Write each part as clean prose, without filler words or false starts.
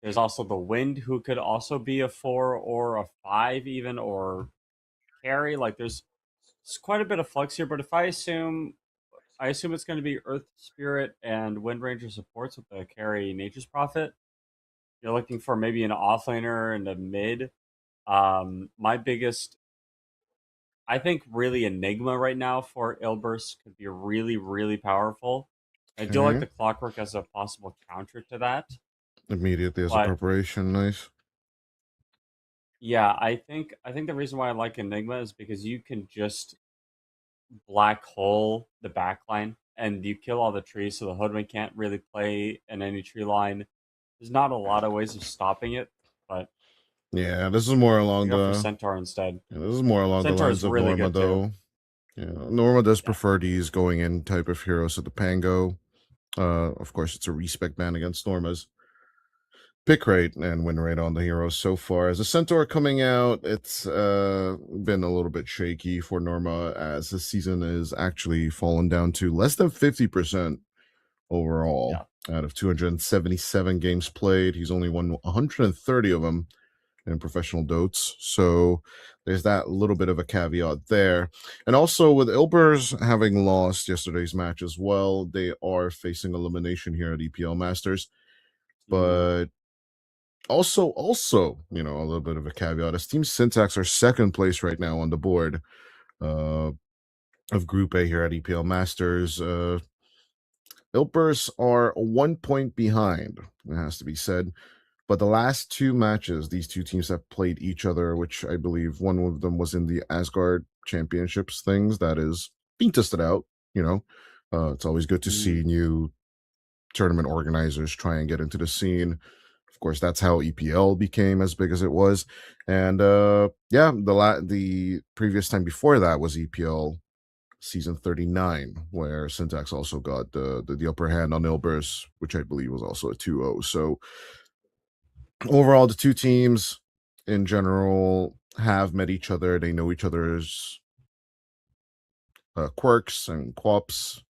There's also the Wind, who could also be a 4 or a 5 even, or carry. Like there's quite a bit of flux here, but if I assume it's going to be Earth Spirit and Wind Ranger supports with the carry Nature's Prophet. You're looking for maybe an offlaner and a mid. My biggest, I think, really Enigma right now for Ilburst could be really, really powerful. I do like Okay. the Clockwork as a possible counter to that, Immediately as a but preparation, nice. yeah, I think the reason why I like Enigma is because you can just black hole the backline and you kill all the trees, so the Hoodwink can't really play in any tree line. There's not a lot of ways of stopping it, but Yeah, this is more I along go for the Centaur instead. this is more along the Centaur lines is of really Norma good too. though. Yeah, Norma does Yeah. prefer these going in type of heroes to the Pango. Of course, it's a respec ban against Norma's pick rate and win rate on the heroes so far. As a Centaur coming out, it's been a little bit shaky for Norma as the season is actually fallen down to less than 50% overall. Yeah. Out of 277 games played, he's only won 130 of them in professional dotes. So there's that little bit of a caveat there. And also with Ilbers having lost yesterday's match as well, they are facing elimination here at EPL Masters. Mm-hmm. But also, a little bit of a caveat as Team Syntax are second place right now on the board uh, of Group A here at EPL Masters. Ilpers are 1 point behind, it has to be said. But the last two matches, these two teams have played each other, which I believe one of them was in the Asgard Championships things that is being tested out. It's always good to Mm-hmm. see new tournament organizers try and get into the scene. Of course, that's how EPL became as big as it was. And yeah, the previous time before that was EPL season 39, where Syntax also got the upper hand on Ilbers, which I believe was also a 2-0. So overall, the two teams in general have met each other. They know each other's quirks and quops.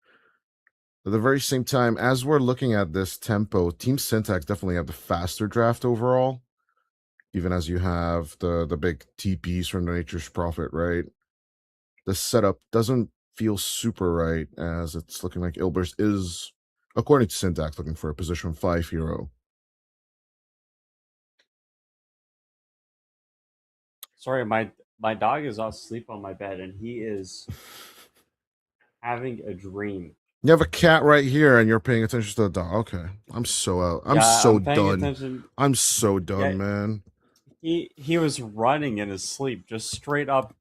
At the very same time, as we're looking at this tempo, Team Syntax definitely have the faster draft overall. Even as you have the big TPs from the Nature's Prophet, right? The setup doesn't feel super right, as it's looking like Ilbers is, according to Syntax, looking for a position 5 hero. Sorry, my dog is asleep on my bed and he is having a dream. You have a cat right here, and you're paying attention to the dog. Okay, I'm so out. I'm Yeah, so I'm paying done. attention. I'm so Yeah, done, man. he was running in his sleep, just straight up,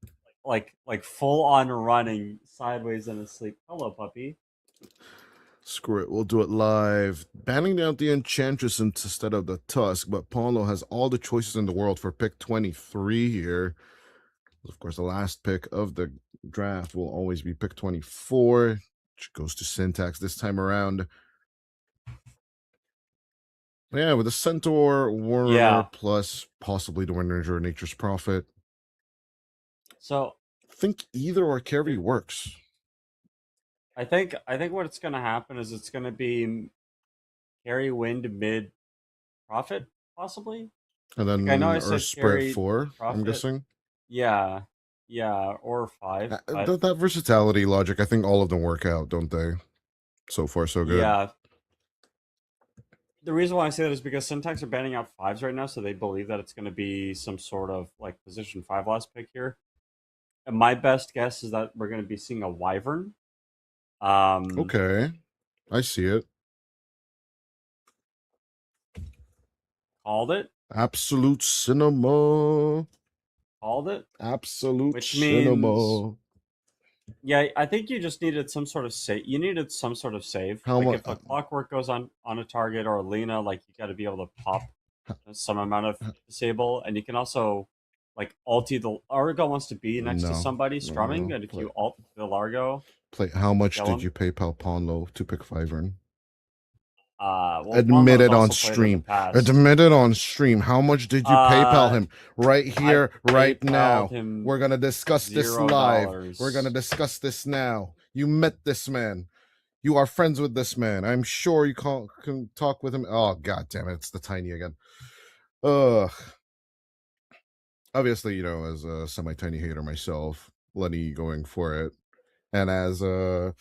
like full on running sideways in his sleep. Hello, puppy. Screw it. We'll do it live. Banning out the Enchantress instead of the Tusk, but Paulo has all the choices in the world for pick 23 here. Of course, the last pick of the draft will always be pick 24, which goes to Syntax this time around. Yeah, with the Centaur, Warhammer, Yeah. plus possibly the Wind Ranger, Nature's Prophet. So I think either or carry works. I think what's gonna happen is it's gonna be carry wind mid profit possibly. And Like I know then I or said spread carry 4, I'm profit. guessing. Yeah, yeah, or five, but That versatility logic, I think all of them work out, don't they? So far, so good. yeah. The reason why I say that is because Syntax are banning out fives right now, so they believe that it's going to be some sort of like position five last pick here. And my best guess is that we're going to be seeing a Wyvern. Um, Okay, I see it. called it, Absolute cinema. called it, Absolute which means cinema. yeah, I think you just needed some sort of save. You needed some sort of save. How Like much? if a clockwork goes on a target or a Lena, like you got to be able to pop some amount of disable, and you can also like ulti the Largo wants to be next to No, somebody no, strumming, no. and if you ult the Largo, Play. How much kill did him. you pay Palponlo to pick Fyvern? Well, Admit Ponlo's it on also played in the stream. past. Admit it on stream. How much did you PayPal Uh, him? Right I here, right PayPal'd now. him We're gonna discuss this zero live. We're gonna dollars. discuss this now. You met this man. You are friends with this man. I'm sure you can talk with him. Oh, god damn it. It's the tiny again. Ugh. Obviously, as a semi-tiny hater myself, Lenny going for it. And as a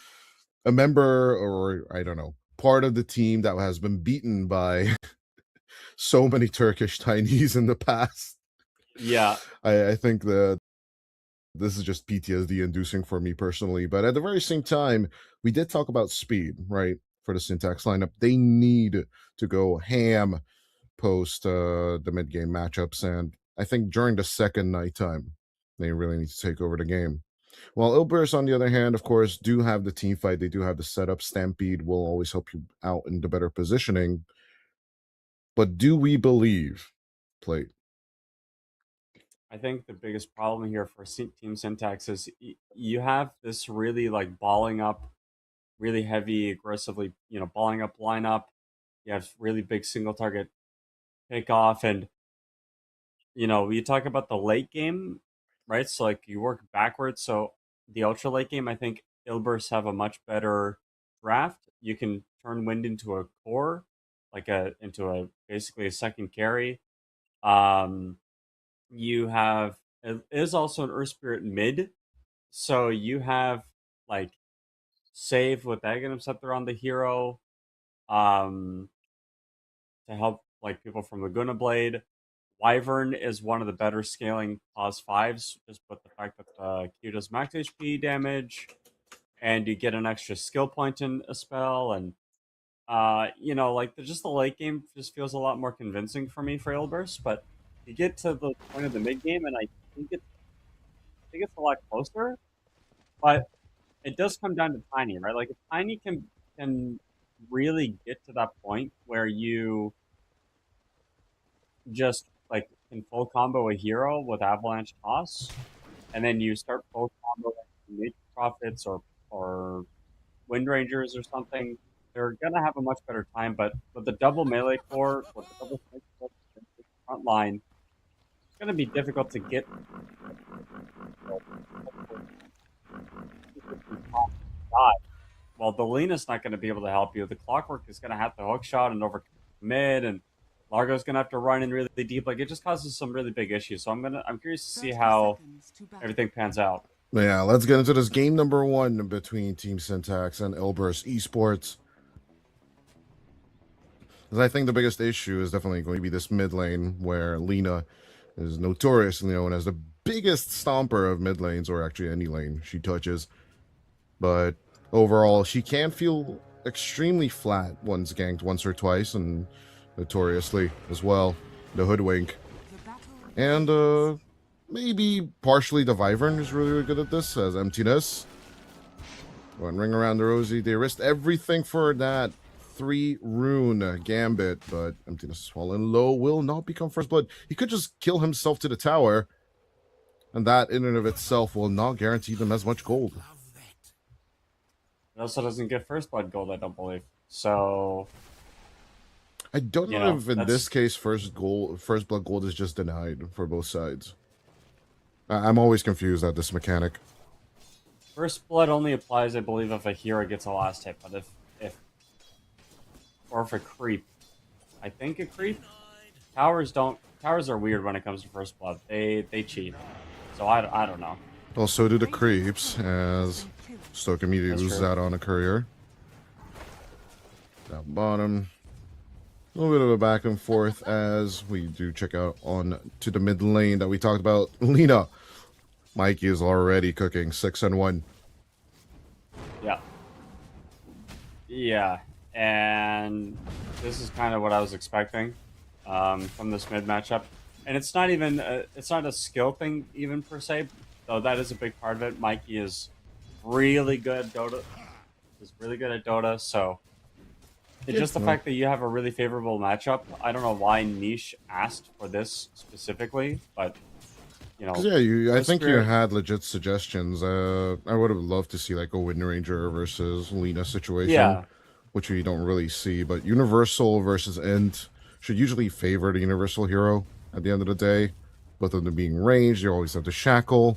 member, or I don't know, part of the team that has been beaten by so many Turkish Chinese in the past, Yeah, I think that this is just PTSD inducing for me personally. But at the very same time, we did talk about speed, right? For the syntax lineup, they need to go ham post the mid game matchups, and I think during the second nighttime, they really need to take over the game. While Ilbers, on the other hand, of course, do have the team fight, they do have the setup. Stampede will always help you out in the better positioning. But do we believe plate? I think the biggest problem here for Team Syntax is you have this really like balling up, really heavy, aggressively, balling up lineup. You have really big single target takeoff, and we talk about the late game, right? So like you work backwards. So the ultra late game, I think Ilbers have a much better draft. You can turn Wind into a core, like a into a basically a second carry. Um, you have it is also an Earth Spirit mid, so you have like save with Aghanim Scepter on the hero, um, to help like people from Laguna Blade. Wyvern is one of the better scaling class fives, just with the fact that the Q does max HP damage, and you get an extra skill point in a spell, and like just the late game just feels a lot more convincing for me for Ilburst. But you get to the point of the mid game, and I think it's a lot closer. But it does come down to Tiny, right? Like if Tiny can really get to that point where you just like can full combo a hero with Avalanche Toss, and then you start full combo Nature Prophets or Wind Rangers or something, they're gonna have a much better time. But with the double melee core, with the double front line, it's gonna be difficult to get die. Well, the Lena's not going to be able to help you. The Clockwork is going to have to hook shot and over mid, and Largo's going to have to run in really deep. Like it just causes some really big issues. So I'm curious to see how everything pans out. Yeah, let's get into this game number one between Team Syntax and Ilbers Esports. Because I think the biggest issue is definitely going to be this mid lane where Lena is notoriously known as the biggest stomper of mid lanes, or actually any lane she touches. But overall, she can feel extremely flat once ganked once or twice, and notoriously as well, the Hoodwink. And maybe partially the Wyvern is really, really good at this, as Emptiness. One ring around the rosy, they risked everything for that 3-rune gambit, but Emptiness has fallen low, will not become first blood. He could just kill himself to the tower, and that in and of itself will not guarantee them as much gold. It also doesn't get first blood gold, I don't believe. So I don't know if in that's this case first blood gold is just denied for both sides. I'm always confused at this mechanic. first blood only applies, I believe, if a hero gets a last hit. But if a creep, I think a creep. Towers are weird when it comes to first blood. They cheat. So I don't know. Well, so do the creeps, as Stoke immediately loses out on a courier. Down bottom. A little bit of a back and forth as we do check out on to the mid lane that we talked about. Lena. Mikey is already cooking 6-1. Yeah. Yeah. And this is kind of what I was expecting from this mid matchup. And it's not even it's not a skill thing even per se, though that is a big part of it. Mikey is really good at Dota. Is really good at Dota, so it's just the fact that you have a really favorable matchup. I don't know why Niche asked for this specifically, but yeah, I think you had legit suggestions. I would have loved to see like a Wind Ranger versus Lena situation, which we don't really see. But Universal versus Int should usually favor the Universal hero at the end of the day. Both of them being ranged, you always have to shackle.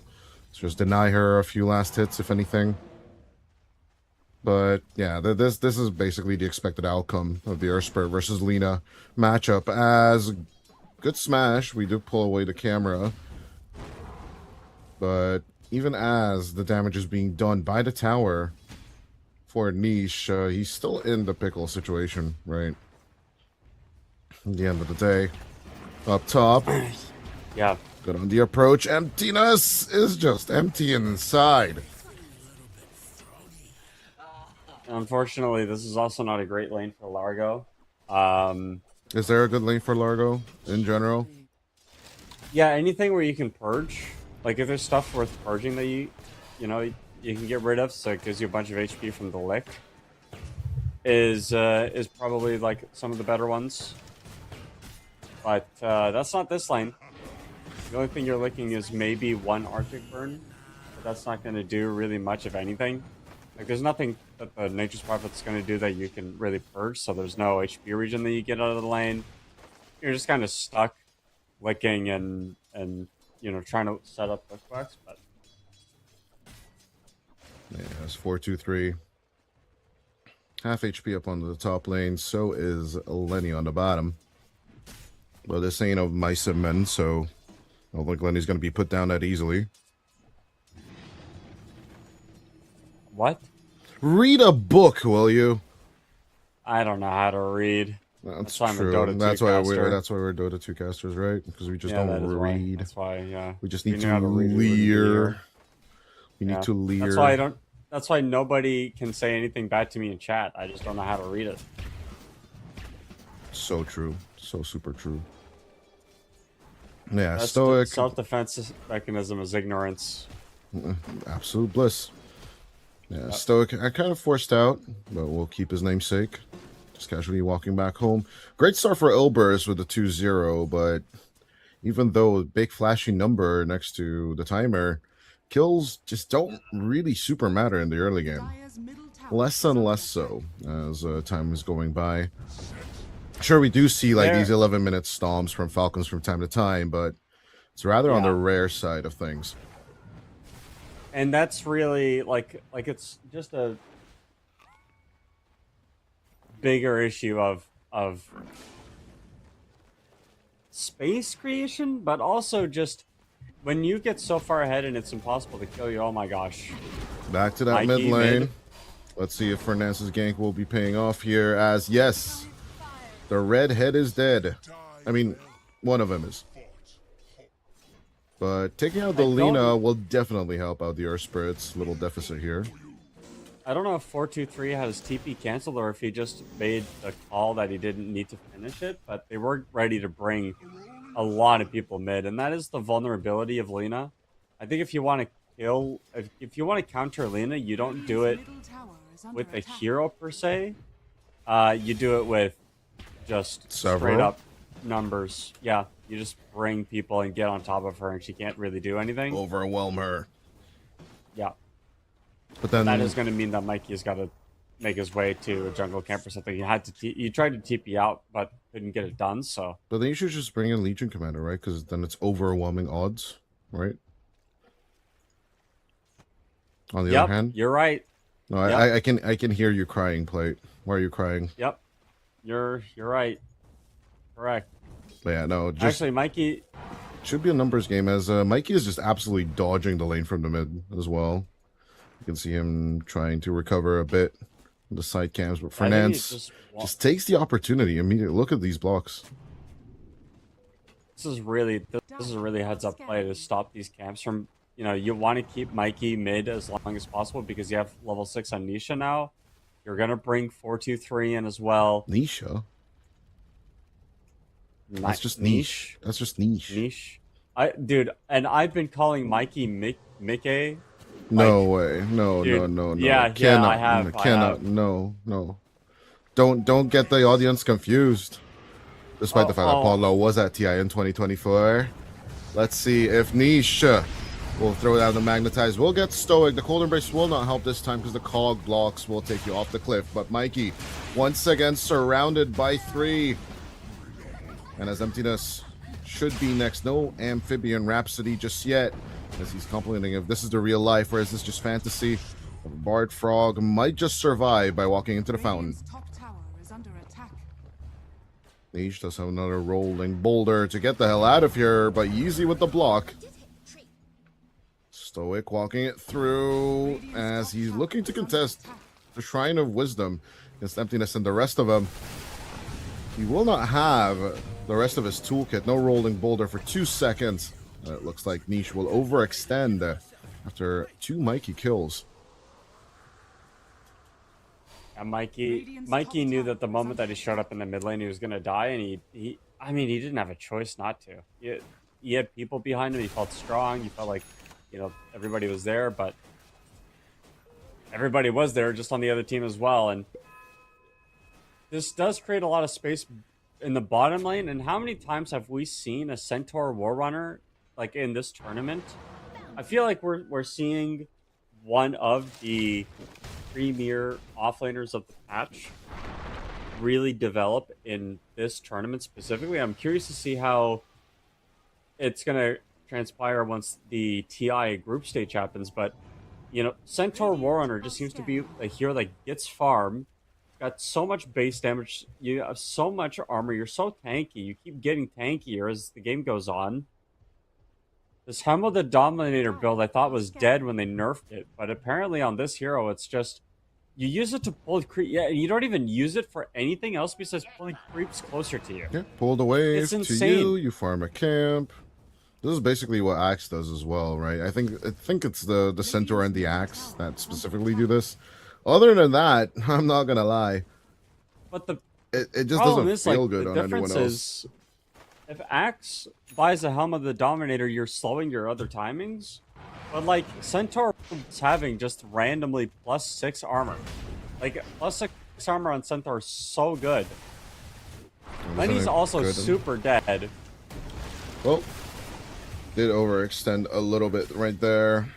So just deny her a few last hits, if anything. But yeah, this is basically the expected outcome of the Earthspur versus Lina matchup. As good smash, we do pull away the camera, but even as the damage is being done by the tower for Niche, he's still in the pickle situation, right? At the end of the day, up top, Yeah. good on the approach. Emptiness is just empty inside. Unfortunately, this is also not a great lane for Largo. Is there a good lane for Largo in general? Yeah, anything where you can purge, like if there's stuff worth purging that you know, you can get rid of, so it gives you a bunch of HP from the lick, is probably like some of the better ones. But that's not this lane. The only thing you're licking is maybe one Arctic Burn, but that's not going to do really much of anything. Like, there's nothing that the Nature's Prophet's going to do that you can really purge, so there's no HP regen that you get out of the lane. You're just kind of stuck licking and you know, trying to set up pushbacks, but Yeah, it's 4-2-3. Half HP up on the top lane, so is Lenny on the bottom. Well, this ain't a mice and men, so I don't think Lenny's going to be put down that easily. what? Read a book, will you? I don't know how to read. That's why I'm a true. Dota 2 That's caster. why we're Dota 2 casters, right? Because we just Yeah, don't that is why. read. That's why, yeah. We just If you need knew to how read, we wouldn't be leer. here. We Yeah. need to leer. That's why I don't. That's why nobody can say anything bad to me in chat. I just don't know how to read it. So true. So super true. Yeah, That's Stoic. self-defense mechanism is ignorance. Absolute bliss. Yeah, Yep. Stoic. I kind of forced out, but we'll keep his namesake. Just casually walking back home. Great start for Ilbers with the 2-0, but even though a big flashy number next to the timer, kills just don't really super matter in the early game. Less and less so as time is going by. Sure, we do see like these 11-minute stomps from Falcons from time to time, but it's rather on the rare side of things. And that's really like it's just a bigger issue of space creation, but also just when you get so far ahead and it's impossible to kill you. Oh my gosh! Back to that mid lane. Let's see if Fernandes' gank will be paying off here. As yes, the red head is dead. I mean, one of them is. But taking out the Lina will definitely help out the Earth Spirit's little deficit here. I don't know if 4-2-3 had his TP canceled or if he just made the call that he didn't need to finish it, but they were ready to bring a lot of people mid, and that is the vulnerability of Lina. I think if you want to kill, if you want to counter Lina, you don't do it with a hero per se. You do it with just straight up numbers. Yeah, you just bring people and get on top of her, and she can't really do anything. Overwhelm her. Yeah. But then that is going to mean that Mikey's got to make his way to a jungle camp or something. He had to. He tried to TP out, but couldn't get it done. So. But then you should just bring in Legion Commander, right? Because then it's overwhelming odds, right? On the other hand, you're right. No, yep. I can hear you crying, Plate. Why are you crying? Yep, you're right. Correct. But yeah, no. Just actually, Mikey should be a numbers game as Mikey is just absolutely dodging the lane from the mid as well. You can see him trying to recover a bit in the side cams, but Fernandes just takes the opportunity immediately. Look at these blocks. This is really heads up play to stop these camps from. You know, you want to keep Mikey mid as long as possible because you have level 6 on Nisha now. You're gonna bring 4-2-3 in as well. Nisha. That's just niche. That's just niche. Niche. Dude, and I've been calling Mikey Mickey. No way. No, dude, no. Yeah, cannot, I have. Cannot. No. Don't get the audience confused. Despite the fact that Paul Lowe was at TI in 2024. Let's see if Niche will throw down the Magnetize. We'll get Stoic. The Cold Embrace will not help this time because the Cog blocks will take you off the cliff. But Mikey, once again, surrounded by 3. And as Emptiness should be next. No Amphibian Rhapsody just yet. As he's complimenting if this is the real life or is this just fantasy. Bard Frog might just survive by walking into the fountain. Top tower is under attack. Niche does have another rolling boulder to get the hell out of here, but easy with the block. Stoic walking it through as he's looking to contest the Shrine of Wisdom against Emptiness and the rest of them. He will not have the rest of his toolkit. No rolling boulder for 2 seconds. It looks like Niche will overextend after 2 Mikey kills. And Mikey knew that the moment that he showed up in the mid lane, he was going to die, and he didn't have a choice not to. He had people behind him. He felt strong. He felt like, everybody was there, but everybody was there just on the other team as well. And this does create a lot of space in the bottom lane. And how many times have we seen a Centaur Warrunner like in this tournament? I feel like we're seeing one of the premier offlaners of the patch really develop in this tournament specifically. I'm curious to see how it's going to transpire once the TI group stage happens, but Centaur Warrunner just seems to be a hero that gets farm, got so much base damage, you have so much armor, you're so tanky, you keep getting tankier as the game goes on. This Helm of the Dominator build I thought was dead when they nerfed it, but apparently on this hero it's just you use it to pull creep. Yeah, and you don't even use it for anything else besides pulling creeps closer to you. Yeah, pull the wave It's to insane. you. You farm a camp. This is basically what Axe does as well, right? I think it's the Centaur and the Axe that specifically do this. Other than that, I'm not gonna lie. But it just doesn't feel good the on anyone difference else. is, if Axe buys a Helm of the Dominator, you're slowing your other timings. But like Centaur is having just randomly +6 armor. Like +6 armor on Centaur is so good. And he's also super dead. Well, did overextend a little bit right there.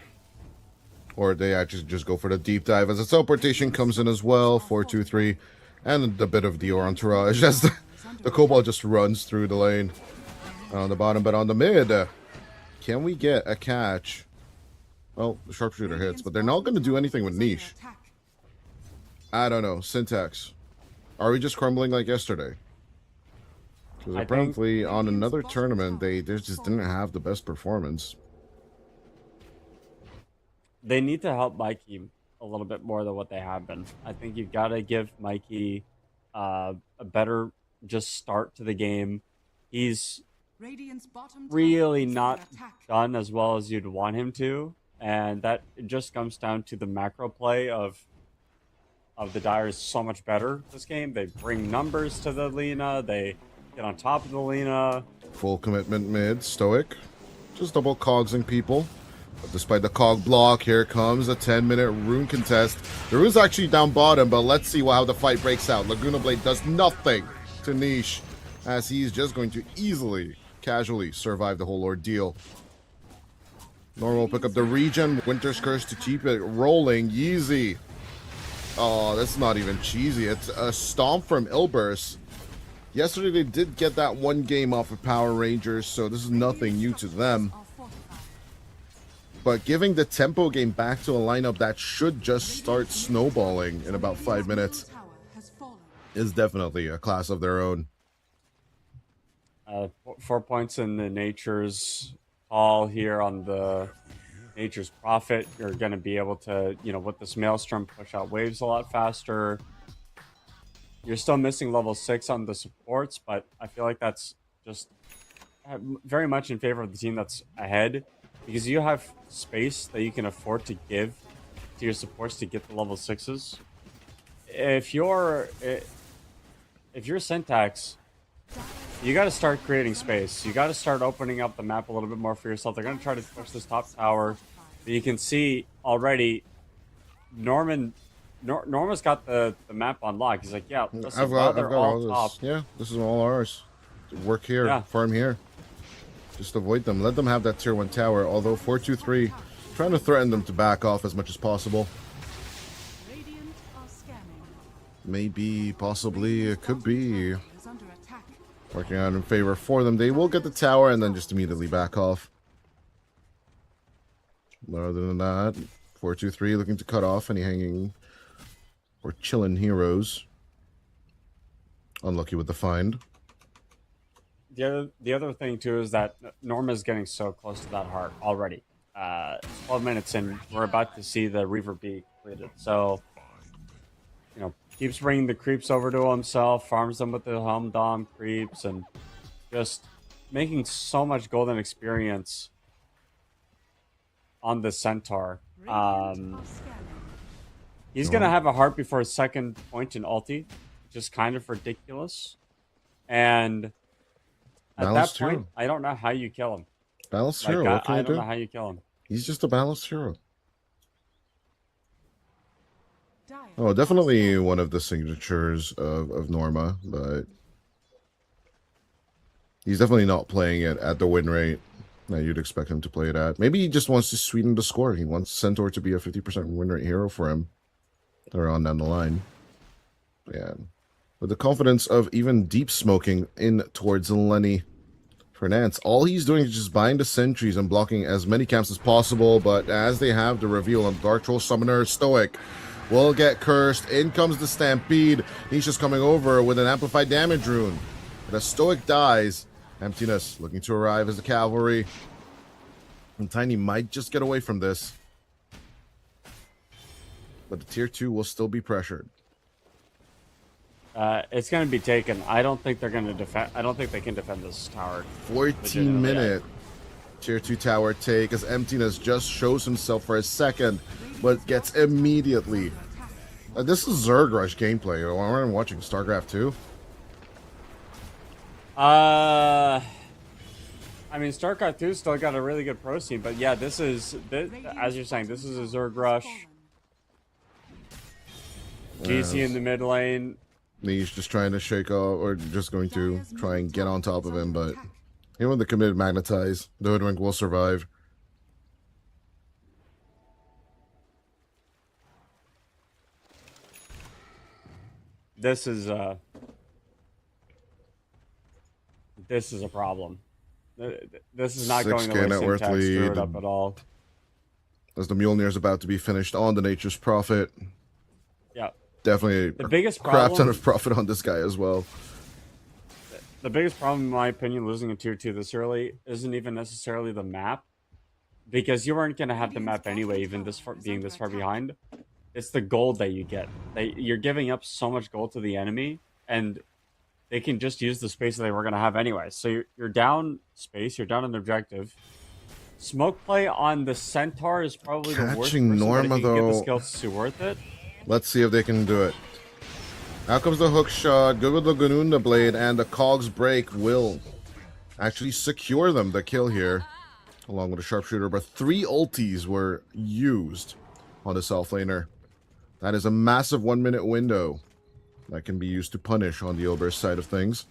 Or they actually just go for the deep dive as the teleportation comes in as well. 4-2-3. And a bit of the entourage as the Cobalt just runs through the lane. On the bottom, but on the mid, can we get a catch? Well, the sharpshooter hits, but they're not going to do anything with Niche. I don't know. Syntax. Are we just crumbling like yesterday? Because apparently on another tournament, they just didn't have the best performance. They need to help Mikey a little bit more than what they have been. I think you've got to give Mikey a better just start to the game. He's really not done as well as you'd want him to, and that just comes down to the macro play of the Dire is so much better this game. They bring numbers to the Lina, they get on top of the Lina. Full commitment mid, Stoic. Just double cogsing people. But despite the cog block, here comes a 10-minute rune contest. The rune's actually down bottom, but let's see how the fight breaks out. Laguna Blade does nothing to Niche, as he's just going to easily, casually survive the whole ordeal. Normal pick up the regen. Winter's Curse to keep it rolling. Yeezy. Oh, that's not even cheesy. It's a stomp from Ilbers. Yesterday they did get that one game off of Power Rangers, so this is nothing new to them. But giving the tempo game back to a lineup that should just start snowballing in about 5 minutes is definitely a class of their own. 4 points in the Nature's Call here on the Nature's Prophet. You're going to be able to, with this Maelstrom, push out waves a lot faster. You're still missing level 6 on the supports, but I feel like that's just very much in favor of the team that's ahead, because you have space that you can afford to give to your supports to get the level 6s. If you're Syntax, you got to start creating space. You got to start opening up the map a little bit more for yourself. They're going to try to push this top tower. But you can see already Norma's got the map on lock. He's like, yeah, listen, I've got all this. top. Yeah, this is all ours. Work here, Yeah. farm here. Just avoid them. Let them have that tier 1 tower. Although 4-2-3 trying to threaten them to back off as much as possible. Maybe, possibly, it could be working out in favor for them. They will get the tower and then just immediately back off. But other than that, 4-2-3 looking to cut off any hanging or chilling heroes. Unlucky with the find. The other thing too is that Norma's getting so close to that heart already. 12 minutes in, we're about to see the Reaver be completed. So, keeps bringing the creeps over to himself, farms them with the Helm Dom creeps, and just making so much golden experience on the Centaur. He's going to have a heart before his second point in ulti, which is kind of ridiculous. And at Balanced that point, hero. I don't know how you kill him. Balanced hero. What can I you don't do? know how you kill him. He's just a balanced hero. Oh, definitely one of the signatures of Norma, but he's definitely not playing it at the win rate that you'd expect him to play it at. Maybe he just wants to sweeten the score. He wants Centaur to be a 50% win rate hero for him. They're on down the line. Yeah. With the confidence of even deep smoking in towards Lenny Fernance, all he's doing is just buying the sentries and blocking as many camps as possible, but as they have the reveal on Dark Troll Summoner, Stoic will get cursed. In comes the Stampede. He's just coming over with an amplified damage rune. But as Stoic dies, Emptiness looking to arrive as the cavalry. And Tiny might just get away from this. But the tier 2 will still be pressured. It's going to be taken. I don't think they're going to defend. I don't think they can defend this tower. 14-minute tier 2 tower take as Emptiness just shows himself for a second, but gets immediately. This is Zerg Rush gameplay. I'm watching StarCraft 2. I mean, StarCraft 2 still got a really good pro scene, but yeah, this, as you're saying, this is a Zerg Rush. GC in the mid lane. He's just trying to shake off, or just going to try and get on top of him, but even with the committed magnetize, the Hoodwink will survive. This is a problem. This is not going the way net worth Syntax drew it lead. up at all. As the Mjolnir is about to be finished on the Nature's Prophet. Yeah. Definitely the biggest crap problem, ton of profit on this guy as well. The biggest problem, in my opinion, losing a tier 2 this early isn't even necessarily the map, because you weren't going to have the map anyway, even being this far behind. It's the gold that you get. You're giving up so much gold to the enemy, and they can just use the space that they were going to have anyway. So you're down space, you're down an objective. Smoke play on the Centaur is probably the worst. Catching Norma, but if you though. can get the skills to worth it. Let's see if they can do it. Out comes the hook shot. Good with the Ganunda blade, and the Cogs break will actually secure them the kill here, along with a sharpshooter. But 3 ultis were used on the self laner. That is a massive 1-minute window that can be used to punish on the Ober's side of things.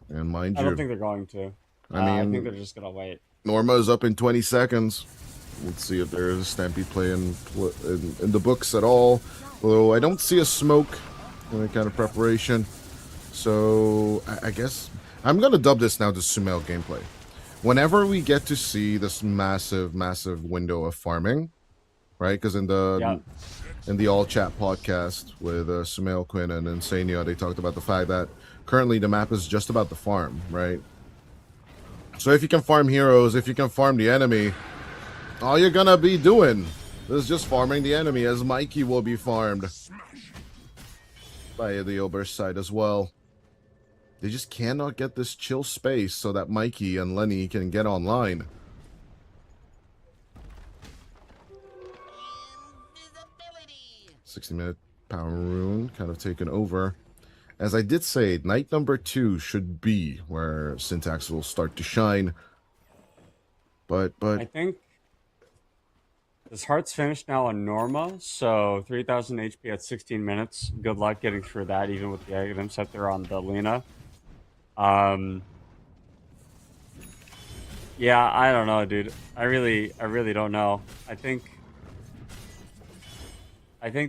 And mind you, I don't think they're going to. I think they're just going to wait. Norma is up in 20 seconds. Let's see if there is a Stampede play in the books at all. Although I don't see a smoke, any kind of preparation. So I guess I'm going to dub this now to Sumail gameplay. Whenever we get to see this massive, massive window of farming, right? Because in the All Chat podcast with Sumail Quinn and Insania, they talked about the fact that currently the map is just about the farm, right? So if you can farm heroes, if you can farm the enemy, all you're gonna be doing is just farming the enemy, as Mikey will be farmed by the Ober's side as well. They just cannot get this chill space so that Mikey and Lenny can get online. 60-minute power rune kind of taken over. As I did say, night number 2 should be where Syntax will start to shine. But I think this heart's finished now on Norma, so 3,000 HP at 16 minutes. Good luck getting through that, even with the item set there on the Lena. Yeah, I don't know, dude. I really don't know. I think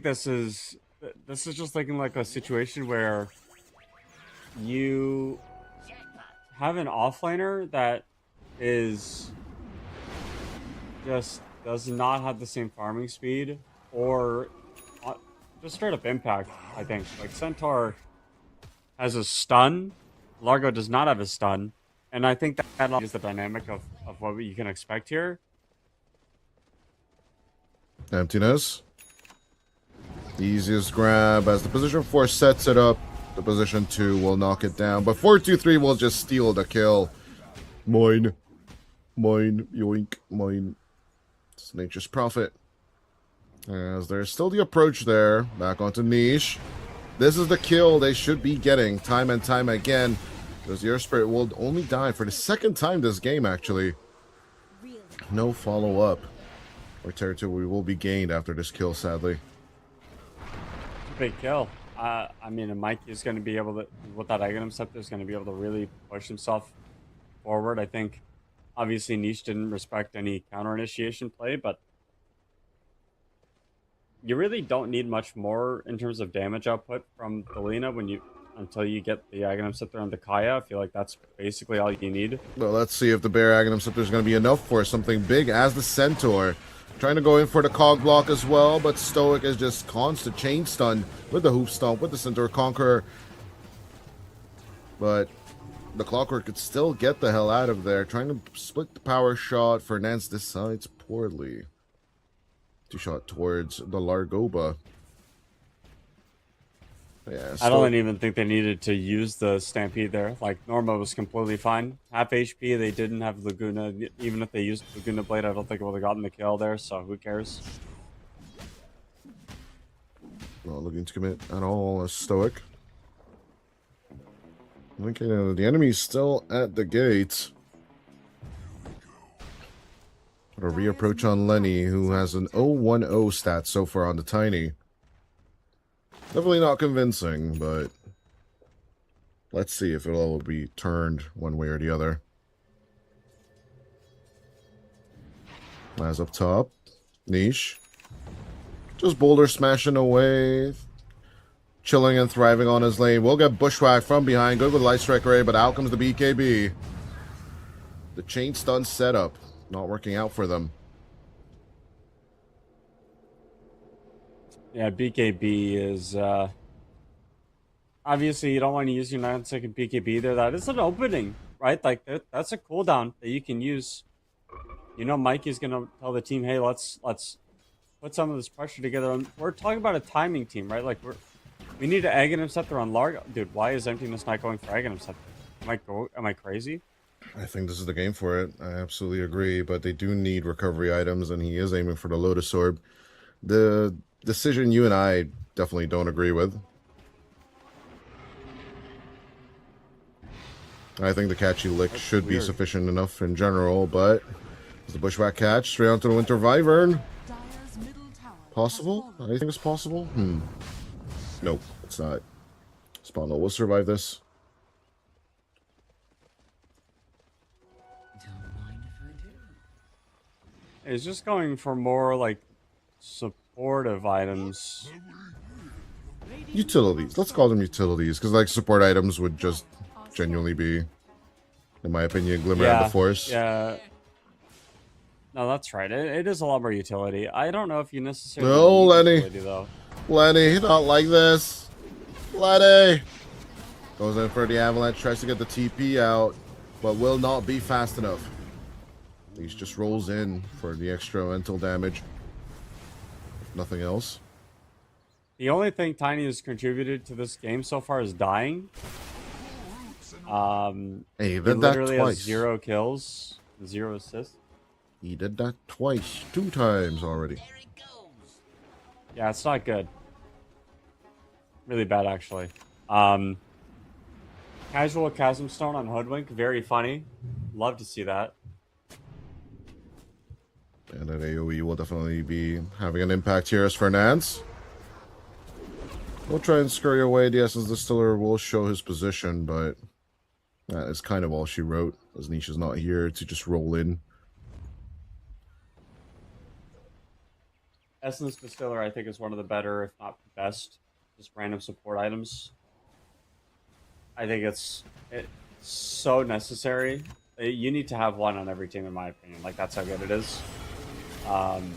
this is just looking like a situation where you have an offlaner that is just does not have the same farming speed or just straight up impact, I think. Like, Centaur has a stun, Largo does not have a stun, and I think that is the dynamic of what you can expect here. Emptiness. Easiest grab as the position 4 sets it up. The position 2 will knock it down, but 4-2-3 will just steal the kill. Mine. Mine. Yoink. Mine. It's nature's prophet. As there's still the approach there. Back onto Niche. This is the kill they should be getting time and time again. Because the Earth Spirit will only die for the second time this game, actually. No follow-up. Or territory will be gained after this kill, sadly. Big kill. I mean, and Mike is going to be able to, with that Aghanim Scepter, is going to be able to really push himself forward. I think, obviously, Niche didn't respect any counter-initiation play, but you really don't need much more in terms of damage output from Delina until you get the Aghanim Scepter on the Kaya. I feel like that's basically all you need. Well, let's see if the Bear Aghanim Scepter is going to be enough for something big as the Centaur. Trying to go in for the cog block as well, but Stoic is just constant chain stun with the hoof stomp, with the Centaur Conqueror. But the Clockwork could still get the hell out of there. Trying to split the power shot. Fernance decides poorly. 2-shot towards the Largoba. Yeah, I don't even think they needed to use the Stampede there. Like, Norma was completely fine. Half HP, they didn't have Laguna. Even if they used Laguna Blade, I don't think it would have gotten the kill there, so who cares? Not looking to commit at all as Stoic. Okay, the enemy's still at the gate. A reapproach on Lenny, who has an 0-1-0 stat so far on the Tiny. Definitely not convincing, but let's see if it'll all be turned one way or the other. As up top, Niche. Just boulder smashing away. Chilling and thriving on his lane. We'll get bushwhacked from behind. Good with Light Strike Ray, but out comes the BKB. The chain stun setup. Not working out for them. Yeah, BKB is, obviously you don't want to use your 9-second BKB there. That is an opening, right? Like, that's a cooldown that you can use. You know, Mike is going to tell the team, hey, let's put some of this pressure together. And we're talking about a timing team, right? Like, we need to Aghanim Scepter on Largo. Dude, why is Emptiness not going for Aghanim Scepter? Am I crazy? I think this is the game for it. I absolutely agree, but they do need recovery items, and he is aiming for the Lotus Orb. The decision you and I definitely don't agree with. I think the catchy lick should be sufficient enough in general, but the Bushwhack catch straight onto the Winter Wyvern. Possible? I think it's possible. Nope, it's not. Spawnal will survive this. It's just going for more, like, supportive items. Utilities. Let's call them utilities, because, like, support items would just genuinely be, in my opinion, Glimmer and the Force. Yeah. No, that's right. It is a lot more utility. I don't know if you necessarily No, need Lenny. utility, though. Lenny, not like this. Lenny! Goes in for the Avalanche, tries to get the TP out, but will not be fast enough. He just rolls in for the extra mental damage. If nothing else. The only thing Tiny has contributed to this game so far is dying. Hey, he He did that literally has twice. 0 kills, 0 assists. He did that twice. 2 times already. Yeah, it's not good. Really bad, actually. Casual Chasm Stone on Hoodwink, very funny. Love to see that. And an AoE will definitely be having an impact here as Fernance. We'll try and scurry away. The Essence Distiller will show his position, but that is kind of all she wrote, as Nisha's not here to just roll in. Essence Distiller, I think, is one of the better, if not best, just random support items. I think it's so necessary. You need to have one on every team, in my opinion. Like, that's how good it is. Um,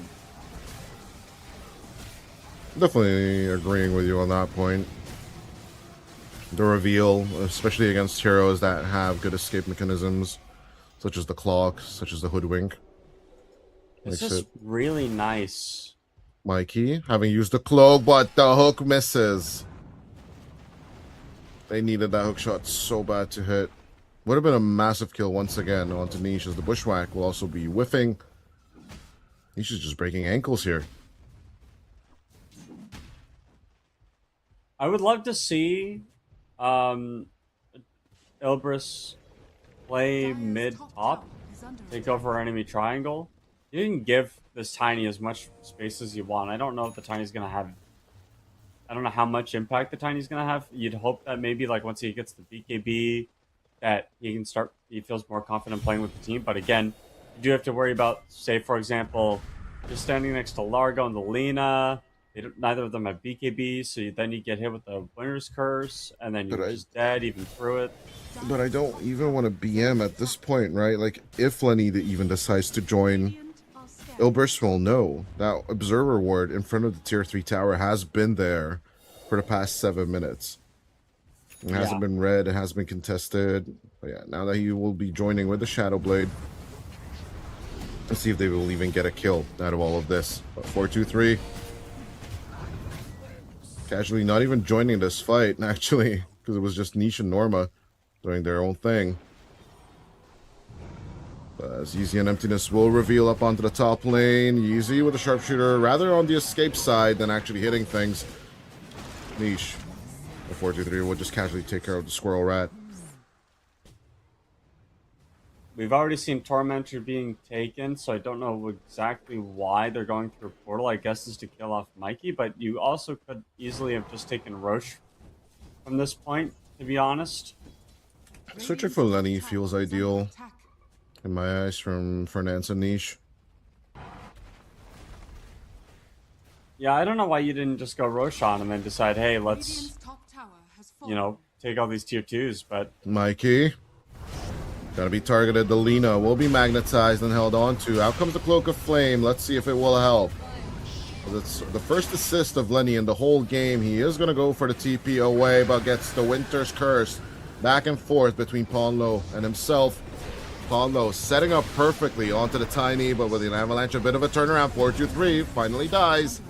Definitely agreeing with you on that point. The reveal, especially against heroes that have good escape mechanisms, such as the clock, such as the hoodwink, this makes is it really nice. Mikey having used the cloak, but the hook misses. They needed that hook shot so bad to hit. Would have been a massive kill once again onto Niche, as the bushwhack will also be whiffing. Niche is just breaking ankles here. I would love to see um, Ilbris play Dire's mid top top, tower is under take attack. over enemy triangle. You can give this Tiny as much space as you want. I don't know if the Tiny's gonna have. I don't know how much impact the Tiny's gonna have. You'd hope that maybe like once he gets the BKB, that he can start. He feels more confident playing with the team. But again, you do have to worry about, say, for example, you're standing next to Largo and the Lena. Neither of them have BKB, so then you get hit with the Winner's Curse, and then But you're I just dead even through it. But I don't even want to BM at this point, right? Like, if Lenny even decides to join, Radiant are scared. Ilbris will know that Observer Ward in front of the Tier 3 tower has been there for the past 7 minutes. It hasn't Yeah. been read, it has been contested. But yeah, now that he will be joining with the Shadow Blade, let's see if they will even get a kill out of all of this. But 4-2-3. Casually not even joining this fight, actually, because it was just Niche and Norma doing their own thing. But as Yeezy and Emptiness will reveal up onto the top lane. Yeezy with a sharpshooter, rather on the escape side than actually hitting things. Niche, the 4-2-3 will just casually take care of the Squirrel Rat. We've already seen Tormentor being taken, so I don't know exactly why they're going through a portal. I guess is to kill off Mikey, but you also could easily have just taken Roche from this point, to be honest. Searching for Lenny feels ideal Attack. in my eyes from Fernance and Niche. Yeah, I don't know why you didn't just go Roche on and then decide, hey, let's, Radiant's top tower has fallen. you know, take all these tier 2s, but Mikey. Gotta be targeted. The Lena will be magnetized and held on to. Out comes the Cloak of Flame. Let's see if it will help. It's the first assist of Lenny in the whole game. He is gonna go for the TP away, but gets the Winter's Curse. Back and forth between Ponlo and himself. Ponlo setting up perfectly onto the Tiny, but with an avalanche, a bit of a turnaround. 4-2-3 finally dies.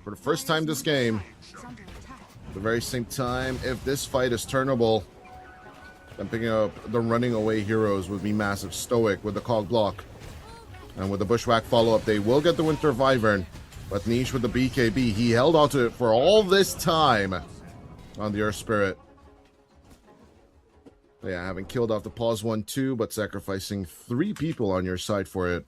For the first time this game. Is under attack. At the very same time, if this fight is turnable, then picking up the running away heroes would be massive. Stoic with the cog block. And with the Bushwhack follow-up, they will get the Winter Wyvern. But Niche with the BKB, he held onto it for all this time on the Earth Spirit. Yeah, having killed off the pause 1-2, but sacrificing 3 people on your side for it.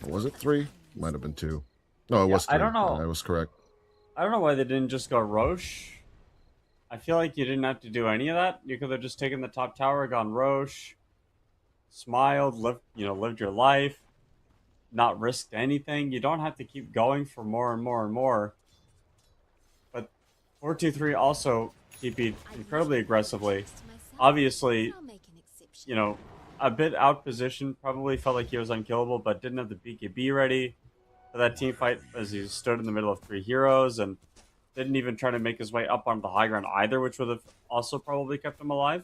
Or was it 3? Might have been 2. No, it was 3. I don't know. I was correct. I don't know why they didn't just go Roche. I feel like you didn't have to do any of that. You could have just taken the top tower, gone Roche, smiled, lived your life, not risked anything. You don't have to keep going for more and more and more. But 4-2-3 also TP'd incredibly aggressively. Obviously, you know, a bit out position. Probably felt like he was unkillable, but didn't have the BKB ready for that team fight as he stood in the middle of 3 heroes and didn't even try to make his way up onto the high ground either, which would have also probably kept him alive.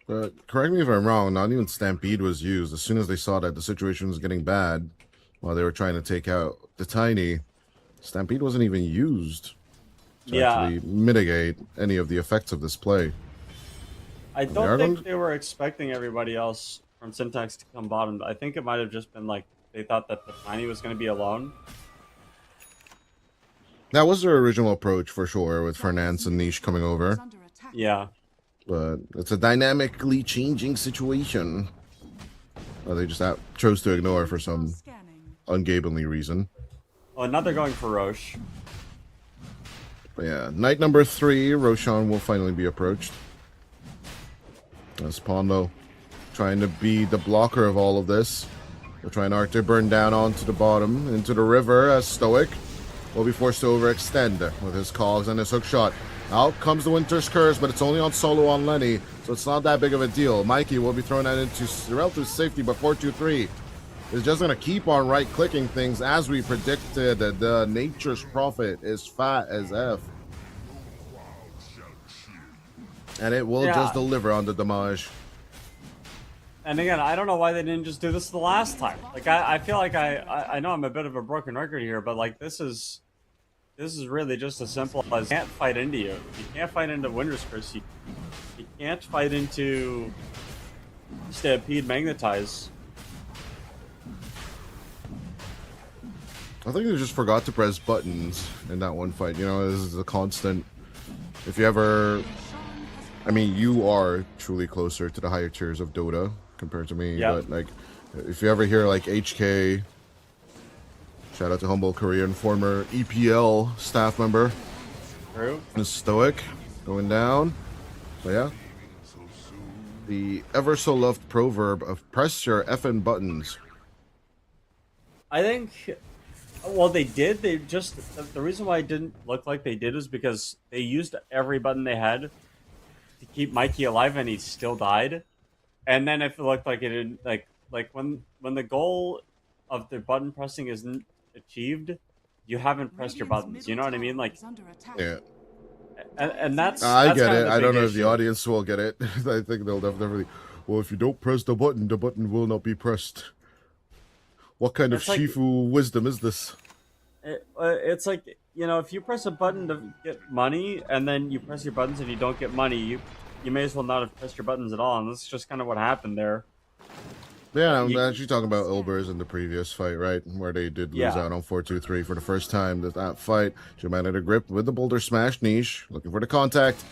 But correct me if I'm wrong, not even Stampede was used. As soon as they saw that the situation was getting bad while they were trying to take out the Tiny, Stampede wasn't even used to actually mitigate any of the effects of this play. I don't think they were expecting everybody else from Syntax to come bottom. I think it might have just been like they thought that the Tiny was going to be alone. That was their original approach for sure, with Fernance and Niche coming over. Is under attack. Yeah. But it's a dynamically changing situation. They just chose to ignore for some Scanning. ungainly reason. Well, now they're going for Roche. But yeah, night number 3, Roshan will finally be approached. As Pondo trying to be the blocker of all of this. We're trying to burn down onto the bottom, into the river, as Stoic will be forced to overextend with his cogs and his hook shot. Out comes the Winter's Curse, but it's only on solo on Lenny, so it's not that big of a deal. Mikey will be thrown out into relative safety, but 4-2-3 is just going to keep on right-clicking things as we predicted. The Nature's Prophet is fat as F. And it will just deliver on the damage. And again, I don't know why they didn't just do this the last time. Like, I feel like I know I'm a bit of a broken record here, but like this is really just as simple as you can't fight into you. You can't fight into Winter's Curse. You can't fight into Stampede Magnetize. I think they just forgot to press buttons in that one fight. You know, this is a constant. If you ever, I mean, you are truly closer to the higher tiers of Dota compared to me. Yep. But like, if you ever hear like HK, shout out to humble Korean former EPL staff member, True. is Stoic going down. So yeah, the ever so loved proverb of press your effing buttons. I think, well, they did. They just, the reason why it didn't look like they did is because they used every button they had to keep Mikey alive, and he still died. And then if it looked like it didn't, like when the goal of the button pressing isn't achieved, you haven't pressed your buttons. You know what I mean? Like, Yeah. and that's I that's get kind it. of the I don't big know if the issue. audience will get it. I think they'll definitely. Well, if you don't press the button will not be pressed. What kind of It's like- Shifu wisdom is this? It's like, you know, if you press a button to get money and then you press your buttons and you don't get money, you may as well not have pressed your buttons at all. And this is just kind of what happened there. Yeah, I'm actually talking about Ilbers in the previous fight, right? Where they did lose Yeah. out on 4-2-3 for the first time. That fight, German a grip with the boulder smash niche, looking for the contact.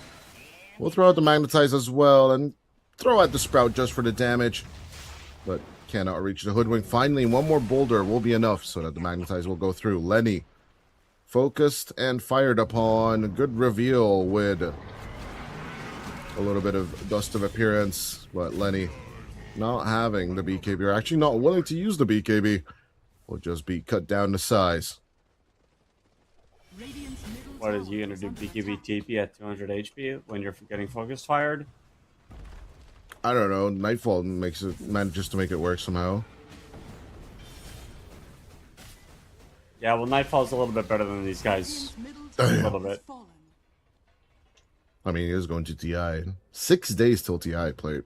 We'll throw out the magnetize as well and throw out the sprout just for the damage. But cannot reach the hoodwink. Finally, one more boulder will be enough so that the magnetize will go through. Lenny, focused and fired upon. Good reveal with a little bit of dust of appearance, but Lenny not having the BKB, or actually not willing to use the BKB, will just be cut down to size. What is you gonna do? BKB TP at 200 HP when you're getting focus fired? I don't know. Nightfall manages to make it work somehow. Yeah, well, Nightfall's a little bit better than these guys. A little bit. I mean, he is going to TI. 6 days till TI played.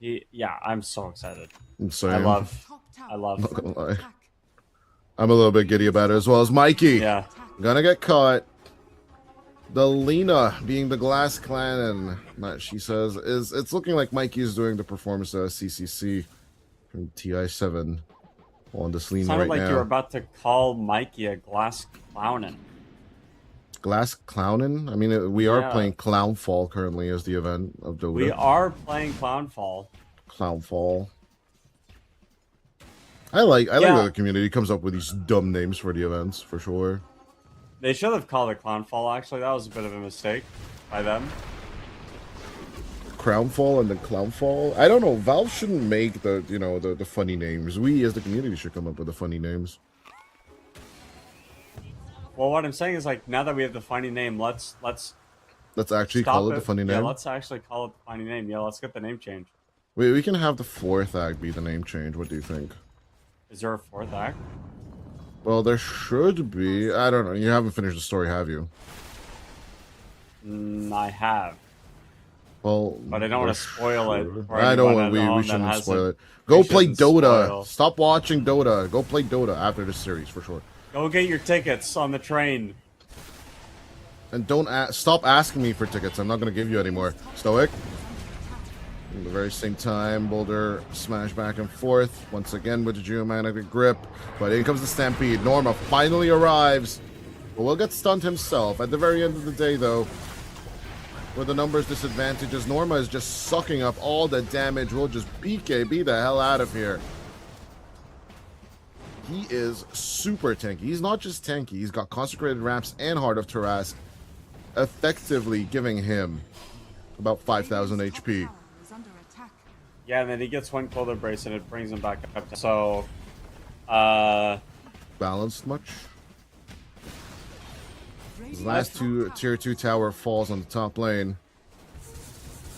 Yeah, I'm so excited. So I love. Not gonna lie. I'm a little bit giddy about it, as well as Mikey. Yeah. Gonna get caught. The Lena being the glass cannon, that she says, it's looking like Mikey's doing the performance of CCC from TI7 on this Lena Sounded right like now. you were about to call Mikey a glass clownin. Glass clownin? I mean, we are Yeah. playing Clownfall currently as the event of Dota. We are playing Clownfall. Clownfall. I like Yeah. that the community comes up with these dumb names for the events, for sure. They should have called it Clownfall, actually. That was a bit of a mistake by them. Crownfall and then Clownfall. I don't know. Valve shouldn't make the funny names. We as the community should come up with the funny names. Well, what I'm saying is, like, now that we have the funny name, let's Let's actually stop call it the funny Yeah, name. let's actually call it the funny name. Yeah, let's get the name changed. We can have the fourth act be the name change. What do you think? Is there a fourth act? Well, there should be. I don't know. You haven't finished the story, have you? I have. Well, But I don't want to spoil it. For I don't anyone want. at home We that shouldn't hasn't- spoil it. Go we play shouldn't Dota. spoil. Stop watching Dota. Go play Dota after this series for sure. Go get your tickets on the train. And don't stop asking me for tickets. I'm not going to give you any more. Stoic. At the very same time, Boulder smash back and forth. Once again with the geomagnetic grip. But in comes the Stampede. Norma finally arrives. But will get stunned himself. At the very end of the day, though, with the numbers disadvantages, Norma is just sucking up all the damage. We'll just BKB the hell out of here. He is super tanky. He's not just tanky. He's got Consecrated Ramps and Heart of Tarrasque, effectively giving him about 5,000 HP. Yeah, and then he gets one Cold Embrace and it brings him back up. So, Balanced much? His last tier 2 tower falls on the top lane.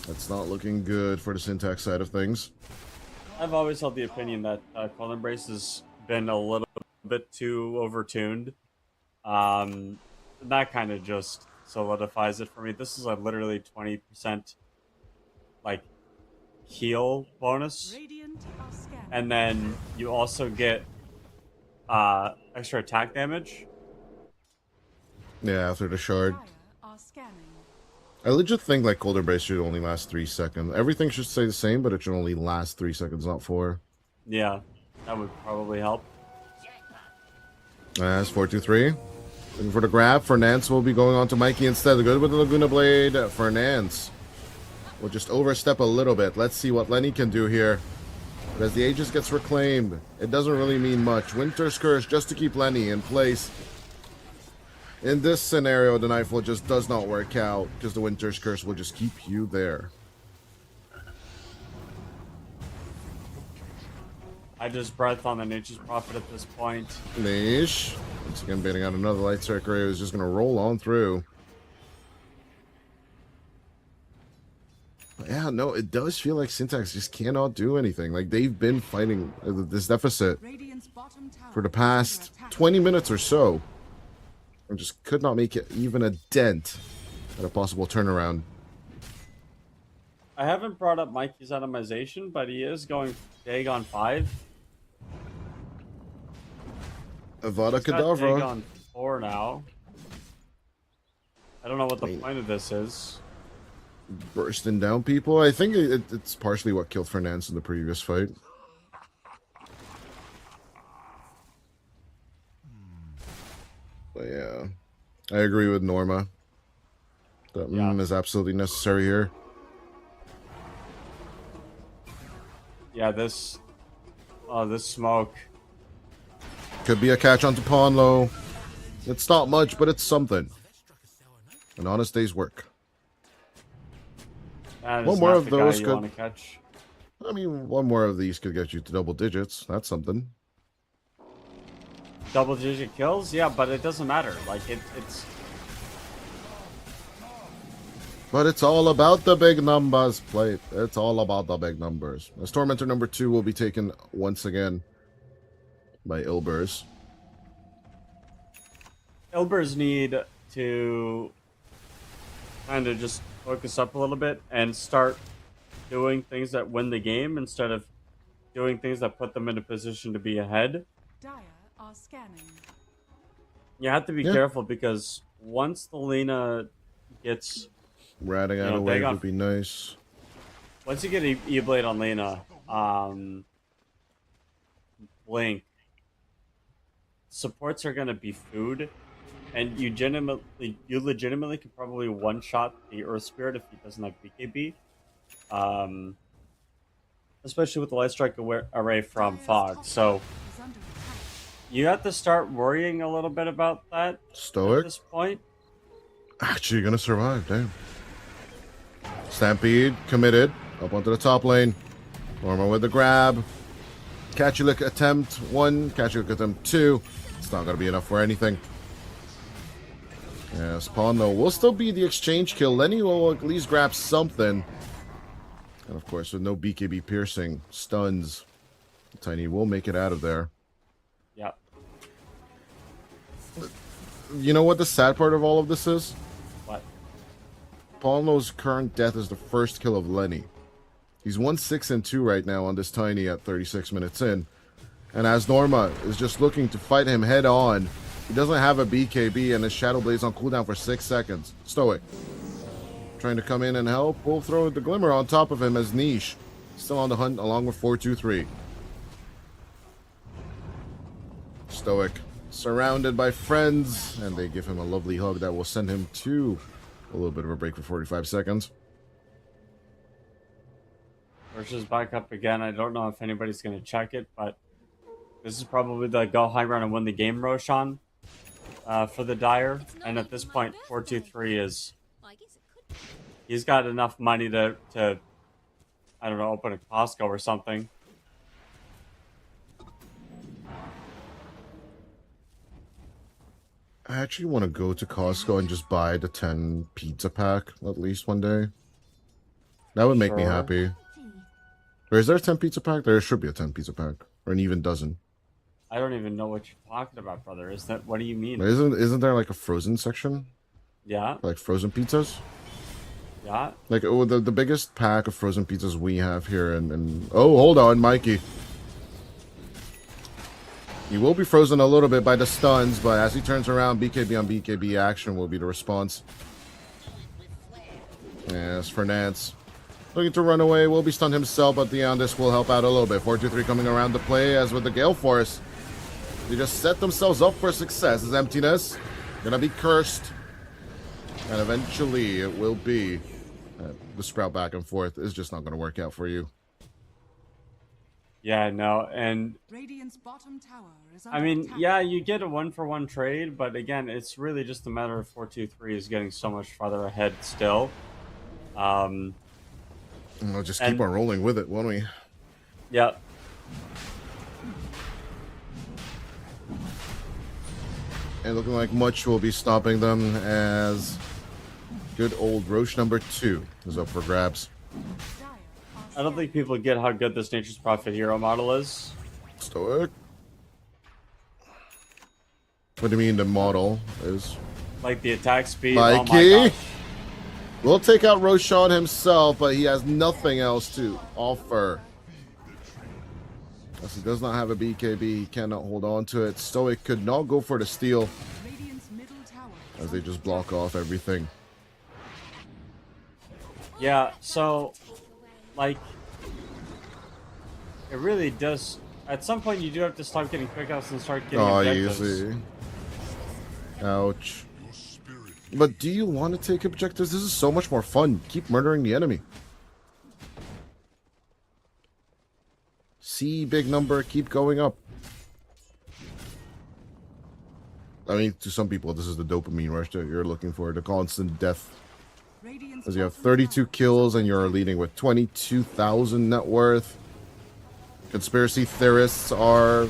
That's not looking good for the Syntax side of things. I've always held the opinion that Cold Embrace has been a little bit too overtuned. Um, that kind of just solidifies it for me. This is a literally 20% like heal bonus, Radiant are scanning. and then you also get extra attack damage. Yeah, after the shard. Dire are scanning. I legit think like Cold Embrace should only last 3 seconds. Everything should stay the same, but it should only last 3 seconds, not 4. Yeah, that would probably help. As 4-2-3. Looking for the grab. Fernance will be going on to Mikey instead. Good with the Laguna Blade. Fernance will just overstep a little bit. Let's see what Lenny can do here. But as the Aegis gets reclaimed, it doesn't really mean much. Winter's Curse just to keep Lenny in place. In this scenario, the Knifeful just does not work out because the Winter's Curse will just keep you there. I just breath on the Nature's Prophet at this point. Niche. Once again, baiting out another Light Circuit. Is just going to roll on through. But yeah, no, it does feel like Syntax just cannot do anything. Like, they've been fighting this deficit Radiant's bottom tower for the is past under attack. 20 minutes or so. And just could not make it even a dent at a possible turnaround. I haven't brought up Mikey's atomization, but he is going Dagon 5. Avada He's got Kedavra. Dagon 4 now. I don't know what the I mean- point of this is. Bursting down people. I think it's partially what killed Fernance in the previous fight. But yeah, I agree with Norma. That Yeah. is absolutely necessary here. Yeah, this smoke. Could be a catch onto Ponlo. It's not much, but it's something. An honest day's work. That is One more not of the guy those you could- want to catch. I mean, one more of these could get you to double digits. That's something. Double-digit kills? Yeah, but it doesn't matter. Like, it's... But it's all about the big numbers, plate. It's all about the big numbers. As Tormentor number 2 will be taken once again by Ilbers. Ilbers need to kind of just focus up a little bit and start doing things that win the game instead of doing things that put them in a position to be ahead. Dire are scanning. You have to be Yeah. careful because once the Lena gets... Ratting out know, a wave Dagon- would be nice. Once you get E-Blade on Lena, Blink, supports are going to be food, and you legitimately could probably one-shot the Earth Spirit if he doesn't have BKB. Especially with the Light Strike array from Dire's Fog. top So tower is under attack. you have to start worrying a little bit about that at Stoic. this point. Actually, gonna survive, damn. Stampede, committed. Up onto the top lane. Norma with the grab. Catchulick attempt 1. Catchulick attempt 2. It's not gonna be enough for anything. Yeah, Spawn though will still be the exchange kill. Lenny will at least grab something. And of course, with no BKB piercing, stuns. Tiny will make it out of there. Yeah. You know what the sad part of all of this is? What? Paulo's current death is the first kill of Lenny. He's 1-6-2 right now on this Tiny at 36 minutes in. And as Norma is just looking to fight him head on, he doesn't have a BKB and his Shadow Blade's on cooldown for 6 seconds. Stoic. Trying to come in and help. We'll throw the Glimmer on top of him as Niche. Still on the hunt along with 4-2-3. Stoic. Surrounded by friends. And they give him a lovely hug that will send him to a little bit of a break for 45 seconds. Versus back up again. I don't know if anybody's going to check it, but this is probably the go high ground and win the game Roshan for the Dire. And at this point, 4-2-3 is... He's got enough money to I don't know, open a Costco or something. I actually want to go to Costco and just buy the 10 pizza pack at least one day. That would make me Sure. happy. Or is there a 10 pizza pack? There should be a 10 pizza pack. Or an even dozen. I don't even know what you're talking about, brother. Is that what do you mean? Isn't there like a frozen section? Yeah, Like frozen pizzas? yeah. Like the biggest pack of frozen pizzas we have here and oh, hold on, Mikey. He will be frozen a little bit by the stuns, but as he turns around, BKB on BKB action will be the response. Yes, Fernandez looking to run away, will be stunned himself, but the this will help out a little bit. 4-2-3 coming around the play, as with the Gale Force. They just set themselves up for success. As Emptiness gonna be cursed, and eventually it will be the sprout back and forth is just not gonna work out for you. Yeah, no, and Radiant's bottom tower is under I mean, attack. yeah, you get a 1-for-1 trade, but again, it's really just a matter of 4-2-3 is getting so much farther ahead still. We'll just keep on rolling with it, won't we? Yep. And looking like much will be stopping them as good old Roche number 2 is up for grabs. Dire are I don't think people get how good this Nature's Prophet hero model is. Stoic. What do you mean the model is? Like the attack speed. Oh my Mikey gosh. will take out Roshan himself, but he has nothing else to offer. As he does not have a BKB, he cannot hold on to it. Stoic could not go for the steal Radiant's middle tower as they just block off everything. Yeah, so, like, it really does. At some point, you do have to stop getting quick outs and start getting Oh, objectives. easy. Ouch. But do you want to take objectives? This is so much more fun. Keep murdering the enemy. See big number, keep going up. I mean, to some people, this is the dopamine rush that you're looking for, the constant death. Radiant's As you have bottom 32 tower kills and you're leading with 22,000 net worth. Conspiracy theorists are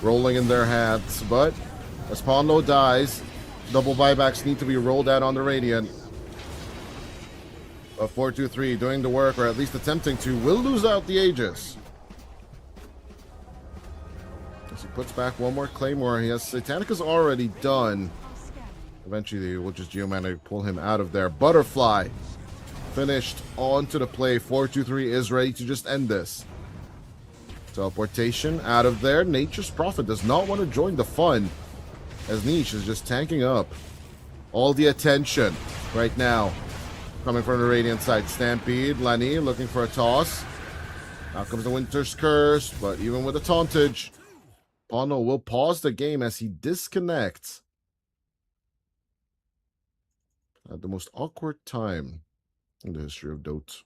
rolling in their hats, but as Pondo dies, double buybacks need to be rolled out on the Radiant. A 4-2-3 doing the work, or at least attempting to, will lose out the Aegis. As he puts back one more Claymore, he has Satanica's already done. are scanning. Eventually, we'll just Geomantic pull him out of there. Butterfly finished onto the play. 4-2-3 is ready to just end this. Teleportation out of there. Nature's Prophet does not want to join the fun, as Niche is just tanking up all the attention right now. Coming from the Radiant side. Stampede, Lenny looking for a toss. Now comes the Winter's Curse, but even with the tauntage, Pono will pause the game as he disconnects at the most awkward time in the history of Dota.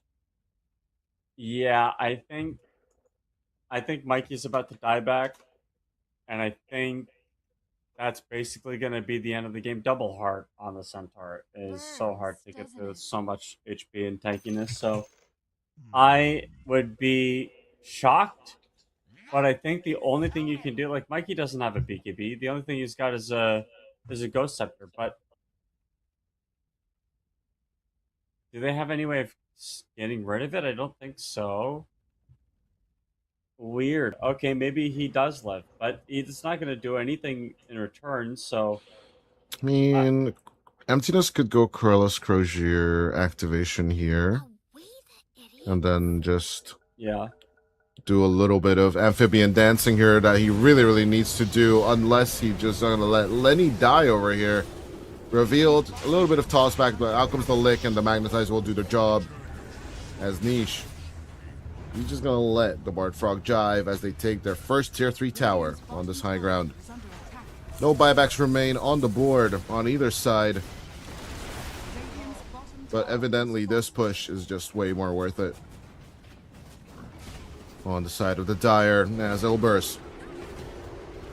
Yeah, I think Mikey's about to die back, and I think that's basically going to be the end of the game. Double heart on the Centaur is so hard to get through with so much HP and tankiness. So I would be shocked, but I think the only thing you can do, like Mikey doesn't have a BKB. The only thing he's got is a Ghost Scepter. But do they have any way of getting rid of it? I don't think so. Weird. Okay, maybe he does live, but it's not going to do anything in return. So I mean, Emptiness could go Corellis Crozier activation here, and then just yeah, do a little bit of amphibian dancing here that he really needs to do, unless he just gonna let Lenny die over here. Revealed a little bit of toss back, but out comes the lick, and the Magnetize will do the job as Niche. He's just gonna let the Bard Frog jive as they take their first tier 3 tower on this high ground. is under attack. No buybacks remain on the board on either side, Radiant's bottom but tower evidently is this push is just way more worth it. On the side of the Dire, as it'll burst.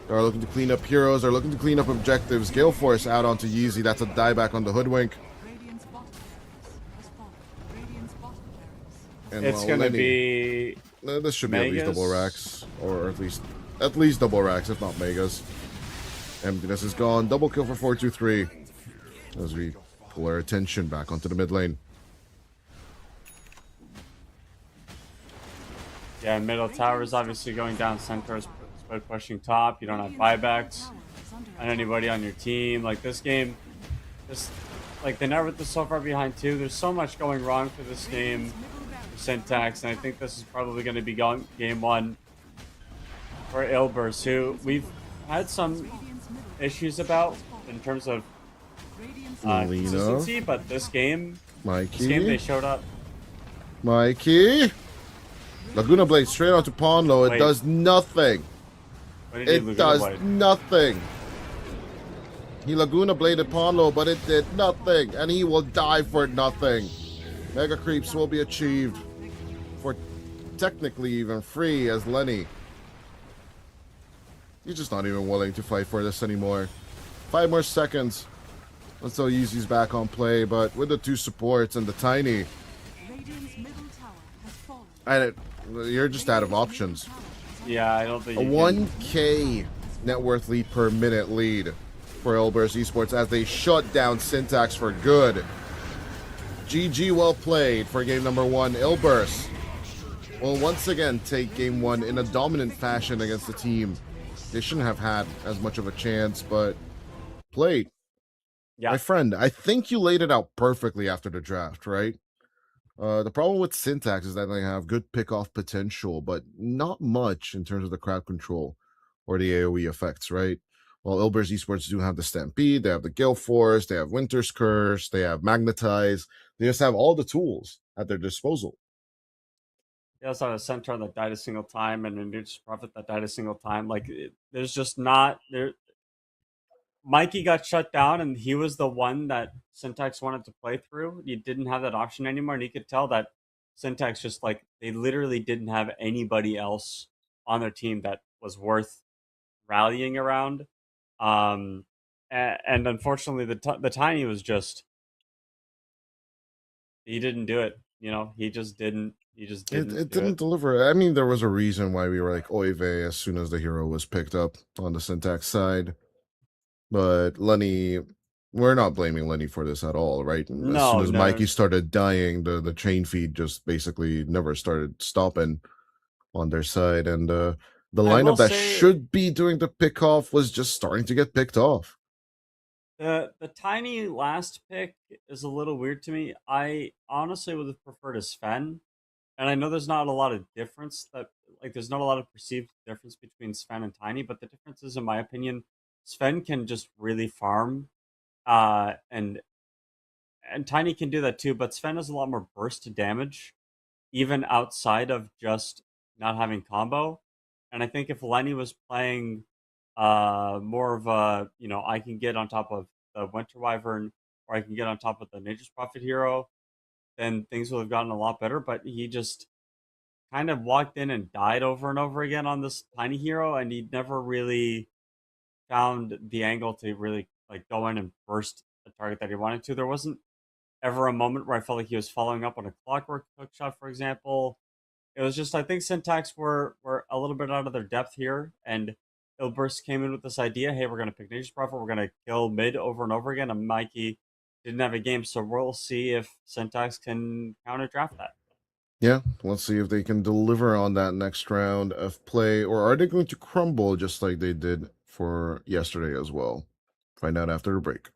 They're looking to clean up heroes, they're looking to clean up objectives. Gale Force out onto Yeezy, that's a dieback on the Hoodwink. Radiant's bottom barracks has fallen. Radiant's bottom barracks has And it's while going to Lenny- be This should be at least Megas? double racks, or at least double racks, if not megas. Emptiness is gone. Double kill for 4-2-3 as we pull our attention back onto the mid lane. Yeah, middle tower is obviously going down. Center is spread pushing top. You don't have buybacks on anybody on your team. Like this game, this like they never this so far behind too. There's so much going wrong for this game for Syntax, and I think this is probably going to be game one for Ilbers, who we've had some issues about in terms of Molina, consistency, but this game Mikey, they showed up. Mikey. Laguna Blade straight onto Pawn Low. It Wait. does nothing. What did he It Laguna does Blade? nothing. He Laguna Bladed Pawn Low, but it did nothing. And he will die for nothing. Mega Creeps will be achieved for technically even free as Lenny. He's just not even willing to fight for this anymore. 5 more seconds until Yeezy's back on play, but with the 2 supports and the Tiny, Radiant's middle tower has fallen. you're just out of options. Yeah, I don't think A you can- 1K net worth lead per minute lead for Ilbers Esports as they shut down Syntax for good. GG, well played for game number 1. Ilbers will once again take game 1 in a dominant fashion against the team. They shouldn't have had as much of a chance, but played. Yeah. My friend, I think you laid it out perfectly after the draft, right? The problem with Syntax is that they have good pick-off potential, but not much in terms of the crowd control or the AoE effects, right? While Ilbers Esports do have the Stampede, they have the Gale Force, they have Winter's Curse, they have Magnetize. They just have all the tools at their disposal. They also have a center that died a single time and a neutral prophet that died a single time. Like there's just not there. Mikey got shut down, and he was the one that Syntax wanted to play through. You didn't have that option anymore, and you could tell that Syntax just like they literally didn't have anybody else on their team that was worth rallying around. And unfortunately, the Tiny was just he didn't do it. You know, he just didn't. He just didn't. It do didn't deliver. I mean, there was a reason why we were like Oive as soon as the hero was picked up on the Syntax side. But Lenny, we're not blaming Lenny for this at all, right? As No, soon as no. Mikey started dying, the chain feed just basically never started stopping on their side. And the will lineup that say- should be doing the pick off was just starting to get picked off. The Tiny last pick is a little weird to me. I honestly would have preferred a Sven, and I know there's not a lot of difference there's not a lot of perceived difference between Sven and Tiny, but the difference is, in my opinion, Sven can just really farm, and Tiny can do that too. But Sven has a lot more burst to damage, even outside of just not having combo. And I think if Lenny was playing more of a, I can get on top of the Winter Wyvern or I can get on top of the Nature's Prophet hero, then things would have gotten a lot better. But he just kind of walked in and died over and over again on this tiny hero, and he never really found the angle to really like go in and burst the target that he wanted to. There wasn't ever a moment where I felt like he was following up on a clockwork hook shot, for example. It was just I think Syntax were a little bit out of their depth here, and Ilburst came in with this idea: hey, we're gonna pick Nature's Prophet, we're gonna kill mid over and over again, and Mikey didn't have a game, so we'll see if Syntax can counter draft that. Yeah, let's see if they can deliver on that next round of play, or are they going to crumble just like they did for yesterday as well? Find out after the break.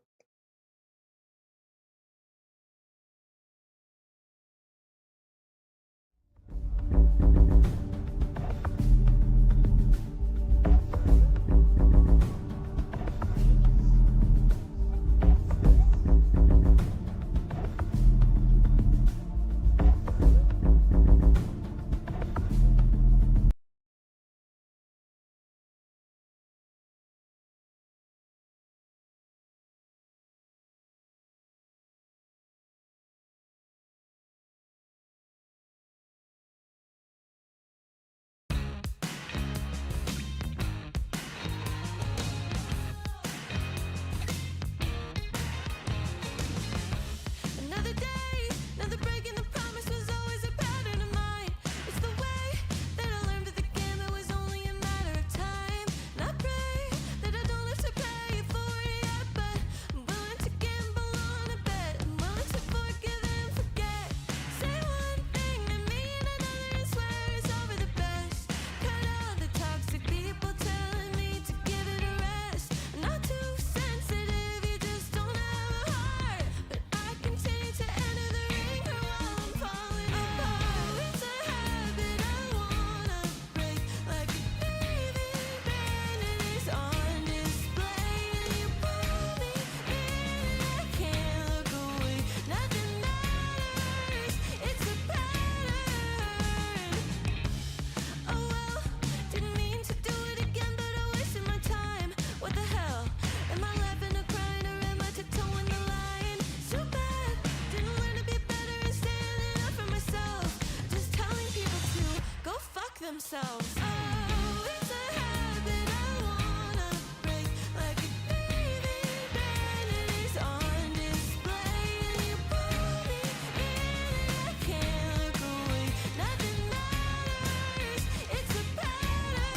themselves. Oh, it's a habit I wanna break, like a baby band that is on display. And you pull me in, I can't look away. Nothing matters, it's a pattern.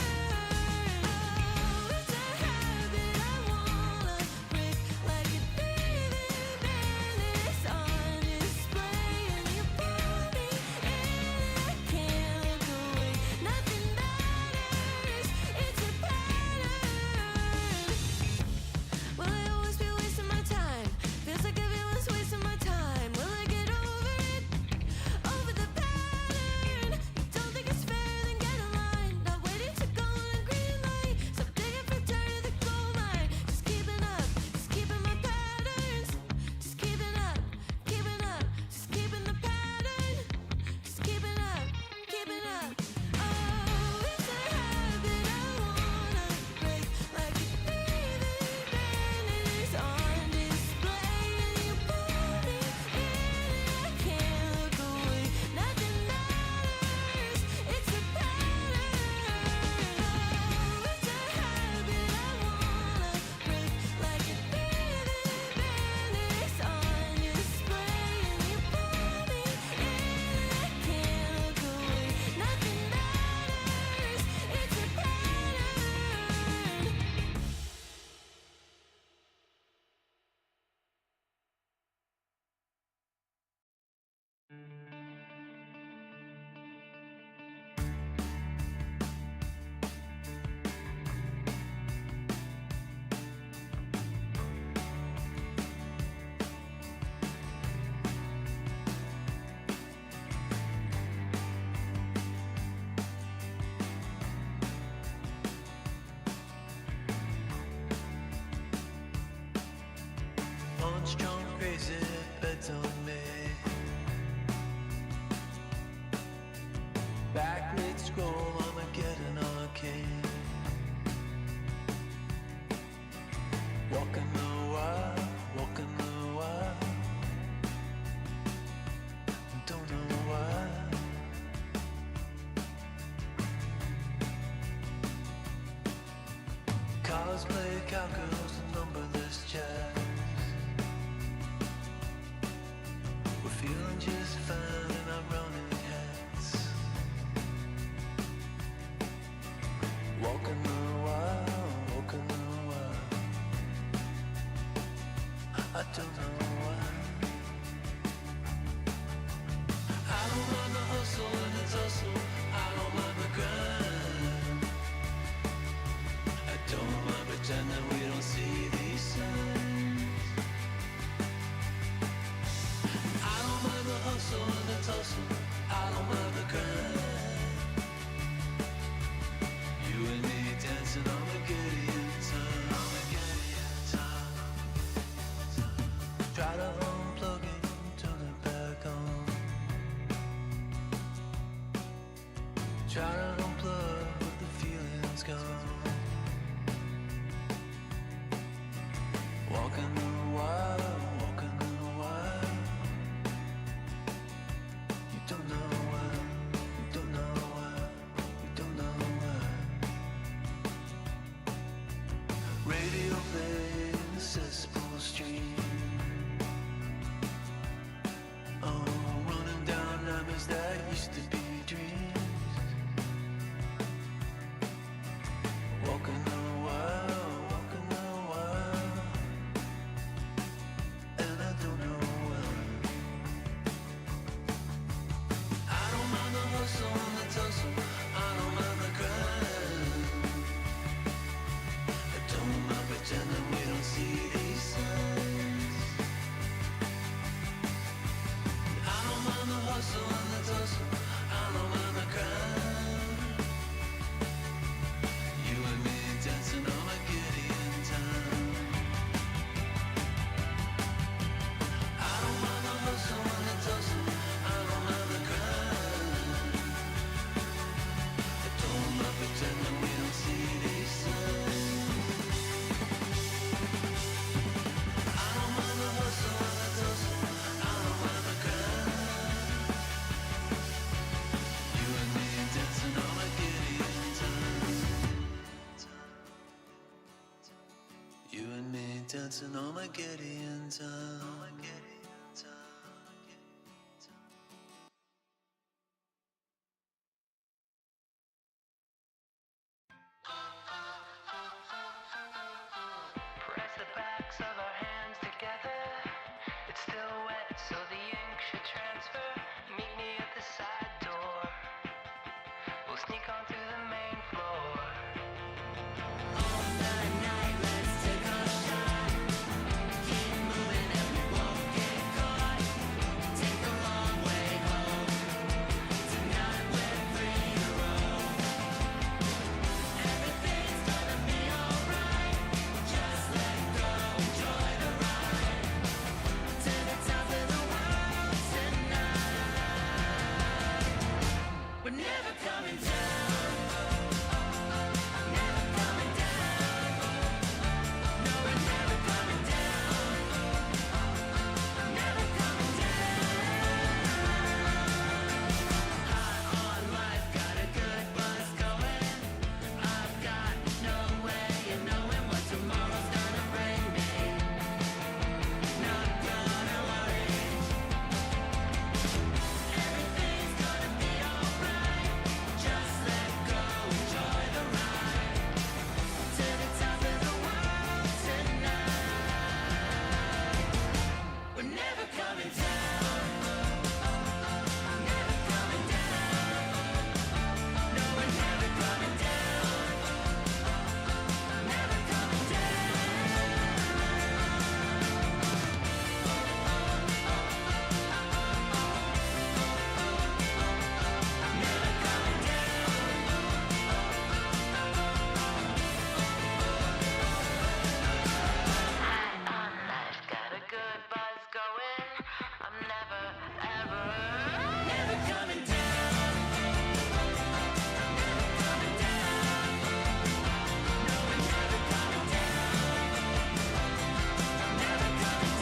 Oh, it's a habit I wanna break, like a baby band that is on display. And you pull me in, I can't look away. Nothing matters, it's a pattern. Will I always be wasting my time? Feels like everyone's wasting my time. Will I get over it? Over the pattern. You don't think it's fair, then get in line. Not waiting to go on a green light. Stop digging for dirt in the gold mine. Just keeping up, just keeping my patterns. Just keeping up, just keeping the pattern. Just keeping up, keeping up. Oh, it's a habit I wanna break, like a baby band that is on display. And you pull me in, I can't look away. Nothing matters, it's a pattern. Oh, it's a habit I wanna break, like a baby band that is on display. And you pull me in, I can't look away. Nothing matters, it's a pattern. Punch drunk crazy bets on me. Back mid scroll, I'ma get an arcane. Walking the wild, walking the wild. Don't know why. Cosplay cowgirls and numberless chats. We're feeling just fine in our running hats. Walking the wild, walking the wild. I don't know why. I don't mind the hustle and the tussle. I don't mind the grind. I don't mind pretending we don't see these signs. I don't mind the hustle and the tussle. I don't mind the grind. You and me dancing on the Gideon time. Try to unplug it, turn it back on. Try to unplug, but the feeling's gone. Walking the wild, walking the wild. You don't know why, you don't know why, you don't know why. Radio play in the cesspool stream. Oh, running down nightmares that used to be dreams. it's an Armageddon time. Press the backs of our hands together. It's still wet, so the ink should transfer. Meet me at the side door. We'll sneak on through the main floor. All night, let's take a shot. Keep moving and we won't get caught. Take a long way home. Tonight we're free to roam. Everything's gonna be alright. Just let go, enjoy the ride. To the top of the world tonight. We're never coming down. Never coming down. No, we're never coming down. Never coming down. High on life, got a good buzz going. I've got no way of knowing what tomorrow's gonna bring me. Not gonna worry. Everything's gonna be alright. Just let go, enjoy the ride. To the top of the world tonight. We're never coming down. Never coming down. No, we're never coming down. Never coming Life got a good buzz going. I'm never, ever, never coming down. Never coming down. No, we're never coming down. Never coming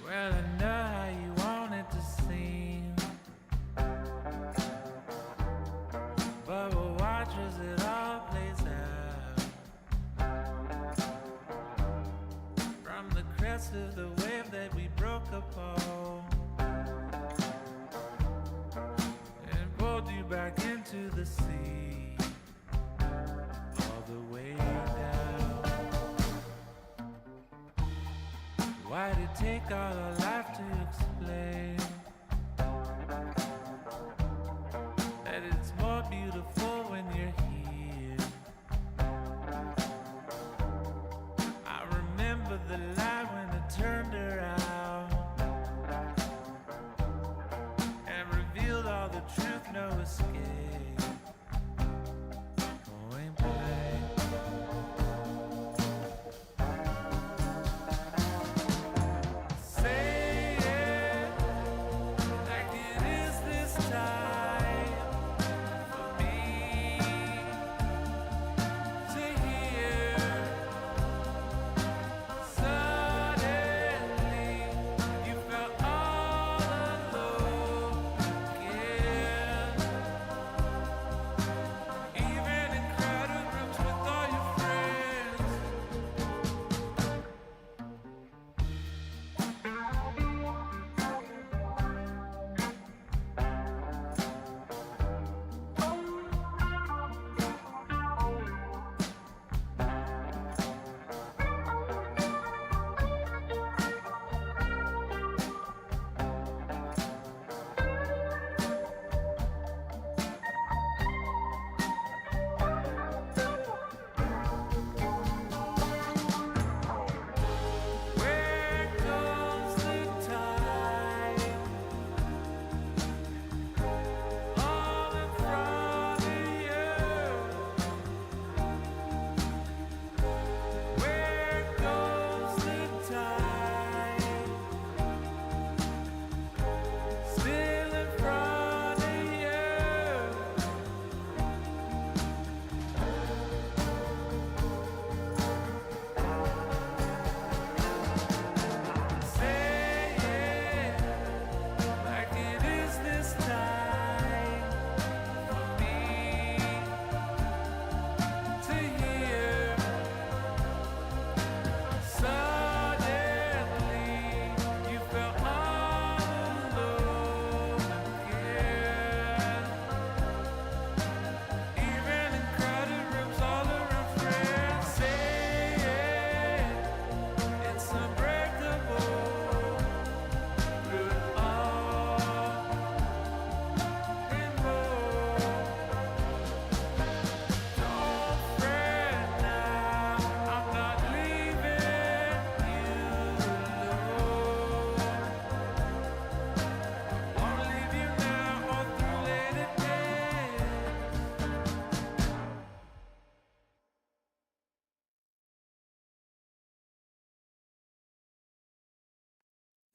Well, I know how you want it to seem, but we'll watch as it all plays out. From the crest of the wave that we broke upon and pulled you back into the sea, all the way down. Why'd it take all our life to explain that it's more beautiful when you're here? I remember the light when it turned around and revealed all the truth, no escape. Point blank. Say it.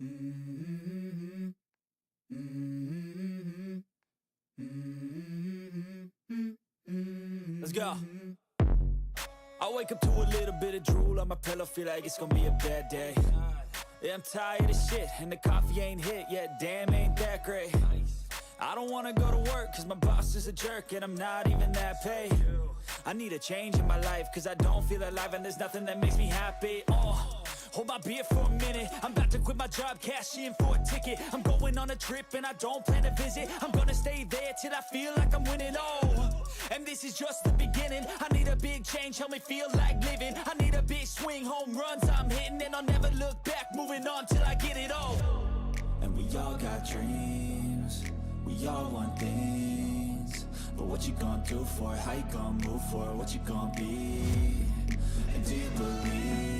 Let's go. I wake up to a little bit of drool on my pillow, feel like it's gonna be a bad day. Yeah, I'm tired of shit, and the coffee ain't hit yet, damn, ain't that great. I don't wanna go to work, cause my boss is a jerk, and I'm not even that paid. I need a change in my life, cause I don't feel alive, and there's nothing that makes me happy. Hold my beer for a minute, I'm about to quit my job, cash in for a ticket. I'm going on a trip, and I don't plan to visit. I'm gonna stay there till I feel like I'm winning, and this is just the beginning. I need a big change, help me feel like living. I need a big swing, home runs I'm hitting, and I'll never look back, moving on till I get it all. And we all got dreams, we all want things, but what you gonna do for it? How you gonna move for it? What you gonna be? And do you believe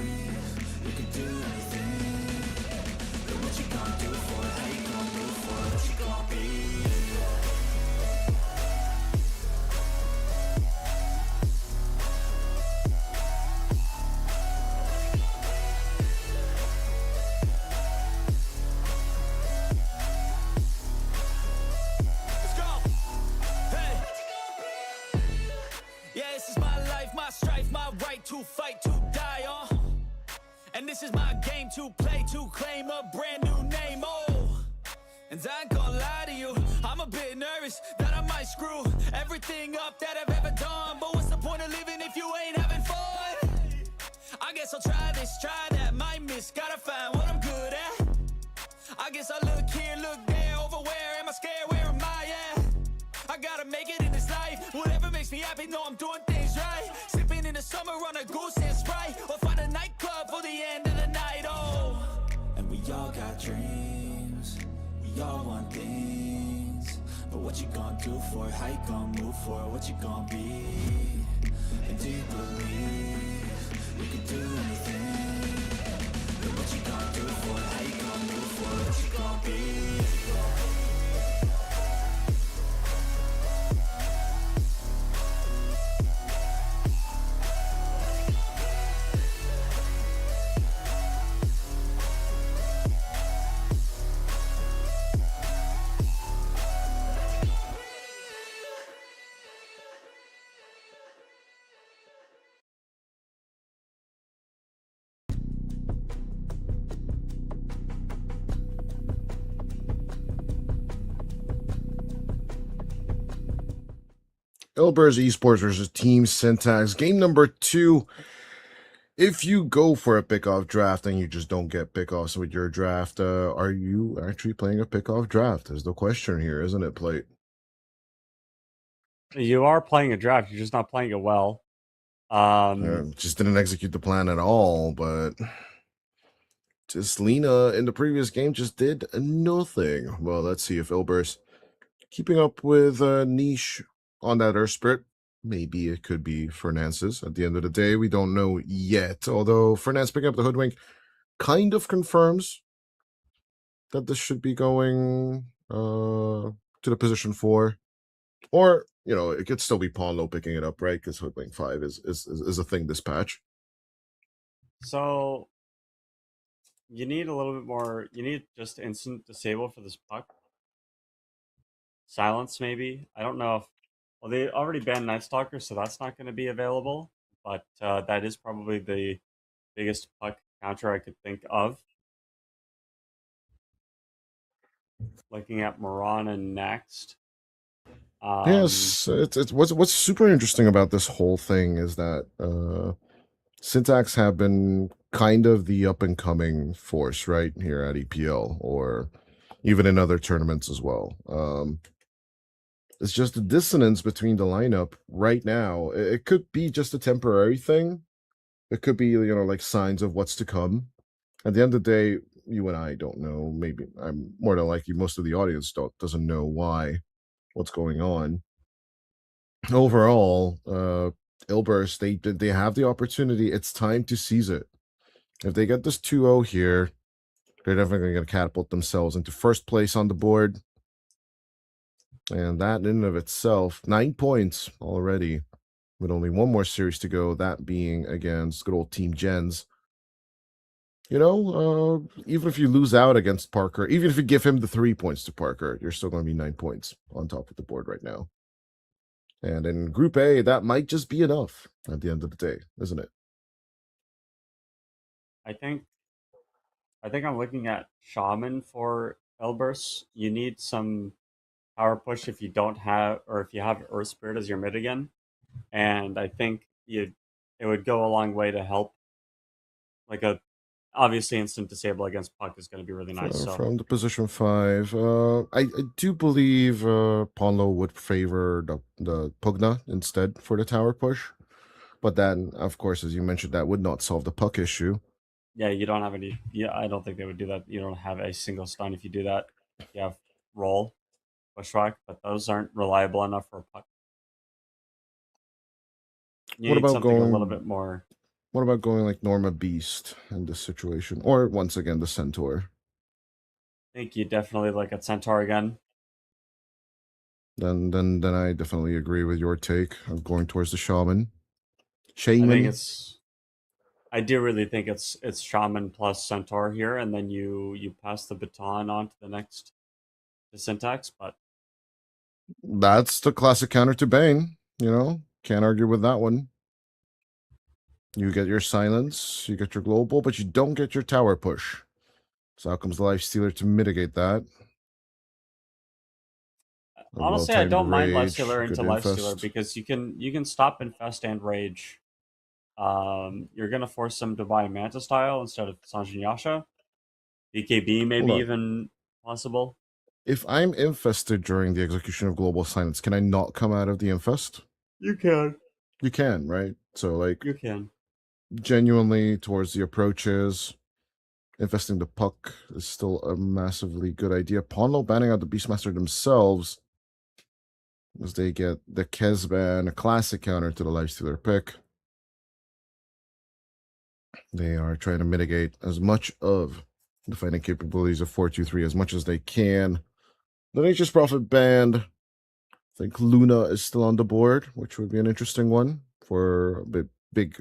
you can do anything? But what you gonna do for it? How you gonna move for it? What you gonna be? Let's go. Hey. Yeah, this is my life, my strife, my right to fight, to die on. And this is my game to play, to claim a brand new name, And I ain't gonna lie to you, I'm a bit nervous that I might screw everything up that I've ever done. But what's the point of living if you ain't having fun? I guess I'll try this, try that, might miss, gotta find what I'm good at. I guess I look here, look there, over where am I scared, where am I at? I gotta make it in this life, whatever makes me happy, know I'm doing things right. Sipping in the summer on a goose and Sprite, or find a nightclub for the end of the night, And we all got dreams, we all want things, but what you gonna do for it? How you gonna move for it? What you gonna be? And do you believe you can do anything? But what you gonna do for it? How you gonna move for it? What you gonna be? Elbers Esports versus Team Syntax. Game number 2. If you go for a pickoff draft and you just don't get pickoffs with your draft, are you actually playing a pickoff draft? Is the question here, isn't it, Plate? You are playing a draft. You're just not playing it well. Just didn't execute the plan at all, but just Lena in the previous game just did nothing. Well, let's see if Elbers keeping up with Niche on that Earth Spirit. Maybe it could be Fernances. At the end of the day, we don't know yet. Although Fernandes picking up the Hoodwink kind of confirms that this should be going to the position 4. Or, you know, it could still be Pawnlow picking it up, right? Because Hoodwink 5 is a thing this patch. So you need a little bit more. You need just instant disable for this puck. Silence, maybe. I don't know if. Well, they already banned Night Stalker, so that's not going to be available. But that is probably the biggest puck counter I could think of. Looking at Marana next. Yes, it's what's super interesting about this whole thing is that Syntax have been kind of the up and coming force right here at EPL or even in other tournaments as well. It's just the dissonance between the lineup right now. It could be just a temporary thing. It could be, you know, like signs of what's to come. At the end of the day, you and I don't know. Maybe I'm more than likely most of the audience doesn't know what's going on. Overall, Ilbers, they have the opportunity. It's time to seize it. If they get this 2-0 here, they're definitely going to catapult themselves into first place on the board. And that in and of itself, 9 points already, with only one more series to go, that being against good old Team Jenz. Even if you lose out against Parker, even if you give him the 3 points to Parker, you're still going to be 9 points on top of the board right now. And in Group A, that might just be enough at the end of the day, isn't it? I think I'm looking at Shaman for Elber's. You need some power push if you don't have, or if you have Earth Spirit as your mid again. And I think it would go a long way to help. Like a obviously instant disable against Puck is going to be really nice. So From the position 5, I do believe Ponlo would favor the Pugna instead for the tower push. But then, of course, as you mentioned, that would not solve the puck issue. yeah, you don't have any. Yeah, I don't think they would do that. You don't have a single stun if you do that. You have roll, bushwhack, but those aren't reliable enough for a Puck. You What need about something a little going? bit more. What about going like Norma Beast in this situation, or once again the Centaur? I think you definitely like a Centaur again. Then I definitely agree with your take of going towards the Shaman. I think Shaman. it's. I do really think it's Shaman plus Centaur here, and then you pass the baton on to the next the syntax. But That's the classic counter to Bane. Can't argue with that one. You get your silence, you get your global, but you don't get your tower push. So out comes the Life Stealer to mitigate that. A honestly, I well-timed don't mind rage, Lifestealer good into Lifestealer infest. because you can stop infest and rage. You're gonna force them to buy Manta style instead of Sanjin Yasha. BKB Hold maybe on. even possible. If I'm infested during the execution of global silence, can I not come out of the infest? You can. You can, right? So like You can. genuinely towards the approaches, investing the puck is still a massively good idea. Ponlo banning out the Beastmaster themselves as they get the Kesban, a classic counter to the Lifestealer pick. They are trying to mitigate as much of the fighting capabilities of 423 as much as they can. The Nature's Prophet band. I think Luna is still on the board, which would be an interesting one for a big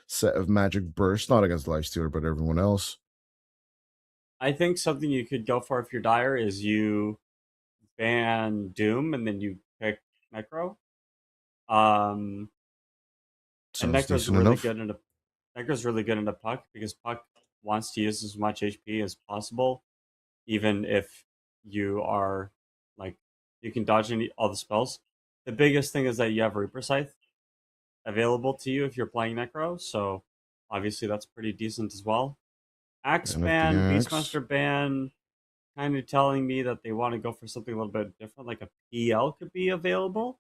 set of magic burst, not against Lifestealer, but everyone else. I think something you could go for if you're dire is you ban Doom and then you pick Necro. Um, and Sounds decent enough. Necro's really good in a Puck because Puck wants to use as much HP as possible, even if you are like you can dodge all the spells. The biggest thing is that you have Reaper Scythe available to you if you're playing Necro, so obviously that's pretty decent as well. Axe And of the ban, axe. Beastmaster ban, kind of telling me that they want to go for something a little bit different, like a PL could be available.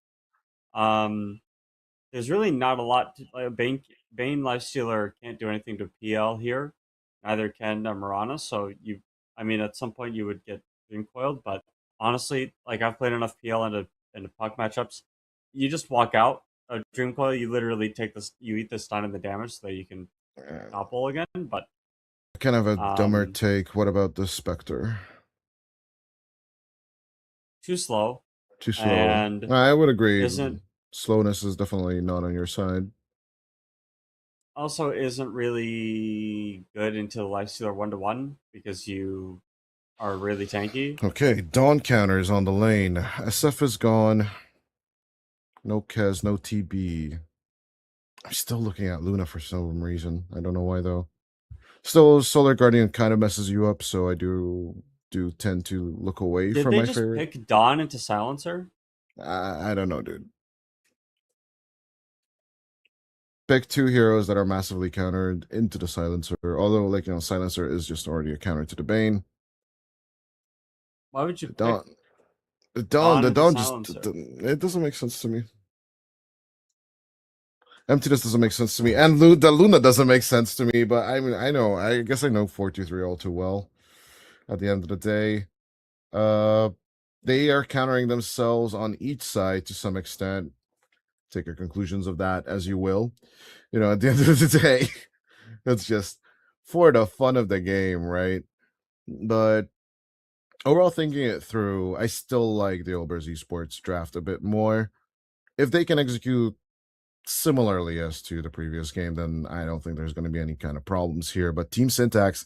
Um, there's really not a lot to like, Bane Lifestealer can't do anything to PL here. Neither can Marana. So I mean, at some point you would get Dream Coiled, but honestly, like I've played enough PL into puck matchups, you just walk out a Dream Coil. You literally take this, you eat the stun and the damage so that you can topple again. But Kind of a dumber um, take. What about the Spectre? too slow Too slow. and I would agree. isn't Slowness is definitely not on your side. also isn't really good into the Lifestealer 1-1 because you are really tanky. Okay, Dawn counters on the lane. SF is gone. No Kez, no TB. I'm still looking at Luna for some reason. I don't know why though. Still, Solar Guardian kind of messes you up, so I do tend to look away Did from they my just favorite. pick Dawn into Silencer? I don't know, dude. Pick two heroes that are massively countered into the Silencer. Although, Silencer is just already a counter to the Bane. Why would you The pick Dawn, the Dawn into Dawn just Silencer? it doesn't make sense to me. Emptiness doesn't make sense to me, and the Luna doesn't make sense to me. But I mean, I guess I know 423 all too well. At the end of the day, they are countering themselves on each side to some extent. Take your conclusions of that as you will. At the end of the day, it's just for the fun of the game, right? But overall, thinking it through, I still like the Olbers Esports draft a bit more. If they can execute similarly as to the previous game, then I don't think there's going to be any kind of problems here. But Team Syntax,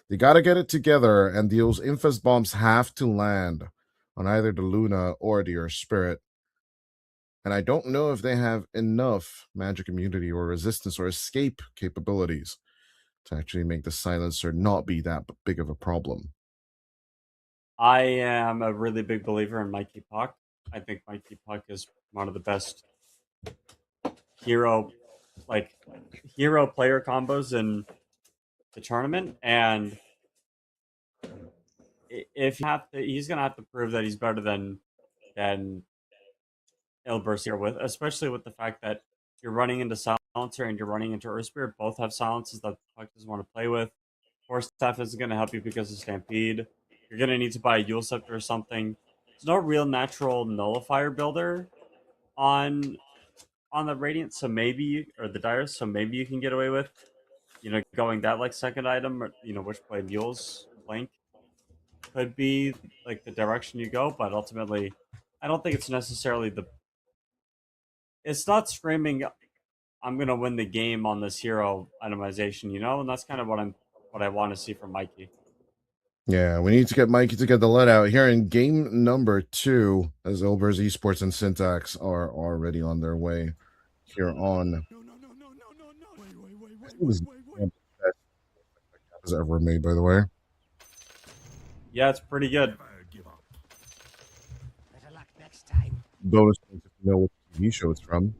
they got to get it together, and those Infest bombs have to land on either the Luna or the Earth Spirit. And I don't know if they have enough magic immunity or resistance or escape capabilities to actually make the silencer not be that big of a problem. I am a really big believer in Mikey Puck. I think Mikey Puck is one of the best hero player combos in the tournament, and if you have to, he's gonna have to prove that he's better than Ilbers here, with especially with the fact that you're running into Silencer and you're running into Earth Spirit. Both have silences that Puck doesn't want to play with. Force Staff isn't going to help you because of Stampede. You're going to need to buy a Yule Scepter or something. There's no real natural nullifier builder on the Radiant, so maybe, or the Dire, so maybe you can get away with, going that like second item, or Witchblade Mules Blink could be like the direction you go, but ultimately, I don't think it's necessarily it's not screaming, I'm gonna win the game on this hero itemization, and that's kind of what I want to see from Mikey. Yeah, we need to get Mikey to get the let out here in game number 2, as Ilbers Esports and Syntax are already on their way here on. No. It was has ever made, by the way. Yeah, it's pretty good. Better luck next time. Bonus points if you know what TV show it's from.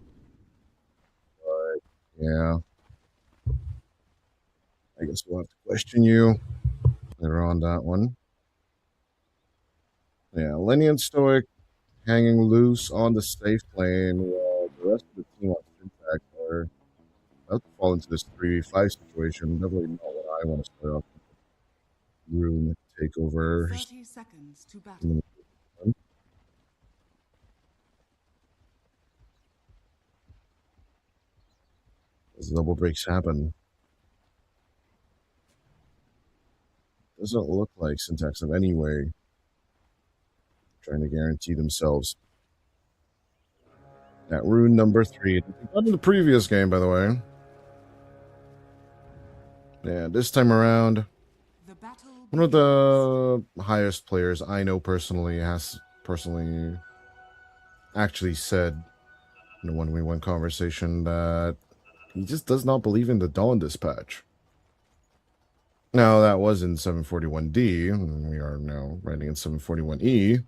But yeah, I guess we'll have to question you later on that one. Yeah, Lenny and Stoic hanging loose on the safe lane while the rest of the team on Syntax are about to fall into this 3v5 situation. Definitely not what I want to start off with. Rune takeover. 30 seconds to battle. As double breaks happen. Doesn't look like Syntax have any way trying to guarantee themselves that rune number 3. Not in the previous game, by the way. Yeah, this time around, The battle one of the highest players I know personally has actually said in a 1v1 conversation that he just does not believe in the Dawn dispatch. Now, that was in 741D, and we are now writing in 741E.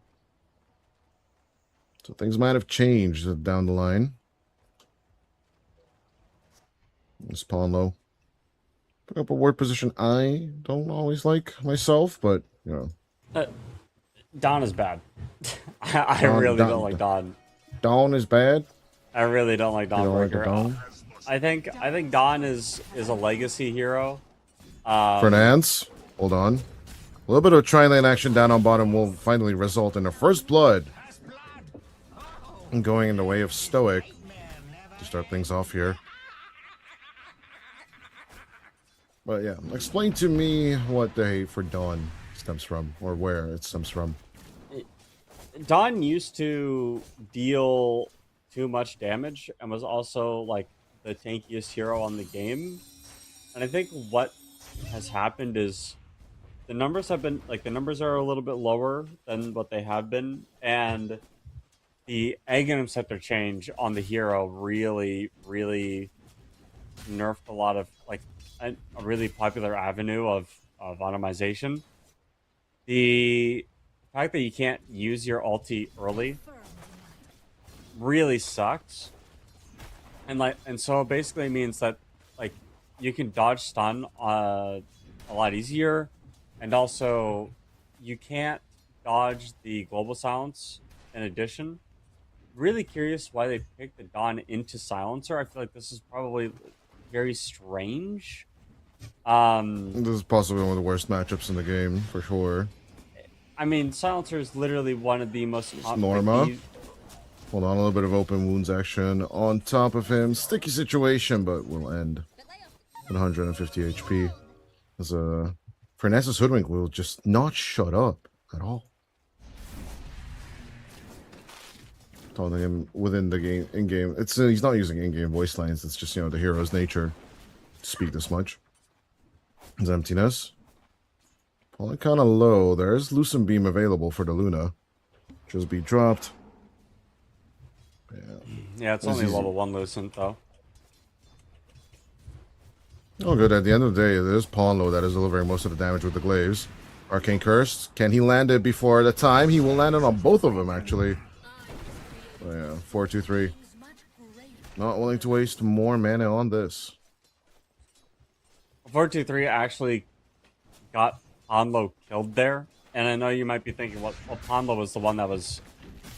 So things might have changed down the line. This pawn low. Pick up a ward position I don't always like myself, but, Dawn is bad. I really don't like Dawn. Dawn is bad? I really don't like Dawn You don't like the Breaker. Dawn? I think Dawn is a legacy hero. Fernance, hold on. A little bit of tri-lane action down on bottom will finally result in a first blood. And going in the way of Stoic to start things off here. But yeah, explain to me what the hate for Dawn stems from, or where it stems from. Dawn used to deal too much damage and was also like the tankiest hero on the game. And I think what has happened is the numbers are a little bit lower than what they have been, and the Aghanim Scepter change on the hero really nerfed a lot of a really popular avenue of automation. The fact that you can't use your ulti early really sucks, and so it basically means that you can dodge stun a lot easier, and also you can't dodge the global silence in addition. Really curious why they picked the Dawn into Silencer. I feel like this is probably very strange. This is possibly one of the worst matchups in the game, for sure. I mean, Silencer is literally one of the most... Norma. Hold on, a little bit of open wounds action on top of him. Sticky situation, but will end. 150 HP. As Ferness's Hoodwink will just not shut up at all. Telling him within the game, in-game. It's he's not using in-game voice lines. It's just, you know, the hero's nature to speak this much. His emptiness. Falling kind of low. There's Lucent Beam available for the Luna. Just be dropped. Yeah, it's That's only easy. level 1 Lucent, though. Oh, good. At the end of the day, it is Ponlo that is delivering most of the damage with the Glaives. Arcane Curse. Can he land it before the time? He will land it on both of them, actually. Oh, yeah, 4-2-3. Not willing to waste more mana on this. 423 actually got Ponlo killed there. And I know you might be thinking, well, Ponlo was the one that was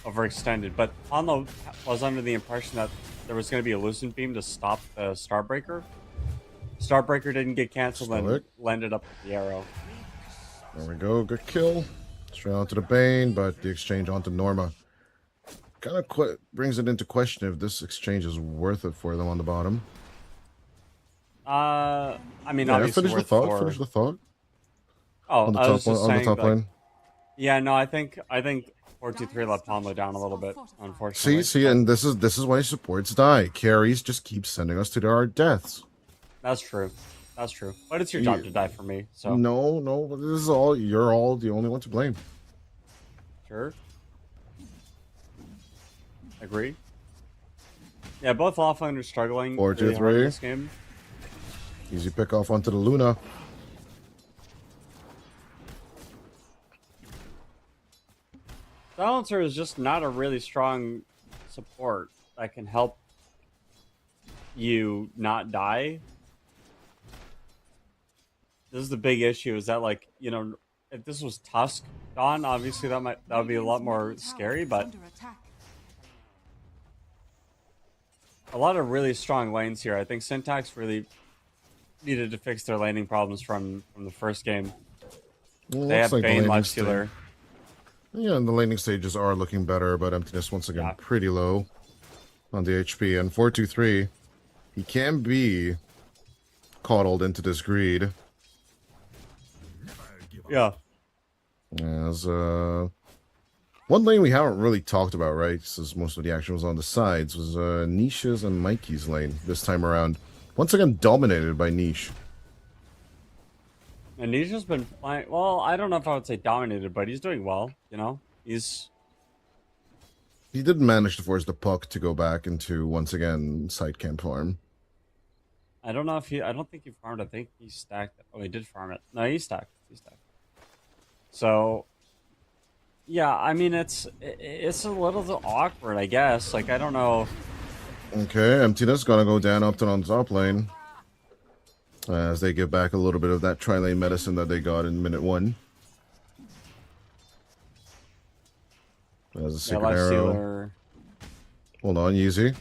overextended. But Ponlo was under the impression that there was going to be a Lucent Beam to stop the Starbreaker. Starbreaker didn't get cancelled and landed up with the arrow. There we go. Good kill. Straight onto the Bane, but the exchange onto Norma. Kind of brings it into question if this exchange is worth it for them on the bottom. I mean, Yeah, obviously finish the worth thought. for... Finish the thought. Oh, On the I top, was just on saying, the top like, lane. yeah, no, I think 423 let Ponlo down a little bit, unfortunately. See, and this is why supports die. Carries just keep sending us to our deaths. That's true. That's true. But it's your job to die for me, so... No, this is all. You're all the only one to blame. Sure. Agree. Yeah, both offlaners struggling 4-2-3. really hard in this game. Easy pick off onto the Luna. Silencer is just not a really strong support that can help you not die. This is the big issue, is that, like, you know, if this was Tusk Dawn, obviously that would be a lot more scary, but a lot of really strong lanes here. I think Syntax really needed to fix their laning problems from the first game. Well, They have looks like the Bane laning Lifestealer. Yeah, and the laning stages are looking better, but emptiness once again pretty low on the HP. And 4-2-3, he can be coddled into this greed. Yeah. As one lane we haven't really talked about, right? Since most of the action was on the sides, was Nisha's and Mikey's lane this time around. Once again, dominated by Niche. And he's just been playing. Well, I don't know if I would say dominated, but he's doing well. You know, He did manage to force the puck to go back into, once again, side camp farm. I don't know if he. I don't think he farmed. I think he stacked it. Oh, he did farm it. No, he stacked. He stacked. So, yeah, I mean, it's a little awkward, I guess. Like, I don't know. Okay, emptiness gonna go down up to on top lane. As they give back a little bit of that tri-lane medicine that they got in minute 1. There's a secret arrow. Lifestealer. Hold on, Yeezy.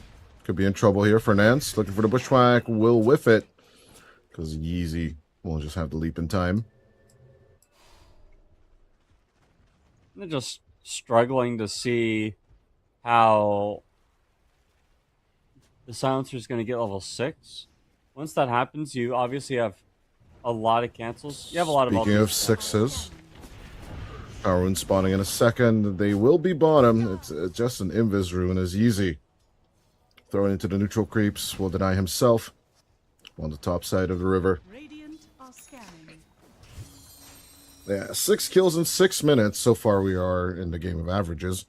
Could be in trouble here for Nance. Looking for the bushwhack. Will whiff it. Because Yeezy will just have the leap in time. They're just struggling to see how the Silencer is going to get level 6. Once that happens, you obviously have a lot of cancels. You have a lot of Speaking of ultimates. 6s, Power Rune spawning in a second. They will be bottom. It's just an Invis rune as Yeezy. Thrown into the neutral creeps. Will deny himself on the top side of the river. Radiant are scanning. Yeah, 6 kills in 6 minutes. So far we are in the game of averages.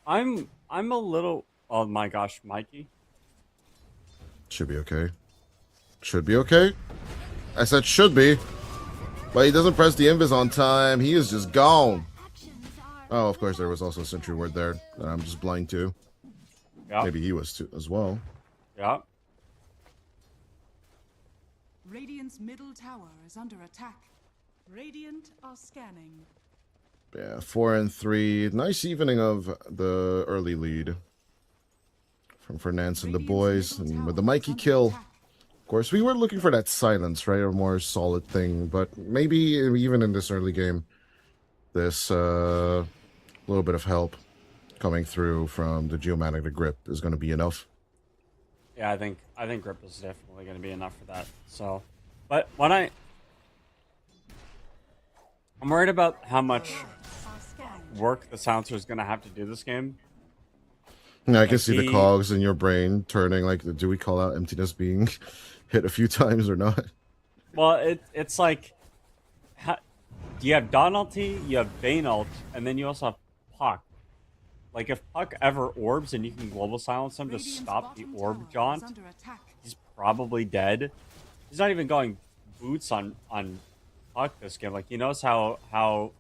I'm a little. Oh my gosh, Mikey. Should be okay. Should be okay. I said should be. But he doesn't press the invis on time. He is just gone. Oh, of course, there was also a sentry ward there that I'm just blind to. Yeah. Maybe he was too as well. Yeah. Radiant's middle tower is under attack. Radiant are scanning. Yeah, 4 and 3. Nice evening of the early lead from Fernance and the boys. And with the Mikey kill, of course, we were looking for that silence, right? A more solid thing. But maybe even in this early game, this little bit of help coming through from the Geomagnetic Grip is going to be enough. Yeah, I think grip is definitely going to be enough for that. So, but when I'm worried about how much work the silencer is gonna have to do this game. Yeah, I can Like see the he, cogs in your brain turning. Like, do we call out emptiness being hit a few times or not? well, it's like, you have Dawn ulti, you have Bane ult, and then you also have Puck. Like if Puck ever orbs and you can global silence him to Radiant's stop the bottom orb tower is jaunt, under attack. he's probably dead. He's not even going boots on Puck this game. Like he knows how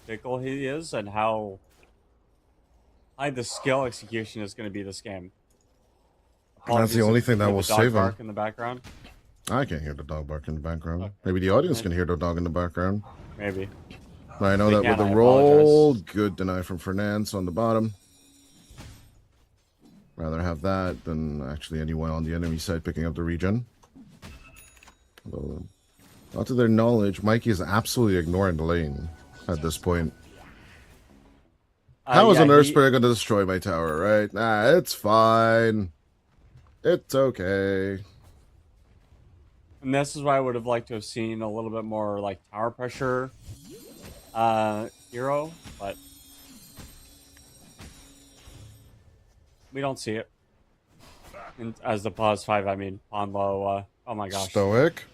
fickle he is and how high the skill execution is going to be this game. That's the Apologies only if thing you that hear will the dog save him. bark in the background. I can't hear the dog bark in the background. Okay. Maybe the audience Okay. can hear the dog in the background. Maybe. I know They that with can, the I roll, apologize. good deny from Fernance on the bottom. Rather have that than actually anyone on the enemy side picking up the regen. Although, not to their knowledge, Mikey is absolutely ignoring the lane at this point. How is Yeah, an Earth Spirit going to destroy my tower, right? Nah, it's fine. It's okay. And this is why I would have liked to have seen a little bit more like tower pressure hero, but we don't see it. And as the pause 5, I mean Ponlo, oh my gosh. Stoic.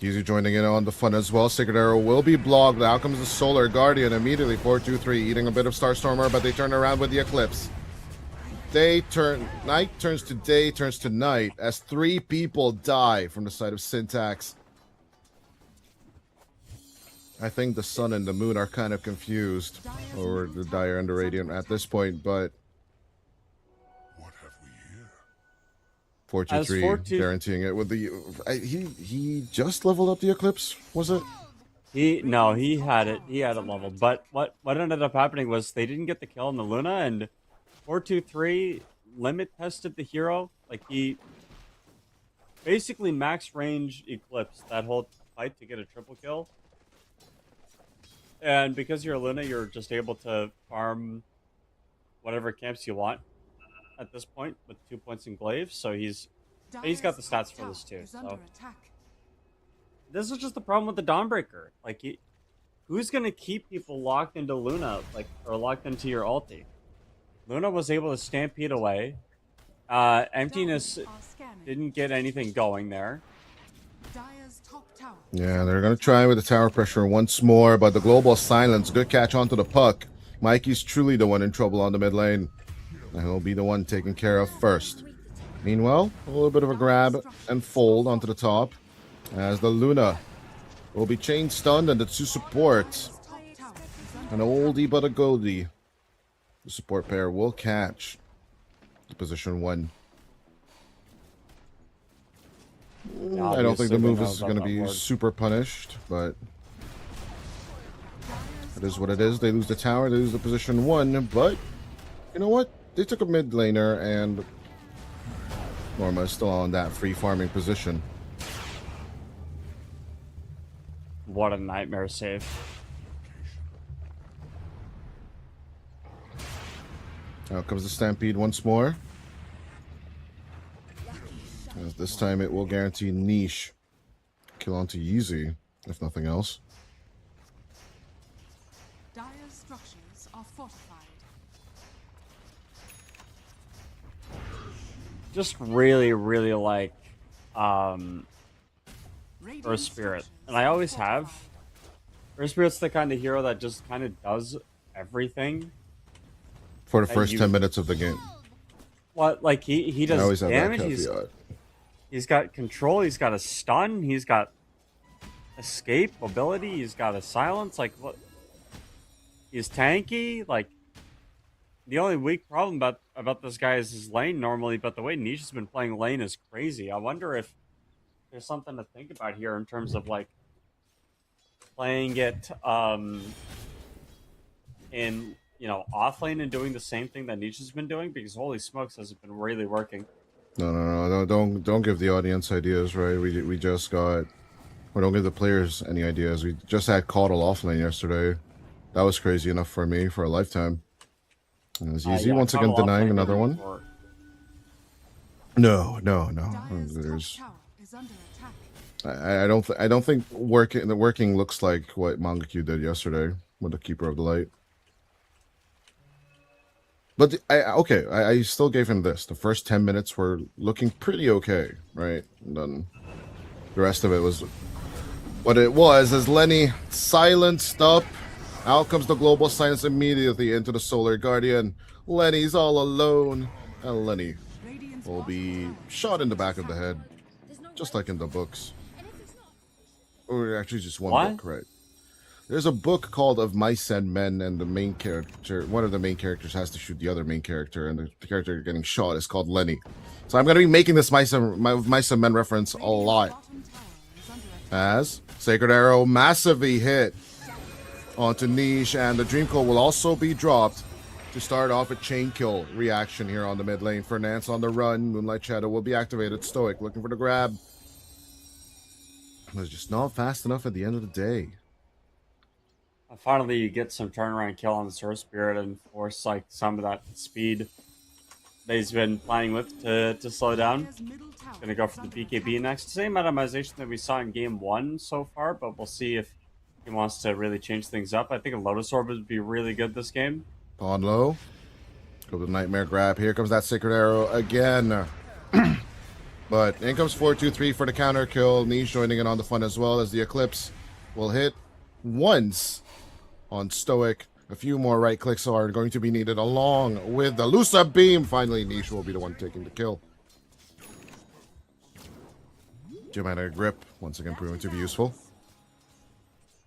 Easy joining in on the fun as well. Sacred Arrow will be blocked. Out comes the Solar Guardian immediately. 4-2-3, eating a bit of Starstormer, but they turn around with the Eclipse. Night turns to day, turns to night, as 3 people die from the side of Syntax. I think the sun and the moon are kind of confused over the Dire and the Radiant at this point, but What have we here? 4-2-3 4-2 guaranteeing it with the he just leveled up the Eclipse, was it? He had it leveled, but what ended up happening was they didn't get the kill on the Luna, and 4-2-3 limit tested the hero. Like he basically max range Eclipse that whole fight to get a triple kill. And because you're a Luna, you're just able to farm whatever camps you want at this point with 2 points in glaive. So he's got the stats for this too. So this is just the problem with the Dawnbreaker. Like who's gonna keep people locked into Luna, like, or locked into your ulti? Luna was able to stampede away. Emptiness didn't get anything going there. Yeah, they're going to try with the tower pressure once more, but the global silence, good catch onto the puck. Mikey's truly the one in trouble on the mid lane, and he'll be the one taken care of first. Meanwhile, a little bit of a grab and fold onto the top, as the Luna will be chain stunned, and the 2 supports, an oldie but a goldie. The support pair will catch the position 1. I don't think the move is going to be super punished, but it is what it is. They lose the tower, they lose the position 1, but you know what? They took a mid laner, and Norma is still on that free farming position. What a nightmare save. Out comes the Stampede once more. As this time it will guarantee niche. Kill onto Yeezy, if nothing else. Dire structures are fortified. Just really like Radiant Earth Spirit. structures And I are always have. fortified. Earth Spirit's the kind of hero that just kind of does everything. For the And first you- 10 minutes of the game. What, like he I does always have damage. that He's caveat. He's got control. He's got a stun. He's got escape ability. He's got a silence. Like what? He's tanky. Like the only weak problem about this guy is his lane normally. But the way Niche has been playing lane is crazy. I wonder if there's something to think about here in terms of like playing it in off lane and doing the same thing that Niche has been doing, because holy smokes, has it been really working. No, don't give the audience ideas, right? We just got, or don't give the players any ideas. We just had Caudle offlane yesterday. That was crazy enough for me for a lifetime. And it's easy Yeah, once again Cuddle denying offlane another one. before. No. Dire's top There's, tower is under attack. I don't think the working looks like what Mangaku did yesterday with the Keeper of the Light. But I still gave him this. The first 10 minutes were looking pretty okay, right? And then the rest of it was what it was. As Lenny silenced up, out comes the global silence immediately into the Solar Guardian. Lenny's all alone, and Lenny Radiant's will bottom be tower shot in the back of the under head, attack. just like in the books. Or actually, just one What? book, right? There's a book called Of Mice and Men, and the main character, one of the main characters, has to shoot the other main character, and the character getting shot is called Lenny. So I'm going to be making this Mice and Men reference a Radiant's lot. bottom tower is under attack. As Sacred Arrow massively hit onto Niche, and the Dream Coil will also be dropped to start off a chain kill reaction here on the mid lane. For Nance on the run, Moonlight Shadow will be activated. Stoic looking for the grab. It's just not fast enough at the end of the day. Finally, you get some turnaround kill on the Source Spirit and force like some of that speed that he's been playing with to slow down. Dire's middle tower Gonna go is for the under BKB attack. next. Same itemization that we saw in game 1 so far, but we'll see if he wants to really change things up. I think a Lotus Orb would be really good this game. Pawn low. Go to the Nightmare grab. Here comes that Sacred Arrow again. But in comes 4-2-3 for the counter kill. Niche joining in on the fun as well, as the Eclipse will hit once on Stoic. A few more right clicks are going to be needed along with the Lusa Beam. Finally, Niche will be the one taking the kill. Geomantic Grip, once again proving to be useful.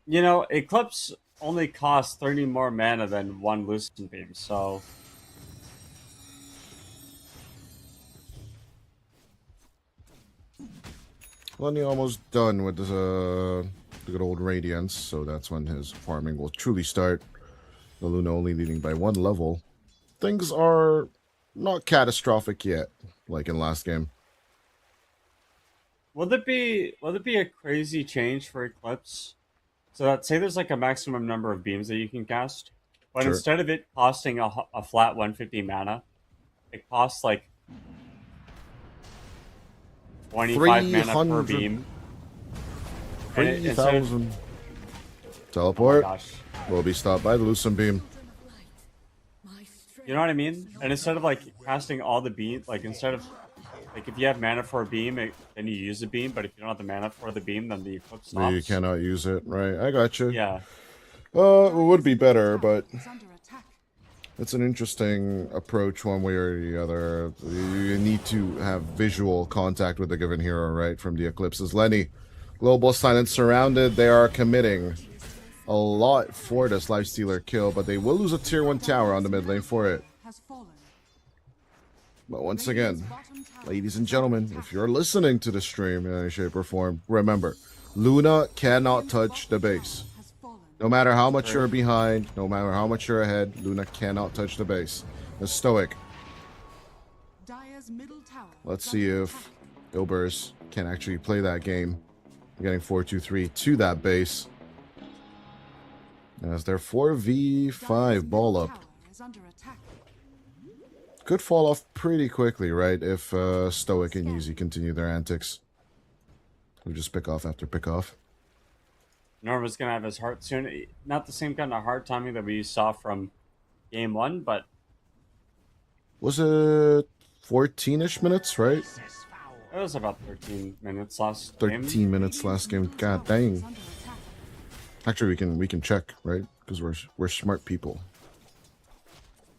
You know, Eclipse only costs 30 more mana than one Lucent Beam, so Lenny almost done with the good old Radiance, so that's when his farming will truly start. The Luna only leading by one level. Things are not catastrophic yet, like in last game. will it be a crazy change for Eclipse? So that say there's like a maximum number of beams that you can cast, but Sure. instead of it costing a flat 150 mana, it costs like 25 mana per 300. beam. And instead of- 3,000. oh my Teleport gosh. will be stopped by the Lucent Beam. You know what I mean? And instead of like casting all the beam, like instead of like if you have mana for a beam, then you use a beam. But if you don't have the mana for the beam, then the Eclipse stops. You cannot use it, right? I got you. Yeah, It would be better, but Is under attack. it's an interesting approach one way or the other. You need to have visual contact with the given hero, right? From the Eclipses. Lenny, Global Silence surrounded. They are committing a lot for this Lifestealer kill, but they will lose a tier 1 tower on the mid lane for it. Has fallen. But once Radiant's again, bottom tower ladies and is gentlemen, under if you're listening to the stream in any shape or form, remember, Luna cannot touch the base. has fallen. No matter how much you're behind, no matter how much you're ahead, Luna cannot touch the base. The Stoic. Dire's middle tower Let's is see under if attack. Ilbers can actually play that game. Getting 4-2-3 to that base. As their 4v5 Dire's ball middle up. tower is under attack. Could fall off pretty quickly, right? If Stoic and Yeezy continue their antics. We'll just pick off after pick off. Norma's gonna have his heart soon. Not the same kind of heart timing that we saw from game 1, but Was it 14-ish minutes, right? it was about 13 minutes last game. 13 minutes last game. God dang. Is under attack. Actually, we can check, right? Because we're smart people.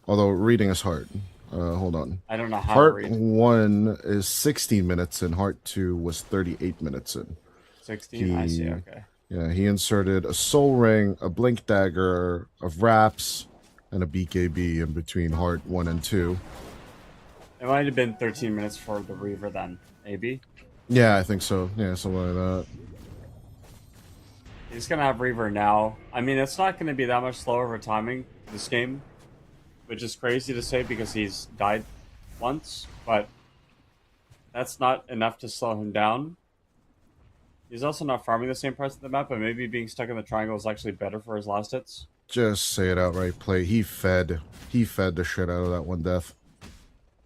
Although reading is hard. Hold on. I don't know how to Heart read. 1 is 16 minutes, and Heart 2 was 38 minutes in. 16. I see. He- Okay. Yeah, he inserted a Soul Ring, a Blink Dagger, of Wraps, and a BKB in between Heart 1 and 2. It might have been 13 minutes for the Reaver then, maybe. Yeah, I think so. Yeah, something like that. He's gonna have Reaver now. I mean, it's not gonna be that much slower of a timing this game, which is crazy to say because he's died once, but that's not enough to slow him down. He's also not farming the same parts of the map, but maybe being stuck in the triangle is actually better for his last hits. Just say it outright, play. He fed the shit out of that one death.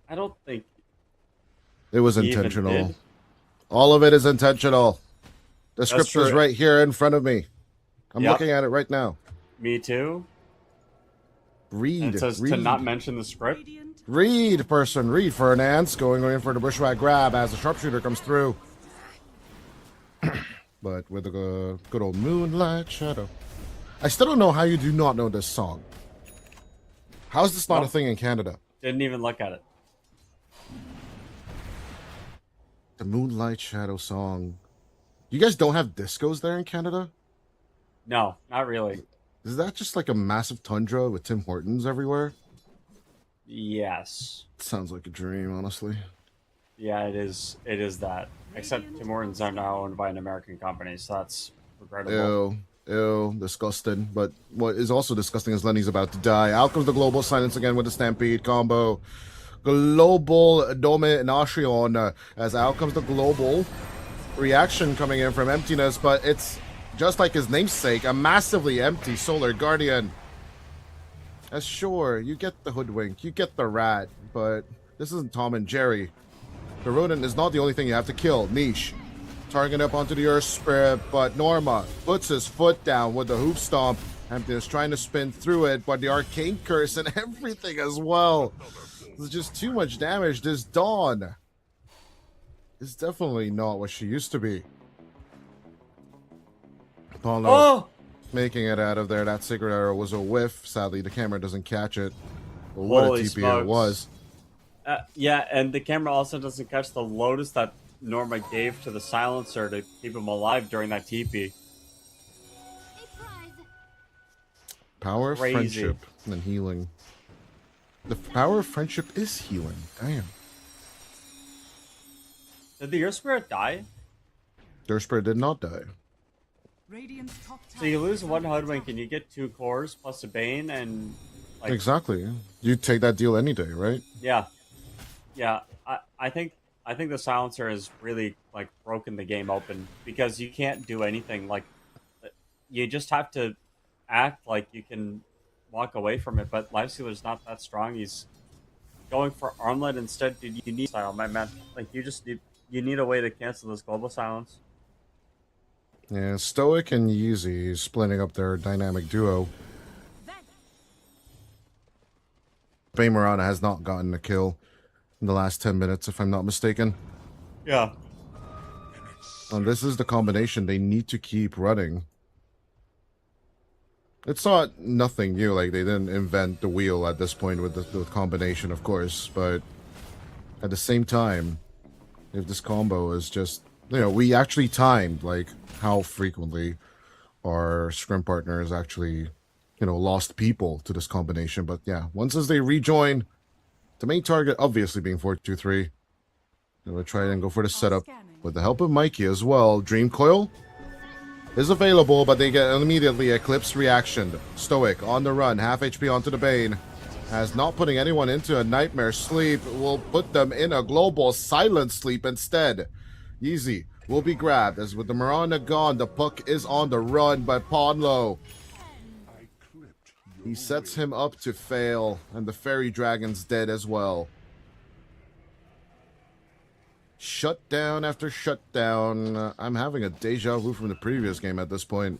I don't think It was he even intentional. did. All of it is intentional. The script is true. right here in front of me. I'm Yep. looking at it right now. Me too. Read. it says read. to not mention the script. Radiant Read, person. Read. Fernand's going in for the bushwhack grab as the sharpshooter comes through. But with a good old moonlight shadow. I still don't know how you do not know this song. How is this not a Nope. thing in Canada? Didn't even look at it. The Moonlight Shadow song. You guys don't have discos there in Canada? No, not really. Is that just like a massive tundra with Tim Hortons everywhere? Yes. Sounds like a dream, honestly. Yeah, it is. It is that. Except Tim Hortons are now owned by an American company, so that's regrettable. Ew, disgusting. But what is also disgusting is Lenny's about to die. Out comes the global silence again with the Stampede combo. Global domination as out comes the global reaction coming in from emptiness, but it's just like his namesake, a massively empty Solar Guardian. As sure, you get the hoodwink, you get the rat, but this isn't Tom and Jerry. The rodent is not the only thing you have to kill. Niche. Target up onto the Earth Spirit, but Norma puts his foot down with the hoop stomp. Emptiness trying to spin through it, but the arcane curse and everything as well. There's just too much damage. This Dawn is definitely not what she used to be. Paulo Oh! making it out of there. That Sacred Arrow was a whiff. Sadly, the camera doesn't catch it. But what Holy a TP smokes. it was. Yeah, and the camera also doesn't catch the Lotus that Norma gave to the silencer to keep him alive during that TP. Power of Crazy. friendship and healing. The power of friendship is healing. Damn. Did the Earth Spirit die? Earth Spirit did not die. Radiant's top tower. So you lose is one under Hoodwink attack. and you get 2 cores plus a Bane and like Exactly. You'd take that deal any day, right? yeah. Yeah. I think the silencer has really like broken the game open because you can't do anything. Like you just have to act like you can walk away from it, but Lifestealer's not that strong. He's going for armlet instead. Dude, you need style, my man. Like you need a way to cancel this global silence. Yeah, Stoic and Yeezy splitting up their dynamic duo. Baymorana has not gotten a kill in the last 10 minutes, if I'm not mistaken. Yeah. And this is the combination they need to keep running. It's not nothing new, like they didn't invent the wheel at this point with the combination, of course, but at the same time, if this combo is just, you know, we actually timed like how frequently our scrim partners actually, you know, lost people to this combination. But yeah, once as they rejoin, the main target obviously being 4-2-3, they will try and go for the setup with the help of Mikey as well. Dream Coil is available, but they get immediately Eclipse reaction. Stoic on the run, half HP onto the Bane. As not putting anyone into a nightmare sleep will put them in a global silent sleep instead. Yeezy will be grabbed as with the Miranda gone, the puck is on the run by Ponlo. He sets him up to fail, and the Fairy Dragon's dead as well. Shutdown after shutdown. I'm having a deja vu from the previous game at this point.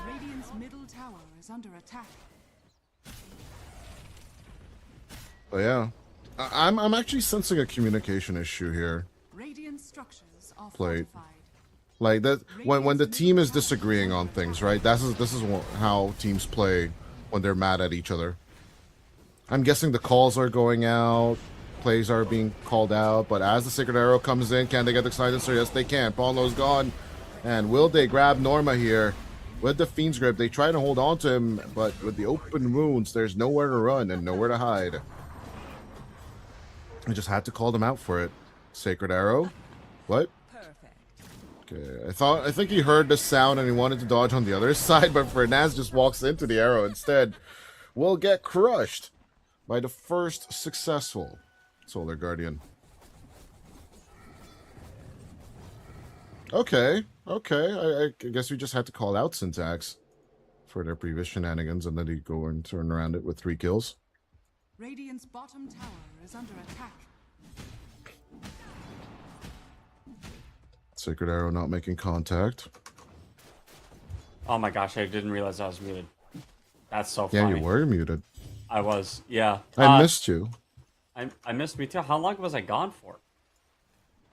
Radiant's middle tower is under attack. But yeah, I'm actually sensing a communication issue here. Radiant structures are Played. fortified. Like that when the team is disagreeing on things, right? This is how teams play when they're mad at each other. I'm guessing the calls are going out, plays are being called out, but as the Sacred Arrow comes in, can they get the silencer? Yes, they can. Paulo's gone. And will they grab Norma here? With the Fiend's Grip, they try to hold on to him, but with the open wounds, there's nowhere to run and nowhere to hide. I just had to call them out for it. Sacred Arrow? What? Okay, I think he heard the sound and he wanted to dodge on the other side, but Fernaz just walks into the arrow instead. Will get crushed by the first successful Solar Guardian. Okay. I guess we just had to call out Syntax for their previous shenanigans, and then he'd go and turn around it with 3 kills. Radiant's bottom tower is under attack. Sacred Arrow not making contact. Oh my gosh, I didn't realize I was muted. That's so Yeah, funny. you were muted. I was, yeah. I missed you. I missed me too. How long was I gone for?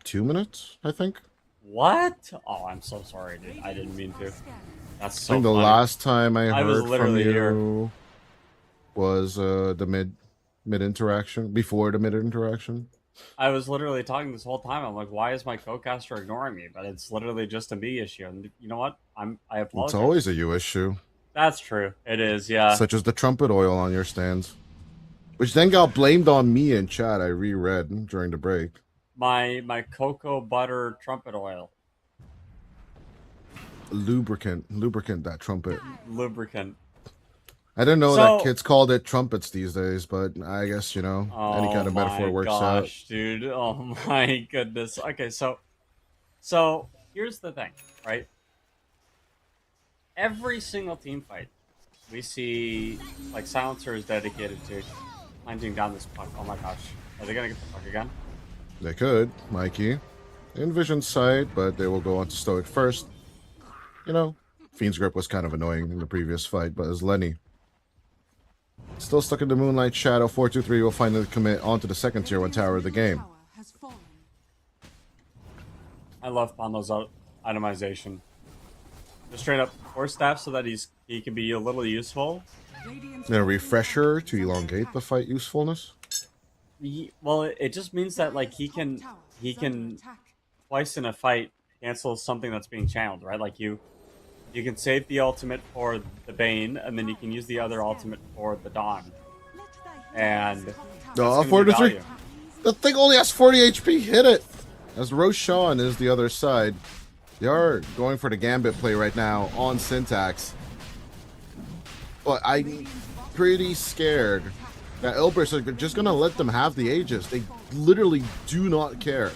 2 minutes, I think. What? Oh, I'm so sorry, dude. I didn't mean to. That's I so think the funny. last time I was heard from literally you here. was the mid interaction, before the mid interaction. I was literally talking this whole time. I'm like, why is my co-caster ignoring me? But it's literally just a me issue. And you know what? I It's apologize. always a you issue, That's true. It is, yeah. such as the trumpet oil on your stands, which then got blamed on me in chat. I reread during the break. My cocoa butter trumpet oil. Lubricant that trumpet. Lubricant. I didn't know So- that kids called it trumpets these days, but I guess, you know, any kind of metaphor works out. Gosh, dude. Oh my goodness. Okay, so here's the thing, right? Every single team fight, we see like silencers dedicated to hunting down this puck. Oh my gosh. Are they gonna get the puck again? They could, Mikey. In vision sight, but they will go on to Stoic first. You know, Fiend's grip was kind of annoying in the previous fight, but as Lenny still stuck in the Moonlight Shadow, 4-2-3 will finally commit onto the second tier 1 tower of the game. Tower has fallen. I love Pondo's itemization. Just straight up force staff so that he can be a little useful. Radiant's And a refresher to is under elongate the attack. fight usefulness. Well, it just means that like he Top can tower is under attack. twice in a fight cancel something that's being channeled, right? Like you can save the ultimate for the Bane, and then you can use the other ultimate for the Dawn. And that's Oh, gonna be 4-3. value. The thing only has 40 HP. Hit it. As Roshan is the other side. They are going for the Gambit play right now on Syntax. But I'm pretty scared that Ilbers are just going to let them have the Aegis. They literally do not care.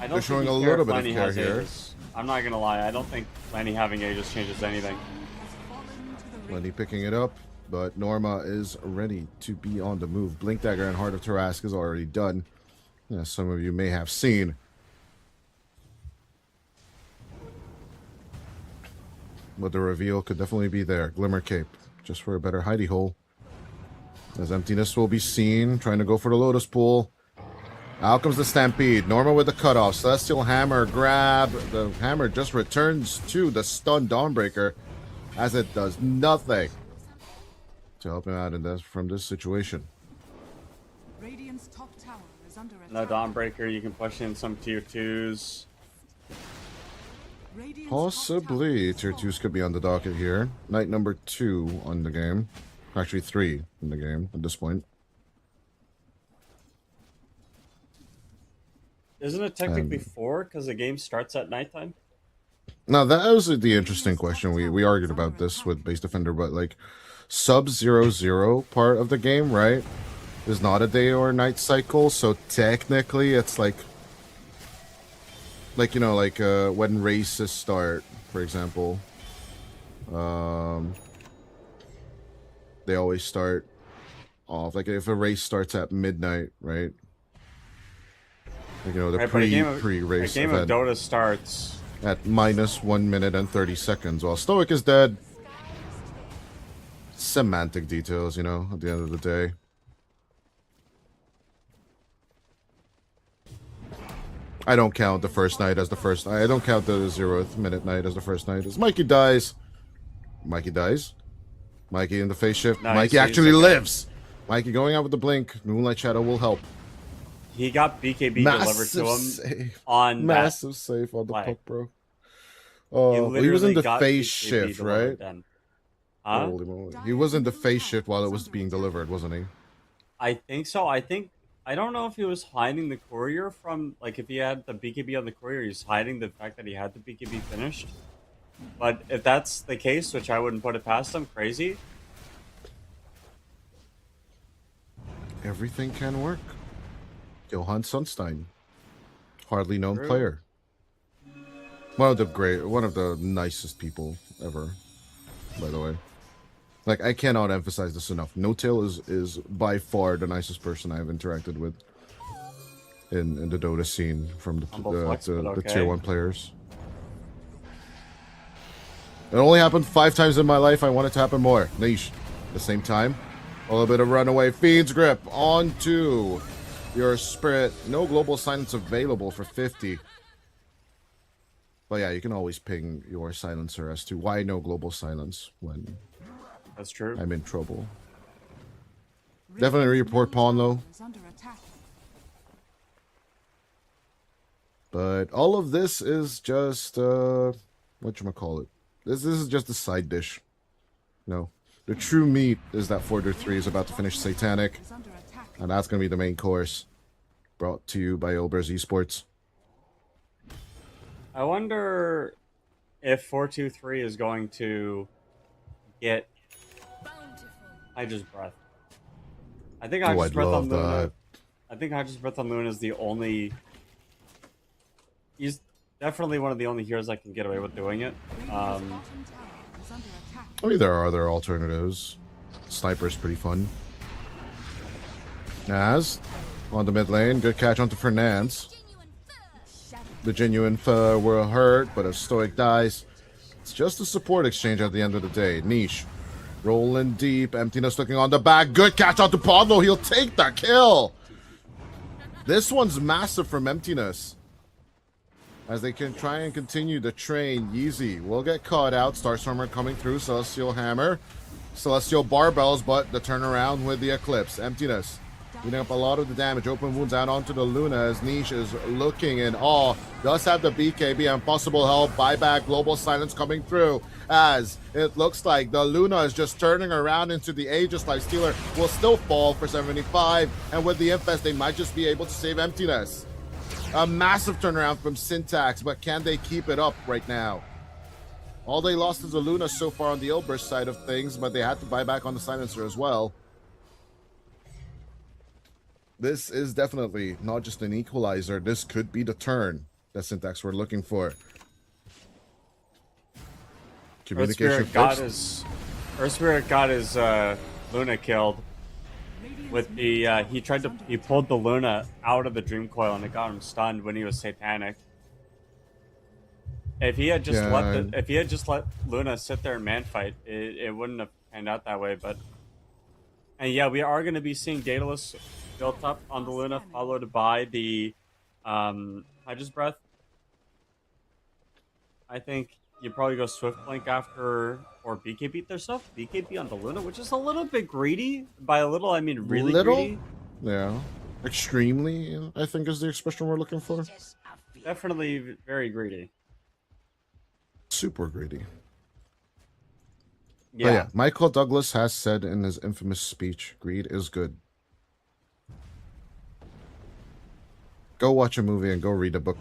I don't They're think showing he a cares little if bit of Lenny care has here. Aegis. I'm not gonna lie. I don't think Lenny having Aegis changes anything. Lenny picking it up, but Norma is ready to be on the move. Blink Dagger and Heart of Tarask is already done. As some of you may have seen. But the reveal could definitely be there. Glimmer Cape, just for a better hidey hole. As Emptiness will be seen, trying to go for the Lotus Pool. Out comes the Stampede. Norma with the cutoff. Celestial Hammer grab. The hammer just returns to the stun Dawnbreaker, as it does nothing to help him out in this, from this situation. Radiant's top tower is under attack. No Dawnbreaker. You can push in some tier 2s. Radiant's top Possibly tower tier has 2s could be on the docket here. Night number 2 on the game. Actually 3 in the game at this point. Isn't it technically 4 because the game starts at nighttime? Now that was the interesting question. We argued about this with Base Defender, but like sub-0-0 part of the game, right, is not a day or night cycle, so technically it's like you know, like when races start, for example, they always start off like if a race starts at midnight, right? Like, you know, the Right, but a game of pre-race Dota event starts. at minus 1 minute and 30 seconds while Stoic is dead. Semantic details, you know, at the end of the day. I don't count the first night as the first night. I don't count the 0th minute night as the first night. As Mikey dies. Mikey dies. Mikey in the face shift. Nice, Mikey he's actually okay. lives. Mikey going out with the blink. Moonlight Shadow will help. He got BKB delivered to him save. on that. Massive save on the play. puck, bro. He Oh, he was in literally the got phase BKB shift, delivered right? then. Huh? Holy moly. He was in the phase shift while it was being delivered, wasn't he? I think so. I don't know if he was hiding the courier from, like, if he had the BKB on the courier, he's hiding the fact that he had the BKB finished. But if that's the case, which I wouldn't put it past him, crazy. Everything can work. Johann Sunstein, hardly known True. player. One of the nicest people ever, by the way. Like, I cannot emphasize this enough. No Tail is by far the nicest person I've interacted with in the Dota scene from Humble flex, but the okay. tier 1 players. It only happened 5 times in my life. I want it to happen more. Niche. At the same time, a little bit of runaway Fiend's Grip onto your spirit. No global silence available for 50. But yeah, you can always ping your silencer as to why no global silence when That's true. I'm in trouble. Definitely report pawn though. Is under attack. But all of this is just whatchamacallit. This is just a side dish. No. The true meat is that 4-3 is about to finish Satanic. Is under attack. And that's gonna be the main course. Brought to you by Ilbers Esports. I wonder if 423 is going to get Hydra's Breath. I think Hydra's I'd Breath love on Luna. that. I think Hydra's Breath on Luna is the only. He's definitely one of the only heroes that can get away with doing it. Radiant's bottom tower is under attack. I mean, there are other alternatives. Sniper's pretty fun. Naz on the mid lane. Good catch onto Fernandes. The genuine foe will hurt, but if Stoic dies, it's just a support exchange at the end of the day. Niche. Rolling deep. Emptiness looking on the back. Good catch onto Pablo. He'll take the kill. This one's massive from Emptiness. As they can try and continue the train, Yeezy will get caught out. Starstormer coming through. Celestial Hammer. Celestial Barbells, but the turnaround with the Eclipse. Emptiness. Eating up a lot of the damage. Open wounds out onto the Luna as Niche is looking in awe. Does have the BKB and possible help. Buyback. Global Silence coming through. As it looks like the Luna is just turning around into the Aegis Lifestealer. Will still fall for 75. And with the Infest, they might just be able to save Emptiness. A massive turnaround from Syntax, but can they keep it up right now? All they lost is the Luna so far on the Ilbers side of things, but they had to buy back on the Silencer as well. This is definitely not just an equalizer. This could be the turn that Syntax were looking for. Communication first. Earth Spirit got his Luna killed. With the he pulled the Luna out of the Dream Coil and it got him stunned when he was Satanic. If he had just let Luna sit there and man fight, it wouldn't have panned out that way. And yeah, we are going to be seeing Daedalus built up on the Luna, followed by the Hydra's Breath. I think you probably go Swift Blink after, or BKB yourself. BKB on the Luna, which is a little bit greedy. By a little, I mean really greedy. Yeah. Extremely, I think is the expression we're looking for. Definitely very greedy. Super greedy. Yeah. But yeah, Michael Douglas has said in his infamous speech, greed is good. Go watch a movie and go read a book.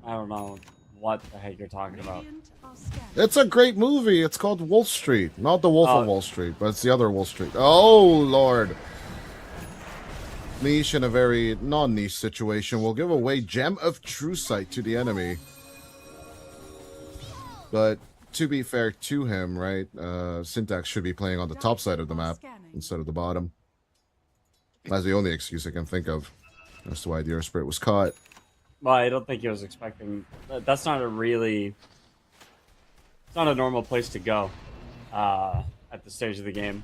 I don't know what the heck you're talking about. Radiant are scanning. It's a great movie. It's called Wall Street. Not the Wolf of Wall Street, but it's the other Wall Street. Oh, Lord. Niche in a very non-niche situation will give away Gem of True Sight to the enemy. But to be fair to him, right, Syntax should be playing on the top side of the map instead of the bottom. That's the only excuse I can think of as to why the Earth Spirit was caught. Well, I don't think he was expecting. That's not a really. It's not a normal place to go at this stage of the game.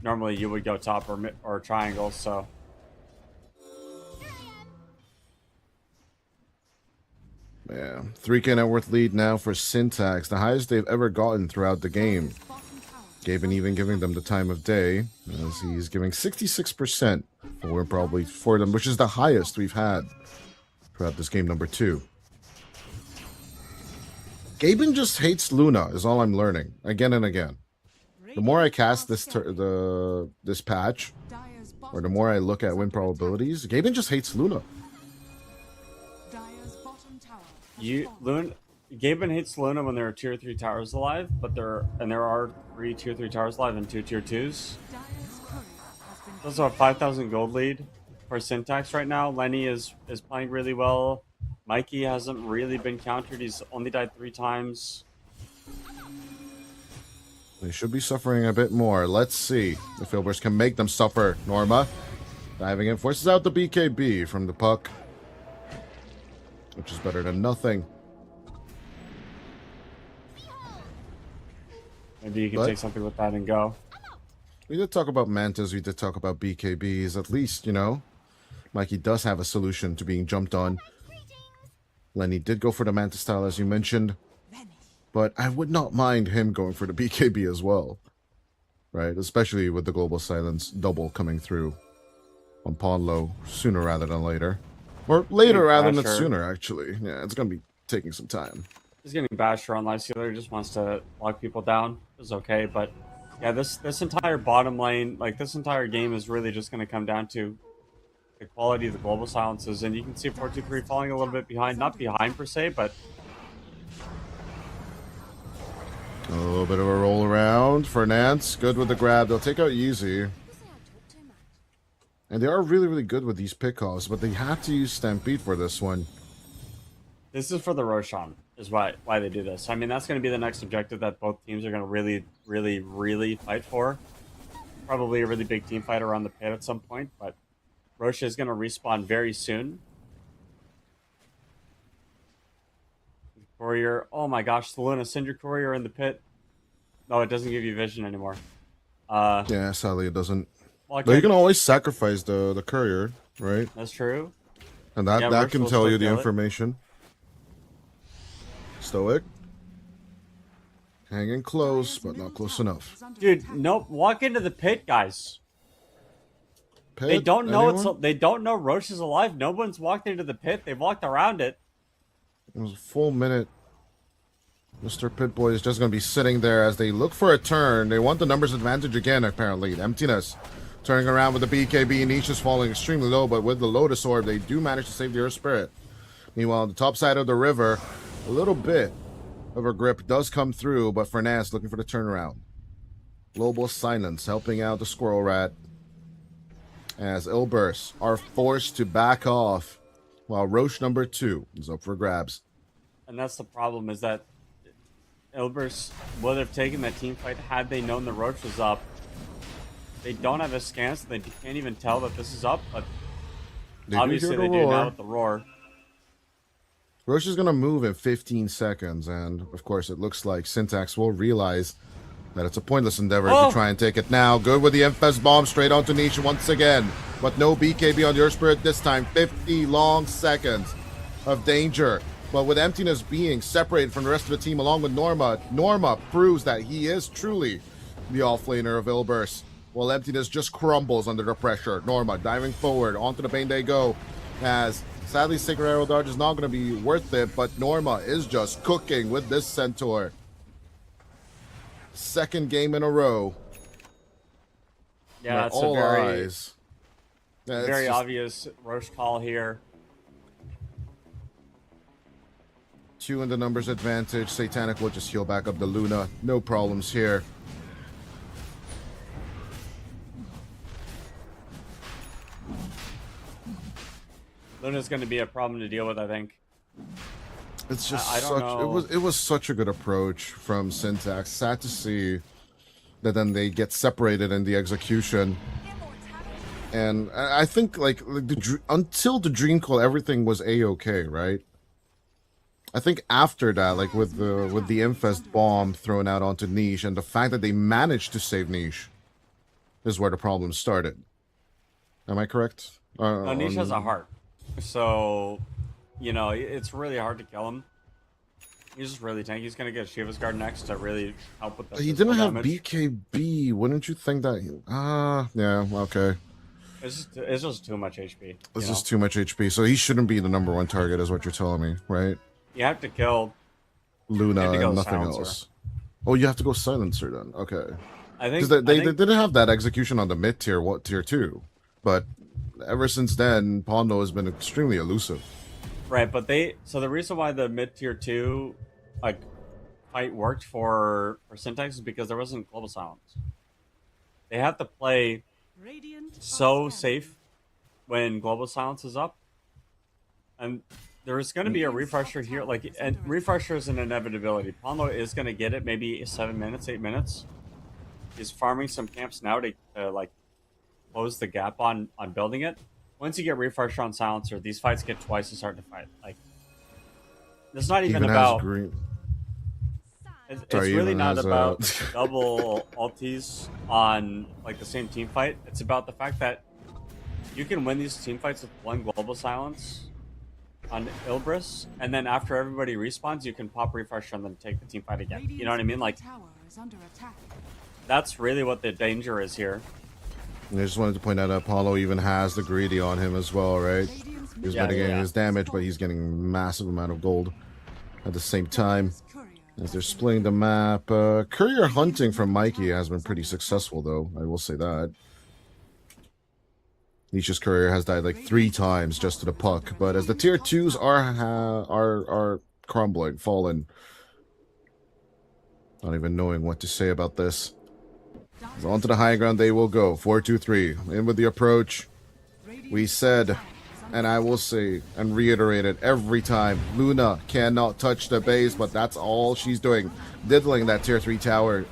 Normally, you would go top or triangle. So. Yeah, 3K net worth lead now for Syntax, the highest they've ever gotten throughout the game. Gaben even giving them the time of day, as he's giving 66% for probably for them, which is the highest we've had throughout this game number 2. Gaben just hates Luna, is all I'm learning, again and again. The more I cast this this patch, or the more I look at win probabilities, Gaben just hates Luna. Gaben hates Luna when there are tier 3 towers alive, but there are 3 tier 3 towers alive and 2 tier 2s. There's also a 5,000 gold lead for Syntax right now. Lenny is playing really well. Mikey hasn't really been countered. He's only died 3 times. They should be suffering a bit more. Let's see if Ilbers can make them suffer. Norma diving in, forces out the BKB from the puck, which is better than nothing. Maybe you can But- take something with that and go. We did talk about Mantas, we did talk about BKBs. At least, you know, Mikey does have a solution to being jumped on. Lenny did go for the Manta style, as you mentioned. But I would not mind him going for the BKB as well. Right? Especially with the Global Silence double coming through on pawn low sooner rather than later. Or later rather than Basher. sooner, actually. Yeah, it's going to be taking some time. He's getting bashed on life stealer. He just wants to lock people down. It's okay, but yeah, this entire bottom lane, like this entire game, is really just going to come down to the quality of the global silences, and you can see 4-2-3 falling a little bit behind, not behind per se, but A little bit of a roll around for Nance. Good with the grab. They'll take out Yeezy. And they are really, really good with these pickoffs, but they have to use Stampede for this one. this is for the Roshan, is why they do this. I mean, that's going to be the next objective that both teams are going to really, really, really fight for. Probably a really big team fight around the pit at some point, but Rocha is going to respawn very soon. Courier, oh my gosh, the Luna Cinder Courier in the pit. No, it doesn't give you vision anymore. Yeah, sadly it doesn't. Well, But you can always sacrifice the courier, right? that's true. And that, Yeah, that Roche can will tell still you the kill it. information. Stoic. Hanging close, but not close enough. Dude, nope. Walk into the pit, guys. They Pit, don't know anyone? they don't know Roche is alive. No one's walked into the pit. They've walked around it. It was a full minute. Mr. Pitboy is just going to be sitting there as they look for a turn. They want the numbers advantage again, apparently. Emptiness. Turning around with the BKB. Niche is falling extremely low, but with the Lotus Orb, they do manage to save the Earth Spirit. Meanwhile, on the top side of the river, a little bit of a grip does come through, but Fernandez looking for the turnaround. Global Silence helping out the Squirrel Rat as Ilbers are forced to back off while Roche number 2 is up for grabs. And that's the problem, is that Ilbers would have taken that team fight had they known the Roche was up. They don't have a scan, so they can't even tell that this is up, but obviously they do now with the roar. Roche is going to move in 15 seconds, and of course it looks like Syntax will realize that it's a pointless endeavor Oh! to try and take it now. Good with the Infest Bomb straight onto Niche once again, but no BKB on the Earth Spirit this time. 50 long seconds of danger. But with Emptiness being separated from the rest of the team along with Norma, Norma proves that he is truly the offlaner of Ilbers. While Emptiness just crumbles under the pressure. Norma diving forward, onto the Bane they go. As sadly Sacred Arrow Dodge is not going to be worth it, but Norma is just cooking with this Centaur. Second game in a row. Yeah, where that's a all very, eyes. Yeah, it's very just obvious Roche call here. 2 in the numbers advantage. Satanic will just heal back up the Luna. No problems here. Luna's going to be a problem to deal with, I think. It's just I don't such know. it was such a good approach from Syntax. Sad to see that then they get separated in the execution. And I think like until the Dream Call, everything was a-okay, right? I think after that, like with the Infest bomb thrown out onto Niche and the fact that they managed to save Niche is where the problem started. Am I correct? No, Niche has a heart. So, you know, it's really hard to kill him. He's just really tanky. He's going to get Shiva's Guard next to really help with the He physical didn't have damage. BKB. Wouldn't you think that? Yeah, okay. It's just too much HP. It's just too much HP. So he shouldn't be the number 1 target, is what you're telling me, right? You have to kill. Luna You have to go and nothing Silencer. else. Oh, you have to go Silencer then. Okay. I think Because they I think- didn't have that execution on the mid tier, tier 2. But ever since then, Pondo has been extremely elusive. right, but so the reason why the mid tier 2 like fight worked for Syntax is because there wasn't global silence. They have to play Radiant so are safe when global silence is up, and there's going to be a refresher here. Like, and refresher is an inevitability. Ponlo is going to get it maybe 7 minutes, 8 minutes. He's farming some camps now to like close the gap on building it. Once you get refresher on silencer, these fights get twice as hard to fight. Like, it's not even Even about has green. It's Sorry, really even not has about double ultis on like the same team fight. It's about the fact that you can win these team fights with one global silence on Ilbris, and then after everybody respawns, you can pop refresh and then take the team fight again. You know what I mean? Radiant's Like, middle tower is under attack. that's really what the danger is here. I just wanted to point out that Apollo even has the greedy on him as well, right? Radiant's He's Yeah, mitigating yeah. his damage, but he's getting massive amount of gold at the same time. As they're splitting the map, courier hunting from Mikey has been pretty successful, though. I will say that. Nisha's courier has died like 3 times just to the puck, but as the tier 2s are crumbling, falling. Not even knowing what to say about this. So onto the high ground they will go. 4-2-3. In with the approach. We said, and I will say and reiterate it every time, Luna cannot touch the base, but that's all she's doing. Diddling that tier 3 tower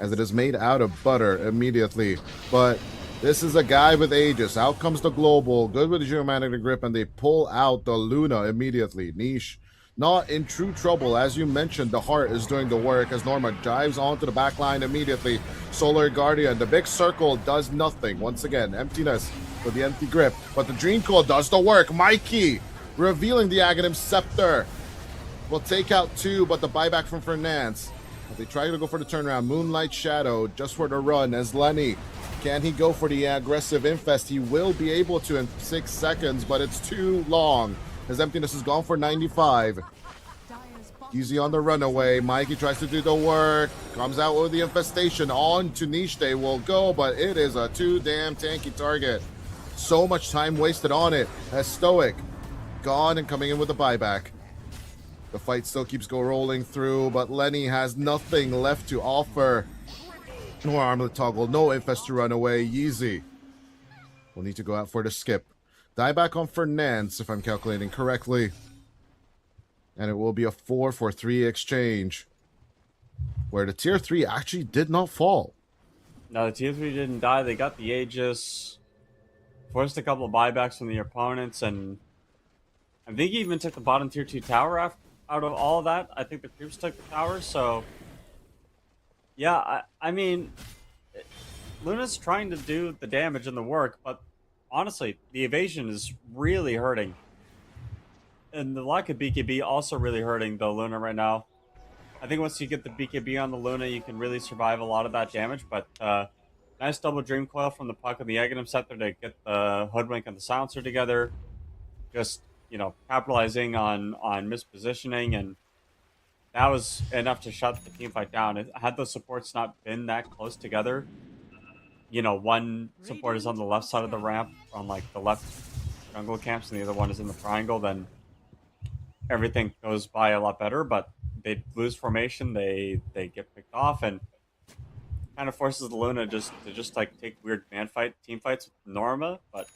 as it is made out of butter immediately. But this is a guy with Aegis. Out comes the global. Good with the geomagnetic grip, and they pull out the Luna immediately. Niche not in true trouble. As you mentioned, the heart is doing the work as Norma dives onto the back line immediately. Solar Guardian, the big circle does nothing. Once again, emptiness with the empty grip. But the Dream Coil does the work. Mikey revealing the Aghanim Scepter. Will take out 2, but the buyback from Fernance. But they try to go for the turnaround. Moonlight Shadow just for the run as Lenny. Can he go for the aggressive infest? He will be able to in 6 seconds, but it's too long. His emptiness is gone for 95. Easy on the runaway. Mikey tries to do the work. Comes out with the infestation. On to Niche they will go, but it is a too damn tanky target. So much time wasted on it. As Stoic gone and coming in with the buyback. The fight still keeps rolling through, but Lenny has nothing left to offer. No armlet toggle, no infest to run away. Yeezy will need to go out for the skip. Dieback on Fernance, if I'm calculating correctly. And it will be a 4-for-3 exchange. Where the tier 3 actually did not fall. No, the tier 3 didn't die. They got the Aegis. Forced a couple of buybacks from the opponents, and I think he even took the bottom tier 2 tower out of all of that. I think the creeps took the tower, so yeah, I mean, Luna's trying to do the damage and the work, but honestly, the evasion is really hurting. And the lack of BKB also really hurting the Luna right now. I think once you get the BKB on the Luna, you can really survive a lot of that damage, but nice double Dream Coil from the puck and the Aghanim Scepter to get the Hoodwink and the Silencer together. Just, you know, capitalizing on mispositioning, and that was enough to shut the team fight down. Had those supports not been that close together, you know, one support is on the left side of the ramp on like the left jungle camps and the other one is in the triangle, then everything goes by a lot better. But they lose formation, they get picked off, and kind of forces the Luna to just like take weird team fights with Norma, but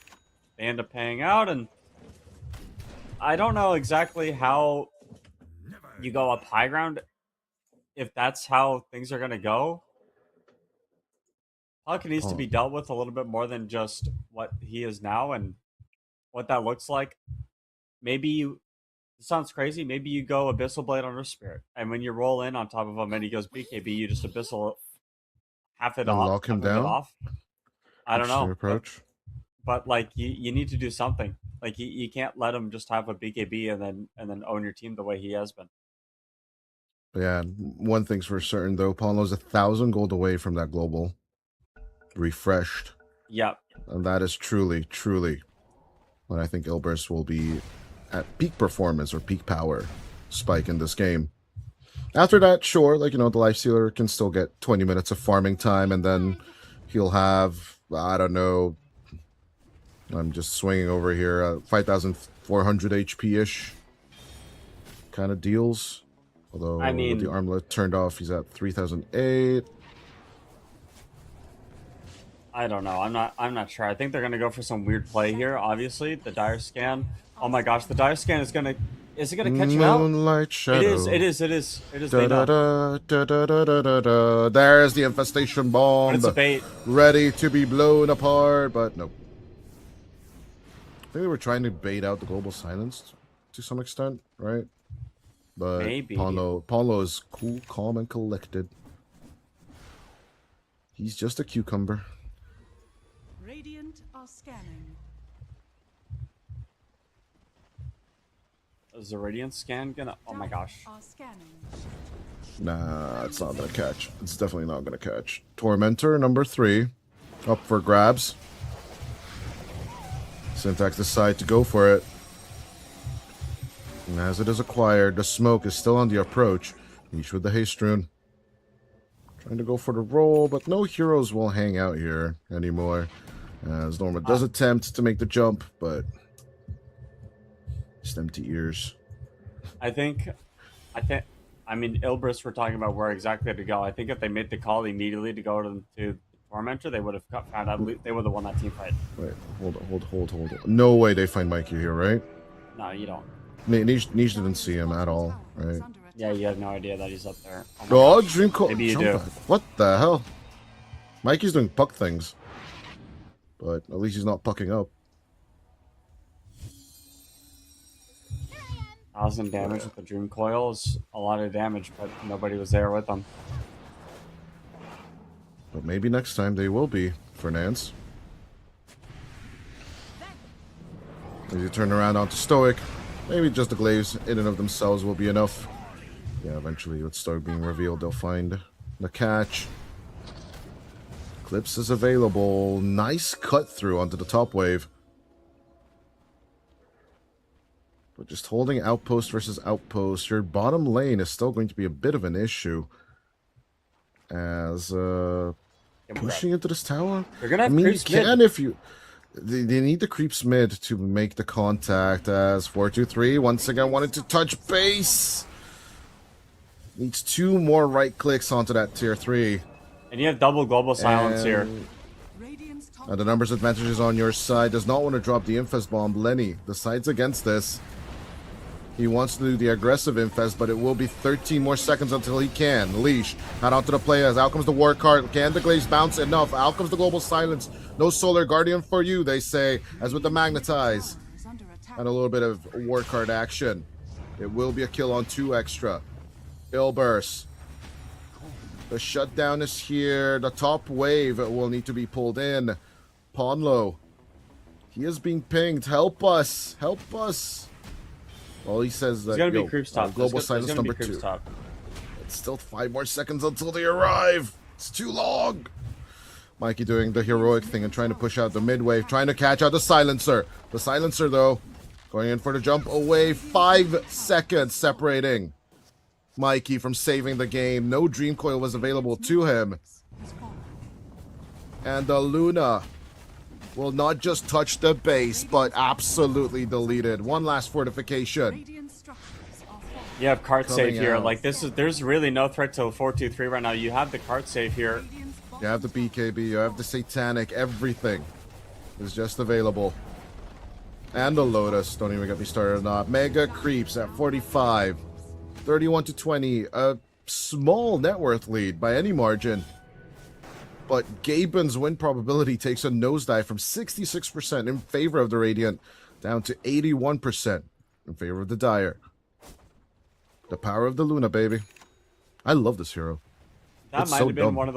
they end up paying out. And I don't know exactly how you go up high ground if that's how things are going to go. Puck needs to be dealt with a little bit more than just what he is now and what that looks like. Maybe you, it sounds crazy, maybe you go Abyssal Blade on Earth Spirit, and when you roll in on top of him and he goes BKB, you just Abyssal half it And off. lock him half of it down? off. I don't know. Approach. But like you need to do something. Like you can't let him just have a BKB and then own your team the way he has been. Yeah, one thing's for certain though, Paulo's 1,000 gold away from that global. Refreshed. Yep. And that is truly, truly when I think Ilbris will be at peak performance or peak power spike in this game. After that, sure, like, you know, the Lifestealer can still get 20 minutes of farming time, and then he'll have, I don't know, I'm just swinging over here, 5,400 HP-ish kind of deals. Although I mean, with the armlet turned off, he's at 3,008. I don't know. I'm not sure. I think they're gonna go for some weird play here. Obviously, the dire scan. Oh my gosh, the dire scan is gonna catch him out? Moonlight Shadow. It is. Da, da, da, da, da, da, da, da. There's the infestation bomb. But it's a bait. Ready to be blown apart, but nope. I think they were trying to bait out the global silence to some extent, right? But Maybe. Paulo is cool, calm, and collected. He's just a cucumber. Radiant are scanning. Is the radiant scan gonna? Oh my gosh. Are scanning. Nah, it's not gonna catch. It's definitely not gonna catch. Tormentor number 3, up for grabs. Syntax decide to go for it. And as it is acquired, the smoke is still on the approach. Each with the haste rune. Trying to go for the roll, but no heroes will hang out here anymore. As Norma does attempt to make the jump, but just empty ears. I mean, Ilbris were talking about where exactly to go. I think if they made the call immediately to go to the Tormentor, they would have found out. They would have won that team fight. Wait, hold on. No way they find Mikey here, right? No, you don't. Niche didn't see him at all, right? Yeah, you have no idea that he's up there. Oh my Oh, gosh. Dream Call. Maybe you do. What the hell? Mikey's doing puck things. But at least he's not pucking up. 1,000 damage with the Dream Coil is a lot of damage, but nobody was there with them. But maybe next time they will be for Nance. As you turn around onto Stoic, maybe just the glaives in and of themselves will be enough. Yeah, eventually with Stoic being revealed, they'll find the catch. Eclipse is available. Nice cut through onto the top wave. But just holding outpost versus outpost, your bottom lane is still going to be a bit of an issue. As pushing into this tower. You're gonna have I mean, you creeps can mid. if you. They need the creeps mid to make the contact. As 4-2-3 once again wanted to touch base. Needs 2 more right clicks onto that tier 3. And you have double global silence here. Radiant's top The numbers advantage is on your side. Does not want to drop the Infest bomb. Lenny decides against this. He wants to do the aggressive Infest, but it will be 13 more seconds until he can. Leash, head onto the play as out comes the War Card. Can the Glaives bounce enough? Out comes the Global Silence. No Solar Guardian for you, they say, as with the Magnetize. is under attack. And a little bit of War Card action. It will be a kill on 2 extra. Ilburst. The shutdown is here. The top wave will need to be pulled in. Ponlo. He is being pinged. Help us. Help us. Well, he says that He's gonna be creeps top. Global There's Silence gonna number be creeps 2. top. It's still 5 more seconds until they arrive. It's too long. Mikey doing the heroic thing and trying to push out the mid wave, trying to catch out the Silencer. The Silencer, though, going in for the jump away. 5 seconds separating Mikey from saving the game. No Dream Coil was available to him. And the Luna will not just touch the base, but absolutely deleted. One last fortification. Radiant structures are falling. You have cart Coming save here. out. Like there's really no threat to 4-2-3 right now. You have the cart save here. Radiant's You have the BKB, you have the Satanic, everything is just available. And the Lotus, don't even get me started on that. Mega Creeps at 45. 31-20, a small net worth lead by any margin. But Gaben's win probability takes a nosedive from 66% in favor of the Radiant down to 81% in favor of the Dire. The power of the Luna, baby. I love this hero. That It's might so have been dumb. one of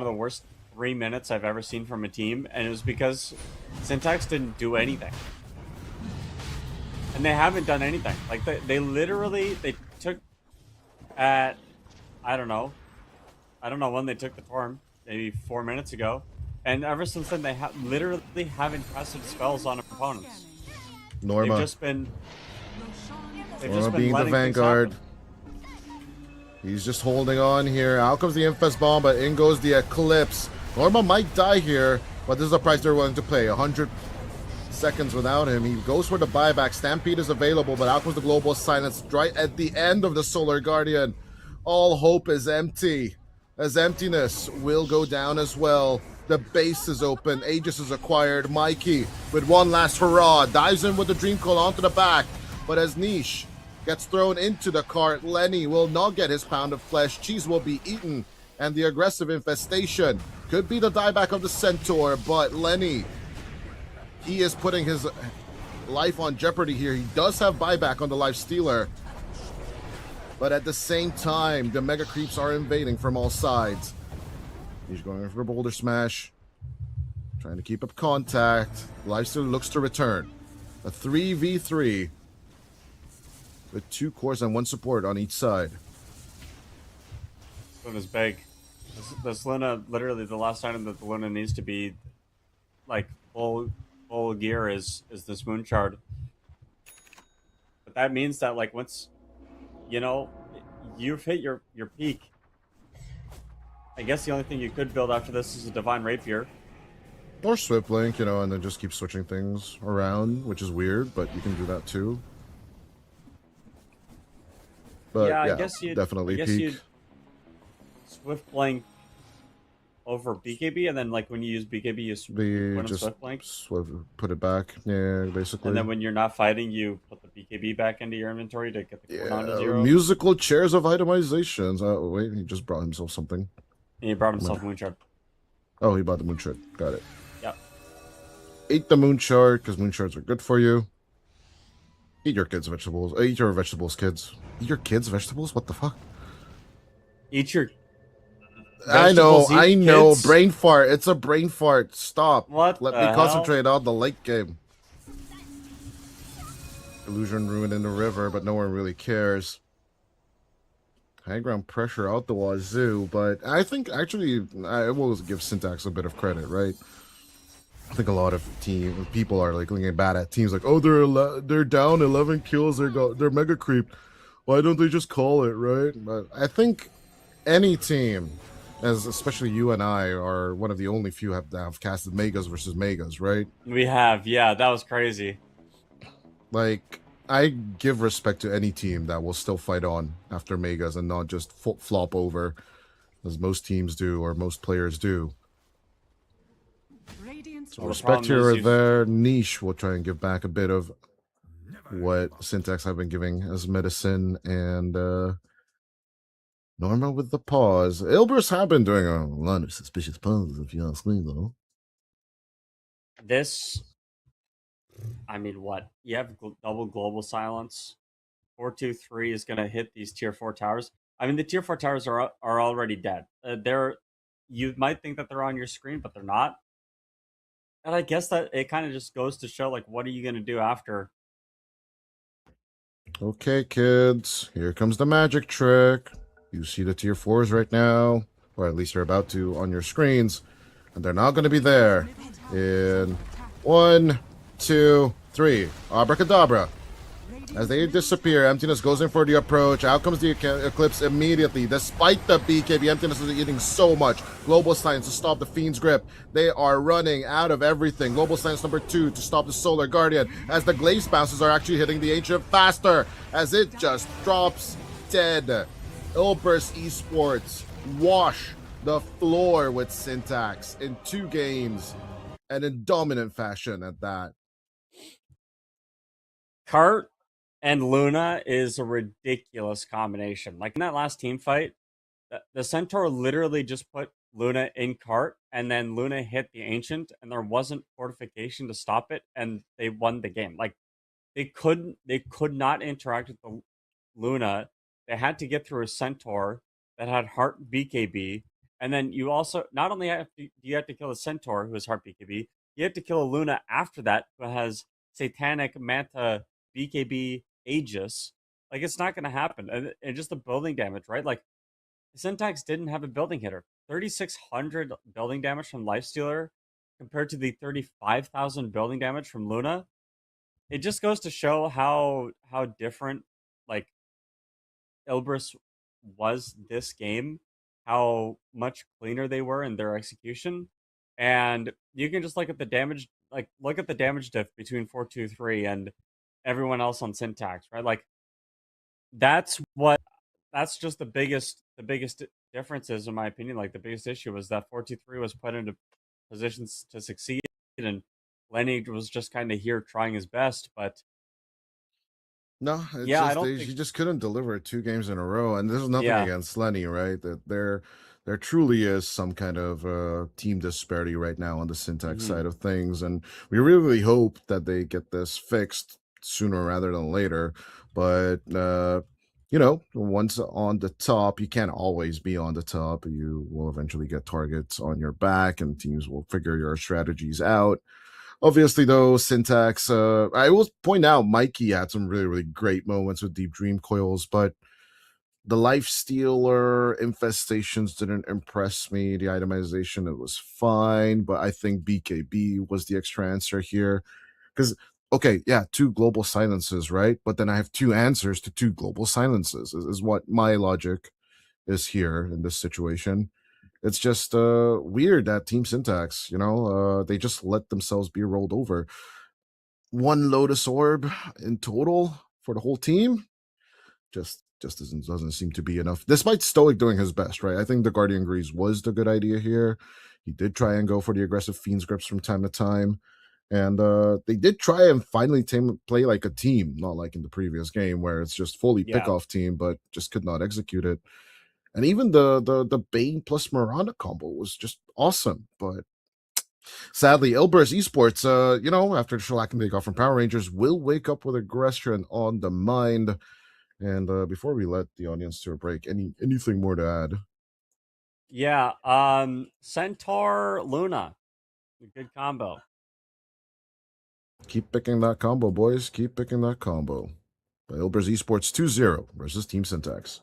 the worst 3 minutes I've ever seen from a team, and it was because Syntax didn't do anything. And they haven't done anything. Like they literally took at I don't know when they took the farm, maybe 4 minutes ago, and ever since then they literally haven't casted spells on opponents. Norma. They've just been Norma being the letting things vanguard. happen. He's just holding on here. Out comes the Infest Bomb, but in goes the Eclipse. Norma might die here, but this is a price they're willing to pay. 100 seconds without him. He goes for the buyback. Stampede is available, but out comes the Global Silence right at the end of the Solar Guardian. All hope is empty, as emptiness will go down as well. The base is open. Aegis is acquired. Mikey, with one last hurrah, dives in with the Dream Coil onto the back, but as Niche gets thrown into the cart, Lenny will not get his pound of flesh. Cheese will be eaten, and the aggressive infestation could be the dieback of the Centaur, but Lenny, he is putting his life on jeopardy here. He does have buyback on the Life Stealer, But at the same time, the mega creeps are invading from all sides. He's going for a boulder smash. Trying to keep up contact. Lifesteal looks to return. A 3v3 with 2 cores and 1 support on each side. Luna's big. This Luna, literally the last item that the Luna needs to be like full gear is this moon shard. But that means that like once you've hit your peak, I guess the only thing you could build after this is a divine rapier. Or Swift Link, and then just keep switching things around, which is weird, but you can do that too. But yeah, I guess definitely peak. you'd Swift Blank over BKB, and then like when you use BKB, you put just Swift Blank. put it back. Yeah, basically. And then when you're not fighting, you put the BKB back into your inventory to get the cooldown to 0. Musical chairs of itemizations. Oh, wait, he just brought himself something. And he brought himself Moonshard. Oh, he bought the Moonshard. Got it. Yep. Eat the Moonshard, because Moonshards are good for you. Eat your kids' vegetables. Eat your vegetables, kids. Eat your kids' vegetables? What the fuck? Eat your I know. kids? Brain fart. It's a brain fart. Stop. What Let the me hell? concentrate on the late game. Illusion ruined in the river, but no one really cares. High ground pressure out the wazoo, but I think actually I will give Syntax a bit of credit, right? I think a lot of people are like looking bad at teams like, oh, they're down 11 kills, they're mega creep. Why don't they just call it, right? But I think any team, especially you and I, are one of the only few that have casted Megas versus Megas, right? We have, yeah, that was crazy. Like, I give respect to any team that will still fight on after Megas and not just flop over, as most teams do or most players do. Radiant's So Well, the respect problem here is or you- there. Niche will try and give back a bit of what Syntax have been giving as medicine, and Norma with the pause. Ilbers have been doing a lot of suspicious pauses, if you ask me, though. This, I mean, what? You have double global silence. 4-2-3 is going to hit these tier 4 towers. I mean, the tier 4 towers are already dead. You might think that they're on your screen, but they're not. And I guess that it kind of just goes to show, like, what are you going to do after? Okay, kids, here comes the magic trick. You see the tier 4s right now, or at least they're about to on your screens, and they're not going to be there in 1, 2, 3. Abracadabra. As they disappear, Emptiness goes in for the approach. Out comes the Eclipse immediately. Despite the BKB, Emptiness is eating so much. Global Science to stop the Fiend's grip. They are running out of everything. Global Science number 2 to stop the Solar Guardian. As the Glaze bounces are actually hitting the Ancient faster. As it just drops dead. Ilburst Esports wash the floor with Syntax in 2 games. And in dominant fashion at that. Cart and Luna is a ridiculous combination. Like in that last team fight, the Centaur literally just put Luna in cart, and then Luna hit the Ancient, and there wasn't fortification to stop it, and they won the game. Like they could not interact with the Luna. They had to get through a Centaur that had Heart BKB, and then you also not only have to kill a Centaur who has Heart BKB, you have to kill a Luna after that who has Satanic Manta BKB Aegis. Like it's not going to happen, and just the building damage, right? Like Syntax didn't have a building hitter. 3,600 building damage from Lifestealer compared to the 35,000 building damage from Luna. It just goes to show how different like Ilbris was this game, how much cleaner they were in their execution, and you can just look at the damage, diff between 4-2-3 and everyone else on Syntax, right? Like that's just the biggest differences in my opinion. Like the biggest issue was that 4-2-3 was put into positions to succeed, and Lenny was just kind of here trying his best, but No, it's Yeah, I just don't he think- just couldn't deliver 2 games in a row, and there's nothing Yeah. against Lenny, right? That there truly is some kind of team disparity right now on the Syntax Mhm. side of things, and we really hope that they get this fixed sooner rather than later. But once on the top, you can't always be on the top. You will eventually get targets on your back, and teams will figure your strategies out. Obviously, though, syntax, I will point out Mikey had some really, really great moments with Deep Dream Coils, but the Life Stealer infestations didn't impress me. The itemization, it was fine, but I think BKB was the extra answer here. Because, okay, yeah, 2 global silences, right? But then I have 2 answers to 2 global silences, is what my logic is here in this situation. It's just weird that Team Syntax, they just let themselves be rolled over. 1 Lotus Orb in total for the whole team just doesn't seem to be enough. Despite Stoic doing his best, right? I think the Guardian Grease was the good idea here. He did try and go for the aggressive Fiend's Grips from time to time. And they did try and finally play like a team, not like in the previous game where it's just fully Yeah. pick-off team, but just could not execute it. And even the Bane plus Miranda combo was just awesome. But sadly, Ilbers Esports, after shellacking they got from Power Rangers, will wake up with aggression on the mind. And before we let the audience to a break, anything more to add? Yeah, Centaur Luna, a good combo. Keep picking that combo, boys. Keep picking that combo. By Ilbers Esports 2-0 versus Team Syntax.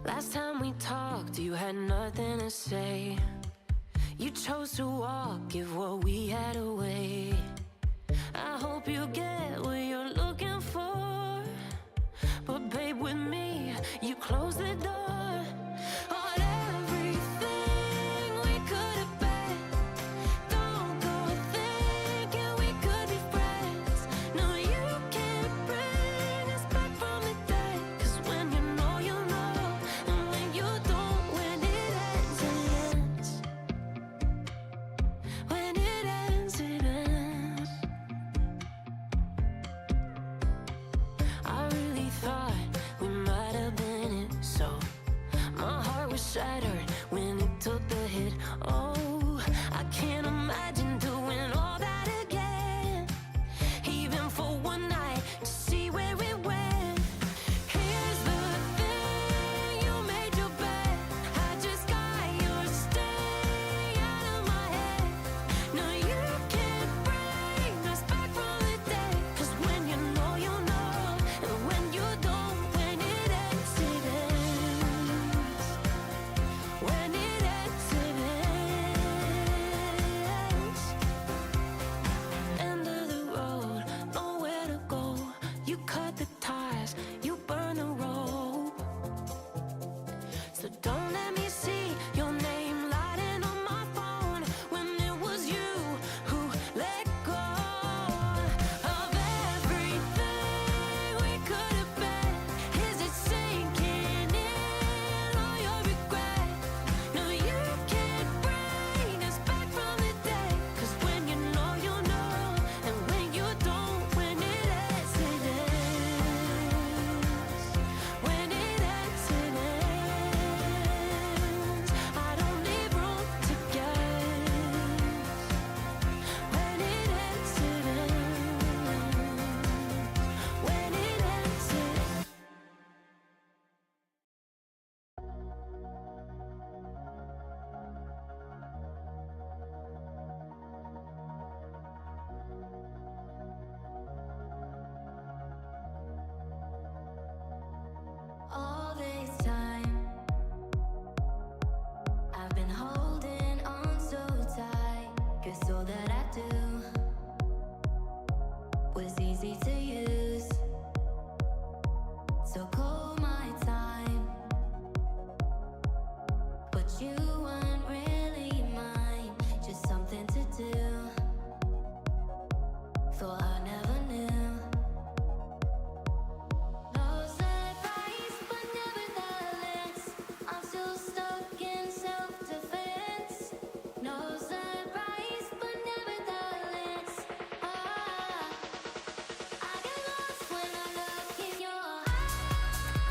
Last time we talked, you had nothing to say. You chose to walk, give what we had away. I hope you get what you're looking for. But babe, with me, you close the door on everything we could have been. Don't go thinking we could be friends. No, you can't bring us back from the dead. 'Cause when you know, you know. And when you don't, when it ends, it ends. When it ends, it ends. I really thought we might have been it, so my heart was shattered when it took the hit. Oh, I can't imagine doing all that again, even for one night to see where it went. Here's the thing, you made your bed, I just got your stay out of my head. No, you can't bring us back from the dead. 'Cause when you know, you know. And when you don't, when it ends, it ends. When it ends, it ends. End of the road, nowhere to go. You cut the ties, you burn the rope. So don't let me see your name lighting on my phone when it was you who let go of everything we could have been. Is it sinking in all your regret? No, you can't bring us back from the dead. 'Cause when you know, you know. And when you don't, when it ends, it ends. When it ends, it ends. I don't leave room to guess. When it ends, it ends. When it ends, it ends. All this time, I've been holding on so tight. 'Cause all that I do was easy to use. So call my time, but you weren't really mine. Just something to do. Thought I never knew. No surprise, but nevertheless, I'm still stuck in self-defense. No surprise, but nevertheless, I get lost when I look in your eyes.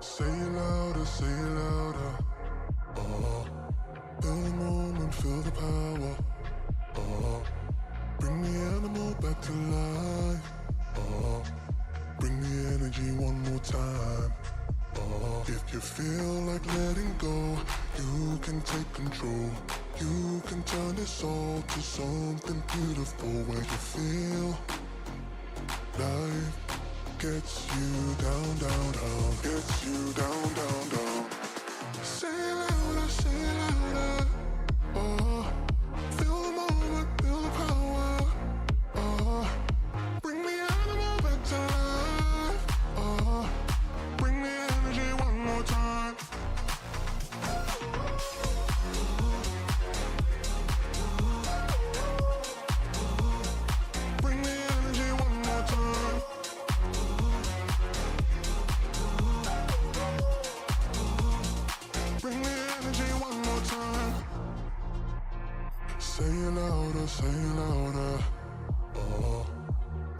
Say it louder, say it louder. Feel the moment, feel the power. Bring the animal back to life. Bring the energy one more time. If you feel like letting go, you can take control. You can turn this all to something beautiful where you feel life gets you down, down, down, gets you down, down, down. Say it louder, say it louder. Feel the moment, feel the power. Bring the animal back to life. Bring the energy one more time. Bring the energy one more time. Bring the energy one more time. Say it louder, say it louder.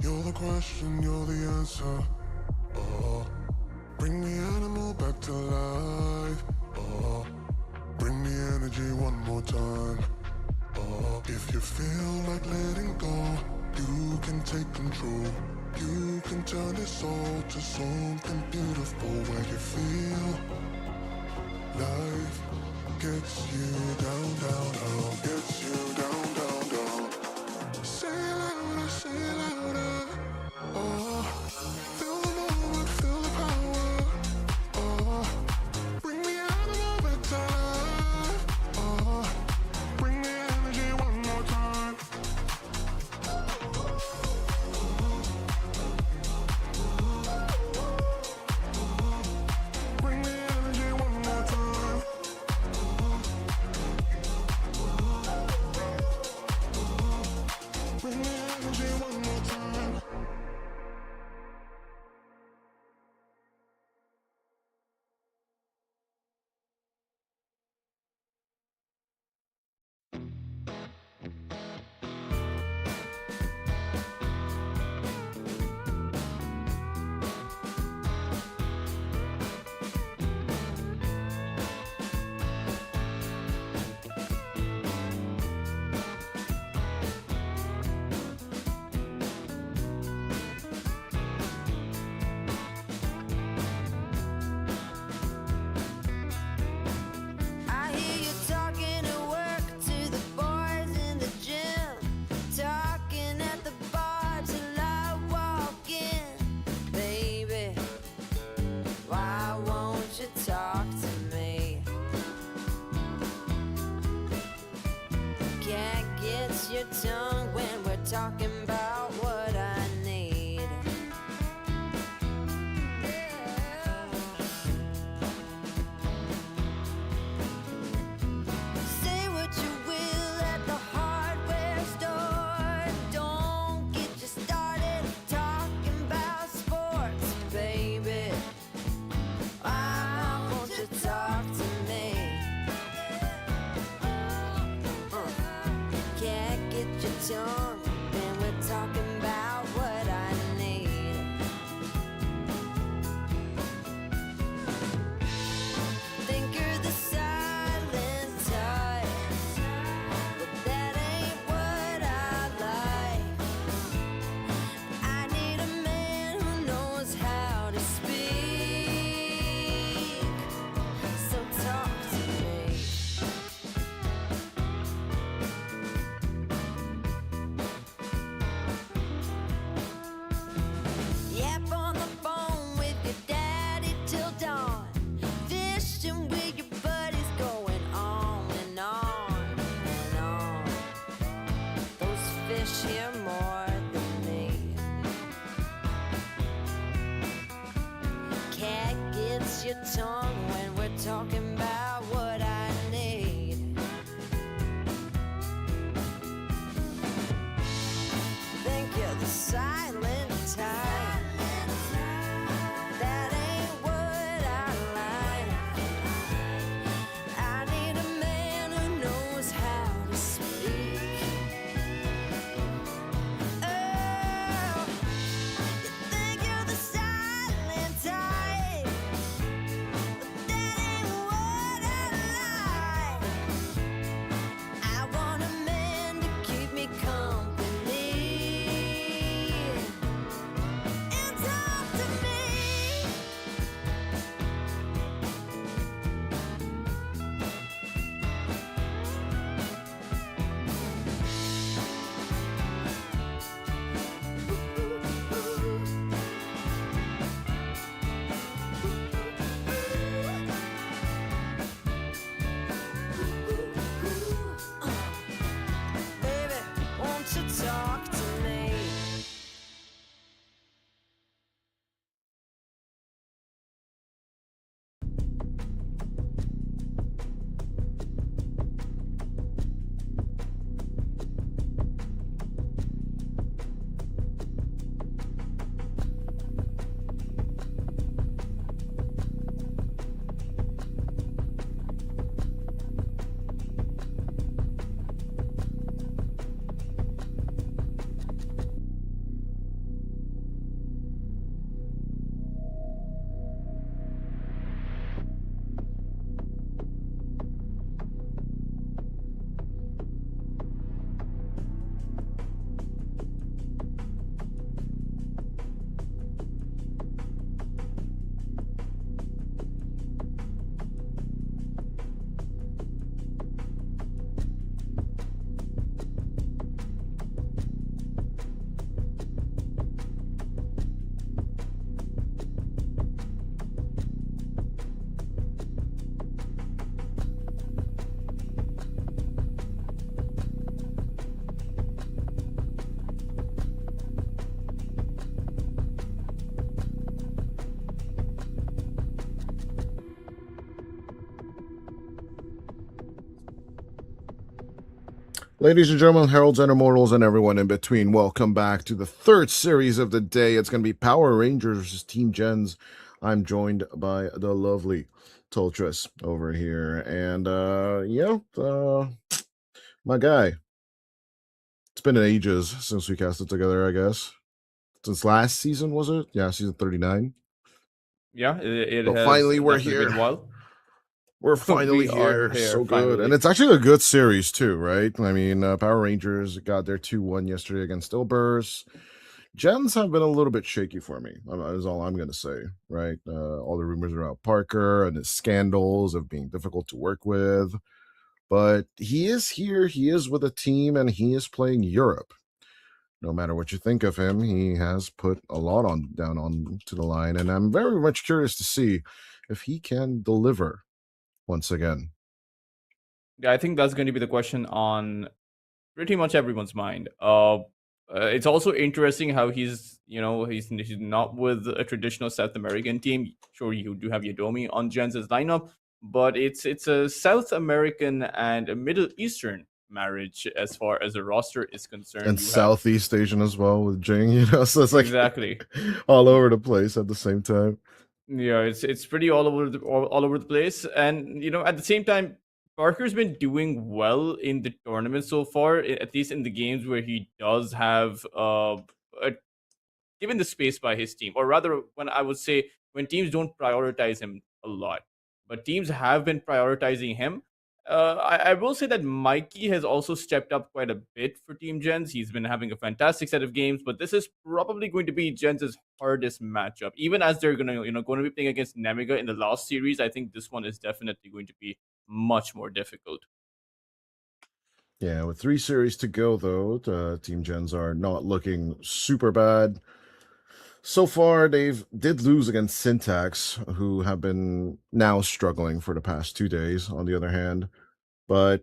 You're the question, you're the answer. Bring the animal back to life. Bring the energy one more time. If you feel like letting go, you can take control. You can turn this all to something beautiful where you feel life gets you down, down, down, gets you down, down, down. Say it louder, say it louder. Feel the moment, feel the power. Bring the animal back to life. Bring the energy one more time. Bring the energy one more time. Bring the energy one more time. I hear you talking at work to the boys in the gym, talking at the bar till I walk in. Baby, why won't you talk to me? Can't get your tongue when we're talking about what I need. Say what you will at the hardware store. Don't get you started talking about sports, baby. Why won't you talk to me? Can't get your tongue when we're talking about what I need. Think you're the silent type, but that ain't what I like. I need a man who knows how to speak. So talk to me. Yap on the phone with your daddy till dawn. Fishing with your buddies, going on and on and on. Those fish hear more than me. Cat gets your tongue when we're talking about what I need. Think you're the silent type. That ain't what I like. I need a man who knows how to speak. Oh, you think you're the silent type, Ladies and gentlemen, heralds and immortals, and everyone in between, welcome back to the third series of the day. It's going to be Power Rangers versus Team Jenz. I'm joined by the lovely Toltress over here. And, my guy. It's been ages since we cast it together, I guess. Since last season, was it? Yeah, season 39. Yeah, it But has finally, we're definitely been here. a while. We're finally We are here. here So good. And finally. it's actually a good series, too, right? I mean, Power Rangers got their 2-1 yesterday against Stillburst. Gens have been a little bit shaky for me. Is all I'm going to say, right? All the rumors about Parker and his scandals of being difficult to work with. But he is here. He is with a team, and he is playing Europe. No matter what you think of him, he has put a lot down on to the line, and I'm very much curious to see if he can deliver once again. Yeah, I think that's going to be the question on pretty much everyone's mind. It's also interesting how he's not with a traditional South American team. Sure, you do have Yadomi on Jens's lineup, but it's a South American and a Middle Eastern marriage as far as the roster is concerned. And You have Southeast Asian as well with Jing, so it's like exactly. all over the place at the same time. Yeah, it's pretty all over the place, and at the same time, Parker's been doing well in the tournament so far, at least in the games where he does have a given the space by his team, or rather, when I would say when teams don't prioritize him a lot, but teams have been prioritizing him. I will say that Mikey has also stepped up quite a bit for Team Gens. He's been having a fantastic set of games, but this is probably going to be Gens' hardest matchup. Even as they're going to be playing against Nemiga in the last series, I think this one is definitely going to be much more difficult. Yeah, with 3 series to go, though, Team Gens are not looking super bad. So far, did lose against Syntax, who have been now struggling for the past 2 days, on the other hand. But,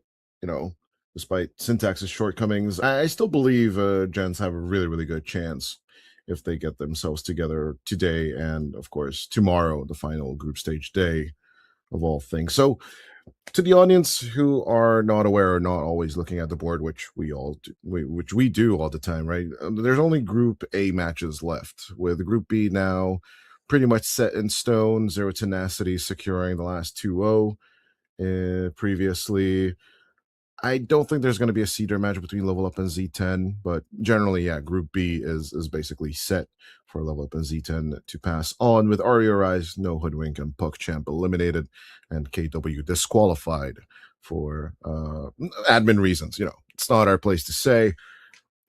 despite Syntax's shortcomings, I still believe Gens have a really, really good chance if they get themselves together today and, of course, tomorrow, the final group stage day of all things. So, to the audience who are not aware or not always looking at the board, which we do all the time, right? There's only Group A matches left, with Group B now pretty much set in stone. Zero Tenacity securing the last 2-0 previously. I don't think there's going to be a cedar match between Level Up and Z10, but generally, yeah, Group B is basically set for Level Up and Z10 to pass on, with Aria Rise, No Hoodwink, and Puck Champ eliminated, and KW disqualified for admin reasons. It's not our place to say.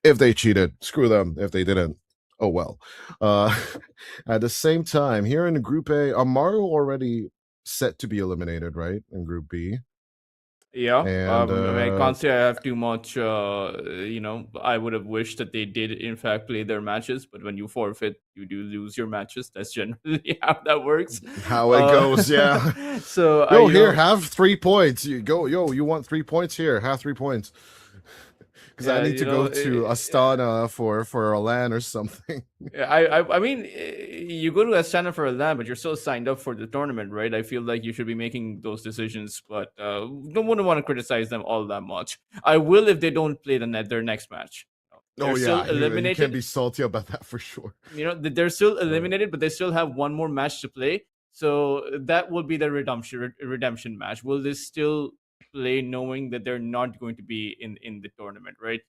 If they cheated, screw them. If they didn't, oh well. At the same time, here in Group A, Amaru already set to be eliminated, right, in Group B. Yeah, And I can't say I have too much. I would have wished that they did, in fact, play their matches. But when you forfeit, you do lose your matches. That's generally how that works. how it goes, yeah. So Here, have 3 points. You want 3 points here? Have 3 points. Because I need to go to Astana for a LAN or something. I mean, you go to Astana for a LAN, but you're still signed up for the tournament, right? I feel like you should be making those decisions, but don't want to criticize them all that much. I will if they don't play their next match. They're still eliminated. You can't be salty about that for sure. They're still eliminated, but they still have one more match to play. So that will be the redemption match. Will they still play knowing that they're not going to be in the tournament, right?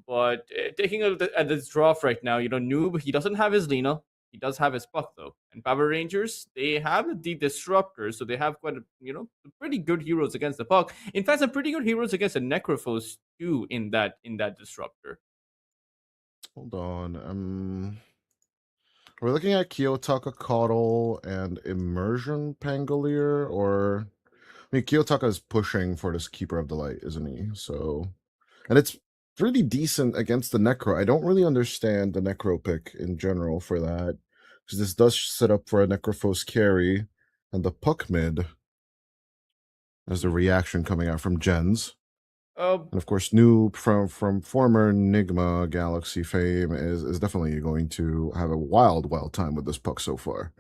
But taking a look at this draft right now, Noob, he doesn't have his Lena. He does have his Puck, though. And Power Rangers, they have the Disruptor, so they have quite pretty good heroes against the Puck. In fact, some pretty good heroes against the Necrophos too in that Disruptor. Hold on. We're looking at Kiyotaka Coddle and Immersion Pangolier, or Kiyotaka is pushing for this Keeper of the Light, isn't he? So, and it's pretty decent against the Necro. I don't really understand the Necro pick in general for that, because this does set up for a Necrophos carry, and the Puck mid as the reaction coming out from Jenz. And of course, Noob from former Enigma Galaxy fame is definitely going to have a wild time with this Puck so far.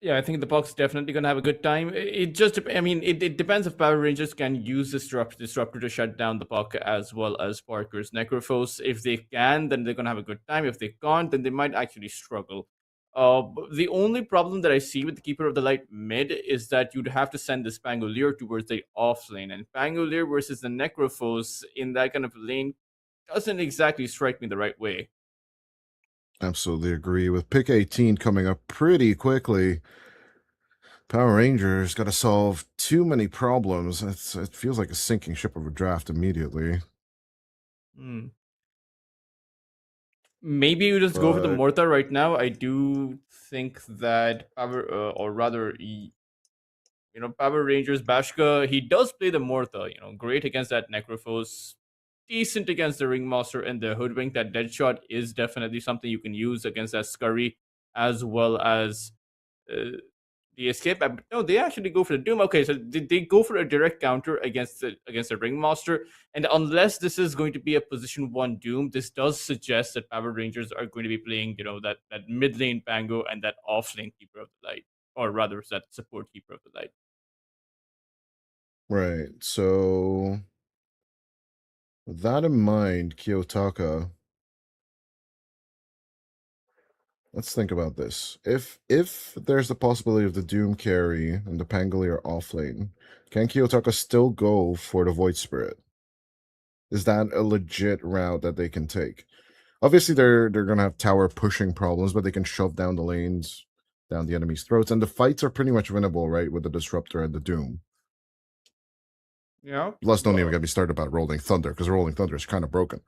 Yeah, I think the Bucks definitely gonna have a good time. It just, I mean, it depends if Power Rangers can use this disruptor to shut down the Puck as well as Parker's Necrophos. If they can, then they're gonna have a good time. If they can't, then they might actually struggle. The only problem that I see with the Keeper of the Light mid is that you'd have to send this Pangolier towards the off lane, and Pangolier versus the Necrophos in that kind of lane doesn't exactly strike me the right way. Absolutely agree. With pick 18 coming up pretty quickly, Power Rangers got to solve too many problems. It feels like a sinking ship of a draft immediately. Hmm. Maybe you just go for the But Mortar right now. I do think that Power, or rather, Power Rangers Bashka, he does play the Mortar. Great against that Necrophos, decent against the Ringmaster and the Hoodwink. That Deadshot is definitely something you can use against that Scurry, as well as uh, the escape. No, they actually go for the Doom. Okay, so they go for a direct counter against the Ringmaster, and unless this is going to be a position 1 Doom, this does suggest that Power Rangers are going to be playing, that mid lane Pango and that off lane Keeper of the Light, or rather, that support Keeper of the Light. right, so with that in mind, Kiyotaka, let's think about this. If there's the possibility of the Doom carry and the Pangolier off lane, can Kiyotaka still go for the Void Spirit? Is that a legit route that they can take? Obviously, they're gonna have tower pushing problems, but they can shove down the lanes, down the enemy's throats, and the fights are pretty much winnable, right? With the Disruptor and the Doom. Yeah. Let's don't even get me started about Rolling Thunder, because Rolling Thunder is kind of broken.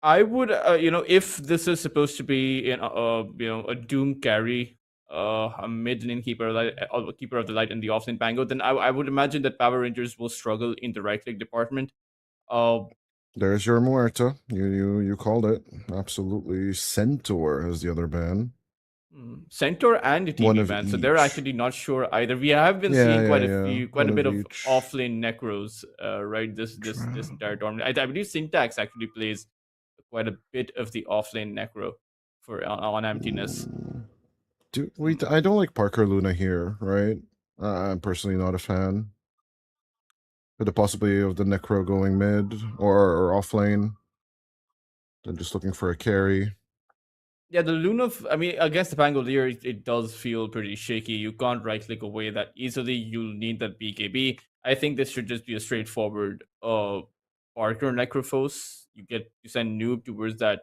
I would, if this is supposed to be a Doom carry, a mid lane keeper of the light in the offlane Pango, then I would imagine that Power Rangers will struggle in the right click department. Uh, There's your Muerta. You called it. Absolutely. Centaur is the other ban. Centaur and the One TV of ban, so they're each. actually not sure either. We have been Yeah, seeing yeah, quite yeah. quite One a of bit of each. offlane necros, right? This entire tournament. I believe Syntax actually plays quite a bit of the offlane necro for on emptiness. I don't like Parker Luna here, right? I'm personally not a fan. With the possibility of the Necro going mid or off lane. Then just looking for a carry. Yeah, the Luna, I mean, against the Pangolier, it does feel pretty shaky. You can't right click away that easily. You'll need that BKB. I think this should just be a straightforward Parker Necrophos. You send Noob towards that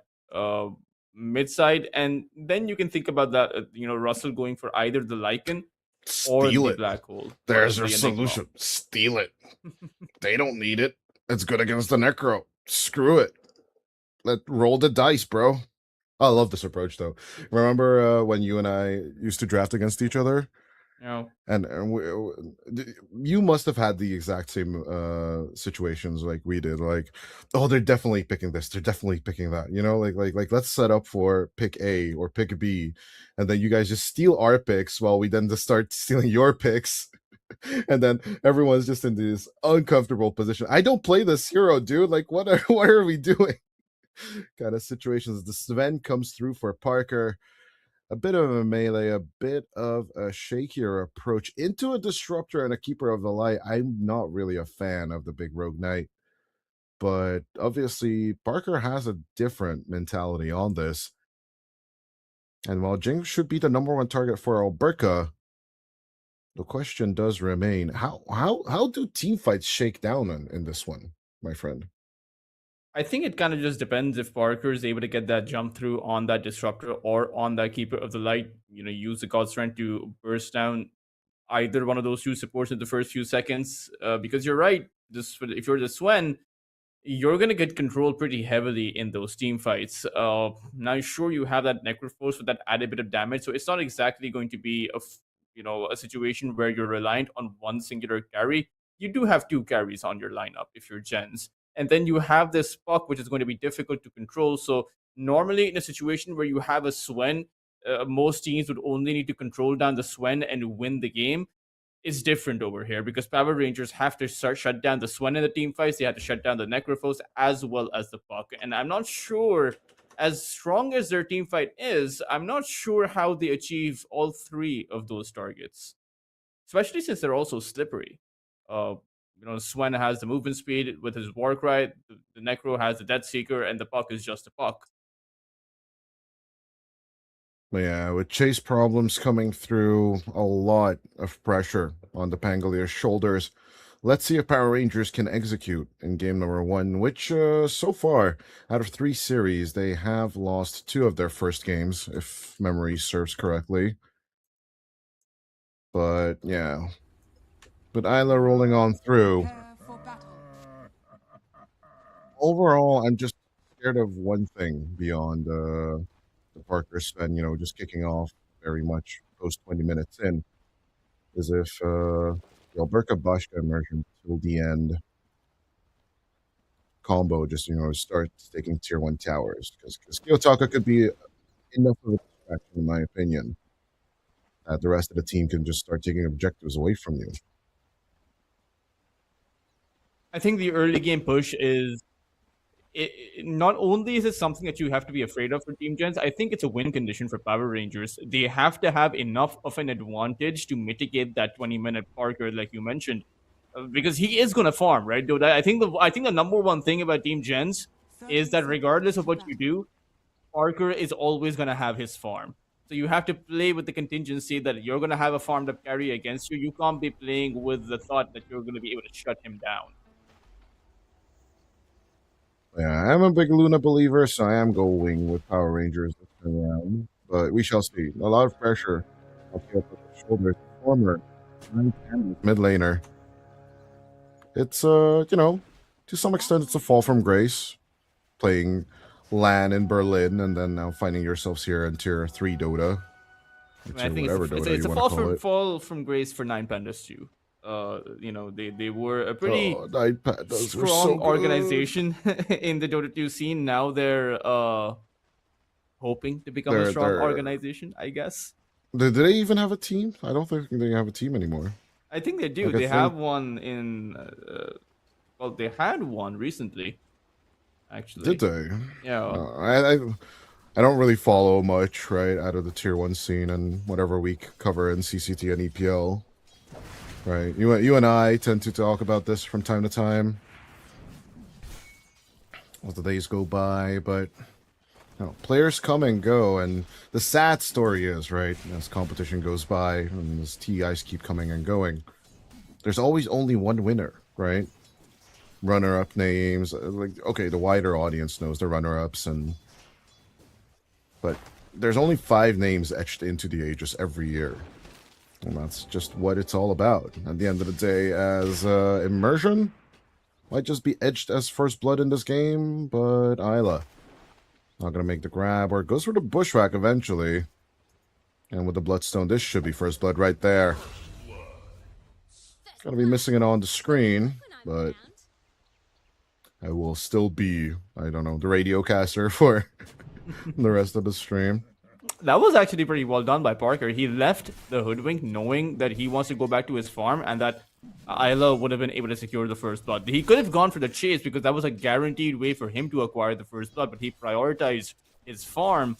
mid side, and then you can think about that, Russell going for either the Lycan or Steal the it. Black Hole, or There's your the Enigma. solution. Steal it. They don't need it. It's good against the Necro. Screw it. Roll the dice, bro. I love this approach though. Remember when you and I used to draft against each other? You know, And you must have had the exact same situations like we did. Like, oh, they're definitely picking this. They're definitely picking that. Like let's set up for pick A or pick B, and then you guys just steal our picks while we then just start stealing your picks. And then everyone's just in this uncomfortable position. I don't play this hero, dude. Like, what are we doing? Kind of situations. The Sven comes through for Parker. A bit of a melee, a bit of a shakier approach into a disruptor and a keeper of the light. I'm not really a fan of the big rogue knight, but obviously Parker has a different mentality on this. And while Jinx should be the number one target for Alberca, the question does remain: how do team fights shake down in this one, my friend? I think it kind of just depends if Parker is able to get that jump through on that disruptor or on that keeper of the light. Use the God Strength to burst down either one of those two supports in the first few seconds. Because you're right, if you're the Swen, you're gonna get controlled pretty heavily in those team fights. Now, sure, you have that Necroforce with that added bit of damage, so it's not exactly going to be a situation where you're reliant on one singular carry. You do have two carries on your lineup if you're Jenz, and then you have this Puck, which is going to be difficult to control. So normally, in a situation where you have a Swen, most teams would only need to control down the Swen and win the game. Is different over here because Power Rangers have to shut down the Swen in the team fights. They have to shut down the Necrophos as well as the Puck. And I'm not sure as strong as their team fight is, I'm not sure how they achieve all three of those targets, especially since they're also slippery. Uh, Swen has the movement speed with his Warcry, the Necro has the Death Seeker, and the Puck is just a Puck. But yeah, with chase problems coming through, a lot of pressure on the Pangalier's shoulders. Let's see if Power Rangers can execute in game number 1, which so far, out of 3 series, they have lost 2 of their first games, if memory serves correctly. But yeah, with Isla rolling on through, Prepare for battle. overall, I'm just scared of one thing beyond the Parker Sven, just kicking off very much post 20 minutes in, is if the Alberca Bashka immersion till the end combo just, starts taking tier 1 towers. Because Kiyotaka could be enough of a distraction, in my opinion, that the rest of the team can just start taking objectives away from you. I think the early game push is not only is it something that you have to be afraid of for Team Jenz, I think it's a win condition for Power Rangers. They have to have enough of an advantage to mitigate that 20-minute Parker, like you mentioned, because he is going to farm, right? Dude, I think the number one thing about Team Jenz 30 is that regardless of seconds what you to do, Parker is always going to have his farm. So you have to play with the contingency that you're going to have a farmed up carry against you. You can't be playing with the thought that you're going to be able to shut him down. Yeah, I'm a big Luna believer, so I am going with Power Rangers this time around. But we shall see. A lot of pressure on Kyoto's shoulders. Former mid laner. It's to some extent it's a fall from grace. Playing LAN in Berlin and then now finding yourselves here in tier 3 Dota. I think it's a fall from grace for Nine Pandas too. They were a pretty strong organization in the Dota 2 scene. Now they're hoping to become a strong organization, I guess. Do they even have a team? I don't think they have a team anymore. I think they do. They have one in. Well, they had one recently. Actually, did they? Yeah. I don't really follow much, right, out of the tier 1 scene and whatever we cover in CCT and EPL. Right, you and I tend to talk about this from time to time as the days go by, but players come and go, and the sad story is, right, as competition goes by and as TIs keep coming and going, there's always only one winner, right? Runner-up names, okay, the wider audience knows the runner-ups, but there's only 5 names etched into the ages every year. And that's just what it's all about. At the end of the day, as immersion, might just be edged as first blood in this game, but Isla not gonna make the grab, or goes for the bushwhack eventually. And with the bloodstone, this should be first blood right there. Gonna be missing it on the screen, but I will still be, I don't know, the radio caster for the rest of the stream. That was actually pretty well done by Parker. He left the Hoodwink knowing that he wants to go back to his farm and that Isla would have been able to secure the first blood. He could have gone for the chase because that was a guaranteed way for him to acquire the first blood, but he prioritized his farm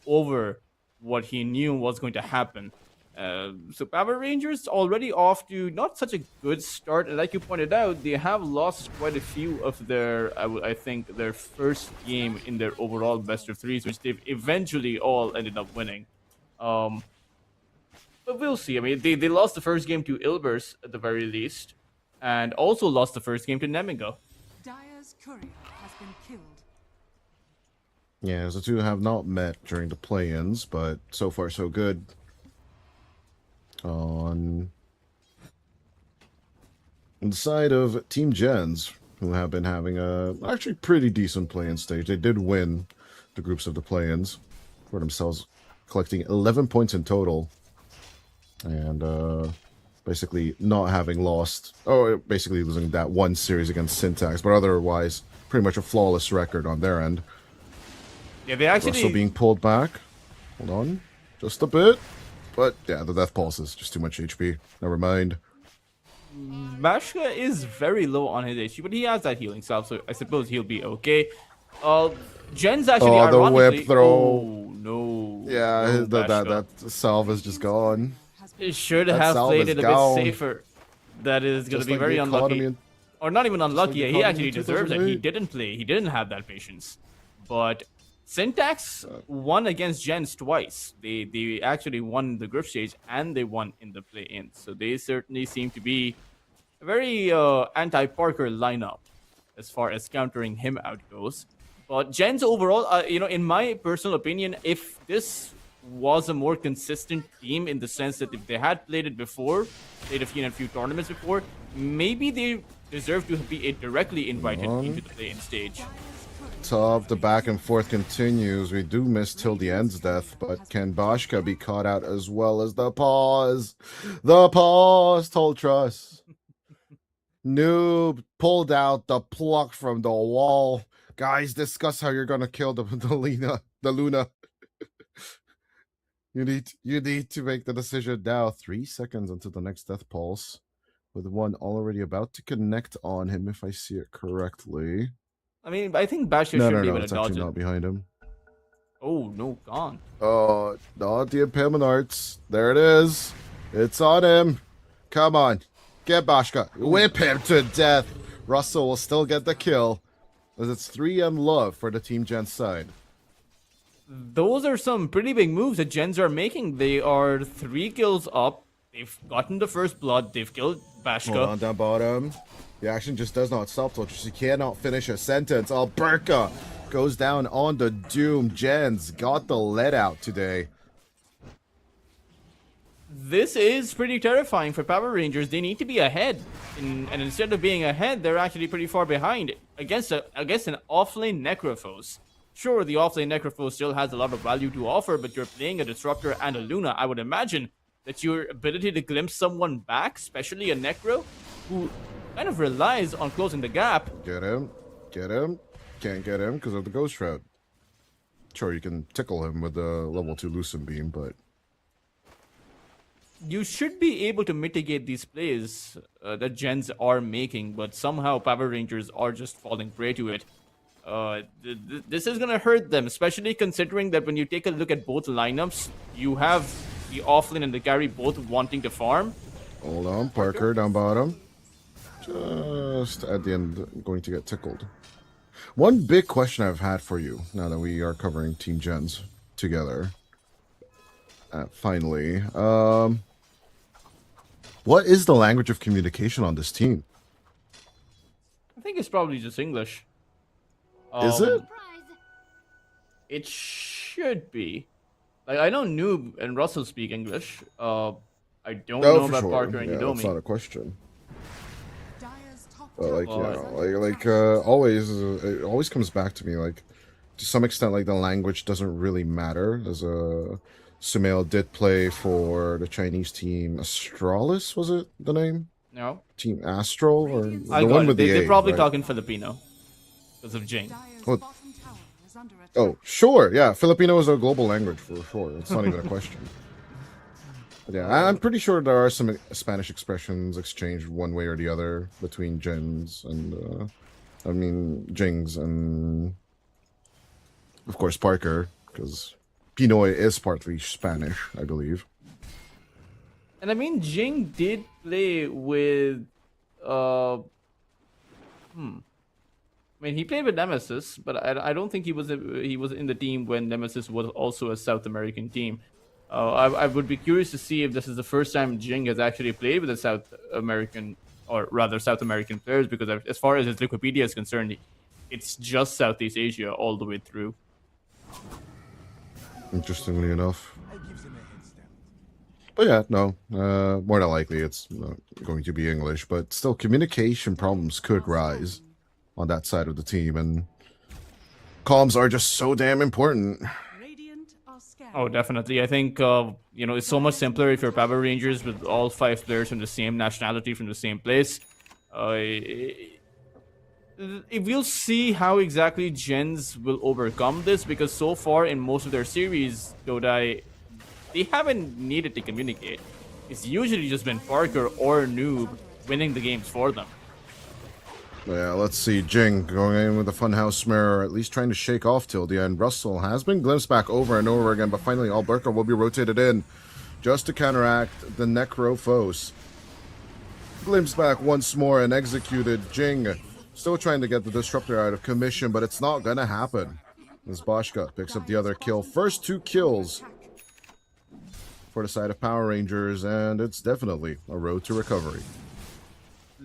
over what he knew was going to happen. So Power Rangers already off to not such a good start, and like you pointed out, they have lost quite a few of their, I think, their first game in their overall best of threes, which they've eventually all ended up winning. But we'll see. I mean, they lost the first game to Ilbers at the very least, and also lost the first game to Nemiga. Dyer's courier has been killed. Yeah, the two have not met during the play-ins, but so far so good. On the side of Team Jenz, who have been having a actually pretty decent play-in stage. They did win the groups of the play-ins for themselves, collecting 11 points in total, and basically not having lost, basically losing that one series against Syntax, but otherwise pretty much a flawless record on their end. Yeah, they actually Russell being pulled back. Hold on, just a bit. But yeah, the death pulse is just too much HP. Never mind. Bashka is very low on his HP, but he has that healing salve, so I suppose he'll be okay. Jen's actually Oh, the whip ironically. throw. Oh no. Yeah, No, that Bashka. salve is just gone. It should That have salve played is it a bit gone. safer. That is going to Just be like very the economy unlucky. in Or not even like unlucky. the He economy actually in deserves it. He 2008. didn't play. He didn't have that patience. But Syntax won against Gens twice. They actually won the group stage and they won in the play-in. So they certainly seem to be a very anti-Parker lineup as far as countering him out goes. But Gens overall, in my personal opinion, if this was a more consistent team in the sense that if they had played it before, played a few tournaments before, maybe they deserve to be directly invited into the play-in stage. Top, the back and forth continues. We do miss till the end's death, but can Bashka be caught out as well as the pause? The pause told Truss. Noob pulled out the pluck from the wall. Guys, discuss how you're gonna kill the Luna. You need to make the decision now. 3 seconds until the next death pulse, with one already about to connect on him, if I see it correctly. I mean, I think Basher No, should no, be no, able to it's dodge actually it. not behind him. Oh, no, gone. Oh, not the impalement arts. There it is. It's on him. Come on. Get Bashka. Whip him to death. Russell will still get the kill, as it's 3M love for the Team Gen side. Those are some pretty big moves that Gens are making. They are 3 kills up. They've gotten the first blood. They've killed Bashka. Hold on, down bottom. The action just does not stop, Torture. She cannot finish a sentence. Alberca goes down on the Doom. Jen's got the let out today. This is pretty terrifying for Power Rangers. They need to be ahead, and instead of being ahead, they're actually pretty far behind against an offlane Necrophos. Sure, the offlane Necrophos still has a lot of value to offer, but you're playing a Disruptor and a Luna. I would imagine that your ability to glimpse someone back, especially a Necro, who kind of relies on closing the gap. Get him. Get him. Can't get him because of the Ghost Shroud. Sure, you can tickle him with the level 2 Lucent Beam, but You should be able to mitigate these plays that Gens are making, but somehow Power Rangers are just falling prey to it. This is going to hurt them, especially considering that when you take a look at both lineups, you have the offlane and the carry both wanting to farm. hold on. Parker down bottom. Just at the end, going to get tickled. One big question I've had for you, now that we are covering Team Gens together, finally, what is the language of communication on this team? I think it's probably just English. Is it? It should be. Like, I know Noob and Russell speak English. I don't know for about sure. Parker and Yeah, that's not Yudomi. a question. Dire's top But like, tower always, it always comes back to me. Like, to some extent, like the language doesn't really matter. As Sumail did play for the Chinese team. Astralis, was it the name? No, Team Astral, or I the got one it. with the They're A, probably right? talking Filipino because of Jing. Dire's Oh. bottom tower is under attack. Oh, sure, yeah. Filipino is a global language for sure. It's not even a question. But yeah, I'm pretty sure there are some Spanish expressions exchanged one way or the other between Jens and, Jings and, of course, Parker, because Pinoy is partly Spanish, I believe. And I mean, Jing did play with. I mean, he played with Nemesis, but I don't think he was in the team when Nemesis was also a South American team. I would be curious to see if this is the first time Jing has actually played with a South American, or rather South American players, because as far as his Wikipedia is concerned, it's just Southeast Asia all the way through. Interestingly enough. But yeah, no, more than likely it's going to be English, but still communication problems could rise on that side of the team, and comms are just so damn important. Radiant are scanning. Oh, definitely. I think it's so much simpler if you're Power Rangers with all 5 players from the same nationality, from the same place. We'll see how exactly Gens will overcome this, because so far in most of their series, Dodai, they haven't needed to communicate. It's usually just been Parker or Noob winning the games for them. Yeah, let's see. Jing going in with the Funhouse Mirror, at least trying to shake off till the end. Russell has been glimpsed back over and over again, but finally Alberca will be rotated in just to counteract the Necrophos. Glimpsed back once more and executed. Jing still trying to get the Disruptor out of commission, but it's not going to happen. As Boschka picks up the other kill. First 2 kills for the side of Power Rangers, and it's definitely a road to recovery.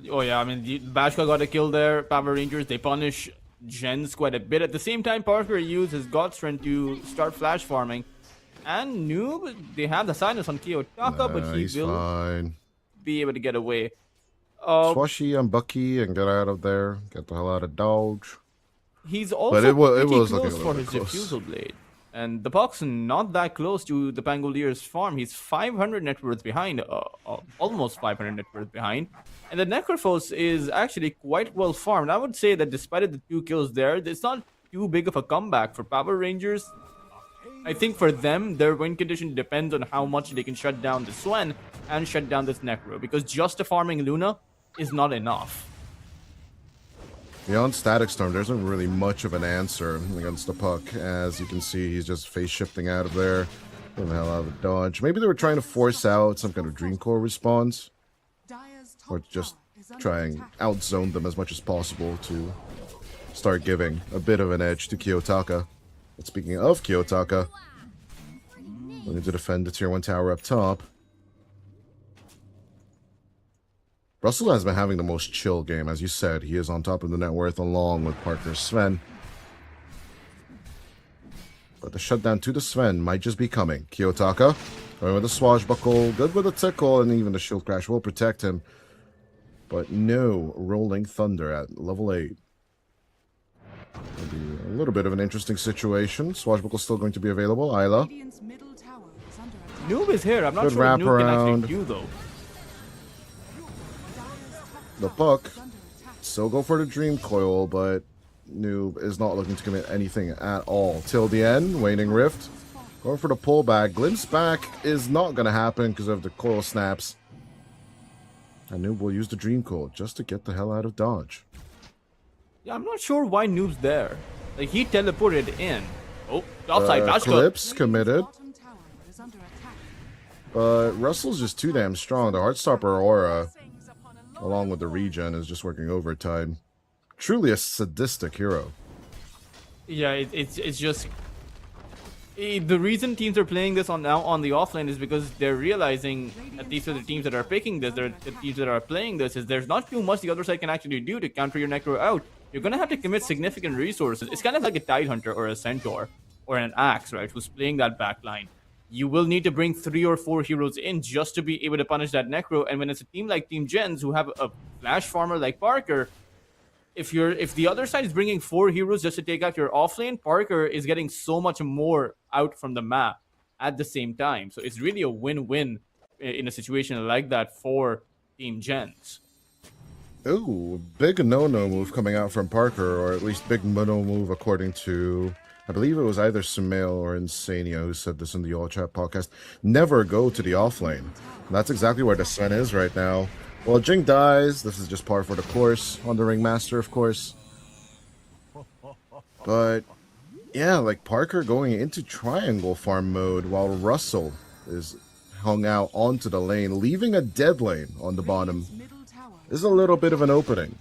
Oh yeah, I mean, Bashka got a kill there. Power Rangers, they punish Jenz quite a bit. At the same time, Parker used his God Strength to start flash farming. And Noob, they have the silence on Kiyotaka, but he He's will fine. be able to get away. Swashy and Bucky and get out of there. Get the hell out of Dodge. He's also it pretty was close looking a for little his bit close. Diffusal Blade. And the Puck's not that close to the Pangolier's farm. He's 500 net worth behind, almost 500 net worth behind. And the Necrophos is actually quite well farmed. I would say that despite the 2 kills there, it's not too big of a comeback for Power Rangers. I think for them, their win condition depends on how much they can shut down the Swen and shut down this Necro. Because just a farming Luna is not enough. Beyond Static Storm, there isn't really much of an answer against the Puck. As you can see, he's just face shifting out of there. Getting the hell out of the dodge. Maybe they were trying to force out some kind of Dream Core response. Dire's top Or just tower is under try and attack. outzone them as much as possible to start giving a bit of an edge to Kiyotaka. But speaking of Kiyotaka, looking to defend the tier 1 tower up top. Russell has been having the most chill game, as you said. He is on top of the net worth along with partner Sven. But the shutdown to the Sven might just be coming. Kiyotaka going with the swashbuckle, good with a tickle, and even the shield crash will protect him. But no Rolling Thunder at level 8. It'll be a little bit of an interesting situation. Swashbuckle still going to be available. Isla. Radiant's middle tower is under attack. Noob is here. I'm not Good sure what Noob can wraparound. actually do, though. The Puck Is under attack. still go for the Dream Coil, but Noob is not looking to commit anything at all. Till the end, Waning Rift. Going for the pullback. Glimpse back is not going to happen because of the coil snaps. And Noob will use the Dream Coil just to get the hell out of dodge. Yeah, I'm not sure why Noob's there. Like, he teleported in. Oh, offside. Bashka. Eclipse committed, Bottom tower is under attack. but Russell's just too damn strong. The Heartstopper aura, along with the regen, is just working overtime. Truly a sadistic hero. Yeah, it's just the reason teams are playing this on now on the offline is because they're realizing, at least for the teams that are picking this, the teams that are playing this, is there's not too much the other side can actually do to counter your Necro out. You're gonna have to commit significant resources. It's kind of like a Tidehunter or a Centaur or an Axe, right? Who's playing that backline. You will need to bring 3 or 4 heroes in just to be able to punish that Necro. And when it's a team like Team Jenz who have a flash farmer like Parker, if the other side is bringing 4 heroes just to take out your offlane, Parker is getting so much more out from the map at the same time. So it's really a win-win in a situation like that for Team Jenz. Ooh, big no-no move coming out from Parker, or at least big no-no move according to, I believe it was either Sumail or Insania who said this in the All Chat podcast. Never go to the offlane. And that's exactly where the Sven is right now. Well, Jing dies. This is just par for the course on the Ringmaster, of course. But yeah, like Parker going into triangle farm mode while Russell is hung out onto the lane, leaving a dead lane on the bottom. Radiant's middle tower This is a little bit of an opening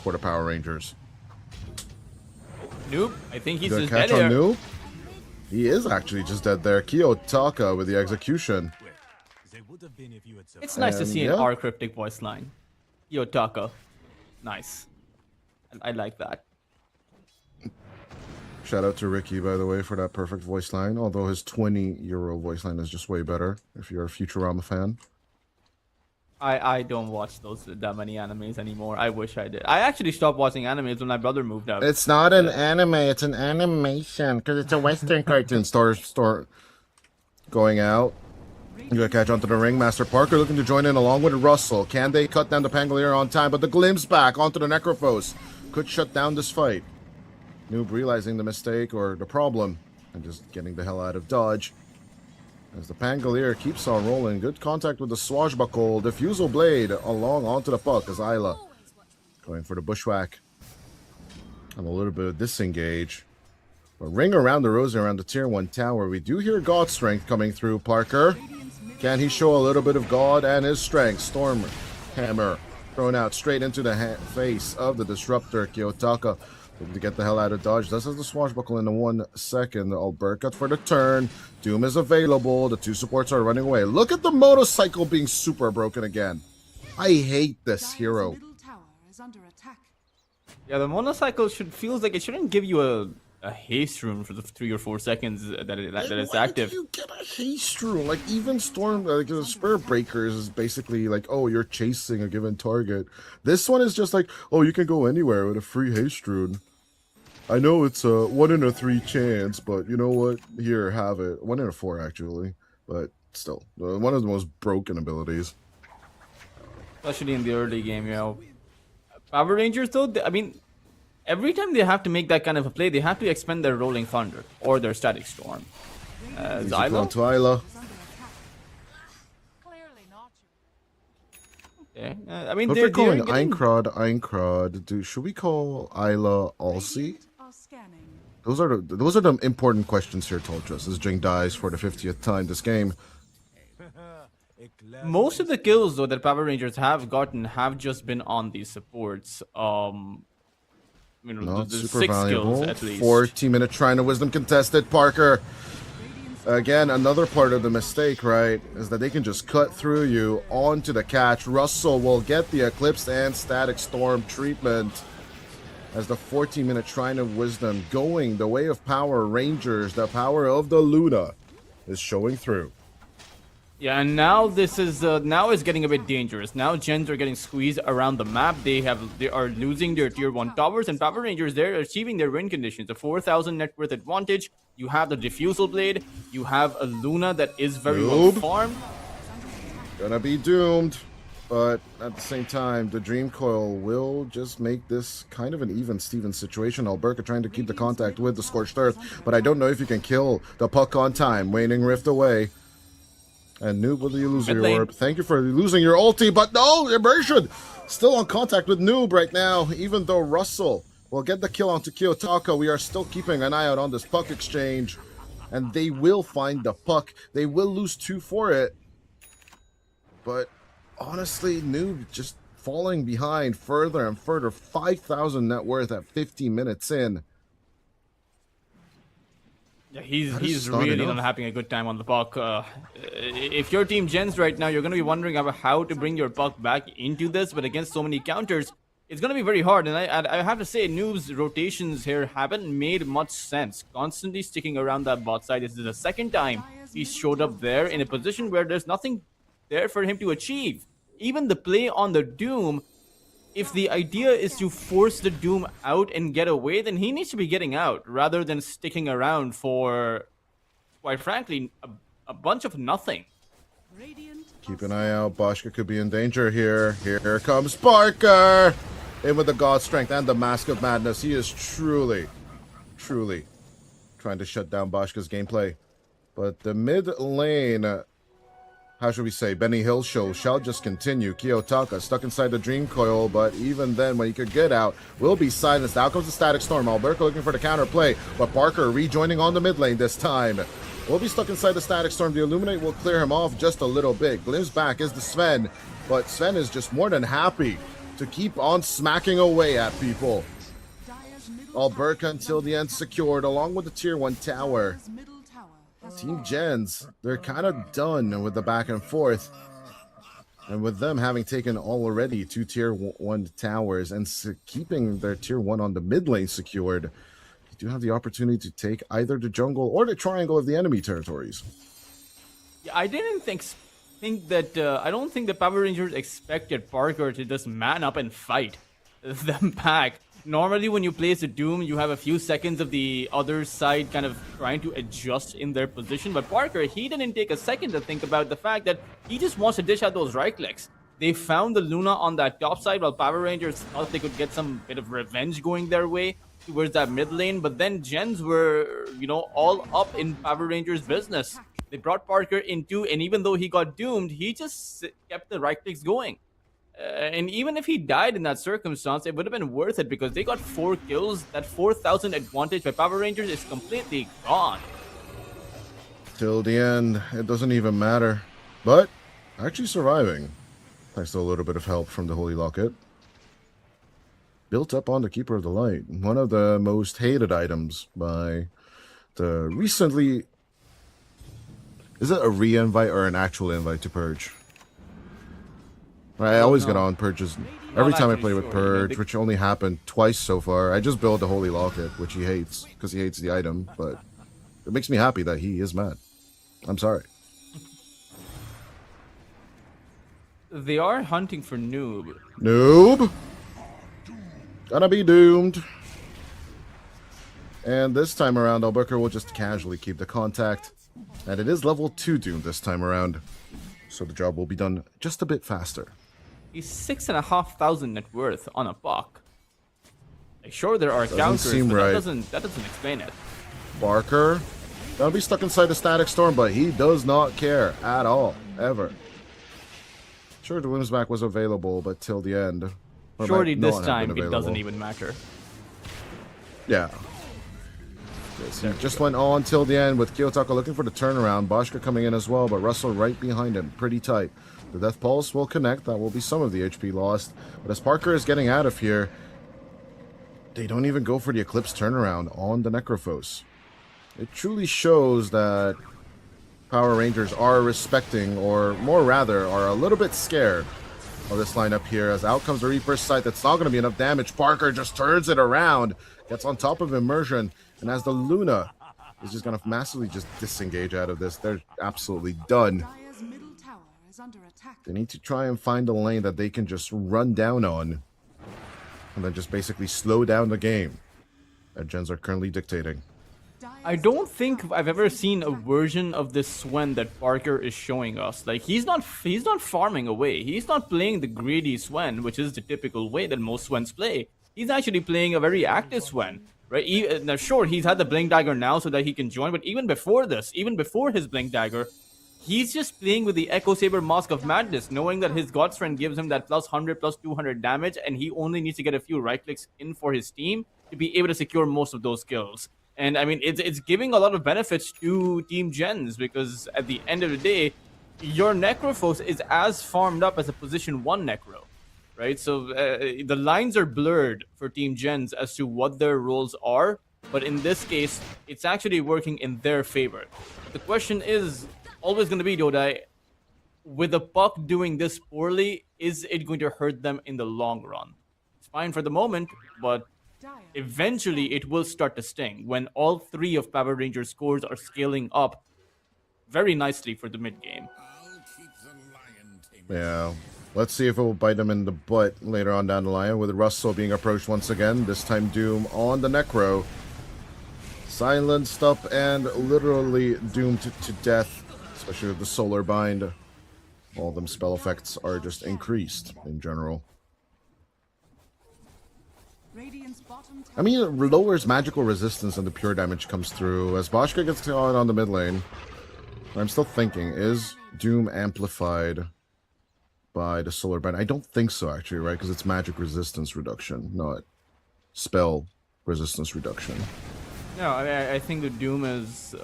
for the Power Rangers. Noob, I think he's The just catch dead on here. Noob? He is actually just dead there. Kiyotaka with the execution. It's nice to And, see yeah. an R cryptic voice line. Yotaka. Nice. I like that. Shout out to Ricky, by the way, for that perfect voice line. Although his 20-year voice line is just way better if you're a Futurama fan. I don't watch that many animes anymore. I wish I did. I actually stopped watching animes when my brother moved out. It's not an anime, it's an animation because it's a Western cartoon. Store going out. You gotta catch onto the Ringmaster. Parker looking to join in along with Russell. Can they cut down the Pangolier on time? But the glimpse back onto the Necrophos could shut down this fight. Noob realizing the mistake or the problem and just getting the hell out of dodge. As the Pangolier keeps on rolling. Good contact with the Swashbuckle. Diffusal Blade along onto the Puck as Isla Going for the bushwhack. And a little bit of disengage. But ring around the rosy around the tier 1 tower. We do hear God Strength coming through, Parker. Can he show a little bit of God and his strength? Storm Hammer thrown out straight into the face of the Disruptor. Kiyotaka looking to get the hell out of dodge. Does have the swashbuckle in 1 second. Alberta for the turn. Doom is available. The 2 supports are running away. Look at the motorcycle being super broken again. I hate this Dire's hero. middle tower is under attack. Yeah, the motorcycle feels like it shouldn't give you a haste rune for the 3 or 4 seconds that it's Why active. do you get a haste rune? Like, even Storm, like, the Spirit Breakers is basically like, oh, you're chasing a given target. This one is just like, oh, you can go anywhere with a free haste rune. I know it's a 1 in a 3 chance, but you know what? Here, have it. 1 in a 4, actually. But still, one of the most broken abilities. Especially in the early game, you know. Power Rangers, though, I mean, every time they have to make that kind of a play, they have to expend their Rolling Thunder or their Static Storm. Music on Zylo? to Isla. Is under attack. Clearly not you. Okay. I mean, But they're if we're calling getting... Einkrod, should we call Isla Alcy? Radiant are scanning. Those are the important questions here, Toltras, as Jing dies for the 50th time this game. Most of the kills, though, that Power Rangers have gotten have just been on these supports. You know, Not the super 6 valuable. kills at least. 14-minute Shrine of Wisdom contested. Parker, again, another part of the mistake, right, is that they can just cut through you onto the catch. Russell will get the Eclipse and Static Storm treatment as the 14-minute Shrine of Wisdom going the way of Power Rangers. The power of the Luna is showing through. Yeah, and now this is now it's getting a bit dangerous. Now Jenz are getting squeezed around the map. They are losing their tier 1 towers, and Power Rangers, they're achieving their win conditions. A 4,000 net worth advantage. You have the diffusal blade. You have a Luna that is very well Noob. farmed. Gonna be doomed, but at the same time, the Dream Coil will just make this kind of an even Steven situation. Alberta trying to keep the contact with the Scorched Earth, but I don't know if you can kill the puck on time. Waning Rift away. And Noob, will you lose Mid your lane. orb? Thank you for losing your ulti, but no, Immersion still on contact with Noob right now, even though Russell will get the kill onto Kiyotaka. We are still keeping an eye out on this puck exchange, and they will find the puck. They will lose 2 for it, but honestly, Noob just falling behind further and further. 5,000 net worth at 15 minutes in. Yeah, That he's is not really enough. not having a good time on the puck. If you're Team Jenz right now, you're going to be wondering about how to bring your puck back into this, but against so many counters, it's going to be very hard. And I have to say, Noob's rotations here haven't made much sense. Constantly sticking around that bot side. This is the second time he showed up there in a position where there's nothing there for him to achieve. Even the play on the Doom, if the idea is to force the Doom out and get away, then he needs to be getting out rather than sticking around for, quite frankly, a bunch of nothing. Radiant Keep an eye out. Boschka could be in danger here. Here comes Parker. In with the God Strength and the Mask of Madness. He is truly trying to shut down Boschka's gameplay. But the mid lane, how should we say, Benny Hill show shall just continue. Kiyotaka stuck inside the Dream Coil, but even then, when he could get out, will be silenced. Out comes the Static Storm. Alberto looking for the counter play, but Parker rejoining on the mid lane this time. Will be stuck inside the Static Storm. The Illuminate will clear him off just a little bit. Glimpse back is the Sven, but Sven is just more than happy to keep on smacking away at people. Dire's middle Alberta until the end secured, along with the tier 1 tower. Dire's middle tower has Team Jenz, they're kind of done with the back and forth. And with them having taken already 2 tier 1 towers and keeping their tier 1 on the mid lane secured, you do have the opportunity to take either the jungle or the triangle of the enemy territories. Yeah, I didn't think that I don't think the Power Rangers expected Parker to just man up and fight them back. Normally, when you place a Doom, you have a few seconds of the other side kind of trying to adjust in their position. But Parker, he didn't take a second to think about the fact that he just wants to dish out those right clicks. They found the Luna on that top side while Power Rangers thought they could get some bit of revenge going their way towards that mid lane. But then Jenz were, all up in Power Rangers' business. They brought Parker into, and even though he got doomed, he just kept the right clicks going. And even if he died in that circumstance, it would have been worth it because they got 4 kills. That 4,000 advantage by Power Rangers is completely gone. Till the end, it doesn't even matter. But actually surviving, thanks to a little bit of help from the Holy Locket. Built up on the Keeper of the Light, one of the most hated items by the recently... Is it a re-invite or an actual invite to Purge? I always get on Purge's every time I play with Purge, which only happened twice so far. I just build the Holy Locket, which he hates, because he hates the item, but it makes me happy that he is mad. I'm sorry. They are hunting for Noob. Noob! Gonna be doomed. And this time around, Albuquerque will just casually keep the contact. And it is level 2 Doom this time around. So the job will be done just a bit faster. He's 6,500 net worth on a buck. Like, sure, there are Doesn't counters, seem but right. that doesn't explain it. Barker, gonna be stuck inside the Static Storm, but he does not care at all, ever. Sure, the Whimsback was available, but till the end. Or Surely might this not have time been it doesn't available. even matter. Yeah. He just went on till the end with Kiyotaka looking for the turnaround. Boschka coming in as well, but Russell right behind him, pretty tight. The Death Pulse will connect. That will be some of the HP lost. But as Parker is getting out of here, they don't even go for the Eclipse turnaround on the Necrophos. It truly shows that Power Rangers are respecting, or more rather, are a little bit scared of this lineup here. As out comes the Reaper's Sight, that's not going to be enough damage. Parker just turns it around, gets on top of Immersion, and as the Luna is just going to massively just disengage out of this, they're absolutely done. Dire's middle tower is under attack. They need to try and find a lane that they can just run down on, and then just basically slow down the game that Jenz are currently dictating. I don't think I've ever seen a version of this Swen that Parker is showing us. Like, he's not farming away. He's not playing the greedy Swen, which is the typical way that most Swens play. He's actually playing a very active Swen, right? Now, sure, he's had the Blink Dagger now so that he can join, but even before this, even before his Blink Dagger, he's just playing with the Echo Saber Mask of Madness, knowing that his God's Friend gives him that plus 100, plus 200 damage, and he only needs to get a few right clicks in for his team to be able to secure most of those kills. And I mean, it's giving a lot of benefits to Team Jenz, because at the end of the day, your Necrophos is as farmed up as a position 1 Necro, right? So the lines are blurred for Team Jenz as to what their roles are, but in this case, it's actually working in their favor. The question is always going to be, Dodai, with the puck doing this poorly, is it going to hurt them in the long run? It's fine for the moment, but eventually it will start to sting when all 3 of Power Rangers' scores are scaling up very nicely for the mid game. Yeah. Let's see if it will bite them in the butt later on down the line, with Russell being approached once again. This time Doom on the Necro. Silenced up and literally doomed to death, especially with the Solar Bind. All of them spell effects are just increased in general. Radiant's bottom tower I mean, it lowers magical resistance and the pure damage comes through. As Boschka gets caught on the mid lane, I'm still thinking, is Doom amplified by the Solar Bind? I don't think so, actually, right? Because it's magic resistance reduction, not spell resistance reduction. No, I think the Doom is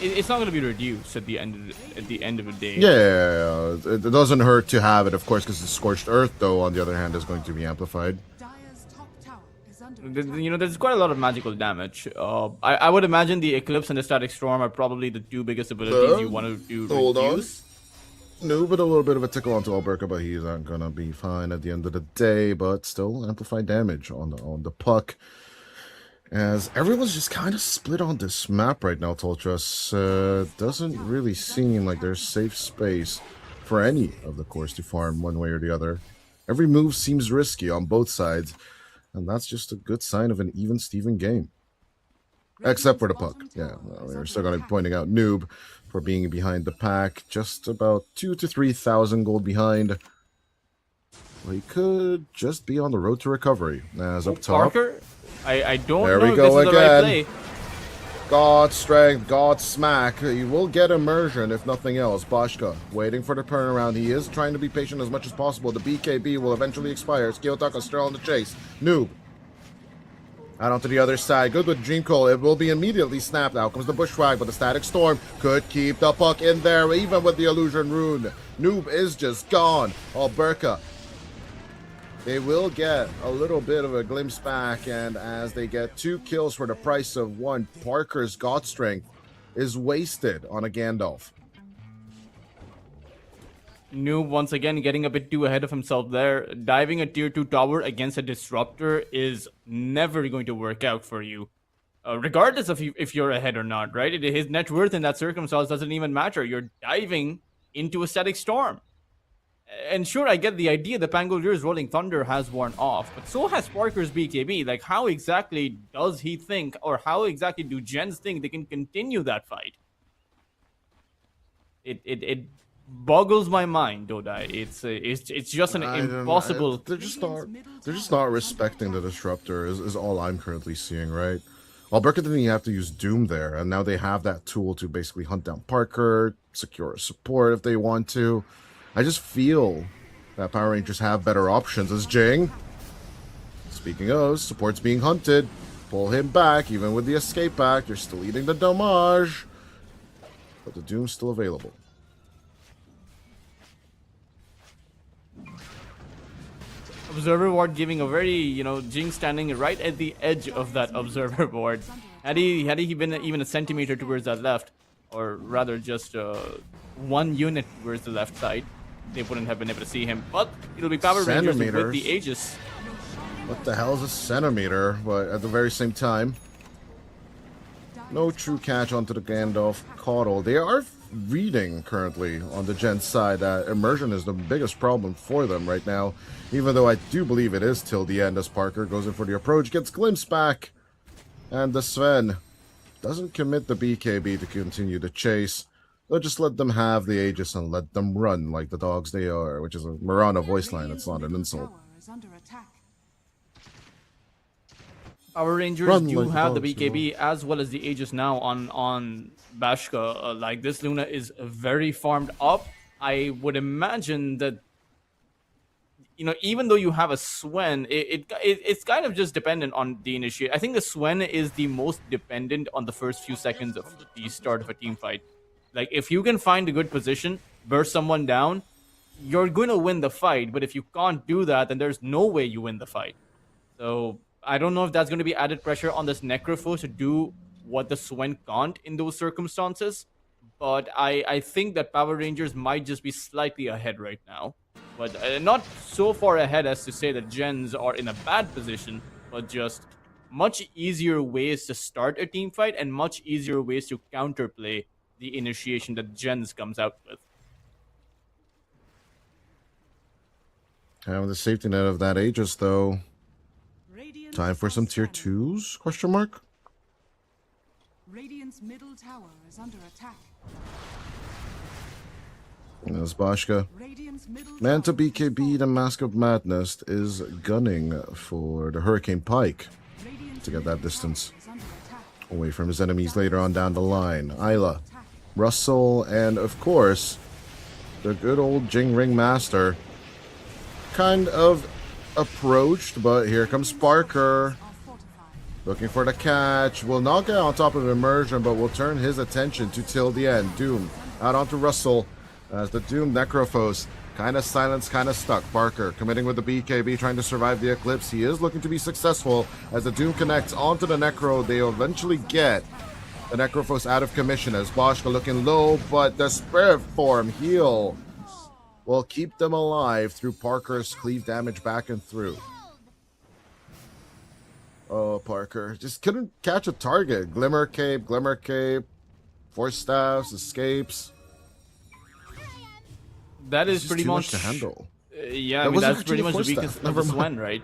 it's not going to be reduced at the end of the day. Yeah, it doesn't hurt to have it, of course, because the Scorched Earth, though, on the other hand, is going to be amplified. Dire's top tower is under attack. You know, there's quite a lot of magical damage. I would imagine the Eclipse and the Static Storm are probably the 2 biggest abilities you want to Hold on. reduce. No, but a little bit of a tickle onto Alberca, but he's not gonna be fine at the end of the day. But still, amplified damage on the puck. As everyone's just kind of split on this map right now, Toltras. Doesn't really seem like there's safe space for any of the cores to farm one way or the other. Every move seems risky on both sides, and that's just a good sign of an even-Steven game. Except for the puck. Yeah, well, we're still going to be pointing out Noob for being behind the pack. Just about 2,000 to 3,000 gold behind. Well, he could just be on the road to recovery. As up top. Parker, I don't There know we if go this is the right again. play. God strength, God smack. He will get immersion if nothing else. Bashka waiting for the turnaround. He is trying to be patient as much as possible. The BKB will eventually expire. Skiyotaka still on the chase. Noob. Out onto the other side. Good with Dream Coil. It will be immediately snapped. Out comes the Bushwhack, but the Static Storm could keep the puck in there, even with the Illusion Rune. Noob is just gone. Alberca. They will get a little bit of a glimpse back, and as they get 2 kills for the price of 1, Parker's God Strength is wasted on a Gandalf. Noob once again getting a bit too ahead of himself there. Diving a tier 2 tower against a disruptor is never going to work out for you. Regardless of if you're ahead or not, right? His net worth in that circumstance doesn't even matter. You're diving into a static storm. And sure, I get the idea the Pangolier's Rolling Thunder has worn off, but so has Parker's BKB. Like, how exactly does he think, or how exactly do Jenz think they can continue that fight? It boggles my mind, Dodai. It's just an impossible. They're just not respecting the disruptor. Is all I'm currently seeing, right? Alberca didn't even have to use Doom there, and now they have that tool to basically hunt down Parker, secure support if they want to. I just feel that Power Rangers have better options as Jing. Speaking of, support's being hunted. Pull him back, even with the escape back. You're still eating the damage. But the Doom's still available. Observer ward giving a very, Jing standing right at the edge of that observer ward. Had he been even a centimeter towards that left, or rather just 1 unit towards the left side, they wouldn't have been able to see him. But it'll be Power Rangers with the Aegis. What the hell is a centimeter? But at the very same time, no true catch onto the Gandalf Caudal. They are reading currently on the Jenz side that immersion is the biggest problem for them right now. Even though I do believe it is till the end as Parker goes in for the approach, gets glimpsed back. And the Sven doesn't commit the BKB to continue the chase. They'll just let them have the Aegis and let them run like the dogs they are, which is a Marana voice line. It's not an insult. Power Rangers do have the BKB as well as the Aegis now on Bashka. Like, this Luna is very farmed up. I would imagine that, even though you have a Swen, it's kind of just dependent on the initiate. I think the Swen is the most dependent on the first few seconds of the start of a team fight. Like, if you can find a good position, burst someone down, you're going to win the fight. But if you can't do that, then there's no way you win the fight. So I don't know if that's going to be added pressure on this Necrophos to do what the Swen can't in those circumstances. But I think that Power Rangers might just be slightly ahead right now. But not so far ahead as to say that Jenz are in a bad position, but just much easier ways to start a team fight and much easier ways to counterplay the initiation that Jenz comes out with. Having the safety net of that Aegis, though. Time for some tier 2s? Question mark? Radiant's middle tower is under attack. As Bashka. Radiant's middle Manta tower is BKB, the falling. Mask of Madness, is gunning for the Hurricane Pike Radiant's to get that middle distance tower is under attack. away from his enemies later on down the line. Isla, Russell, and of course, the good old Jing Ring Master. Kind of approached, but here comes Parker. Are fortified. Looking for the catch. Will not get on top of immersion, but will turn his attention to till the end. Doom out onto Russell as the Doom Necrophos kind of silenced, kind of stuck. Parker committing with the BKB, trying to survive the Eclipse. He is looking to be successful as the Doom connects onto the Necro. They eventually get the Necrophos out of commission as Boschka looking low, but the Spirit Form heal will keep them alive through Parker's cleave damage back and through. Oh, Parker just couldn't catch a target. Glimmer Cape, Force Staffs, escapes. That is It's just pretty too much to handle. Yeah, I That mean, wasn't that's pretty actually much a the Force weakness Staff. of the Never Swen, right?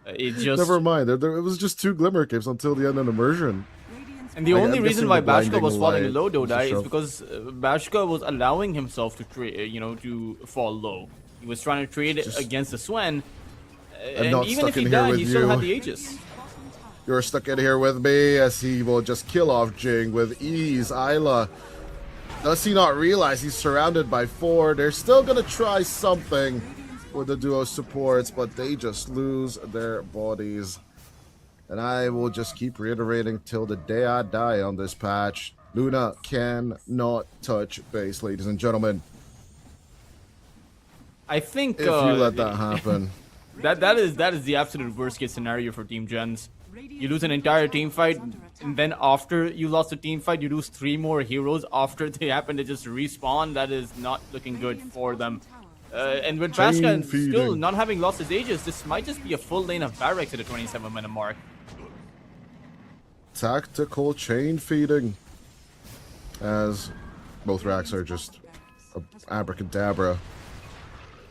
It just Never mind. It was just 2 Glimmer Capes until the end of immersion. Radiant's And the I'm only reason guessing why the Bashka blinding was falling light low, was a Dodai, is shove. because Bashka was allowing himself to to fall low. He was trying to trade Just- against the Swen, I'm and not even stuck if he in here died, with he still you. had the Aegis. bottom tower You're stuck in here with me, as he will just kill off Jing with ease. Isla, does he not realize he's surrounded by 4? They're still gonna try something with the duo supports, but they just lose their bodies. And I will just keep reiterating till the day I die on this patch. Luna cannot touch base, ladies and gentlemen. I think If you let that happen. that is the absolute worst case scenario for Team Jenz. You lose an entire team fight, and then after you lost a team fight, you lose 3 more heroes after they happen to just respawn. That is not looking good for them. And with Bashka still not having lost his Aegis, this might just be a full lane of barracks at the 27-minute mark. Tactical chain feeding, as both racks are just abracadabra.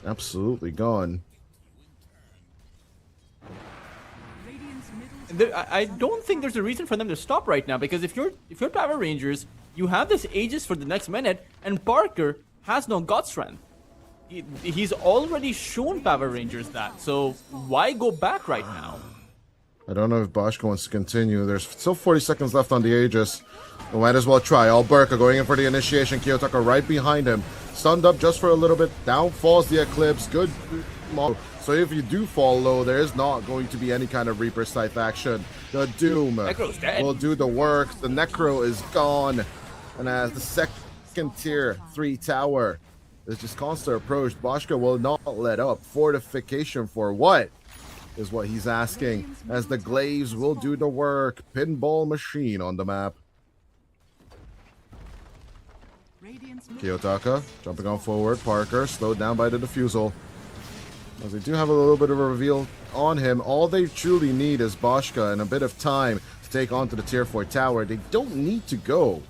Absolutely gone. I don't think there's a reason for them to stop right now, because if you're Power Rangers, you have this Aegis for the next minute, and Parker has no god strength. He's already shown Power Rangers that, so why go back right now? I don't know if Boschko wants to continue. There's still 40 seconds left on the Aegis. We might as well try. Alberca going in for the initiation. Kiyotaka right behind him. Stunned up just for a little bit. Down falls the Eclipse. Good. So if you do fall low, there is not going to be any kind of Reaper Scythe action. The Doom will do the work. The Necro is gone. And as the second tier 3 tower is just constant approach, Boschko will not let up. Fortification for what? Is what he's asking, as the Glaives will do the work. Pinball machine on the map. Kiyotaka jumping on forward. Parker slowed down by the defusal, as they do have a little bit of a reveal on him. All they truly need is Boschka and a bit of time to take on to the tier 4 tower. They don't need to go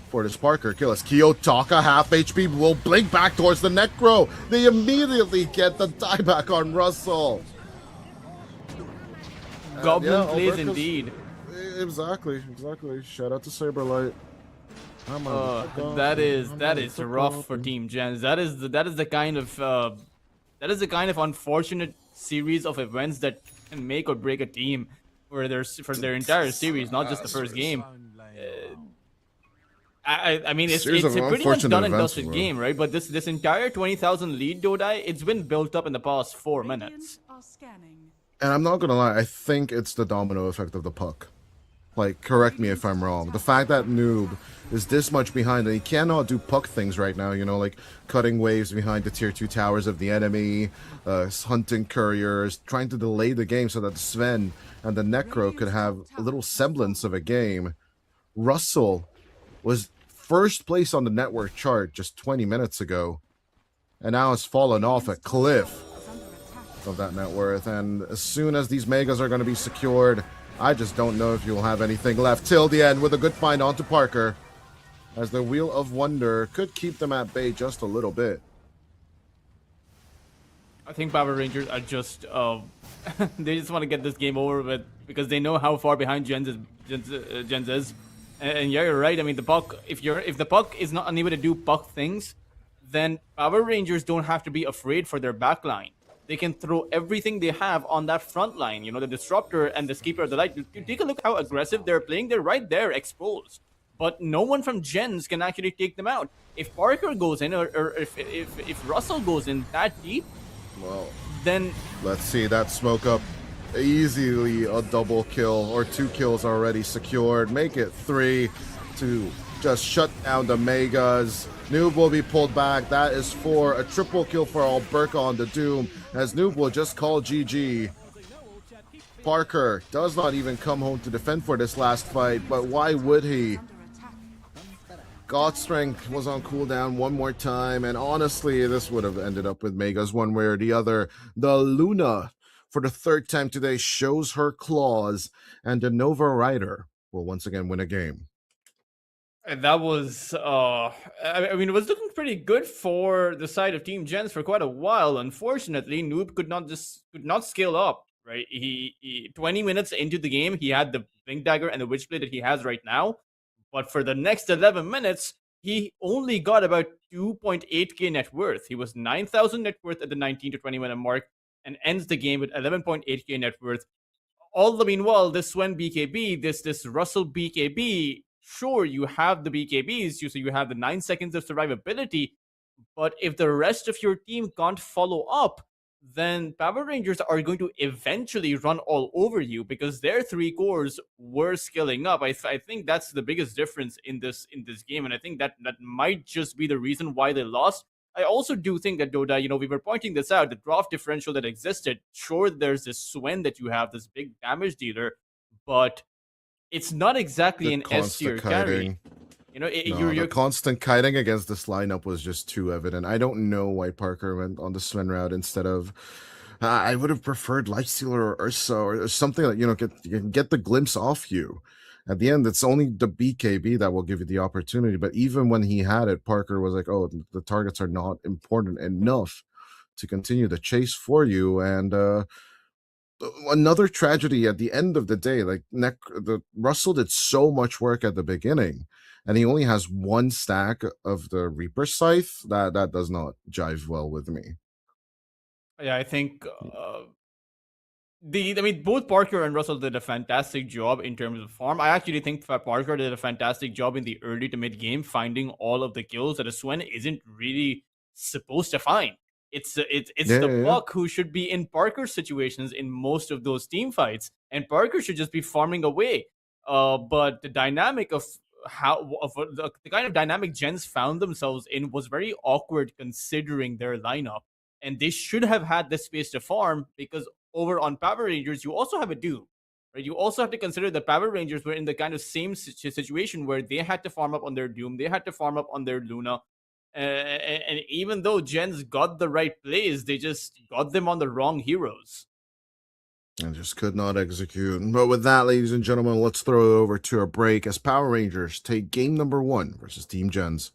for this Parker kill, as Kiyotaka half HP will blink back towards the Necro. They immediately get the dieback on Russell. Goblin plays indeed. Exactly. Shout out to Saberlight. That is rough for Team Jenz. That is the kind of unfortunate series of events that can make or break a team for their entire series, not just the first game. I mean, it's a pretty much done and dusted game, right? But this entire 20,000 lead, Dodai, it's been built up in the past 4 minutes. And I'm not gonna lie, I think it's the domino effect of the puck. Like, correct me if I'm wrong. The fact that Noob is this much behind and he cannot do puck things right now, you know, like cutting waves behind the tier 2 towers of the enemy, hunting couriers, trying to delay the game so that Sven and the Necro could have a little semblance of a game. Russell was first place on the network chart just 20 minutes ago, and now has fallen off a cliff of that net worth. And as soon as these megas are going to be secured, I just don't know if you'll have anything left till the end, with a good find onto Parker, as the Wheel of Wonder could keep them at bay just a little bit. I think Power Rangers are just they just want to get this game over with, because they know how far behind Jenz is. And yeah, you're right. I mean, the puck, if the puck is not unable to do puck things, then Power Rangers don't have to be afraid for their backline. They can throw everything they have on that front line. You know, the Disruptor and the Keeper of the Light. You take a look how aggressive they're playing. They're right there, exposed. But no one from Jenz can actually take them out. If Parker goes in, or if Russell goes in that deep, well, then let's see that smoke up. Easily a double kill, or 2 kills already secured. Make it 3 to just shut down the Megas. Noob will be pulled back. That is 4. A triple kill for Alberca on the Doom, as Noob will just call GG. Parker does not even come home to defend for this last fight, but why would he? God Strength was on cooldown one more time, and honestly, this would have ended up with Megas one way or the other. The Luna, for the 3rd time today, shows her claws, and the Nova Rider will once again win a game. And that was, I mean, it was looking pretty good for the side of Team Jenz for quite a while. Unfortunately, Noob could not scale up, right? He 20 minutes into the game, he had the Blink Dagger and the Witchblade that he has right now. But for the next 11 minutes, he only got about 2.8k net worth. He was 9,000 net worth at the 19 to 20 minute mark, and ends the game with 11.8k net worth. all the meanwhile, this Swen BKB, this Russell BKB, sure, you have the BKBs, so you have the 9 seconds of survivability, but if the rest of your team can't follow up, then Power Rangers are going to eventually run all over you because their 3 cores were scaling up. I think that's the biggest difference in this game, and I think that might just be the reason why they lost. I also do think that Doda, we were pointing this out, the draft differential that existed. Sure, there's this Swen that you have, this big damage dealer, but it's not exactly The an S constant tier carry. kiting. You know, No, the constant kiting against this lineup was just too evident. I don't know why Parker went on the Sven route instead of. I would have preferred Lifestealer or Ursa or something like get the glimpse off you. At the end, it's only the BKB that will give you the opportunity. But even when he had it, Parker was like, "Oh, the targets are not important enough to continue the chase for you." And another tragedy at the end of the day. Like the Russell did so much work at the beginning, and he only has 1 stack of the Reaper Scythe. That does not jive well with me. Yeah, I think both Parker and Russell did a fantastic job in terms of farm. I actually think Parker did a fantastic job in the early to mid game finding all of the kills that a Swen isn't really supposed to find. It's Yeah, the yeah, yeah. Puck who should be in Parker's situations in most of those team fights, and Parker should just be farming away. But the dynamic of the kind of dynamic Jenz found themselves in was very awkward considering their lineup, and they should have had the space to farm because over on Power Rangers, you also have a Doom, right? You also have to consider that Power Rangers were in the kind of same situation where they had to farm up on their Doom, they had to farm up on their Luna, and even though Jen's got the right plays, they just got them on the wrong heroes. And just could not execute. But with that, ladies and gentlemen, let's throw it over to a break as Power Rangers take game number 1 versus Team Jenz.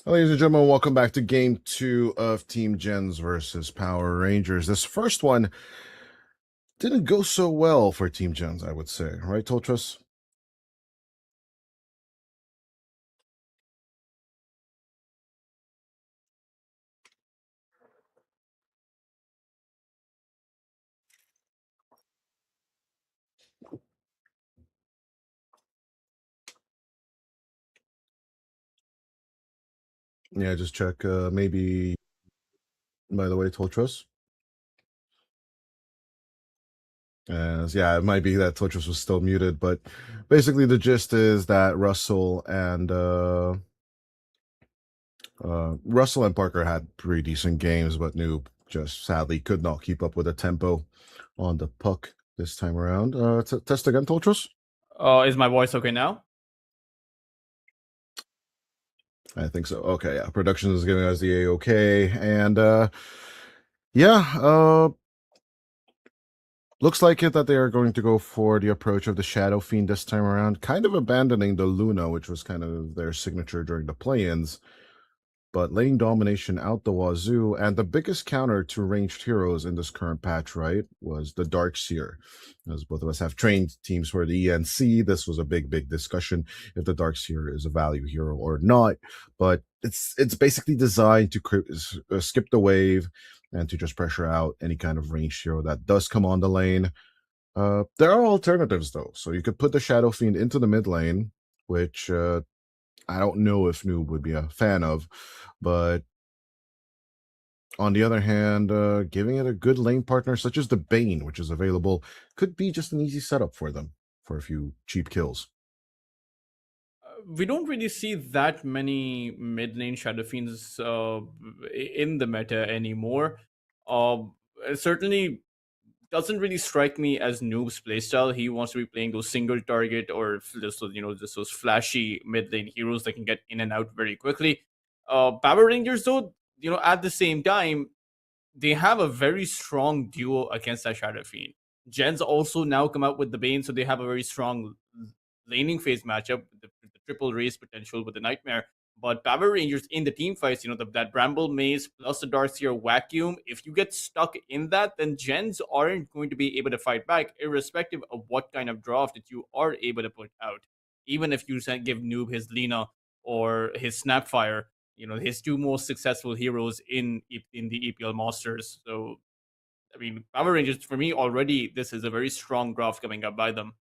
Ladies and gentlemen, welcome back to game 2 of Team Jenz versus Power Rangers. This first one didn't go so well for Team Jenz, I would say. Right, Toltros? Yeah, just check. Maybe, by the way, Toltros. Yeah, it might be that Toltros was still muted, but basically the gist is that Russell and Parker had pretty decent games, but Noob just sadly could not keep up with the tempo on the puck this time around. Test again, Toltros. Is my voice okay now? I think so. Okay, yeah. Production is giving us the A-OK. And yeah, looks like it that they are going to go for the approach of the Shadow Fiend this time around, kind of abandoning the Luna, which was kind of their signature during the play-ins, but laying domination out the wazoo. And the biggest counter to ranged heroes in this current patch, right, was the Darkseer. As both of us have trained teams for the ENC, this was a big discussion if the Darkseer is a value hero or not. But it's basically designed to skip the wave and to just pressure out any kind of ranged hero that does come on the lane. There are alternatives, though. So you could put the Shadow Fiend into the mid lane, which I don't know if Noob would be a fan of, but on the other hand, giving it a good lane partner such as the Bane, which is available, could be just an easy setup for them for a few cheap kills. We don't really see that many mid lane Shadow Fiends in the meta anymore. It certainly doesn't really strike me as Noob's playstyle. He wants to be playing those single target or just those flashy mid lane heroes that can get in and out very quickly. Power Rangers, though, at the same time, they have a very strong duo against that Shadow Fiend. Jen's also now come out with the Bane, so they have a very strong laning phase matchup with the triple race potential with the Nightmare. But Power Rangers in the team fights, that Bramble Maze plus the Darkseer Vacuum, if you get stuck in that, then Gens aren't going to be able to fight back, irrespective of what kind of draft that you are able to put out. Even if you give Noob his Lena or his Snapfire, his two most successful heroes in the EPL Masters. So, I mean, Power Rangers, for me, already, this is a very strong draft coming up by them.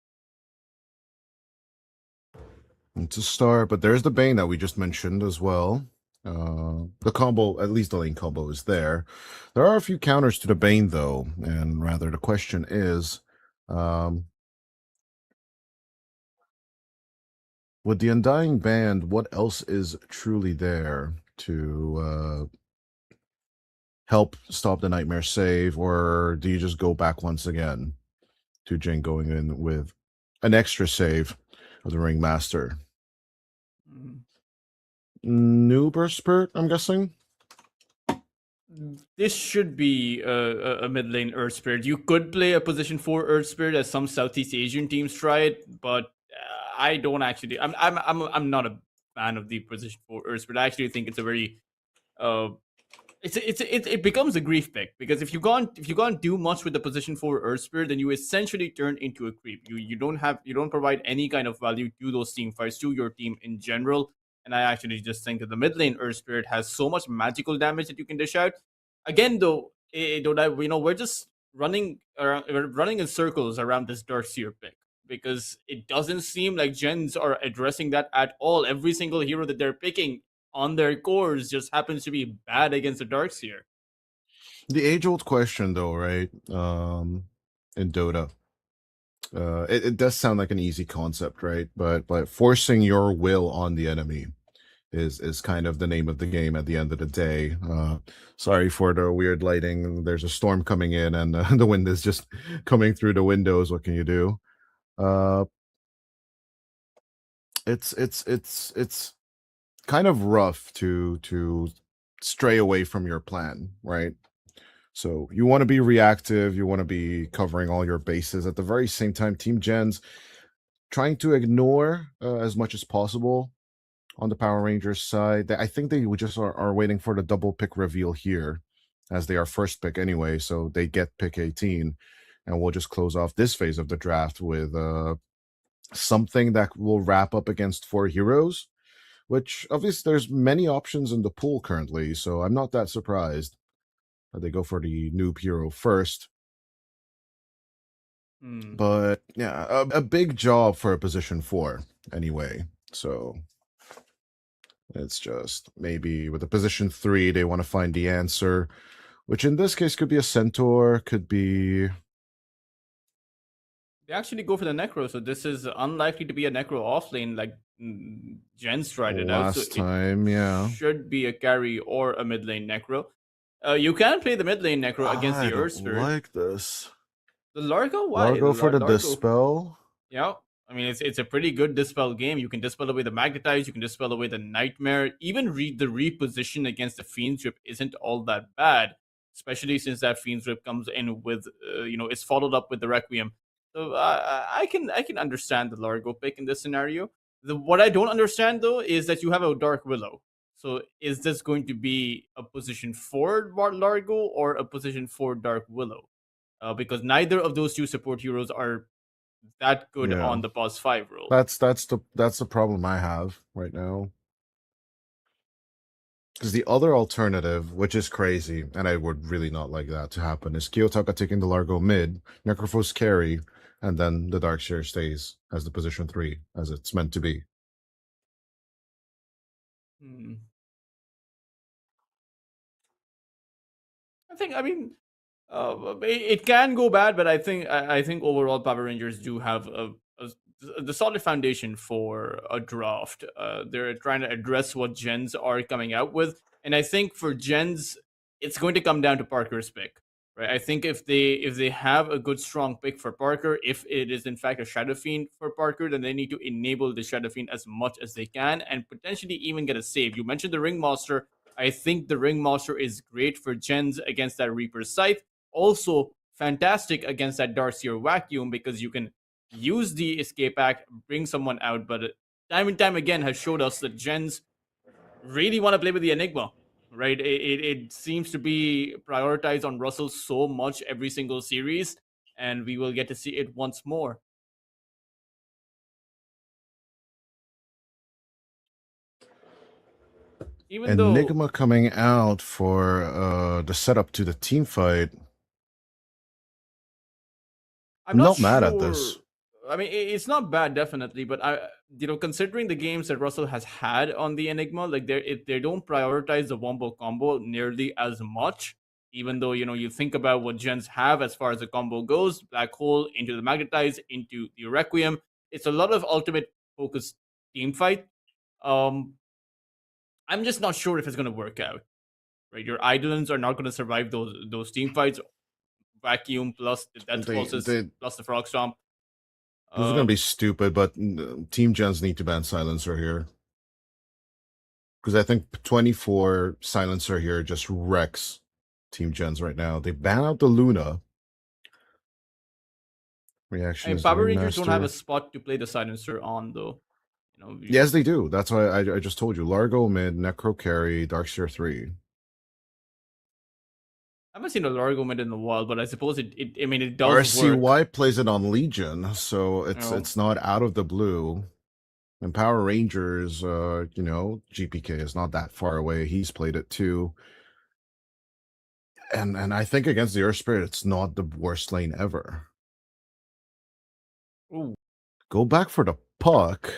It's a start, but there's the Bane that we just mentioned as well. The combo, at least the lane combo, is there. There are a few counters to the Bane, though, and rather the question is, with the Undying Band, what else is truly there to help stop the Nightmare save, or do you just go back once again to Jane going in with an extra save of the Ringmaster? Noob or Spurt, I'm guessing? This should be a mid lane Earth Spirit. You could play a position 4 Earth Spirit, as some Southeast Asian teams try it, but I don't actually. I'm not a fan of the position 4 Earth Spirit. I actually think it's a very it becomes a grief pick, because if you can't do much with the position 4 Earth Spirit, then you essentially turn into a creep. You don't provide any kind of value to those team fights, to your team in general. And I actually just think that the mid lane Earth Spirit has so much magical damage that you can dish out. Again, though, we're just we're running in circles around this Darkseer pick, because it doesn't seem like Gens are addressing that at all. Every single hero that they're picking on their cores just happens to be bad against the Darkseer. The age-old question, though, right? In Dota, it does sound like an easy concept, right? But forcing your will on the enemy is kind of the name of the game at the end of the day. Sorry for the weird lighting. There's a storm coming in, and the wind is just coming through the windows. What can you do? It's kind of rough to stray away from your plan, right? So you want to be reactive, you want to be covering all your bases. At the very same time, Team Jen's trying to ignore as much as possible on the Power Rangers side. I think they would just are waiting for the double pick reveal here, as they are first pick anyway, so they get pick 18, and we'll just close off this phase of the draft with something that will wrap up against 4 heroes, which obviously there's many options in the pool currently, so I'm not that surprised that they go for the noob hero first. But yeah, a big job for a position 4 anyway. So it's just maybe with a position 3, they want to find the answer, which in this case could be a centaur, could be. They actually go for the necro, so this is unlikely to be a necro off lane like Jenz tried it out. So Last time, yeah. should be a carry or a mid lane necro. You can play the mid lane necro against the I don't Urster. like this. The Largo, why? Largo for the dispel. Yeah, I mean it's a pretty good dispel game. You can dispel away the magnetize, you can dispel away the nightmare. Even read the reposition against the Fiend's Rip isn't all that bad, especially since that Fiend's Rip comes in with it's followed up with the Requiem. So I can understand the Largo pick in this scenario. What I don't understand though is that you have a Dark Willow. So is this going to be a position 4 Largo or a position 4 Dark Willow? Because neither of those two support heroes are that good Yeah. on the pause 5 role. That's the problem I have right now. Because the other alternative, which is crazy, and I would really not like that to happen, is Kiyotaka taking the Largo mid, Necrophos carry, and then the Darkseer stays as the position 3, as it's meant to be. I mean, it can go bad, but I think overall Power Rangers do have the solid foundation for a draft. They're trying to address what gens are coming out with, and I think for gens, it's going to come down to Parker's pick, right? I think if they have a good strong pick for Parker, if it is in fact a Shadow Fiend for Parker, then they need to enable the Shadow Fiend as much as they can, and potentially even get a save. You mentioned the Ringmaster. I think the Ringmaster is great for gens against that Reaper's Scythe. Also, fantastic against that Darkseer Vacuum because you can use the escape act, bring someone out, but time and time again has showed us that gens really want to play with the Enigma, right? It seems to be prioritized on Russell so much every single series, and we will get to see it once more. Even Enigma coming out for the setup to the team fight. I'm not mad at sure. this. I mean, it's not bad, definitely, but considering the games that Russell has had on the Enigma, like they don't prioritize the wombo combo nearly as much. Even though you think about what gens have as far as the combo goes, Black Hole into the Magnetize into the Requiem, it's a lot of ultimate focused team fight. I'm just not sure if it's going to work out. Right, your Eidolons are not going to survive those team fights. Vacuum plus the Death Pulses plus the Frog Stomp. This is going to be stupid, but Team Gens need to ban Silencer here. Because I think 24 Silencer here just wrecks Team Gens right now. They ban out the Luna. Reaction is Power Rangers don't have a spot to play the Silencer on, though. Yes, they do. That's why I just told you. Largo mid, Necro carry, Darkseer 3. I haven't seen a Largo mid in a while, but I suppose it does RCY work. plays it on Legion, so it's not out of the blue. And Power Rangers, GPK is not that far away. He's played it too. And I think against the Earth Spirit, it's not the worst lane ever. Ooh. Go back for the puck.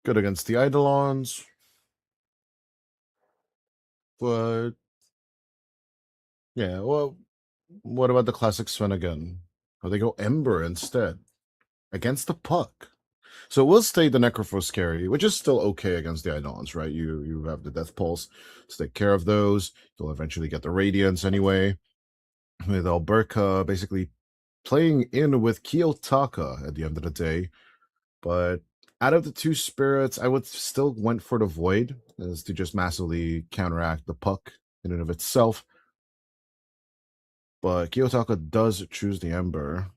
Good against the Eidolons. But yeah, well, what about the classic Sven again? Oh, they go Ember instead against the puck. So we'll stay the Necrophos carry, which is still okay against the Eidolons, right? You have the Death Pulse to take care of those. You'll eventually get the Radiance anyway. with Alberca basically playing in with Kiyotaka at the end of the day. But out of the two spirits, I would still went for the void as to just massively counteract the puck in and of itself. But Kiyotaka does choose the Ember.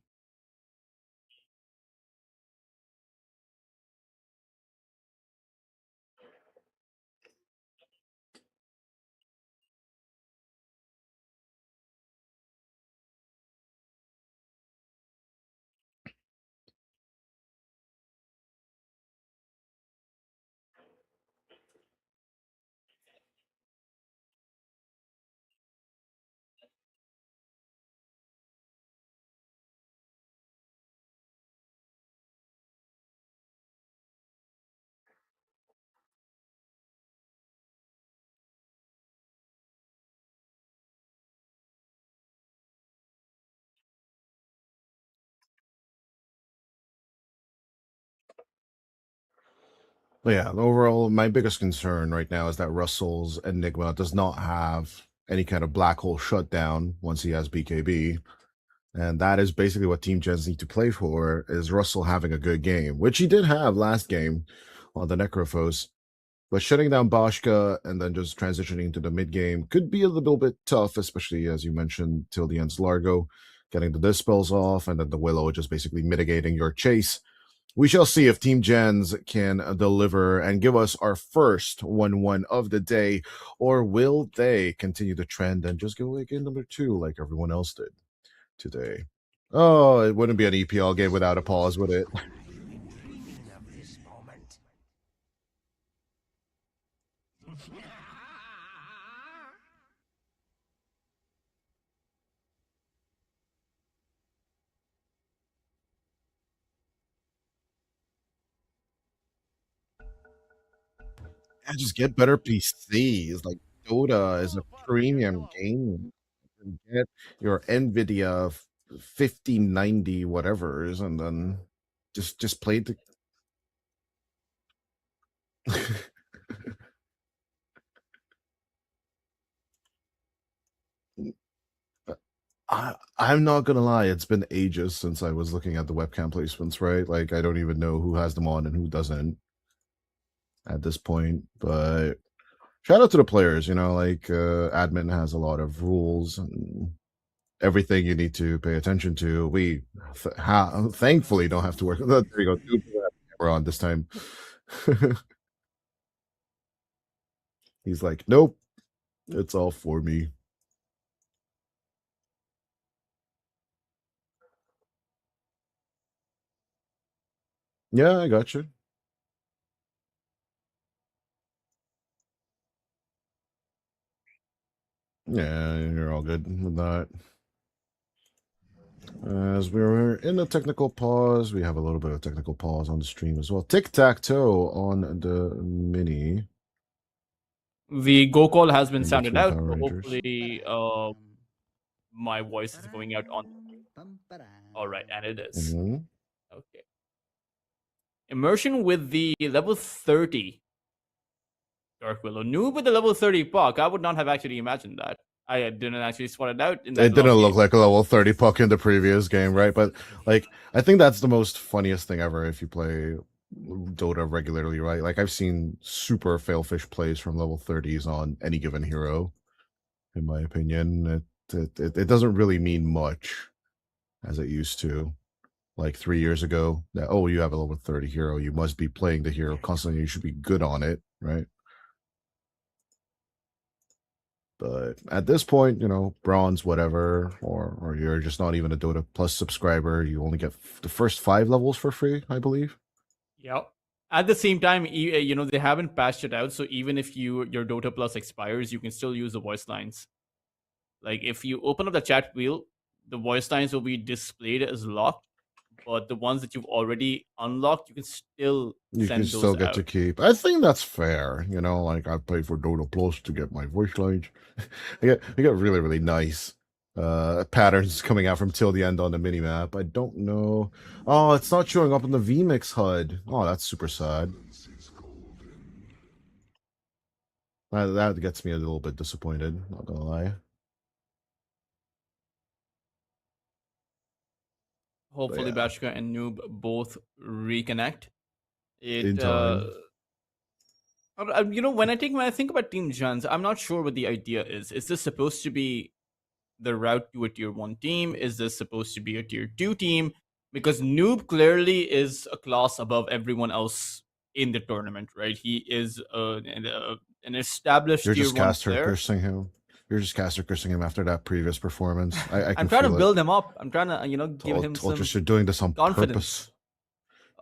But yeah, overall, my biggest concern right now is that Russell's Enigma does not have any kind of black hole shutdown once he has BKB. And that is basically what Team Jenz need to play for, is Russell having a good game, which he did have last game on the Necrophos. But shutting down Boschka and then just transitioning to the mid game could be a little bit tough, especially as you mentioned, till the end's Largo, getting the dispels off, and then the Willow just basically mitigating your chase. We shall see if Team Jenz can deliver and give us our first 1-1 of the day, or will they continue the trend and just go away game number 2 like everyone else did today? Oh, it wouldn't be an EPL game without a pause, would it? Yeah, just get better PCs. Like Dota is a premium game. Get your Nvidia 5090 whatever's, and then just play the. I'm not gonna lie, it's been ages since I was looking at the webcam placements, right? Like I don't even know who has them on and who doesn't at this point. But shout out to the players, like admin has a lot of rules and everything you need to pay attention to. We thankfully don't have to work. There you go. We're on this time. He's like, nope, it's all for me. Yeah, I got you. Yeah, you're all good with that. As we were in the technical pause, we have a little bit of technical pause on the stream as well. Tic-tac-toe on the mini. The go call has been In sounded between out, Power so Rangers. hopefully my voice is going out on. All right, and it is. Mhm. Okay. Immersion with the level 30 Dark Willow. Noob with the level 30 Puck. I would not have actually imagined that. I didn't actually spot it out in that It didn't last look game. like a level 30 puck in the previous game, right? But like I think that's the most funniest thing ever if you play Dota regularly, right? Like I've seen super failfish plays from level 30s on any given hero, in my opinion. It doesn't really mean much as it used to. Like 3 years ago, that you have a level 30 hero, you must be playing the hero constantly, you should be good on it, right? But at this point, bronze, whatever, or you're just not even a Dota Plus subscriber. You only get the first 5 levels for free, I believe. Yep. At the same time, they haven't patched it out, so even if your Dota Plus expires, you can still use the voice lines. Like if you open up the chat wheel, the voice lines will be displayed as locked, but the ones that you've already unlocked, you can still You can send still those get out. to keep. I think that's fair. Like I pay for Dota Plus to get my voice lines. I get really, really nice patterns coming out from till the end on the mini map. I don't know. Oh, it's not showing up in the VMix HUD. Oh, that's super sad. That gets me a little bit disappointed, not gonna lie. Hopefully, yeah. Bashka and Noob both reconnect. It In time. when I think about Team Jenz, I'm not sure what the idea is. Is this supposed to be the route to a tier 1 team? Is this supposed to be a tier 2 team? Because Noob clearly is a class above everyone else in the tournament, right? He is an established You're tier just 1 caster player. cursing him. You're just caster cursing him after that previous performance. I I'm can trying to feel it. build him up. I'm trying to, give him some Ultras, you're doing this on purpose. confidence.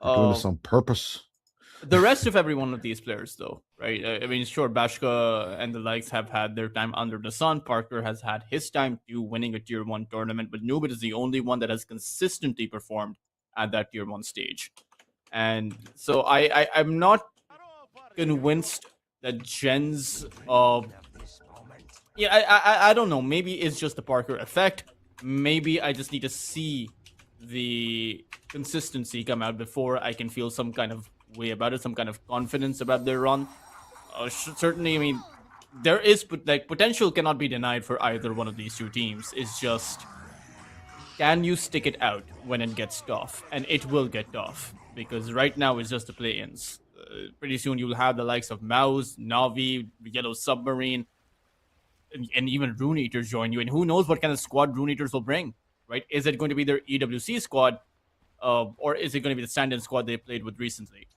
You're doing this on purpose. The rest of every one of these players, though, right? I mean, sure, Bashka and the likes have had their time under the sun. Parker has had his time too, winning a tier 1 tournament, but Nubit is the only one that has consistently performed at that tier 1 stage. And so I'm not convinced that Jen's I don't know. Maybe it's just the Parker effect. Maybe I just need to see the consistency come out before I can feel some kind of way about it, some kind of confidence about their run. Certainly, I mean, there is potential cannot be denied for either one of these two teams. It's just, can you stick it out when it gets tough? And it will get tough because right now it's just the play-ins. Pretty soon you'll have the likes of Mouse, Navi, Yellow Submarine, and even Rune Eaters join you. And who knows what kind of squad Rune Eaters will bring, right? Is it going to be their EWC squad, or is it going to be the stand-in squad they played with recently?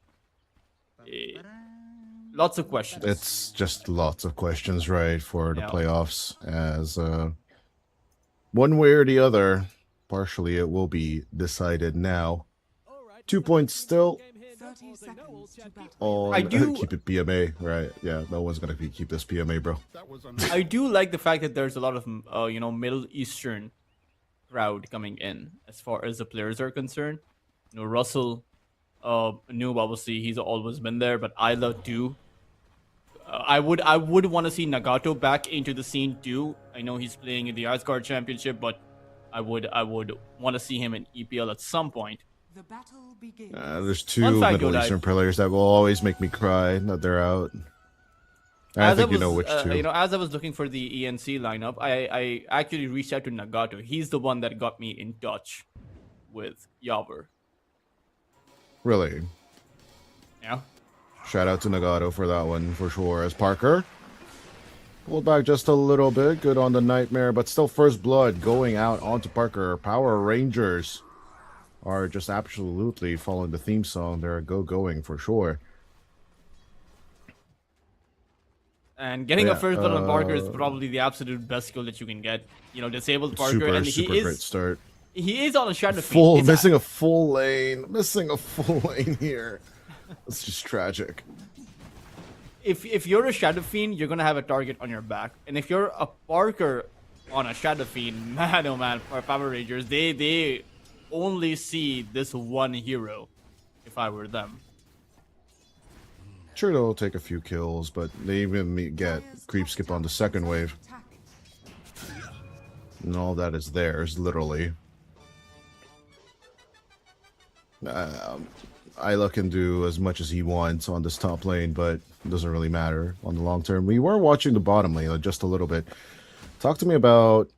Lots of questions. It's just lots of questions, right, for the Yeah. playoffs. As one way or the other, partially it will be decided now. 2 points still 30 seconds to battle. on I do- keep it PMA, right? Yeah, no one's gonna keep this PMA, bro. I do like the fact that there's a lot of Middle Eastern crowd coming in as far as the players are concerned. Russell, Noob, obviously he's always been there, but Isla too. I would want to see Nagato back into the scene too. I know he's playing in the Asgard Championship, but I would want to see him in EPL at some point. The battle begins. There's two Fun fact, Middle Godai. Eastern players that will always make me cry that they're out. I think you know which two. As I was looking for the ENC lineup, I actually reached out to Nagato. He's the one that got me in touch with Yavor. Really? Yeah. Shout out to Nagato for that one for sure. As Parker pulled back just a little bit, good on the Nightmare, but still first blood going out onto Parker. Power Rangers are just absolutely following the theme song. They're going for sure. And getting a Yeah, first blood on Parker is probably the absolute best skill that you can get. Disabled Parker, Super, and super great start. he is on a shadow Full, feed. missing a full lane. Missing a full lane here. It's just tragic. If you're a Shadow Fiend, you're gonna have a target on your back, and if you're a Parker on a Shadow Fiend, man, oh man, for Power Rangers, they only see this one hero. If I were them, Sure, they'll take a few kills, but they even get creep skip on the second wave. Attack. And all that is theirs, literally. Isla can do as much as he wants on this top lane, but it doesn't really matter on the long term. We were watching the bottom lane just a little bit. Talk to me about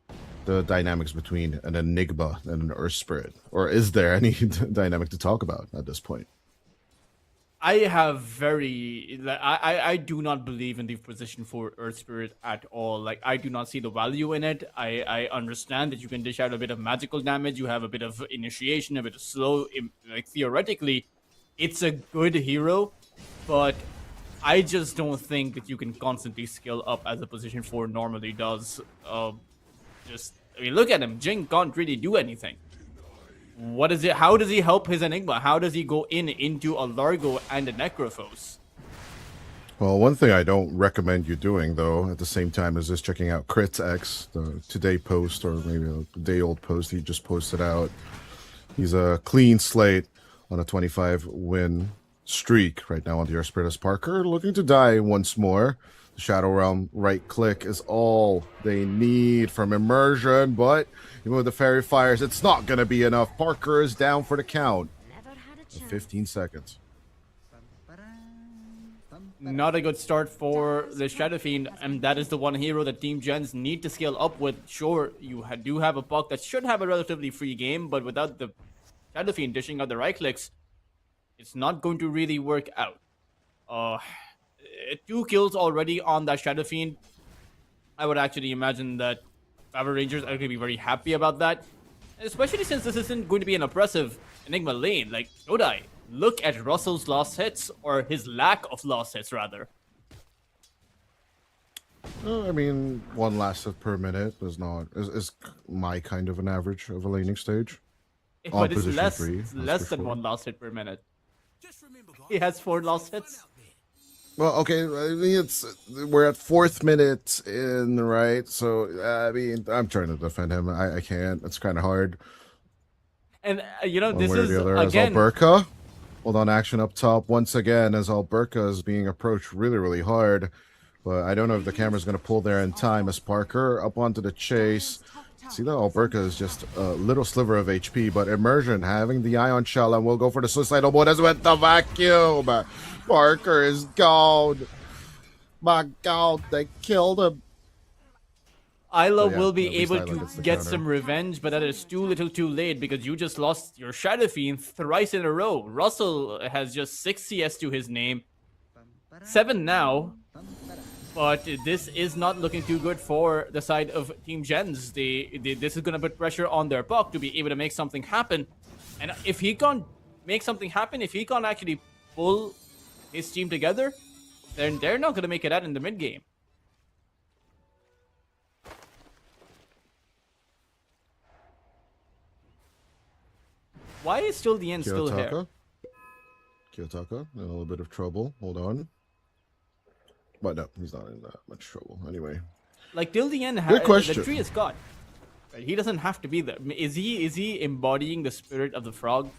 the dynamics between an Enigma and an Earth Spirit. Or is there any dynamic to talk about at this point? I have I do not believe in the position for Earth Spirit at all. Like, I do not see the value in it. I understand that you can dish out a bit of magical damage. You have a bit of initiation, a bit of slow. Like, theoretically, it's a good hero, but I just don't think that you can constantly scale up as a position 4 normally does. Look at him. Jing can't really do anything. What is it? How does he help his Enigma? How does he go into a Largo and a Necrophos? Well, one thing I don't recommend you doing, though, at the same time, is just checking out Crit X, the today post, or maybe a day-old post he just posted out. He's a clean slate on a 25-win streak right now on the Earth Spirit as Parker, looking to die once more. The Shadow Realm right-click is all they need from Immersion, but even with the Fairy Fires, it's not going to be enough. Parker is down for the count. 15 seconds. Not a good start for the Shadow Fiend, and that is the one hero that Team Jenz need to scale up with. Sure, you do have a puck that should have a relatively free game, but without the Shadow Fiend dishing out the right clicks, it's not going to really work out. 2 kills already on that Shadow Fiend. I would actually imagine that Power Rangers are going to be very happy about that. Especially since this isn't going to be an oppressive Enigma lane. Like, Shodai, look at Russell's lost hits, or his lack of lost hits, rather. I mean, 1 last hit per minute is my kind of an average of a laning stage. On But it's position less, 3, it's that's less for than sure. 1 lost hit per minute. He has 4 lost hits. Well, okay, I mean, we're at 4th minute in, right? So, I mean, I'm trying to defend him. I can't. It's kind of hard. And, One this way or is, the other. again... As Alberca, hold on, action up top once again as Alberca is being approached really, really hard. But I don't know if the camera's going to pull there in time as Parker up onto the chase. See that Alberca is just a little sliver of HP, but Immersion having the Ion Shell and will go for the Suicidal Bonus with the vacuum. Parker is gone. My God, they killed him. Isla yeah, will be at least able Isla to gets the get counter. some revenge, but that is too little too late because you just lost your Shadow Fiend thrice in a row. Russell has just 6 CS to his name. 7 now. But this is not looking too good for the side of Team Jenz. This is going to put pressure on their puck to be able to make something happen. And if he can't make something happen, if he can't actually pull his team together, then they're not going to make it out in the mid game. Why is still the end still here? Kiyotaka in a little bit of trouble. Hold on. But no, he's not in that much trouble. Anyway. Like till the end, Good question. the tree is gone. Right? He doesn't have to be there. Is he embodying the spirit of the frog?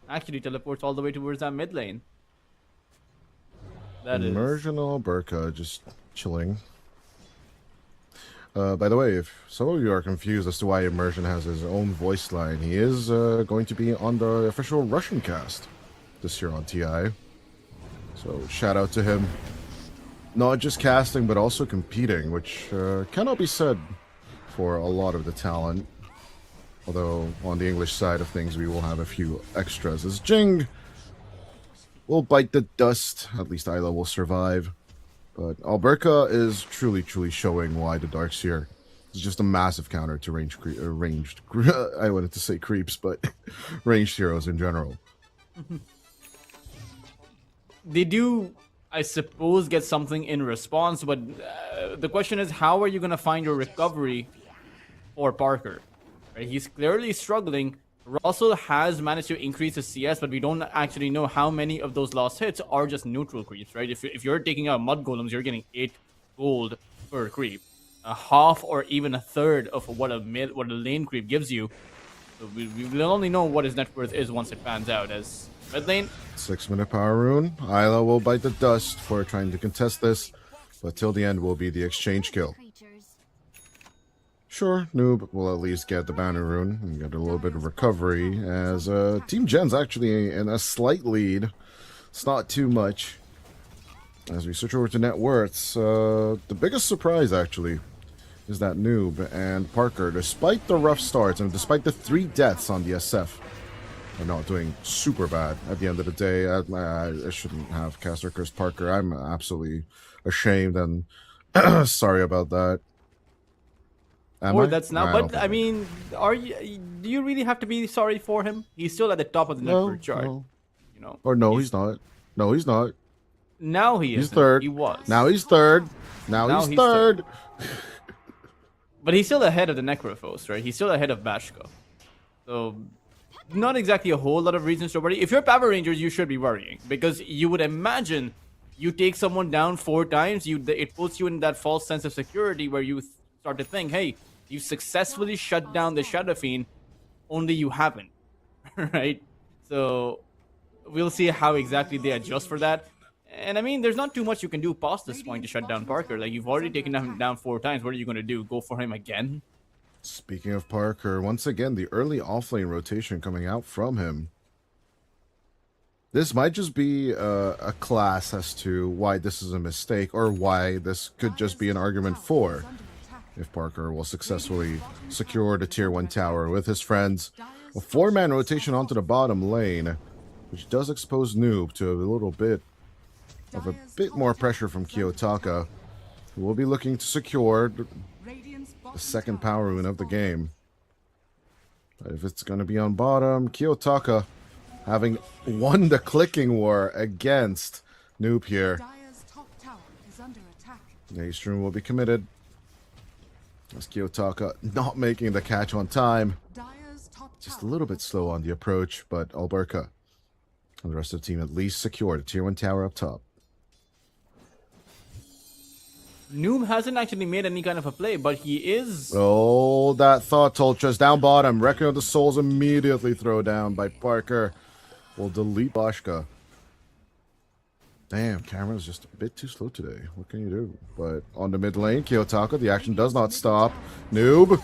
Actually teleports all the way towards that mid lane. That is. Immersion Alberca just chilling. By the way, if some of you are confused as to why Immersion has his own voice line, he is going to be on the official Russian cast this year on TI. So shout out to him. Not just casting, but also competing, which cannot be said for a lot of the talent. Although on the English side of things, we will have a few extras. As Jing will bite the dust, at least Isla will survive. But Alberca is truly, truly showing why the Darkseer is just a massive counter to ranged. I wanted to say creeps, but ranged heroes in general. They do, I suppose, get something in response, but the question is, how are you going to find your recovery for Parker? Right? He's clearly struggling. Russell has managed to increase his CS, but we don't actually know how many of those lost hits are just neutral creeps, right? If you're taking out mud golems, you're getting 8 gold per creep, a half or even a third of what a lane creep gives you. So we will only know what his net worth is once it pans out. As mid lane, 6-minute power rune. Isla will bite the dust for trying to contest this, but till the end will be the exchange kill. Sure, Noob will at least get the banner rune and get a little bit of recovery, as Team Jen's actually in a slight lead. It's not too much. As we switch over to net worths, the biggest surprise actually is that Noob and Parker, despite the rough starts and despite the 3 deaths on the SF, are not doing super bad at the end of the day. I shouldn't have cast or cursed Parker. I'm absolutely ashamed and sorry about that. that's now. But I mean, do you really have to be sorry for him? He's still at the top of the network chart. No. You know. Or no, he's not. No, he's not. Now he is. He's third. He was. Now he's third. Now he's third. But he's still ahead of the Necrophos, right? He's still ahead of Bashko. So, not exactly a whole lot of reasons to worry. If you're Power Rangers, you should be worrying. Because you would imagine you take someone down 4 times, it puts you in that false sense of security where you start to think, hey, you successfully shut down the Shadow Fiend, only you haven't. Right? So, we'll see how exactly they adjust for that. And I mean, there's not too much you can do past this point to shut down Parker. Like, you've already taken him down 4 times. What are you going to do? Go for him again? Speaking of Parker, once again, the early offlane rotation coming out from him. This might just be a class as to why this is a mistake, or why this could just be an argument for. if Parker will successfully secure the tier 1 tower with his friends. A 4-man rotation onto the bottom lane, which does expose Noob to a little bit of a bit more pressure from Kiyotaka, who will be looking to secure the second power rune of the game. But if it's going to be on bottom, Kiyotaka having won the clicking war against Noob here. Dire's top tower is under attack. The Ace Rune will be committed. As Kiyotaka not making the catch on time. Dire's top Just a tower little bit slow on the approach, but Alberca and the rest of the team at least secured a tier 1 tower up top. Noob hasn't actually made any kind of a play, but he is. Oh, that thought, Tolchas down bottom. Record of the Souls immediately throw down by Parker. Will delete Bashka. Damn, camera's just a bit too slow today. What can you do? But on the mid lane, Kiyotaka, the action does not stop. Noob.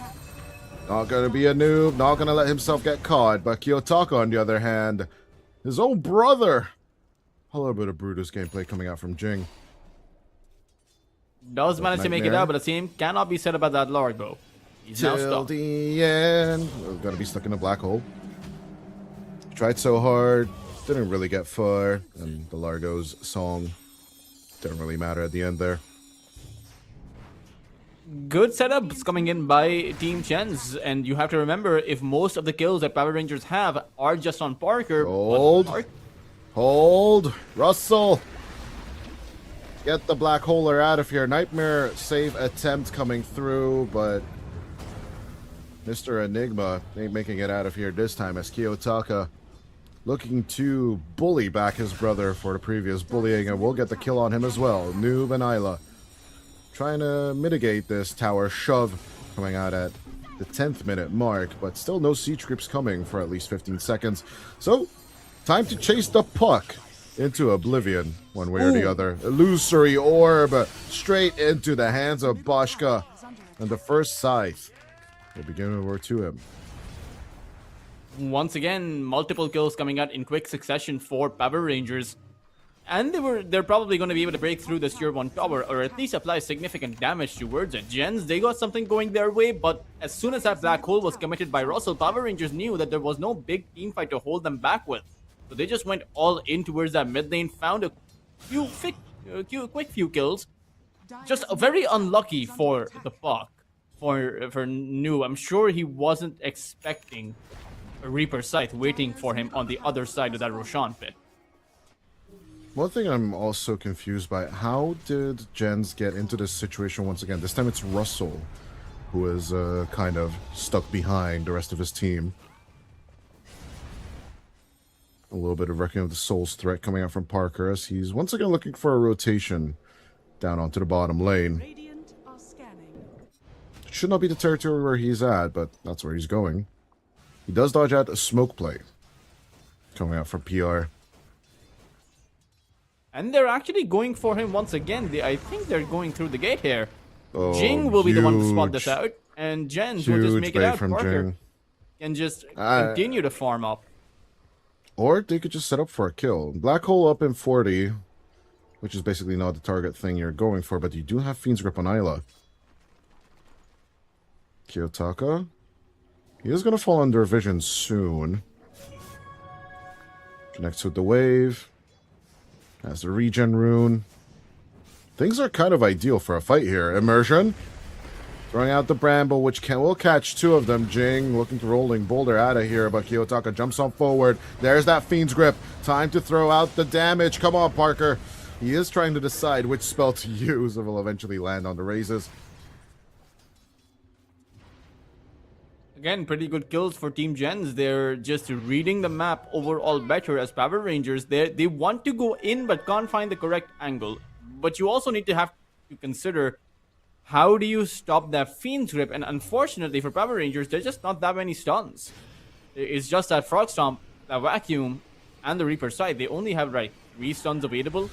Not going to be a noob. Not going to let himself get caught. But Kiyotaka, on the other hand, his own brother. A little bit of Brutus gameplay coming out from Jing. Does manage to make it Nightmare. out, but the same cannot be said about that Lord, though. He's now Till stuck. the end. We're going to be stuck in a black hole. Tried so hard. Didn't really get far. And the Largo's song didn't really matter at the end there. Good setups coming in by Team Jenz, and you have to remember, if most of the kills that Power Rangers have are just on Parker, Hold. Hold. Russell. Get the black holer out of here. Nightmare save attempt coming through, but Mr. Enigma ain't making it out of here this time as Kiyotaka looking to bully back his brother for the previous bullying, and we'll get the kill on him as well. Noob and Isla trying to mitigate this tower shove coming out at the 10th minute mark, but still no siege creeps coming for at least 15 seconds. So, time to chase the puck into oblivion, one way or the other. Illusory orb straight into the hands of Bashka, and the first scythe will be given over to him. Once again, multiple kills coming out in quick succession for Power Rangers. And they're probably going to be able to break through this tier 1 tower, or at least apply significant damage towards it. Jenz, they got something going their way, but as soon as that black hole was committed by Russell, Power Rangers knew that there was no big team fight to hold them back with. So they just went all in towards that mid lane, found a quick few kills. Just very unlucky for the puck, for New. I'm sure he wasn't expecting a Reaper Scythe waiting for him on the other side of that Roshan pit. One thing I'm also confused by, how did Jenz get into this situation once again? This time it's Russell who is kind of stuck behind the rest of his team. A little bit of Reckoning of the Souls threat coming out from Parker as he's once again looking for a rotation down onto the bottom lane. Radiant are scanning. It should not be the territory where he's at, but that's where he's going. He does dodge out a smoke play coming out from PR. And they're actually going for him once again. I think they're going through the gate here. Oh, Jing will be the one to spot huge- this out, and Jenz will just Huge make it bait out. from Parker Jing. can just continue to farm up. Or they could just set up for a kill. Black hole up in 40, which is basically not the target thing you're going for, but you do have Fiend's Grip on Isla. Kiyotaka. He is going to fall under vision soon. Connects with the wave. Has the regen rune. Things are kind of ideal for a fight here. Immersion. Throwing out the Bramble, which will catch two of them. Jing looking to rolling boulder out of here, but Kiyotaka jumps on forward. There's that Fiend's Grip. Time to throw out the damage. Come on, Parker. He is trying to decide which spell to use and will eventually land on the raises. Again, pretty good kills for Team Jenz. They're just reading the map overall better as Power Rangers. They want to go in but can't find the correct angle. But you also need to have to consider, how do you stop that Fiend's Grip? And unfortunately for Power Rangers, there's just not that many stuns. It's just that Frog Stomp, that Vacuum, and the Reaper Scythe. They only have, 3 stuns available.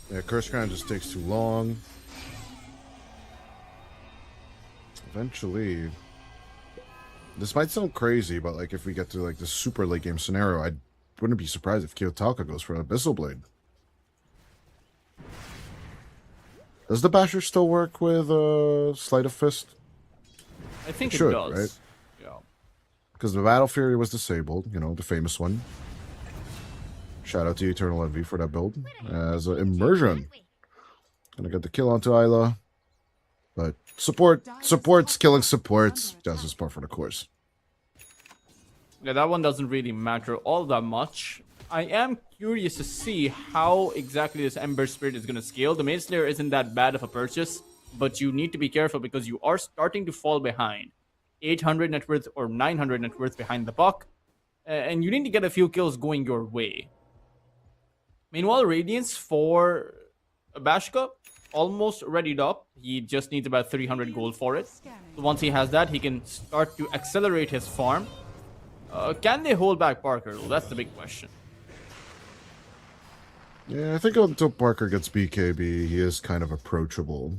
Yeah, Curse Crown just takes too long. Eventually, this might sound crazy, but if we get to the super late game scenario, I wouldn't be surprised if Kiyotaka goes for an Abyssal Blade. Does the Basher still work with Sleight of Fist? I think it should, does. right? Yeah. Because the Battle Fury was disabled, you know, the famous one. Shout out to Eternal Envy for that build. As Immersion. Gonna get the kill onto Isla. But supports killing supports. That's just part for the course. Yeah, that one doesn't really matter all that much. I am curious to see how exactly this Ember Spirit is going to scale. The Maid Slayer isn't that bad of a purchase, but you need to be careful because you are starting to fall behind. 800 net worth or 900 net worth behind the buck, and you need to get a few kills going your way. Meanwhile, Radiance for Bashka, almost readied up. He just needs about 300 gold for it. So once he has that, he can start to accelerate his farm. Can they hold back Parker? Well, that's the big question. Yeah, I think until Parker gets BKB, he is kind of approachable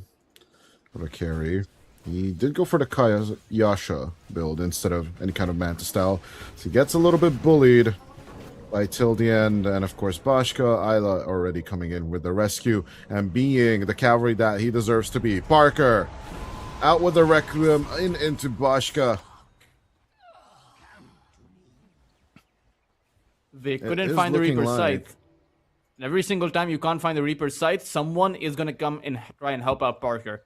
of a carry. He did go for the Kaya Yasha build instead of any kind of Manta style. So he gets a little bit bullied by till the end. And of course, Bashka, Isla already coming in with the rescue and being the cavalry that he deserves to be. Parker out with the Requiem into Bashka. They couldn't find the Reaper's like... Scythe. And every single time you can't find the Reaper's Scythe, someone is going to come and try and help out Parker.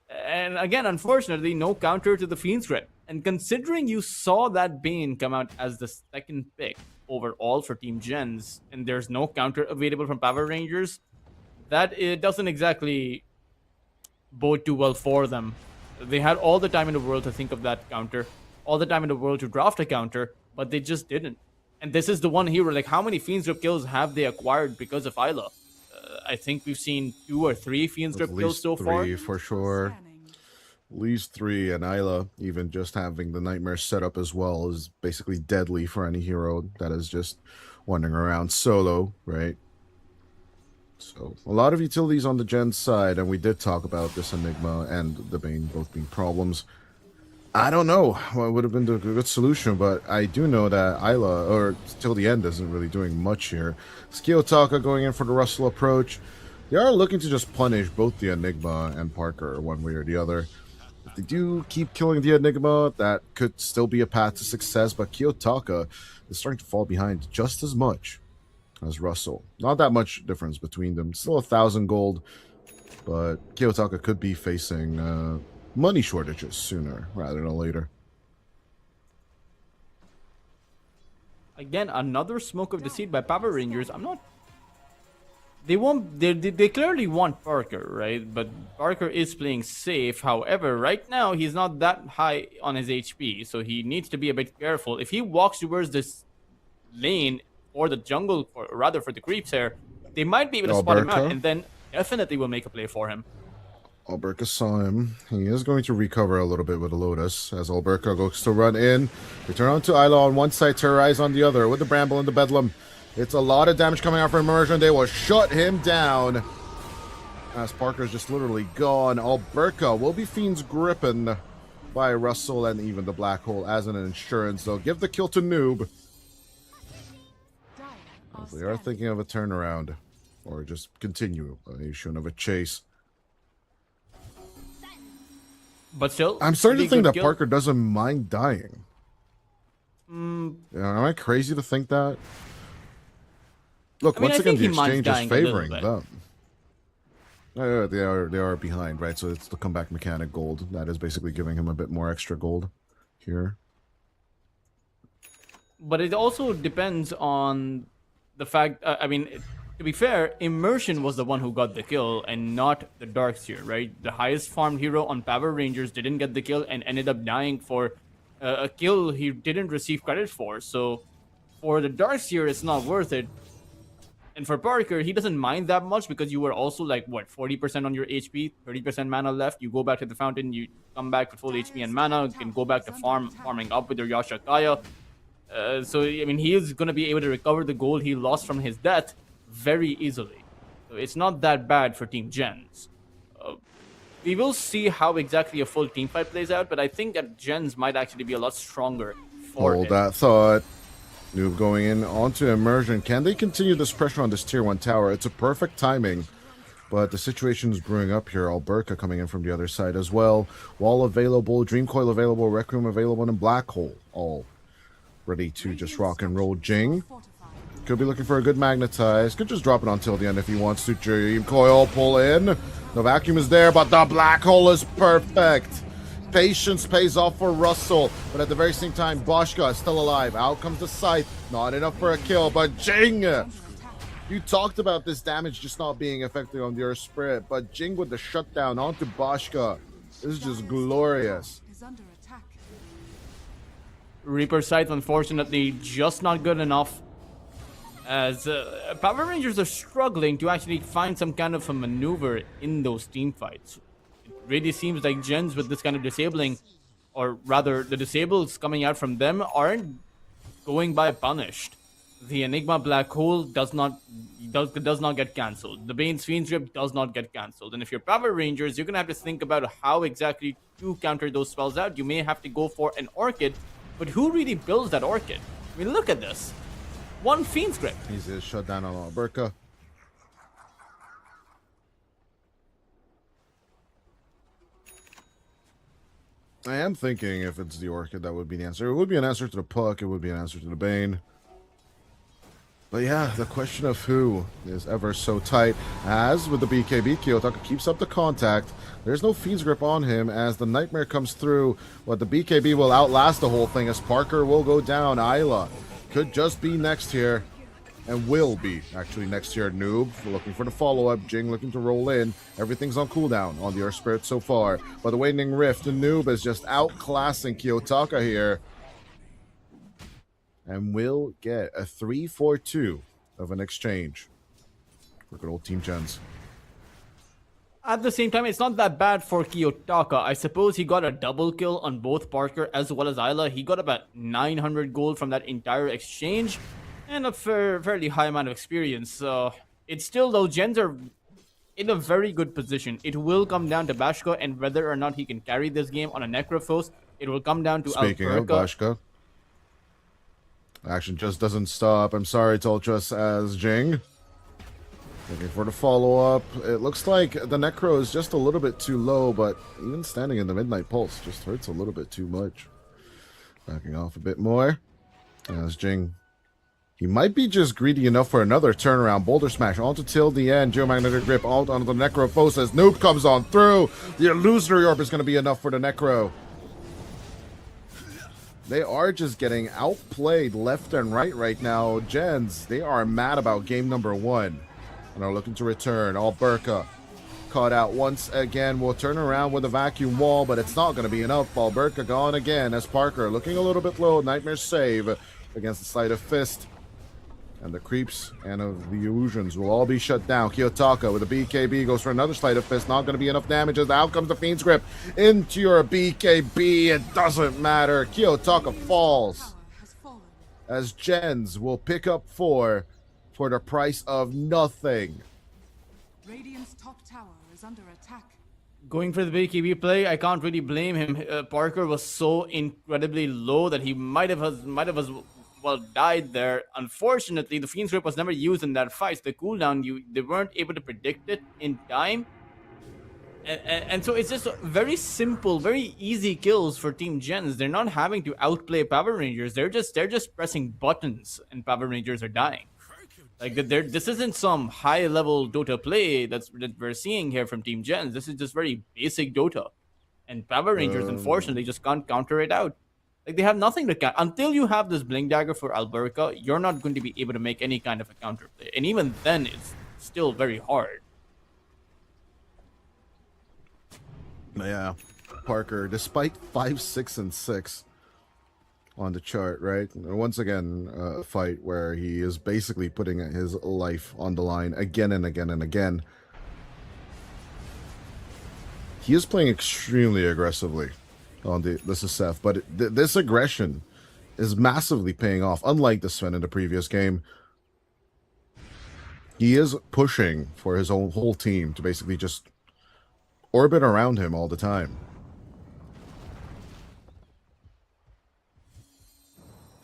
And again, unfortunately, no counter to the Fiend's Grip. And considering you saw that Bane come out as the second pick overall for Team Jenz, and there's no counter available from Power Rangers, that it doesn't exactly bode too well for them. They had all the time in the world to think of that counter, all the time in the world to draft a counter, but they just didn't. And this is the one hero, like how many Fiend's Grip kills have they acquired because of Isla? I think we've seen 2 or 3 Fiend's Grip kills so far. 3 for sure. At least 3, and Isla, even just having the Nightmare set up as well, is basically deadly for any hero that is just wandering around solo, right? So, a lot of utilities on the Jenz side, and we did talk about this Enigma and the Bane both being problems. I don't know what would have been the good solution, but I do know that Isla, or till the end, isn't really doing much here. Skiyotaka going in for the Russell approach. They are looking to just punish both the Enigma and Parker one way or the other. If they do keep killing the Enigma, that could still be a path to success, but Kiyotaka is starting to fall behind just as much as Russell. Not that much difference between them. Still 1,000 gold, but Kiyotaka could be facing money shortages sooner rather than later. Again, another Smoke of Deceit by Power Rangers. I'm not... They clearly want Parker, right? But Parker is playing safe. However, right now, he's not that high on his HP, so he needs to be a bit careful. If he walks towards this lane, or the jungle, or rather for the creeps here, they might be able to spot him out, and then definitely will make a play for him. Alberca saw him. He is going to recover a little bit with the Lotus as Alberca goes to run in. Return on to Isla on one side, Terrorize on the other with the Bramble and the Bedlam. It's a lot of damage coming out from Immersion. They will shut him down as Parker's just literally gone. Alberca will be Fiend's gripping by Russell and even the Black Hole as an insurance. They'll give the kill to Noob. They are thinking of a turnaround or just continuation of a chase. But still, I'm starting to think that kill. Parker doesn't mind dying. Am I crazy to think that? Look, I mean, once I again, think the he minds exchange is dying a little favoring bit. them. They are behind, right? So it's the comeback mechanic gold that is basically giving him a bit more extra gold here. But it also depends on the fact. I mean, to be fair, Immersion was the one who got the kill and not the Darkseer, right? The highest farmed hero on Power Rangers didn't get the kill and ended up dying for a kill he didn't receive credit for. So for the Darkseer, it's not worth it. And for Parker, he doesn't mind that much because you were also like, what, 40% on your HP, 30% mana left. You go back to the fountain, you come back with full HP and mana, you can go back to farming up with your Yasha Kaya. So, I mean, he is going to be able to recover the gold he lost from his death very easily. So it's not that bad for Team Jenz. We will see how exactly a full team fight plays out, but I think that Jenz might actually be a lot stronger for Hold it. that thought. Noob going in onto Immersion. Can they continue this pressure on this tier 1 tower? It's a perfect timing But the situation is brewing up here. Alberca coming in from the other side as well. Wall available, Dream Coil available, Rec Room available, and Black Hole all ready to just rock and roll. Jing could be looking for a good magnetize. Could just drop it until the end if he wants to. Dream Coil pull in. The vacuum is there, but the Black Hole is perfect. Patience pays off for Russell, but at the very same time, Boschka is still alive. Out comes the Scythe. Not enough for a kill, but Jing! You talked about this damage just not being effective on the Earth Spirit, but Jing with the shutdown onto Boschka. This is just glorious. Is under attack. Reaper Scythe, unfortunately, just not good enough. As Power Rangers are struggling to actually find some kind of a maneuver in those team fights. It really seems like Jenz with this kind of disabling, or rather, the disables coming out from them aren't going by punished. The Enigma Black Hole does not get cancelled. The Bane's Fiend's Grip does not get cancelled. And if you're Power Rangers, you're gonna have to think about how exactly to counter those spells out. You may have to go for an Orchid, but who really builds that Orchid? I mean, look at this. One Fiend's Grip. He's a shutdown on Alberca. I am thinking if it's the Orchid, that would be the answer. It would be an answer to the Puck. It would be an answer to the Bane. But yeah, the question of who is ever so tight. As with the BKB, Kiyotaka keeps up the contact. There's no Fiend's Grip on him as the Nightmare comes through. But the BKB will outlast the whole thing as Parker will go down. Isla could just be next here. And will be actually next here. Noob looking for the follow-up. Jing looking to roll in. Everything's on cooldown on the Earth Spirit so far. But the Waning Rift, the Noob is just outclassing Kiyotaka here. And will get a 3-4-2 of an exchange for good old Team Jenz. At the same time, it's not that bad for Kiyotaka. I suppose he got a double kill on both Parker as well as Isla. He got about 900 gold from that entire exchange and a fairly high amount of experience. It's still, though, Jenz are in a very good position. It will come down to Bashka and whether or not he can carry this game on a Necrophos. It will come down to Speaking Alberca. of Bashka, action just doesn't stop. I'm sorry, Tolchus, as Jing looking for the follow-up. It looks like the Necro is just a little bit too low, but even standing in the Midnight Pulse just hurts a little bit too much. Backing off a bit more. As Jing, he might be just greedy enough for another turnaround. Boulder Smash onto till the end. Geomagnetic Grip out onto the Necrophos as Noob comes on through. The Illusory Orb is going to be enough for the Necro. They are just getting outplayed left and right now. Jenz, they are mad about game number 1. And are looking to return. Alberca caught out once again. Will turn around with a vacuum wall, but it's not going to be enough. Alberca gone again as Parker looking a little bit low. Nightmare save against the Sleight of Fist. And the creeps and of the illusions will all be shut down. Kiyotaka with a BKB goes for another Sleight of Fist. Not going to be enough damage as out comes the Fiend's Grip into your BKB. It doesn't matter. Kiyotaka falls Tower has fallen. as Jenz will pick up 4 for the price of nothing. Radiant's top tower is under attack. Going for the BKB play, I can't really blame him. Parker was so incredibly low that he might have as well died there. Unfortunately, the Fiend's Grip was never used in that fight. The cooldown, they weren't able to predict it in time. And so it's just very simple, very easy kills for Team Jenz. They're not having to outplay Power Rangers. They're just pressing buttons and Power Rangers are dying. Like this isn't some high level Dota play that we're seeing here from Team Jenz. This is just very basic Dota. And Power Rangers unfortunately just can't counter it out. Like they have nothing to counter. Until you have this Blink Dagger for Alberca, you're not going to be able to make any kind of a counter play. And even then it's still very hard. Yeah, Parker, despite 5, 6, and 6 on the chart, right? Once again, a fight where he is basically putting his life on the line again and again and again. He is playing extremely aggressively on this is Seth, but this aggression is massively paying off. Unlike the Sven in the previous game, he is pushing for his own whole team to basically just orbit around him all the time.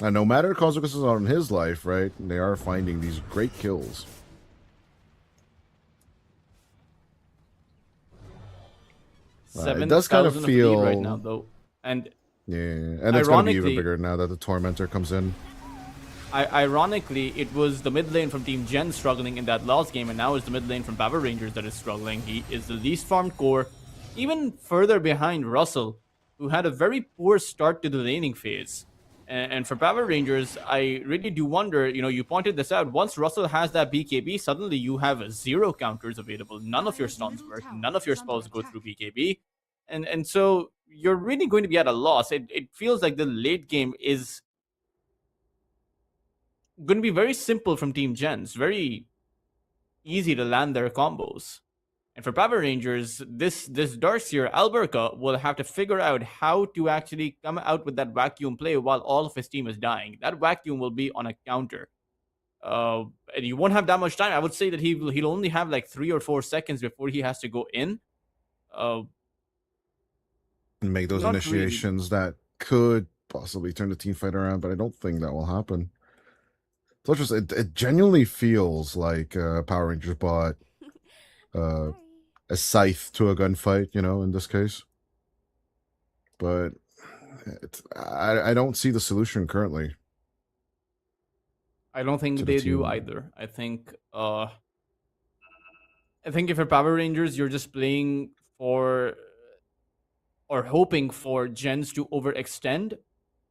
And no matter the consequences on his life, right, they are finding these great kills. It does kind of 7,000 of lead right feel, now, though. And yeah, and it's going to be even ironically, bigger now that the Tormentor comes in. ironically, it was the mid lane from Team Jenz struggling in that last game, and now it's the mid lane from Power Rangers that is struggling. He is the least farmed core, even further behind Russell, who had a very poor start to the laning phase. And for Power Rangers, I really do wonder, you pointed this out, once Russell has that BKB, suddenly you have 0 counters available. None of your stuns work, none of your spells go through BKB. And so you're really going to be at a loss. It feels like the late game is going to be very simple from Team Jenz, very easy to land their combos. And for Power Rangers, this Darcier Alberca will have to figure out how to actually come out with that vacuum play while all of his team is dying. That vacuum will be on a counter. And you won't have that much time. I would say that he'll only have like 3 or 4 seconds before he has to go in. And make those Not initiations that could possibly turn the team fight around, but I don't think that will happen. So it genuinely feels like Power Rangers bought a scythe to a gunfight, in this case. But I don't see the solution currently. I don't think To the they do team. either. I think if you're Power Rangers, you're just playing for or hoping for Jenz to overextend.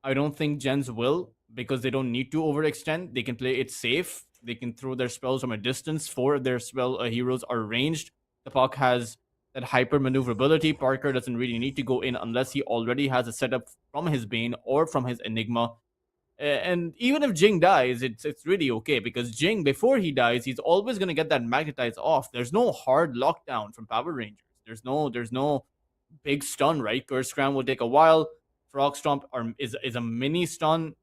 I don't think Jenz will, because they don't need to overextend. They can play it safe. They can throw their spells from a distance. 4 of their spell heroes are ranged. The puck has that hyper maneuverability. Parker doesn't really need to go in unless he already has a setup from his Bane or from his Enigma. And even if Jing dies, it's really okay, because Jing, before he dies, he's always gonna get that magnetize off. There's no hard lockdown from Power Rangers. There's no big stun, right? Curse Crown will take a while. Frog Stomp is a mini stun.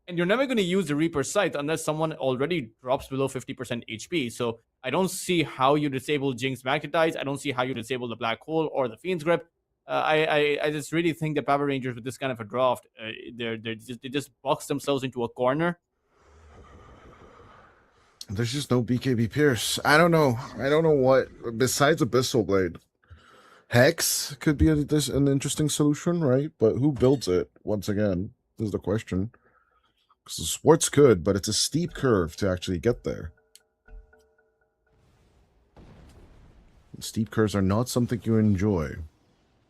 And you're never going to use the Reaper Scythe unless someone already drops below 50% HP. So I don't see how you disable Jing's Magnetize. I don't see how you disable the Black Hole or the Fiend's Grip. I just really think that Power Rangers with this kind of a draft, they just box themselves into a corner. There's just no BKB Pierce. I don't know what, besides Abyssal Blade. Hex could be an interesting solution, right? But who builds it? Once again, this is the question. Because the sports could, but it's a steep curve to actually get there. And steep curves are not something you enjoy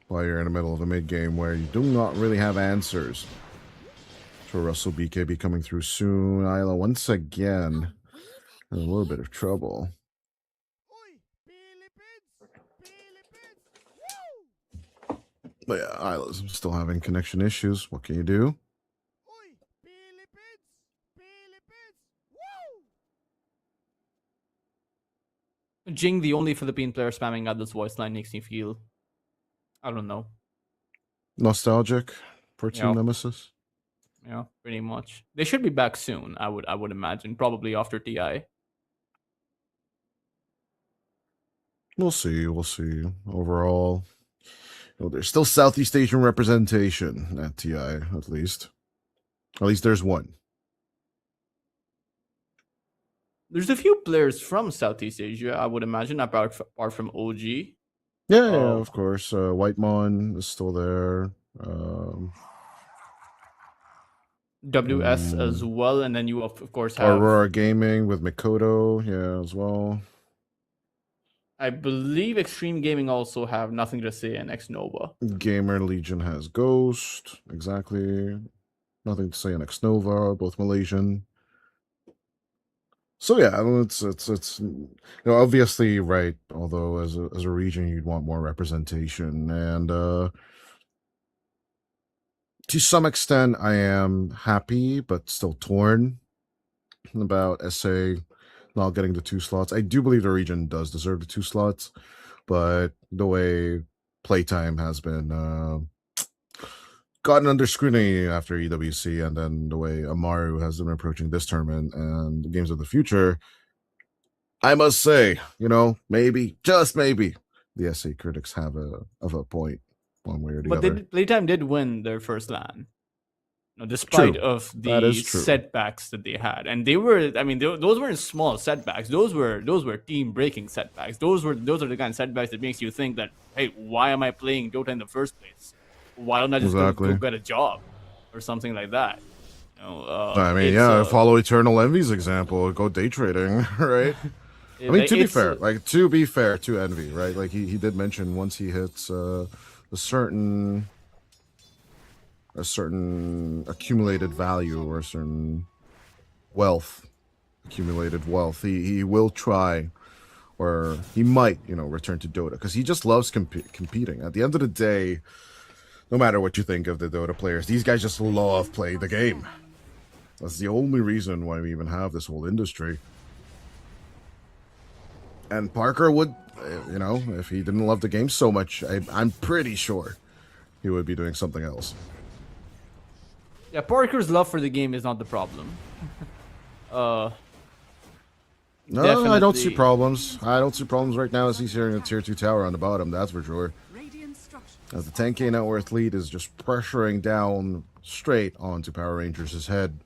while you're in the middle of a mid game where you do not really have answers. So Russell BKB coming through soon. Isla once again in a little bit of trouble. But yeah, Isla's still having connection issues. What can you do? Jing, the only Philippine player spamming out this voice line, makes me feel, I don't know. Nostalgic for Team Yeah. Nemesis. Yeah, pretty much. They should be back soon, I would imagine, probably after TI. We'll see. Overall, there's still Southeast Asian representation at TI, at least. At least there's one. There's a few players from Southeast Asia, I would imagine, apart from OG. Yeah, Oh. of course. Whitemon is still there. WS as well, and then you of course have Aurora Gaming with Mikoto, yeah, as well. I believe Extreme Gaming also have Nothing to Say and Ex Nova. Gamer Legion has Ghost, exactly. Nothing to Say on Ex Nova, both Malaysian. So yeah, it's obviously right. Although as a region, you'd want more representation, and to some extent, I am happy but still torn about SA not getting the 2 slots. I do believe the region does deserve the 2 slots, but the way playtime has been gotten under scrutiny after EWC, and then the way Amaru has been approaching this tournament and the games of the future, I must say, maybe, just maybe, the SA critics have a point, one way or the But other. Playtime did win their first LAN. despite True. of That the is true. setbacks that they had. And they were, I mean, those weren't small setbacks. Those were team breaking setbacks. Those are the kind of setbacks that makes you think that, hey, why am I playing Dota in the first place? Why don't I just go Exactly. get a job or something like that? I mean, It's yeah, follow Eternal Envy's example. Go day trading, right? I mean, to be fair, to Envy, right? Like he did mention once he hits a certain accumulated value or a certain accumulated wealth, he will try, or he might, return to Dota because he just loves competing. At the end of the day, no matter what you think of the Dota players, these guys just love playing the game. That's the only reason why we even have this whole industry. And Parker would, if he didn't love the game so much, I'm pretty sure he would be doing something else. Yeah, Parker's love for the game is not the problem. No, I don't see Definitely. problems. I don't see problems right now as he's hearing a tier 2 tower on the bottom, that's for sure. Radiant structures. As the 10k net worth lead is just pressuring down straight onto Power Rangers' head.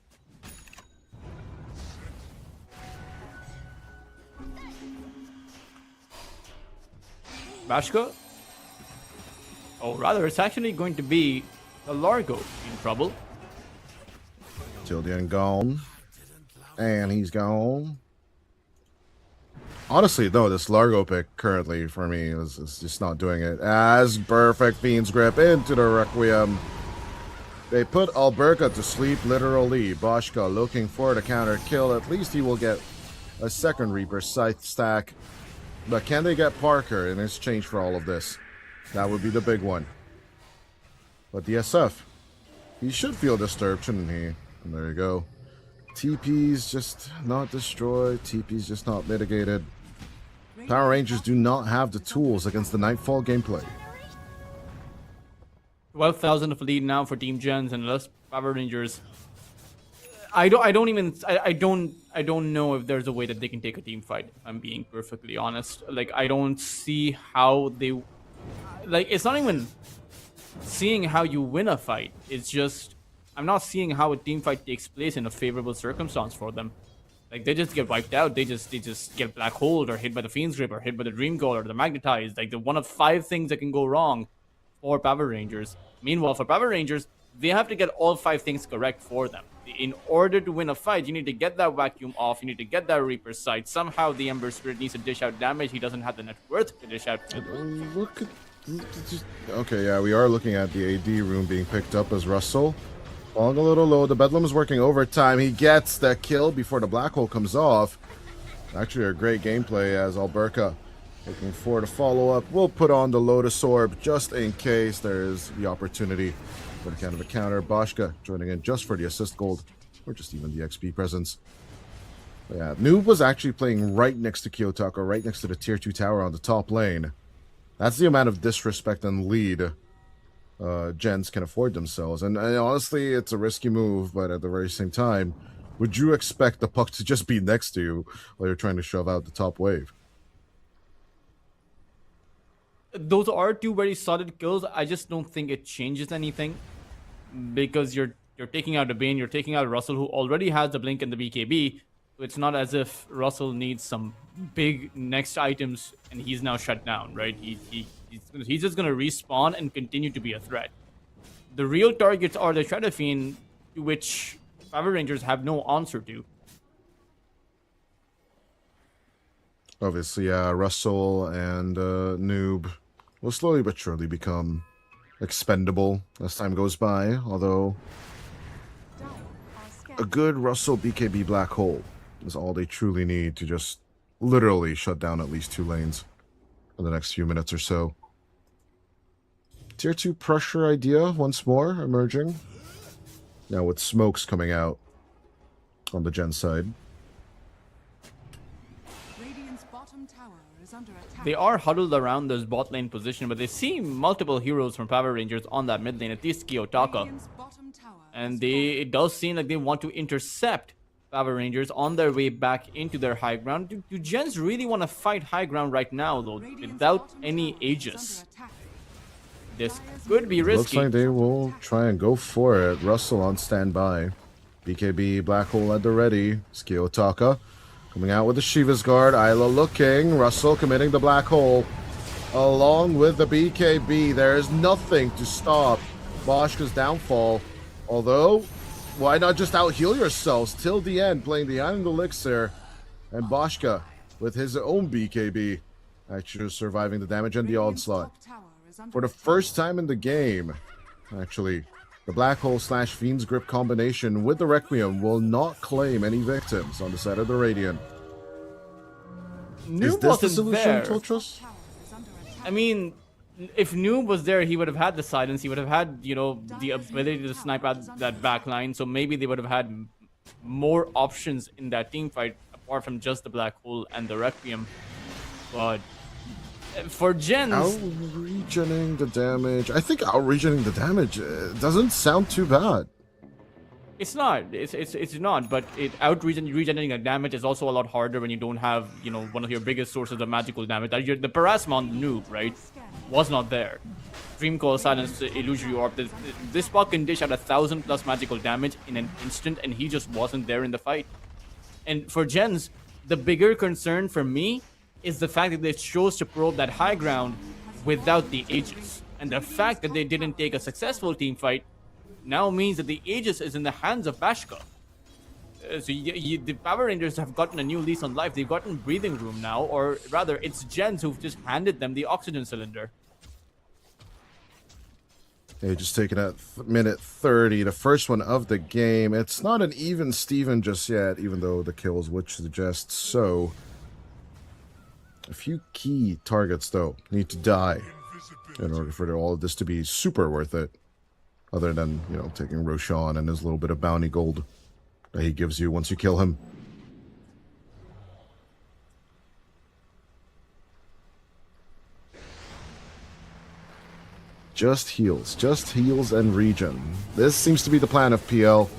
Bashka? Oh, rather, it's actually going to be the Largo in trouble. Tildian gone. And he's gone. Honestly, though, this Largo pick currently for me is just not doing it. As perfect Fiend's Grip into the Requiem. They put Alberca to sleep, literally. Boschka looking for the counter kill. At least he will get a second Reaper Scythe stack. But can they get Parker in exchange for all of this? That would be the big one. But the SF, he should feel disturbed, shouldn't he? And there you go. TP's just not destroyed. TP's just not mitigated. Power Rangers do not have the tools against the Nightfall gameplay. 12,000 of lead now for Team Jenz and less Power Rangers. I don't know if there's a way that they can take a team fight, if I'm being perfectly honest. Like, I don't see how they... Like, it's not even seeing how you win a fight. It's just... I'm not seeing how a team fight takes place in a favorable circumstance for them. Like, they just get wiped out. They just get black holed or hit by the Fiend's Grip or hit by the Dream Goal or the Magnetized. Like, the one of 5 things that can go wrong for Power Rangers. Meanwhile, for Power Rangers, they have to get all 5 things correct for them. In order to win a fight, you need to get that vacuum off, you need to get that Reaper Sight. Somehow the Ember Spirit needs to dish out damage. He doesn't have the net worth to dish out. Look at... Okay, yeah, we are looking at the AD room being picked up as Russell. Falling a little low. The Bedlam is working overtime. He gets the kill before the Black Hole comes off. Actually, a great gameplay as Alberca looking for the follow-up. We'll put on the Lotus Orb just in case there is the opportunity for the kind of a counter. Boschka joining in just for the assist gold, or just even the XP presence. But yeah, Noob was actually playing right next to Kiyotaka, right next to the tier 2 tower on the top lane. That's the amount of disrespect and lead Jenz can afford themselves. And honestly, it's a risky move, but at the very same time, would you expect the puck to just be next to you while you're trying to shove out the top wave? Those are 2 very solid kills. I just don't think it changes anything. Because you're taking out the Bane, you're taking out Russell, who already has the Blink and the BKB. So it's not as if Russell needs some big next items and he's now shut down, right? He's just going to respawn and continue to be a threat. The real targets are the Shredder, to which Power Rangers have no answer to. Obviously, Russell and Noob will slowly but surely become expendable as time goes by, although a good Russell BKB Black Hole is all they truly need to just literally shut down at least 2 lanes for the next few minutes or so. Tier 2 pressure idea once more emerging. Now with smokes coming out on the Gen side. Radiant's bottom tower is under attack. They are huddled around this bot lane position, but they see multiple heroes from Power Rangers on that mid lane, at least Kiyotaka. Radiant's bottom tower And has fallen. it does seem like they want to intercept Power Rangers on their way back into their high ground. Do Jenz really want to fight high ground right now, though, Radiant's without bottom any tower is Aegis? under attack. This could be Looks risky. like they will try and go for it. Russell on standby. BKB Black Hole at the ready. Skiotaka coming out with the Shiva's Guard. Isla looking. Russell committing the Black Hole. Along with the BKB, there is nothing to stop Boschka's downfall. Although, why not just out heal yourselves till the end, playing the Island Elixir, and Boschka with his own BKB actually surviving the damage and the Radiant's onslaught. top tower is under For the attack. first time in the game, actually, the Black Hole / Fiend's Grip combination with the Requiem will not claim any victims on the side of the Radiant. Is Noob this the wasn't solution, there. Toltros? Tower is under attack. I mean, if Noob was there, he would have had the silence. He would have had, you know, the ability to snipe at that back line. So maybe they would have had more options in that team fight apart from just the Black Hole and the Requiem. But for Jenz, Out-regioning the damage. I think out-regioning the damage doesn't sound too bad. it's not. It's not. But regenerating the damage is also a lot harder when you don't have, you know, one of your biggest sources of magical damage. The Parasmon Noob, right, was not there. Dream Coil, Silence, Illusory Orb. This Puck can dish out 1,000+ magical damage in an instant, and he just wasn't there in the fight. And for Jenz, the bigger concern for me is the fact that they chose to probe that high ground without the Aegis. And the fact that they didn't take a successful team fight now means that the Aegis is in the hands of Bashka. So the Power Rangers have gotten a new lease on life. They've gotten breathing room now, or rather, it's Jenz who've just handed them the oxygen cylinder. They just taken at minute 30, the first one of the game. It's not an even Steven just yet, even though the kills would suggest so. A few key targets, though, need to die in order for all of this to be super worth it. Other than, you know, taking Roshan and his little bit of bounty gold that he gives you once you kill him. Just heals and regen. This seems to be the plan of PL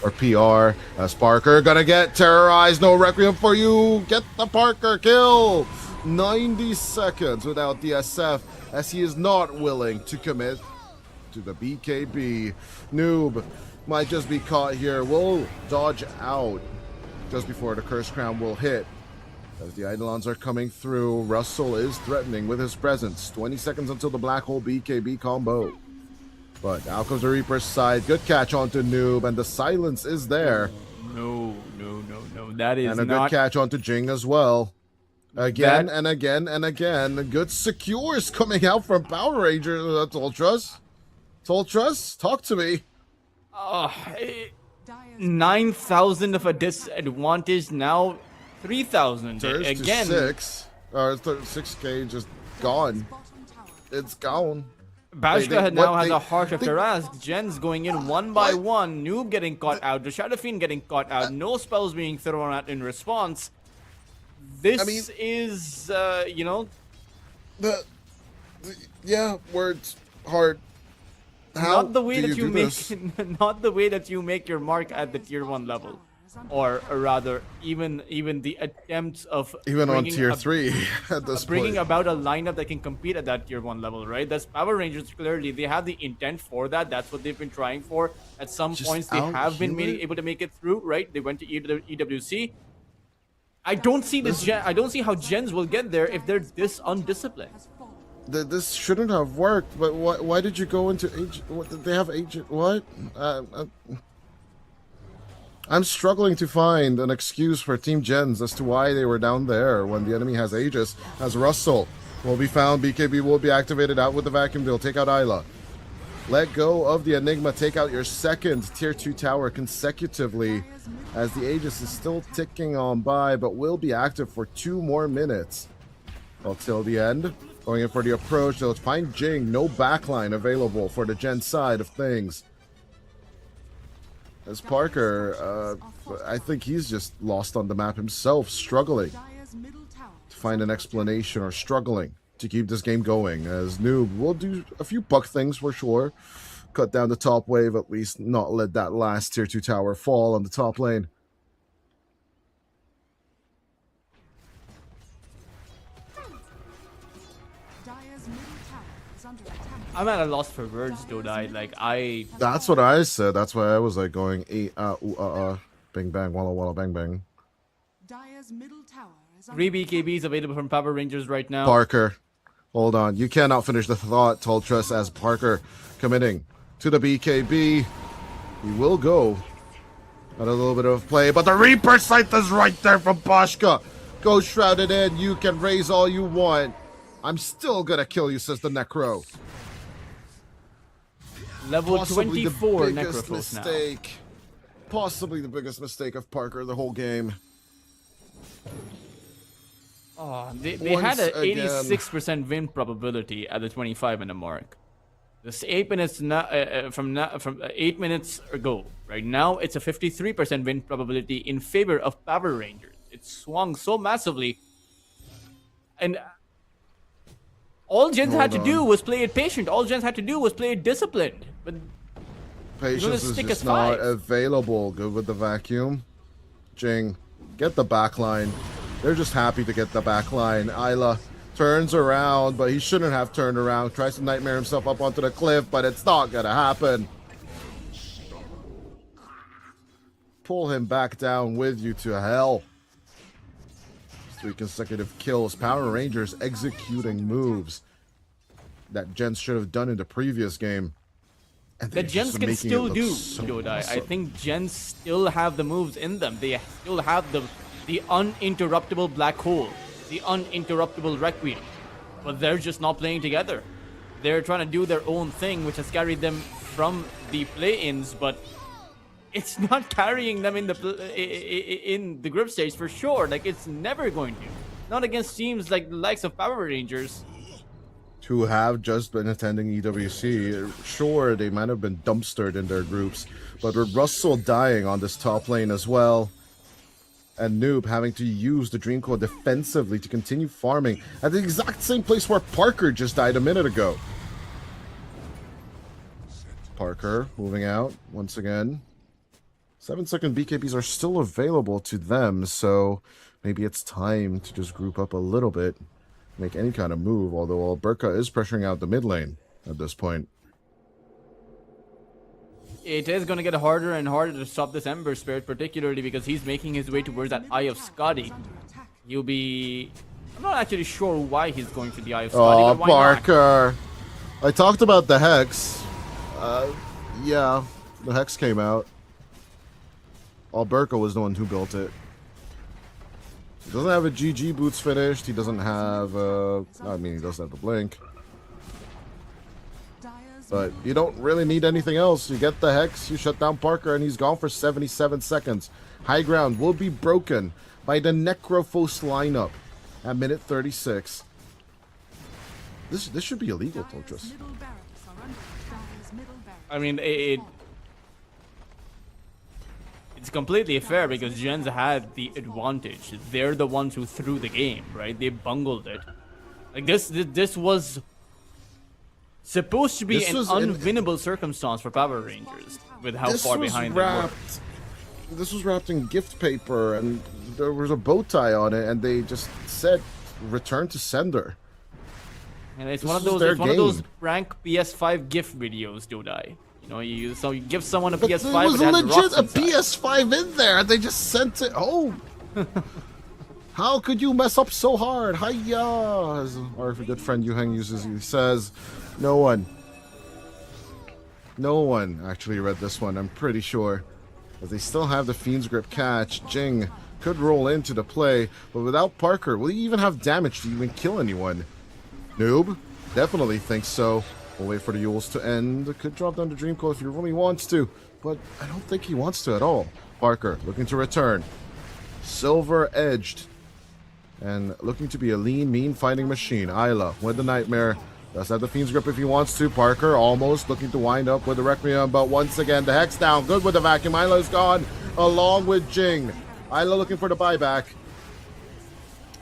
or PR. Parker gonna get terrorized. No Requiem for you. Get the Parker kill. 90 seconds without DSF as he is not willing to commit to the BKB. Noob might just be caught here. Will dodge out just before the Curse Crown will hit. As the Eidolons are coming through, Russell is threatening with his presence. 20 seconds until the Black Hole BKB combo. But out comes the Reaper's side. Good catch onto Noob, and the silence is there. No. That is And a not. good catch onto Jing as well. Again That- and again and again. Good secures coming out from Power Rangers. Toltros? Toltros, talk to me. Dire's 9,000 of a disadvantage now. 3,000 Turns again. to 6. Or 6k just gone. bottom tower It's gone. Bashka They- now what has they- a Heart of they- Tarask. Jen's going in one by one. Noob getting caught out. The Shadow Fiend getting caught out. No spells being thrown out in response. This I mean- is, you know, Yeah, words hard. How not the way do that you do make, this? not the way that you make your mark at the tier 1 level, or rather, even the attempts of Even on bringing tier a- 3 at this bringing point. about a lineup that can compete at that tier 1 level, right? That's Power Rangers. Clearly, they have the intent for that. That's what they've been trying for. At some Just points, they have been out-heal it? able to make it through, right? They went to EWC. I don't see I don't see how Jenz will get there if they're this undisciplined. has fallen. This shouldn't have worked, but why did you go into agent? What did they have agent? What? I'm struggling to find an excuse for Team Jenz as to why they were down there when the enemy has Aegis. As Russell will be found, BKB will be activated out with the vacuum deal. Take out Isla. Let go of the Enigma. Take out your second tier 2 tower consecutively as the Aegis is still ticking on by, but will be active for 2 more minutes. Until the end. Going in for the approach. They'll find Jing. No backline available for the Gen side of things. As Parker, I think he's just lost on the map himself, struggling Dire's middle tower to find an explanation or struggling to keep this game going. As Noob will do a few puck things for sure. Cut down the top wave, at least not let that last tier 2 tower fall on the top lane. Dire's middle tower is is under attack. I'm at a loss for words, Dodai. Like, That's what I said. That's why I was like going bang bang walla walla bang bang. Dire's middle tower is under 3 BKBs available from Power Rangers right now. Parker, hold on. You cannot finish the thought, Toltrus, as Parker committing to the BKB. He will go at a little bit of play, but the Reaper Scythe is right there from Boschka. Go shrouded in. You can raise all you want. I'm still gonna kill you, says the Necro. Level Possibly 24 the biggest Necrophos now. mistake. Possibly the biggest mistake of Parker the whole game. Oh, they had Once an again. 86% win probability at the 25-minute mark. This 8 minutes from 8 minutes ago. Right now, it's a 53% win probability in favor of Power Rangers. It swung so massively, and all Jenz had to Hold do on. was play it patient. All Jenz had to do was play it disciplined. But Patience is stick just us not 5. available. Good with the vacuum. Jing, get the back line. They're just happy to get the back line. Isla turns around, but he shouldn't have turned around. Tries to nightmare himself up onto the cliff, but it's not gonna happen. Pull him back down with you to hell. 3 consecutive kills. Power Rangers executing moves that Jenz should have done in the previous game. And that they're just Jenz can making it still look do, so Dodai. I awesome. think Jenz still have the moves in them. They still have the uninterruptible black hole, the uninterruptible requiem, but they're just not playing together. They're trying to do their own thing, which has carried them from the play-ins, but it's not carrying them in the group stage for sure. Like, it's never going to. Not against teams like the likes of Power Rangers. To have just been attending EWC, sure, they might have been dumpstered in their groups, but with Russell dying on this top lane as well, and Noob having to use the Dream Coil defensively to continue farming at the exact same place where Parker just died a minute ago. Parker moving out once again. 7-second BKBs are still available to them, so maybe it's time to just group up a little bit, make any kind of move, although Alberca is pressuring out the mid lane at this point. It is going to get harder and harder to stop this Ember Spirit, particularly because he's making his way towards that Eye of Scotty. He'll be... I'm not actually sure why he's going for the Eye of Scotty, Oh, but why not? Parker! I talked about the Hex. Yeah, the Hex came out. Alberca was the one who built it. He doesn't have a GG boots finished. He doesn't have, I mean, he doesn't have the blink. Dire's But you don't really need anything else. You get the Hex, you shut down Parker, and he's gone for 77 seconds. High ground will be broken by the Necrophos lineup at minute 36. This should be illegal, Toltrus. middle barracks are under Dire's middle barracks. I mean, it's completely fair because Jenz had the advantage. They're the ones who threw the game, right? They bungled it. Like, this was supposed to be This an was unwinnable circumstance for Power Rangers with how far behind they were. This was wrapped in gift paper, and there was a bow tie on it, and they just said, "Return to sender." And it's This one of was those. their It's one of those game. prank PS5 gift videos, Dodai. You know, you give someone a But PS5, there was it has legit rocks a inside. PS5 in there. They just sent it home. How could you mess up so hard? Hiya! As our good friend Yuheng uses, he says, no one actually read this one, I'm pretty sure. As they still have the Fiend's Grip catch, Jing could roll into the play, but without Parker, will he even have damage to even kill anyone? Noob? Definitely thinks so. We'll wait for the Yules to end. Could drop down the Dream Coil if he really wants to, but I don't think he wants to at all. Parker looking to return. Silver edged. And looking to be a lean, mean fighting machine. Isla with the Nightmare. Does have the Fiend's Grip if he wants to. Parker almost looking to wind up with the Requiem, but once again the Hex down. Good with the vacuum. Isla's gone along with Jing. Isla looking for the buyback.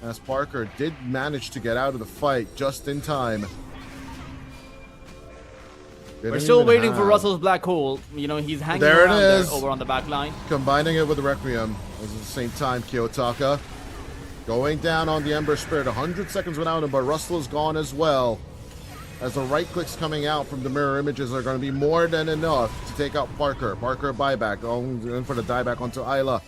As Parker did manage to get out of the fight just in time. We're still waiting for Russell's black hole. You know, he's hanging There it around there is. over on the back line. Combining it with the Requiem. At the same time, Kiyotaka going down on the Ember Spirit. 100 seconds without him, but Russell is gone as well. as the right clicks coming out from the mirror images are going to be more than enough to take out Parker. Parker buyback, going in for the dieback onto Isla.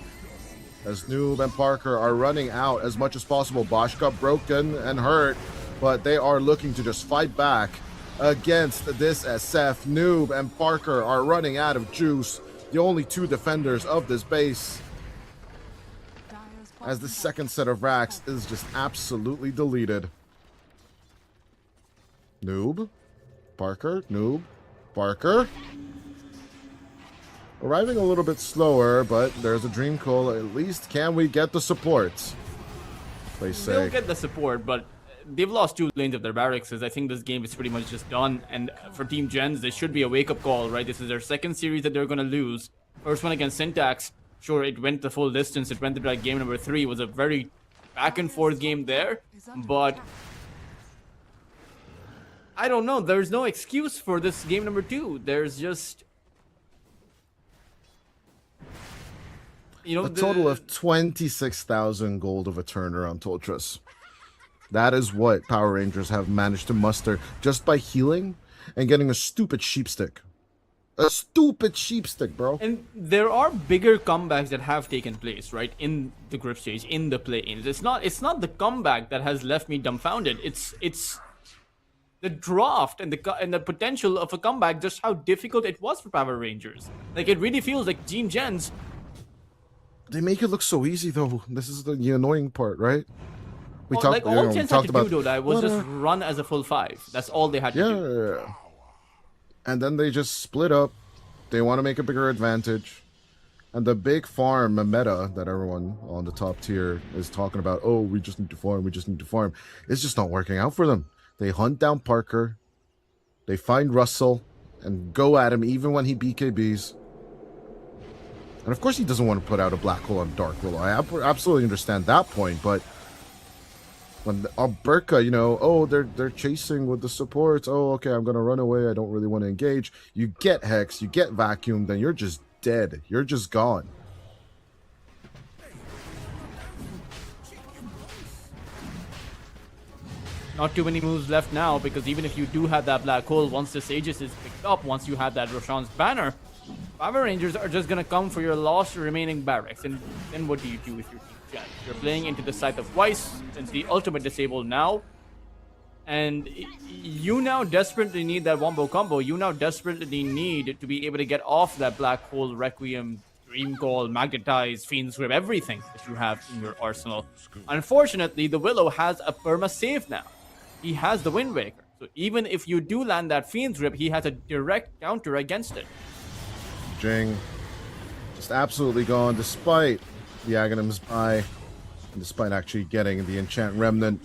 As Noob and Parker are running out as much as possible. Boschka broken and hurt, but they are looking to just fight back against this SF. Noob and Parker are running out of juice. The only two defenders of this base, Dire's as the bottom second set of racks is just absolutely deleted. Noob, Parker, Noob, Parker. Arriving a little bit slower, but there's a dream call. At least can we get the supports? They say. They'll get the support, but they've lost 2 lanes of their barracks. I think this game is pretty much just done. And for Team Jenz, this should be a wake-up call, right? This is their second series that they're going to lose. First one against Syntax. Sure, it went the full distance. It went to like game number 3. It was a very back-and-forth game there. But I don't know. There's no excuse for this game number 2. There's just... You know, A total of 26,000 gold of a turner on Toltras. That is what Power Rangers have managed to muster just by healing and getting a stupid sheepstick. A stupid sheepstick, bro. And there are bigger comebacks that have taken place, right, in the group stage, in the play-ins. It's not the comeback that has left me dumbfounded. It's the draft and the potential of a comeback, just how difficult it was for Power Rangers. Like, it really feels like Team Jenz. They make it look so easy, though. This is the annoying part, right? We Like, all Jenz had talked to about do, though, was just run as a full 5. That's all they had to do. yeah. And then they just split up. They want to make a bigger advantage. And the big farm meta that everyone on the top tier is talking about, oh, we just need to farm, we just need to farm, it's just not working out for them. They hunt down Parker. They find Russell and go at him even when he BKBs. And of course he doesn't want to put out a black hole on Dark Willow. I absolutely understand that point, but when Alberca, you know, oh, they're chasing with the supports. Oh, okay, I'm gonna run away. I don't really want to engage. You get Hex, you get Vacuum, then you're just dead. You're just gone. Not too many moves left now, because even if you do have that black hole, once the Sages is picked up, once you have that Roshan's banner, Power Rangers are just gonna come for your lost remaining barracks. And then what do you do with your Team Jenz? You're playing into the side of Weiss, since the ultimate disabled now. And you now desperately need that wombo combo. You now desperately need to be able to get off that black hole, Requiem, Dream Call, Magnetize, Fiend's Grip, everything that you have in your arsenal. Unfortunately, the Willow has a perma save now. He has the Wind Waker. So even if you do land that Fiend's Grip, he has a direct counter against it. Jing just absolutely gone despite the Aghanim's buy, and despite actually getting the Enchant Remnant.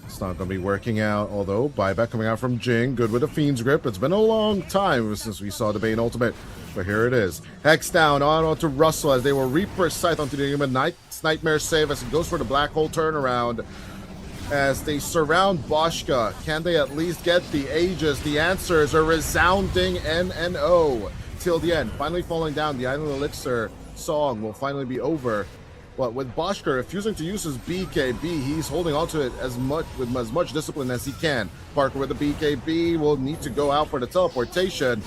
It's not going to be working out, although buyback coming out from Jing, good with a Fiend's Grip. It's been a long time since we saw the Bane Ultimate, but here it is. Hex down onto Russell as they will Reaper Scythe onto the Human Knight's Nightmare save as he goes for the Black Hole turnaround. As they surround Boschka, can they at least get the Aegis? The answer is a resounding N&O. Till the end, finally falling down. The Island Elixir song will finally be over. But with Boschka refusing to use his BKB, he's holding on to it with as much discipline as he can. Parker with the BKB will need to go out for the teleportation.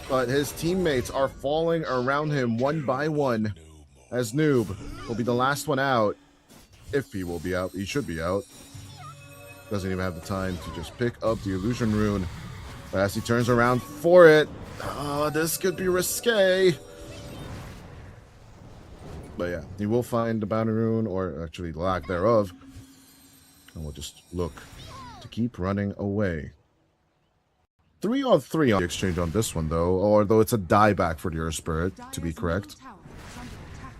But his teammates are falling around him one by one. As Noob will be the last one out. If he will be out, he should be out. Doesn't even have the time to just pick up the Illusion Rune. But as he turns around for it, this could be risque. But yeah, he will find the Bounty Rune, or actually the lack thereof. And we'll just look to keep running away. 3-on-3 on the exchange on this one, though. Although it's a dieback for the Earth Spirit, to be Dire's correct. middle tower is under attack.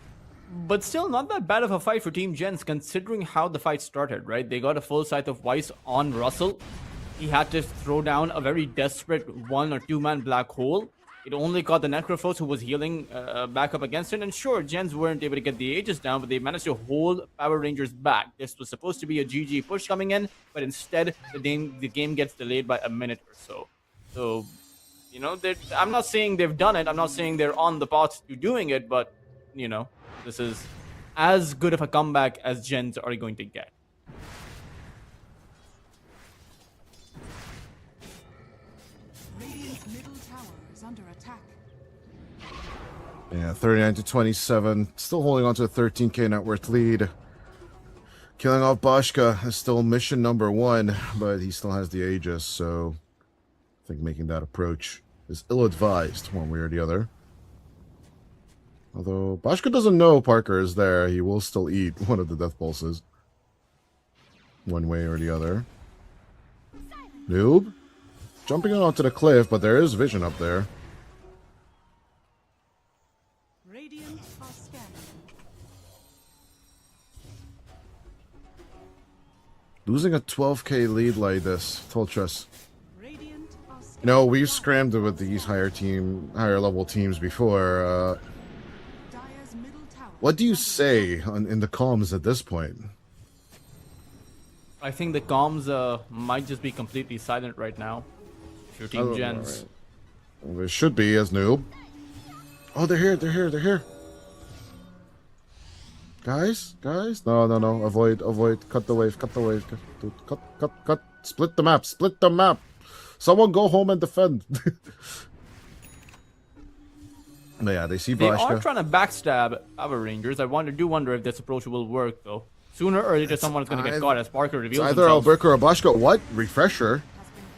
But still not that bad of a fight for Team Jenz, considering how the fight started, right? They got a full sight of Weiss on Russell. He had to throw down a very desperate 1 or 2-man black hole. It only got the Necrophos, who was healing back up against it. And sure, Jenz weren't able to get the Aegis down, but they managed to hold Power Rangers back. This was supposed to be a GG push coming in, but instead the game gets delayed by a minute or so. So, you know, I'm not saying they've done it. I'm not saying they're on the path to doing it, but, you know, this is as good of a comeback as Jenz are going to get. is under attack. Yeah, 39 to 27. Still holding on to a 13k net worth lead. Killing off Bashka is still mission number 1, but he still has the Aegis, so I think making that approach is ill-advised one way or the other. Although Bashka doesn't know Parker is there, he will still eat one of the death pulses. One way or the other. Noob? Jumping onto the cliff, but there is vision up there. Radiant are scanning. Losing a 12k lead like this, Tolchus. Radiant are scanning. You know, we've scrammed with these higher level teams before. Dire's middle tower What do you is under say attack. in the comms at this point? I think the comms might just be completely silent right now. If you're I Team don't know, Jenz. right? Well, they should be as noob. Oh, they're here, they're here, they're here. Guys, guys, no, avoid, cut the wave, dude, cut, split the map. Someone go home and defend. But yeah, they see They are Bashka. trying to backstab our Rangers. I wonder if this approach will work though. Sooner or later, someone's going to get caught as Parker It's reveals either himself. Alberca or Bashka. What? Refresher? Has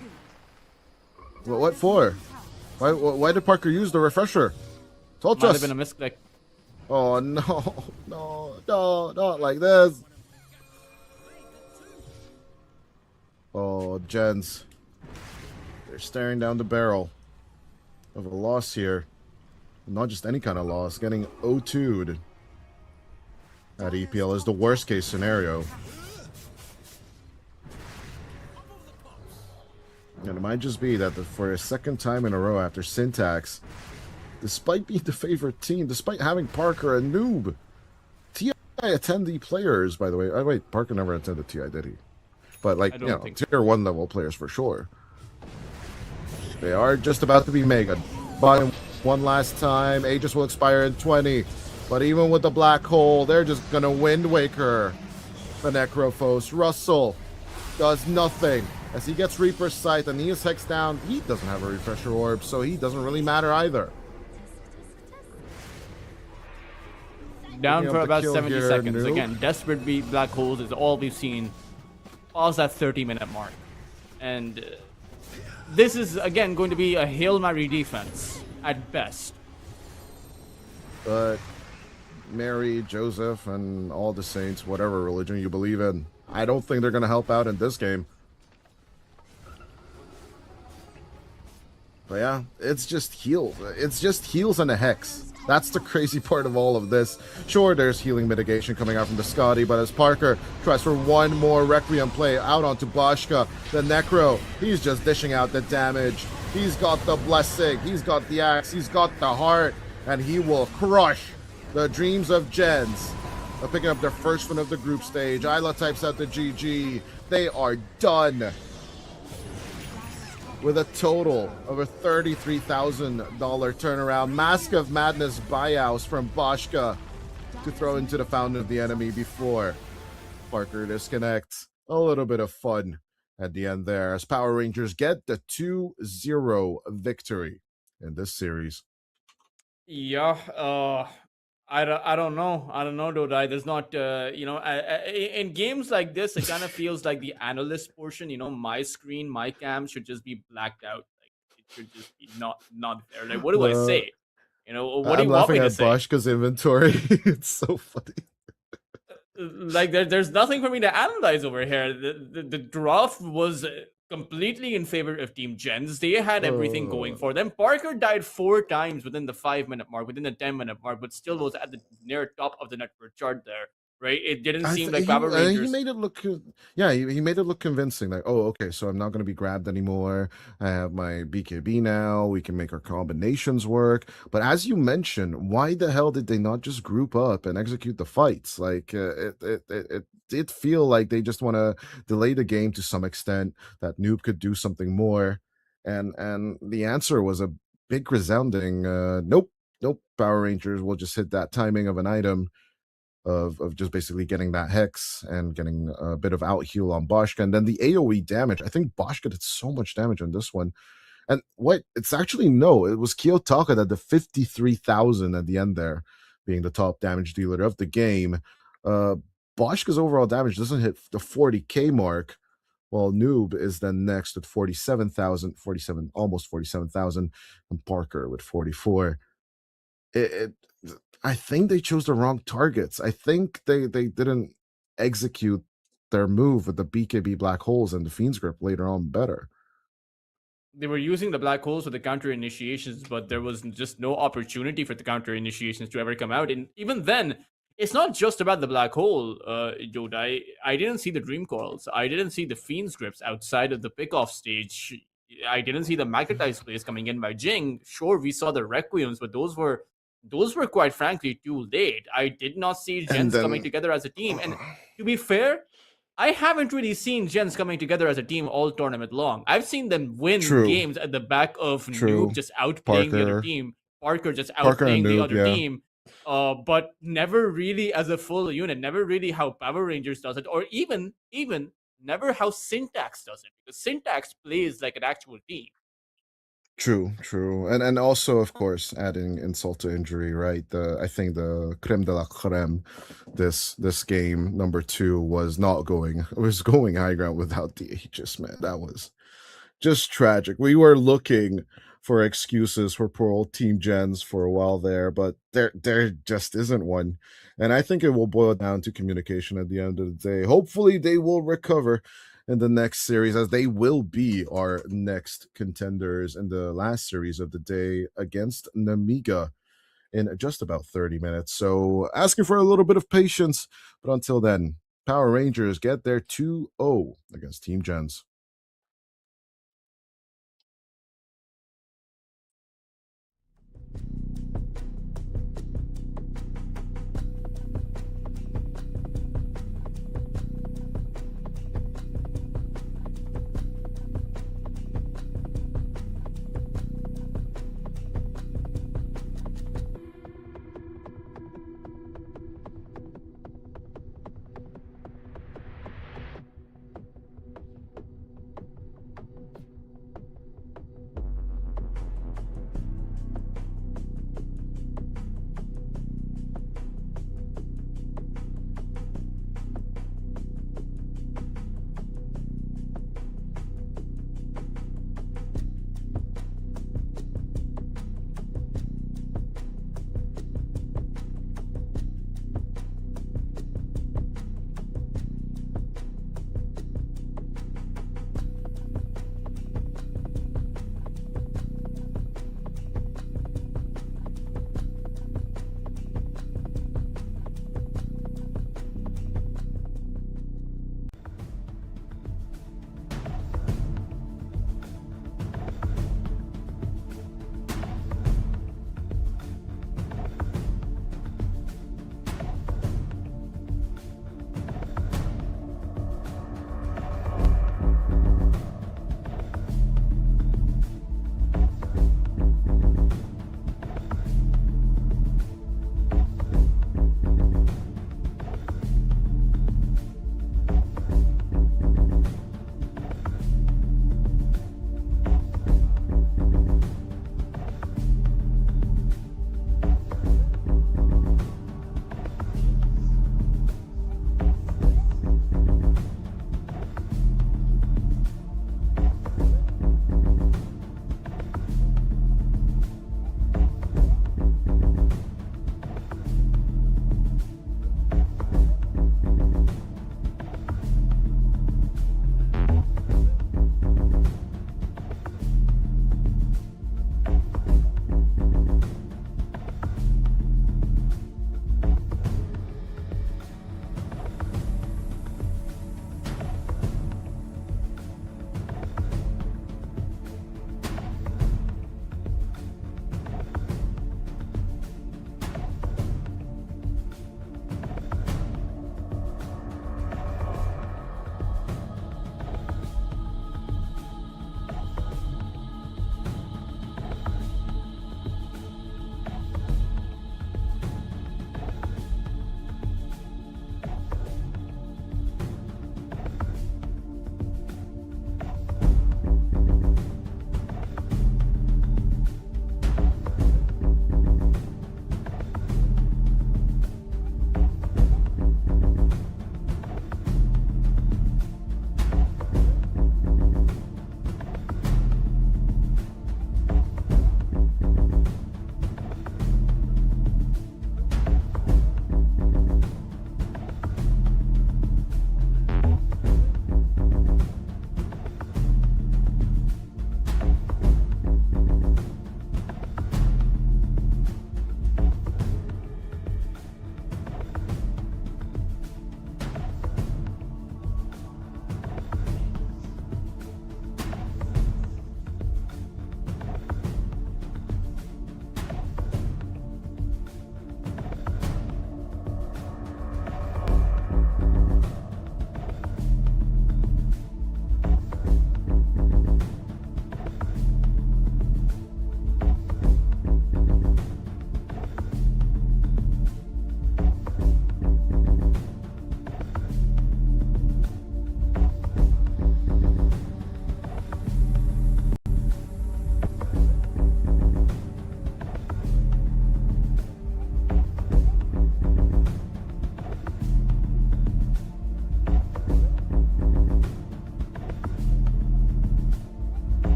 been killed. What for? Why did Parker use the refresher? Told Might have us. been a misclick. Oh no, not like this. Oh, Jenz. They're staring down the barrel of a loss here. Not just any kind of loss. Getting O2'd at EPL is the worst case scenario. And it might just be that for a second time in a row after Syntax, despite being the favorite team, despite having Parker and Noob, TI attendee players, by the way. Oh, wait, Parker never attended TI, did he? But, like, I you don't know, think so. tier 1 level players for sure. They are just about to be mega. But one last time, Aegis will expire in 20. But even with the black hole, they're just gonna Wind Waker the Necrophos. Russell does nothing. As he gets Reaper's Sight and he is hexed down, he doesn't have a Refresher Orb, so he doesn't really matter either. Down Picking for up the about kill 70 here, seconds. Noob. Again, desperate beat black holes is all we've seen past that 30-minute mark. And this is, again, going to be a Hail Mary defense at best. But Mary, Joseph, and all the saints, whatever religion you believe in, I don't think they're going to help out in this game. But yeah, it's just heals. It's just heals and a hex. That's the crazy part of all of this. Sure, there's healing mitigation coming out from the Scotty, but as Parker tries for one more Requiem play out onto Bashka, the Necro, he's just dishing out the damage. He's got the blessing, he's got the axe, he's got the heart, and he will crush the dreams of Jenz. They're picking up their first win of the group stage. Isla types out the GG. They are done with a total of a $33,000 turnaround. Mask of Madness buyouts from Bashka to throw into the fountain of the enemy before Parker disconnects. A little bit of fun at the end there as Power Rangers get the 2-0 victory in this series. Yeah, I don't know. I don't know, Dodai. There's not, in games like this, it kind of feels like the analyst portion, my screen, my cam should just be blacked out. Like, it should just be not there. Like, what do I say? What do I'm you want laughing me to at say? Bashka's inventory. It's so funny. Like, there's nothing for me to analyze over here. The draft was completely in favor of Team Jenz. They had everything going for them. Parker died 4 times within the 5-minute mark, within the 10-minute mark, but still was at the near top of the network chart there, right? It didn't seem like Power Rangers. He made it look, he made it look convincing. Like, oh, okay, so I'm not going to be grabbed anymore. I have my BKB now. We can make our combinations work. But as you mentioned, why the hell did they not just group up and execute the fights? Like, it did feel like they just want to delay the game to some extent, that Noob could do something more. And the answer was a big resounding, nope. Power Rangers will just hit that timing of an item of just basically getting that hex and getting a bit of out heal on Bashka. And then the AoE damage. I think Bashka did so much damage on this one. And what? It's actually no. It was Kiyotaka that the 53,000 at the end there, being the top damage dealer of the game. Boschka's overall damage doesn't hit the 40k mark, while Noob is then next with 47,000, 47, almost 47,000, and Parker with 44. It, I think they chose the wrong targets. I think they didn't execute their move with the BKB black holes and the Fiend's Grip later on better. They were using the black holes for the counter initiations, but there was just no opportunity for the counter initiations to ever come out. And even then, it's not just about the black hole, Yoda. I didn't see the dream coils. I didn't see the fiend scripts outside of the pickoff stage. I didn't see the magnetized plays coming in by Jing. Sure, we saw the requiems, but those were quite frankly too late. I did not see And Jenz coming then together as a team. And to be fair, I haven't really seen Jenz coming together as a team all tournament long. I've seen them win True. games at the back of True. Noob just outplaying the other Parker. team, Parker just Parker outplaying and the Noob, other yeah. team, but never really as a full unit, never really how Power Rangers does it, or even never how Syntax does it, because Syntax plays like an actual team. True, true. And also, of course, adding insult to injury, right? I think the creme de la creme, this game, number 2, was going high ground without the Aegis, man. That was just tragic. We were looking for excuses for poor old Team Jenz for a while there, but there just isn't one. And I think it will boil down to communication at the end of the day. Hopefully they will recover in the next series, as they will be our next contenders in the last series of the day against Nemiga in just about 30 minutes. So asking for a little bit of patience, but until then, Power Rangers get their 2-0 against Team Jenz.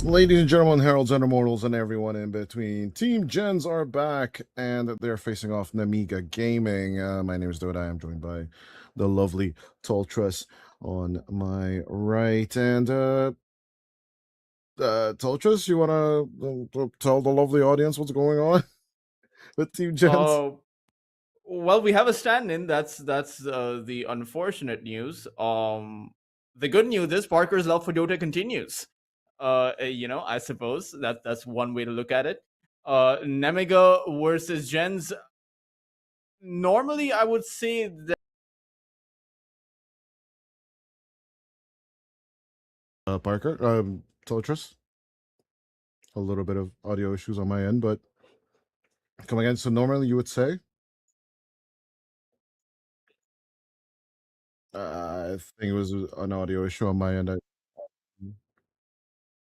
Ladies and gentlemen, heralds and immortals, and everyone in between, Team Jenz are back, and they're facing off Nemiga Gaming. My name is Doda. I am joined by the lovely Toltrus on my right. And Toltrus, you want to tell the lovely audience what's going on with Team Jenz? Well, we have a stand-in. That's the unfortunate news. The good news is Parker's love for Dota continues. I suppose that's one way to look at it. Nemiga versus Jenz. Normally, I would say that. Parker, Toltrus. A little bit of audio issues on my end, but come again. So normally you would say, I think it was an audio issue on my end.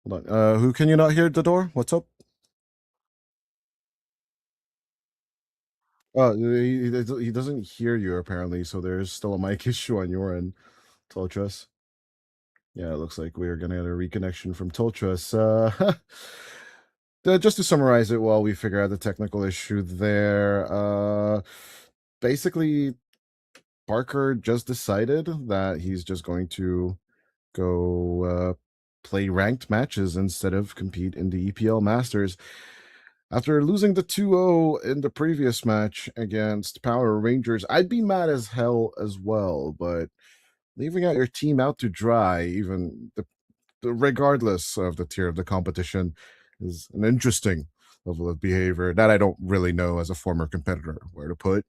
Hold on. Who can you not hear at the door? What's up? He doesn't hear you apparently, so there's still a mic issue on your end, Toltrus. Yeah, it looks like we're gonna get a reconnection from Toltrus. Just to summarize it while we figure out the technical issue there. Basically, Parker just decided that he's just going to go play ranked matches instead of compete in the EPL Masters. After losing the 2-0 in the previous match against Power Rangers, I'd be mad as hell as well, but leaving out your team out to dry, even regardless of the tier of the competition, is an interesting level of behavior that I don't really know as a former competitor where to put.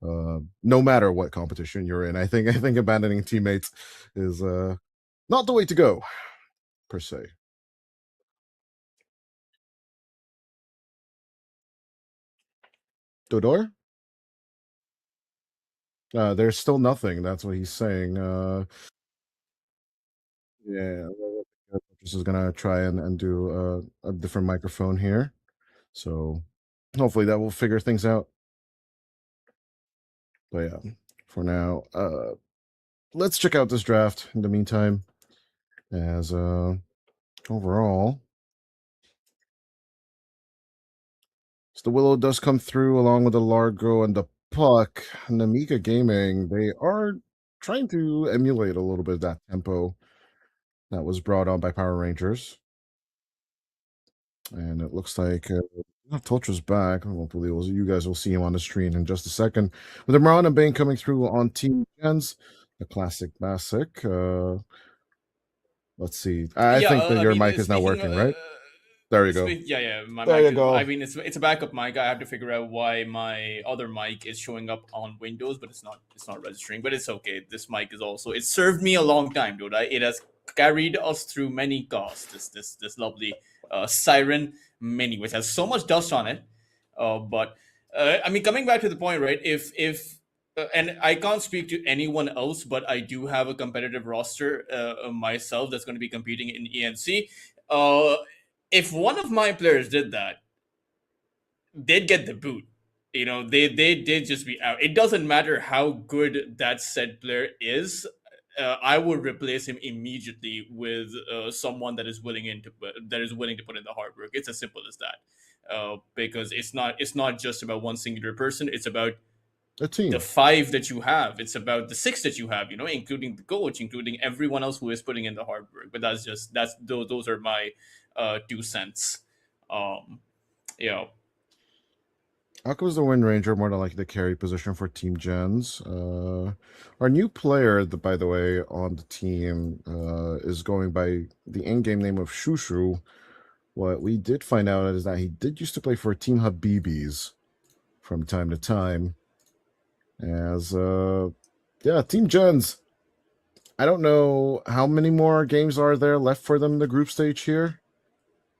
No matter what competition you're in, I think abandoning teammates is not the way to go, per se. Dodor? There's still nothing. That's what he's saying. Yeah, this is gonna try and do a different microphone here. So hopefully that will figure things out. But yeah, for now, let's check out this draft in the meantime. As overall, so the Willow does come through along with the Largo and the Puck. Nemiga Gaming, they are trying to emulate a little bit of that tempo that was brought on by Power Rangers. And it looks like Toltra's back. I won't believe you guys will see him on the screen in just a second. With Imran and Bane coming through on Team Jenz, a classic basic. Let's see. I think that your mic is not working, right? There you go. Yeah, my There mic. you go. I mean, it's a backup mic. I have to figure out why my other mic is showing up on Windows, but it's not registering. But it's okay. This mic is also. It served me a long time, dude. It has carried us through many costs. This lovely Siren Mini, which has so much dust on it. But I mean, coming back to the point, right? If and I can't speak to anyone else, but I do have a competitive roster myself that's going to be competing in ENC. If one of my players did that, they'd get the boot. They did just be out. It doesn't matter how good that said player is. I would replace him immediately with someone that is willing to put in the hard work. It's as simple as that. Because it's not just about one singular person. It's about A team. the 5 that you have. It's about the 6 that you have. Including the coach, including everyone else who is putting in the hard work. But those are my 2 cents. How comes the Wind Ranger more than likely the carry position for Team Jenz? Our new player, by the way, on the team is going by the in-game name of Shushu. What we did find out is that he did used to play for Team Habibis from time to time. As Team Jenz. I don't know how many more games are there left for them in the group stage here,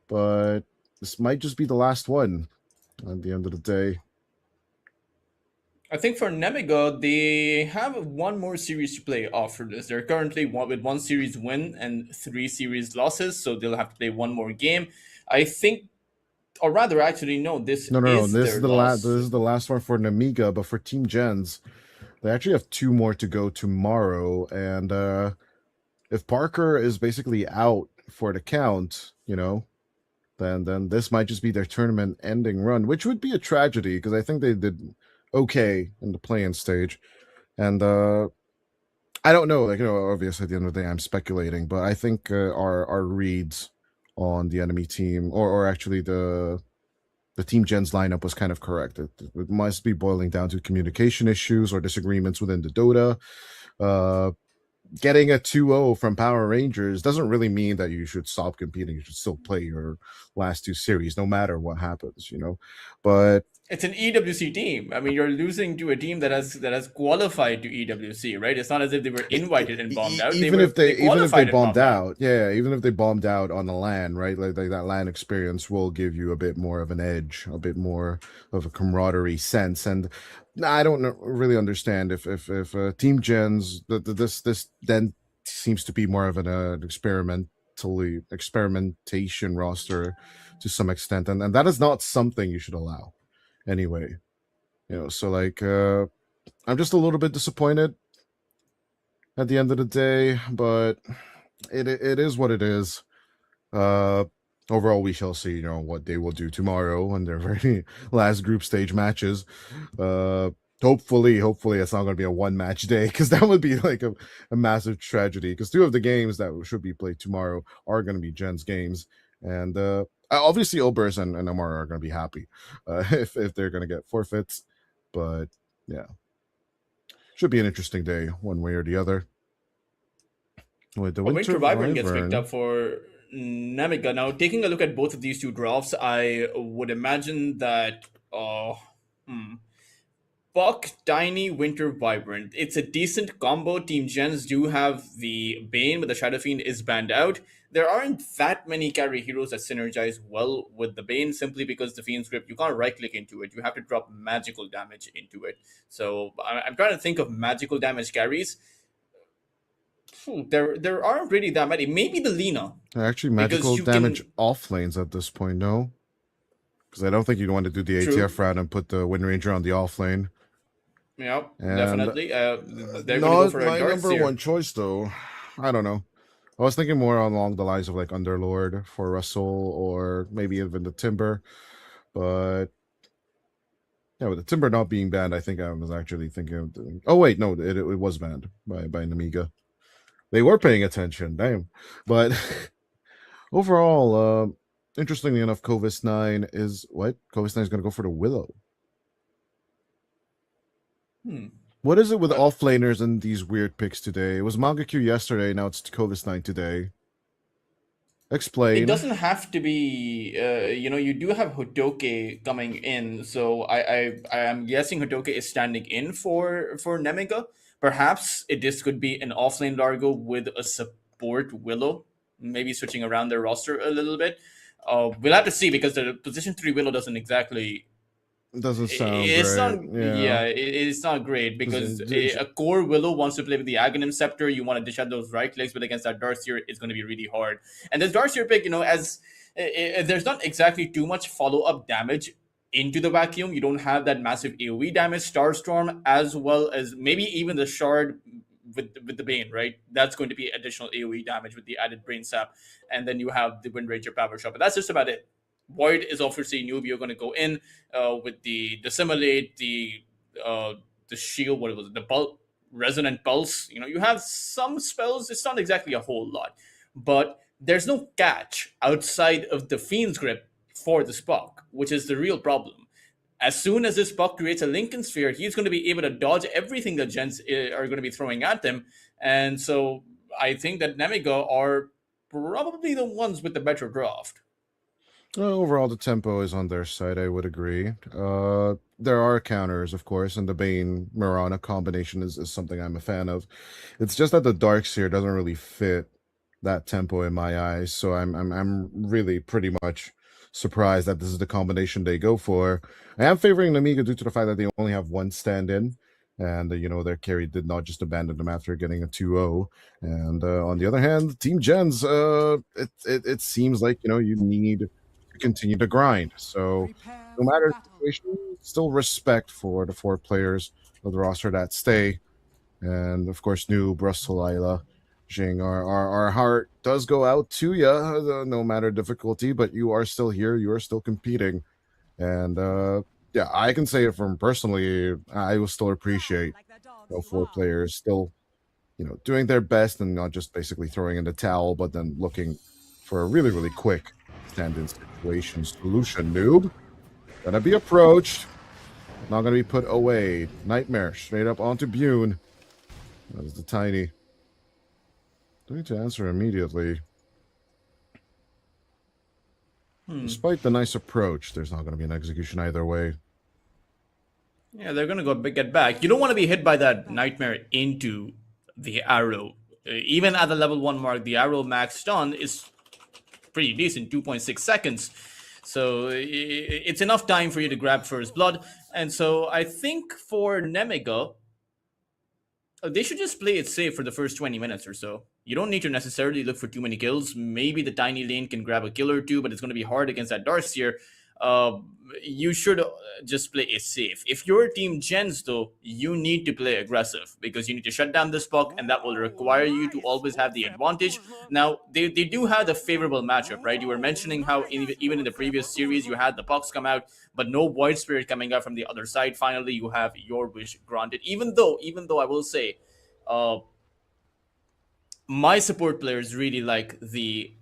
but this might just be the last one at the end of the day. I think for Nemiga, they have one more series to play after this. They're currently with 1 series win and 3 series losses, so they'll have to play 1 more game. I think, or rather, actually, no. This is the last. This is the last one for Nemiga, but for Team Jenz, they actually have 2 more to go tomorrow. And if Parker is basically out for the count, then this might just be their tournament ending run, which would be a tragedy because I think they did okay in the play-in stage. And I don't know, obviously at the end of the day, I'm speculating, but I think our reads on the enemy team, or actually the Team Jenz lineup was kind of correct. It must be boiling down to communication issues or disagreements within the Dota. Getting a 2-0 from Power Rangers doesn't really mean that you should stop competing. You should still play your last two series, no matter what happens, But It's an EWC team. I mean, you're losing to a team that has qualified to EWC, right? It's not as if they were invited and bombed out. Even if they qualified and bombed out, yeah, even if they bombed out on the LAN, right? Like that LAN experience will give you a bit more of an edge, a bit more of a camaraderie sense. And I don't really understand if Team Jen's this then seems to be more of an experimentation roster to some extent, and that is not something you should allow anyway. So like I'm just a little bit disappointed at the end of the day, but it is what it is. Overall, we shall see, what they will do tomorrow in their very last group stage matches. Hopefully it's not going to be a one match day, because that would be like a massive tragedy, because two of the games that should be played tomorrow are going to be Jen's games. And obviously Obers and Amara are going to be happy if they're going to get forfeits. But yeah, should be an interesting day one way or the other. Wait, the Winter Wyvern gets picked Wyvern. up for Nemiga. Now, taking a look at both of these two drafts, I would imagine that Buck, Tiny, Winter Wyvern. It's a decent combo. Team Gens do have the Bane, but the Shadow Fiend is banned out. There aren't that many carry heroes that synergize well with the Bane, simply because the Fiend's Grip, you can't right-click into it. You have to drop magical damage into it. So I'm trying to think of magical damage carries. There aren't really that many. Maybe the Lina. Actually, Because magical you damage can- off lanes at this point, no? Because I don't think you'd want to do the True. ATF route and put the Wind Ranger on the off lane. Yeah, And definitely. They're going to Not go for a my number Darkseer. one choice, though. I don't know. I was thinking more along the lines of like Underlord for Russell, or maybe even the Timber. But yeah, with the Timber not being banned, I think I was actually thinking of oh wait, no, it was banned by Nemiga. They were paying attention, damn. But overall, interestingly enough, Covis 9 is what? Covis 9 is going to go for the Willow. What is it with offlaners and these weird picks today? It was Manga Q yesterday, now it's Covis 9 today. Explain. It doesn't have to be. You do have Hotoke coming in, so I am guessing Hotoke is standing in for Nemiga. Perhaps this could be an offlane Largo with a support Willow, maybe switching around their roster a little bit. We'll have to see, because the position 3 Willow doesn't exactly. Doesn't sound It's great. not. It's not great, because a core Willow wants to play with the Aghanim Scepter. You want to dish out those right clicks, but against that Darkseer, it's going to be really hard. And this Darkseer pick, as there's not exactly too much follow up damage into the vacuum. You don't have that massive AoE damage. Starstorm, as well as maybe even the Shard with the Bane, right? That's going to be additional AoE damage with the added Brain Sap, and then you have the Wind Ranger Power Shot. But that's just about it. Void is obviously new. You're going to go in with the Dissimulate, the shield, what was it, the resonant pulse. You have some spells. It's not exactly a whole lot, but there's no catch outside of the Fiend's Grip for the Spock, which is the real problem. As soon as this Spock creates a Lincoln Sphere, he's going to be able to dodge everything that Gens are going to be throwing at him. And so I think that Nemiga are probably the ones with the better draft. Overall, the tempo is on their side, I would agree. There are counters, of course, and the Bane Mirana combination is something I'm a fan of. It's just that the Darkseer doesn't really fit that tempo in my eyes, so I'm really pretty much surprised that this is the combination they go for. I am favoring Nemiga due to the fact that they only have one stand-in, and their carry did not just abandon them after getting a 2-0. And on the other hand, Team Jen's, it seems like you need continue to grind. So Prepare no for matter the battle. situation, still respect for the 4 players of the roster that stay. And of course, Noob, Russell, Lila. Jing, our heart does go out to you, no matter difficulty, but you are still here. You are still competing. And yeah, I can say it from personally, I will still appreciate four players still, doing their best and not just basically throwing in the towel, but then looking for a really, really quick stand-in situation solution. Noob, gonna be approached, not gonna be put away. Nightmare straight up onto Bune. That is the Tiny. Don't need to answer immediately. Despite the nice approach, there's not going to be an execution either way. Yeah, they're gonna get back. You don't want to be hit by that nightmare into the arrow. Even at the level 1 mark, the arrow max stun is pretty decent, 2.6 seconds. So it's enough time for you to grab first blood. And so I think for Nemiga, they should just play it safe for the first 20 minutes or so. You don't need to necessarily look for too many kills. Maybe the tiny lane can grab a kill or two, but it's going to be hard against that Darkseer. You should just play it safe. If you're team Jenz, though, you need to play aggressive because you need to shut down this puck, and that will require you to always have the advantage. Now, they do have the favorable matchup, right? You were mentioning how even in the previous series, you had the pucks come out, but no Void Spirit coming out from the other side. Finally, you have your wish granted. Even though I will say, my support players really like the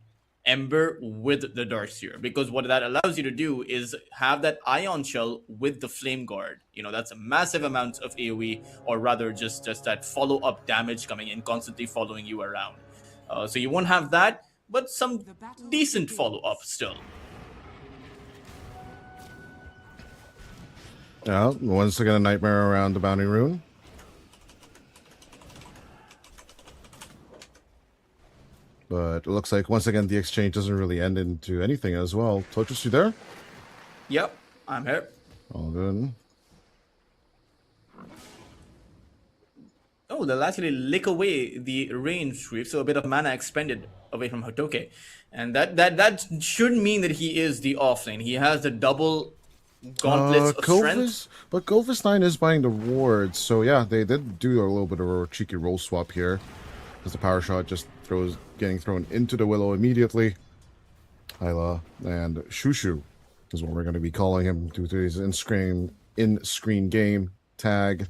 Ember with the Darkseer, because what that allows you to do is have that Ion Shell with the Flame Guard. That's a massive amount of AoE, or rather just that follow-up damage coming in, constantly following you around. So you won't have that, but some decent follow-up still. Yeah, once again, a nightmare around the Bounty Rune. But it looks like, once again, the exchange doesn't really end into anything as well. Tochus, you there? Yep, I'm here. All good. Oh, they'll actually lick away the range sweep, so a bit of mana expended away from Hotoke. And that should mean that he is the offlane. He has the double gauntlets of strength. But Golvis 9 is buying the wards, so yeah, they did do a little bit of a cheeky roll swap here. Because the power shot just getting thrown into the Willow immediately. Hyla and Shushu is what we're going to be calling him due to his in-screen game tag.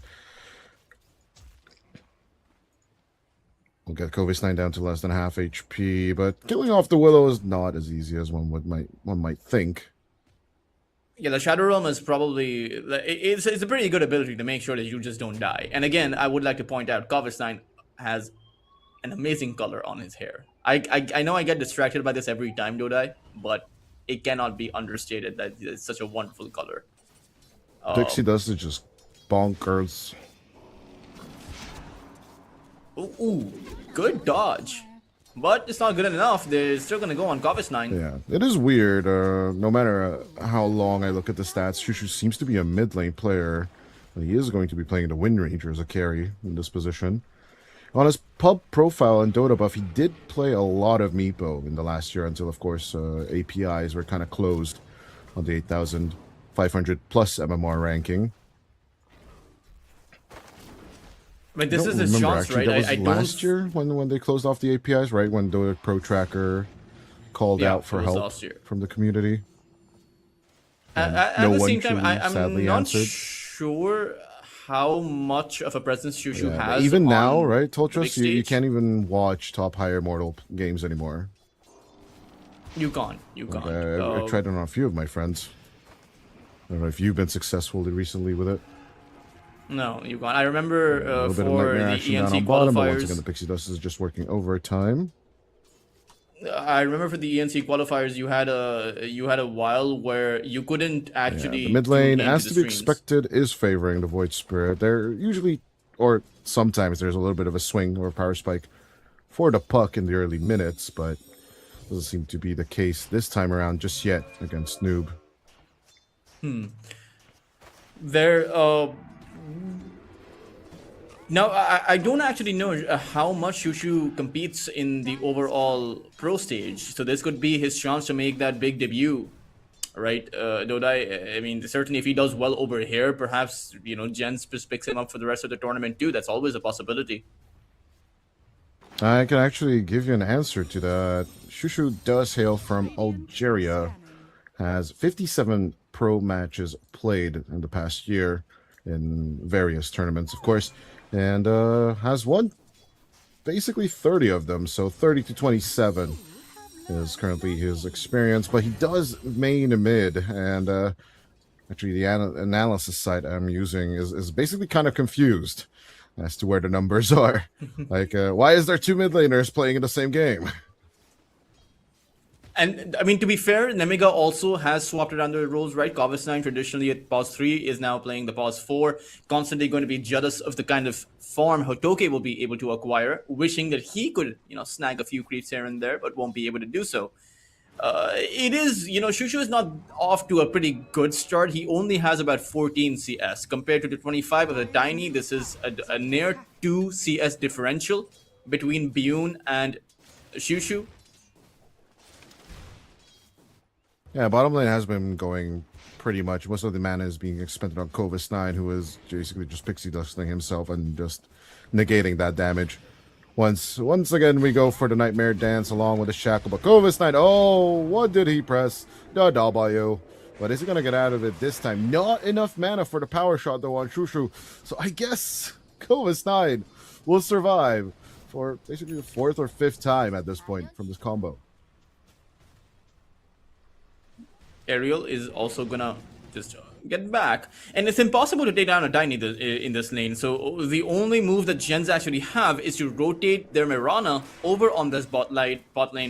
We'll get Kovis 9 down to less than half HP, but killing off the Willow is not as easy as one might think. Yeah, the Shadow Realm is probably it's a pretty good ability to make sure that you just don't die. And again, I would like to point out, Kovis 9 has an amazing color on his hair. I know I get distracted by this every time, Dodai, but it cannot be understated that it's such a wonderful color. Dixie does it just bonkers. Ooh, good dodge. But it's not good enough. They're still going to go on Kovis 9. Yeah, it is weird. No matter how long I look at the stats, Shushu seems to be a mid lane player. He is going to be playing the Wind Ranger as a carry in this position. On his pub profile and Dota buff, he did play a lot of Meepo in the last year until, of course, APIs were kind of closed on the 8,500 plus MMR ranking. But this is his chance, right? That was last year when they closed off the APIs, right? When Dota Pro Tracker called out for help from the community. At the same time, I'm not sure how much of a presence Shushu has. Even now, right, Toltros, you can't even watch top higher mortal games anymore. You can't. I tried it on a few of my friends. I don't know if you've been successful recently with it. No, you can't. I remember for the ENC qualifiers. Once again, the Pixie Dust is just working overtime. I remember for the ENC qualifiers, you had a while where you couldn't actually. The mid lane, as to be expected, is favoring the Void Spirit. They're usually, or sometimes, there's a little bit of a swing or a power spike for the puck in the early minutes, but doesn't seem to be the case this time around just yet against Noob. Now, I don't actually know how much Shushu competes in the overall pro stage, so this could be his chance to make that big debut, right? Dodai, I mean, certainly if he does well over here, perhaps, Jenz picks him up for the rest of the tournament too. That's always a possibility. I can actually give you an answer to that. Shushu does hail from Radiant are Algeria, scanning. has 57 pro matches played in the past year in various tournaments, of course, and has won basically 30 of them, so 30 to 27 is currently his experience, but he does main mid, and actually the analysis site I'm using is basically kind of confused as to where the numbers are. Like, why is there two mid laners playing in the same game? And I mean, to be fair, Nemiga also has swapped around the roles, right? Corvus9 traditionally at pause 3 is now playing the pause 4, constantly going to be jealous of the kind of farm Hotoke will be able to acquire, wishing that he could, snag a few creeps here and there, but won't be able to do so. It is, Shushu is not off to a pretty good start. He only has about 14 CS. Compared to the 25 of the Tiny, this is a near 2 CS differential between Bune and Shushu. Yeah, bottom lane has been going pretty much. Most of the mana is being expended on Corvus9, who is basically just pixie dusting himself and just negating that damage. Once again, we go for the Nightmare Dance along with the Shackle. But Corvus9, oh, what did he press? The W. But is he going to get out of it this time? Not enough mana for the power shot, though, on Shushu. So I guess Corvus9 will survive for basically the 4th or 5th time at this point from this combo. Ariel is also gonna just get back, and it's impossible to take down a Tiny in this lane. So the only move that Jenz actually have is to rotate their Mirana over on this bot lane,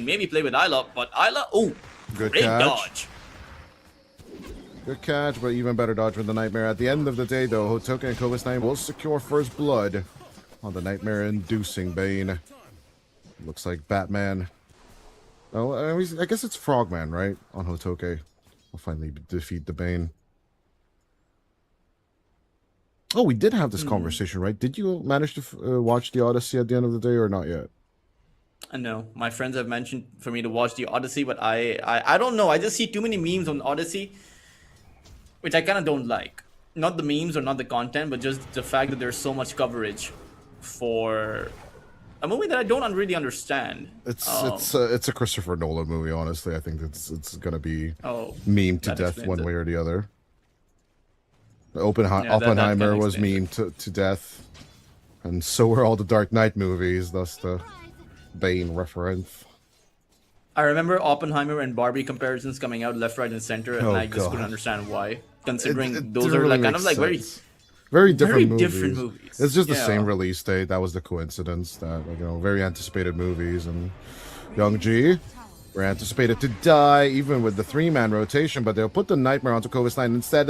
maybe play with Isla, but Isla, oh, Good great catch. dodge. Good catch, but even better dodge with the Nightmare. At the end of the day, though, Hotoke and Corvus9 will secure first blood on the Nightmare-inducing Bane. Looks like Batman. Oh, I guess it's Frogman, right? On Hotoke. Will finally defeat the Bane. Oh, we did have this conversation, right? Did you manage to watch the Odyssey at the end of the day or not yet? No, my friends have mentioned for me to watch the Odyssey, but I don't know. I just see too many memes on Odyssey, which I kind of don't like. Not the memes or not the content, but just the fact that there's so much coverage for a movie that I don't really understand. It's a Christopher Nolan movie. Honestly, I think it's gonna be meme to that death explains one it. way or the other. that Oppenheimer kinda was explains meme to death, and so were all the Dark Knight movies. Thus the Bane reference. I remember Oppenheimer and Barbie comparisons coming out left, right, and center, and Oh, I just God. couldn't understand why. Considering It those didn't are really like kind of make like sense. Very very different different movies. movies. It's just the Yeah. same release date. That was the coincidence. That very anticipated movies, and Young G were anticipated to die even with the 3-man rotation, but they'll put the Nightmare onto Corvus9 instead.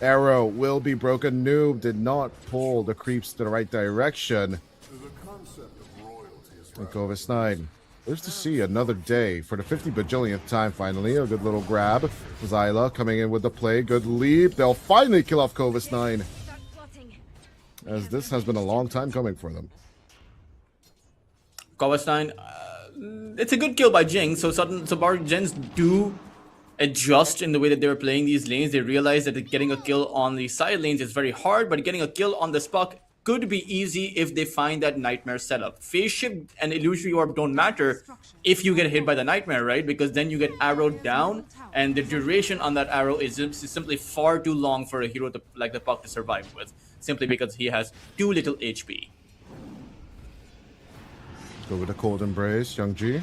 Arrow will be broken. Noob did not pull the creeps to the right direction. And Corvus9 lives to see another day for the 50 bajillionth time. Finally, a good little grab. Zyla coming in with the play. Good leap. They'll finally kill off Corvus9, as this has been a long time coming for them. Corvus9, it's a good kill by Jing. So Jenz do adjust in the way that they were playing these lanes. They realize that getting a kill on the side lanes is very hard, but getting a kill on the Spuck could be easy if they find that Nightmare setup. Phase shift and illusory orb don't matter if you get hit by the Nightmare, right? Because then you get arrowed down, and the duration on that arrow is simply far too long for a hero like the Puck to survive with, simply because he has too little HP. Let's go with a cold embrace, Young G.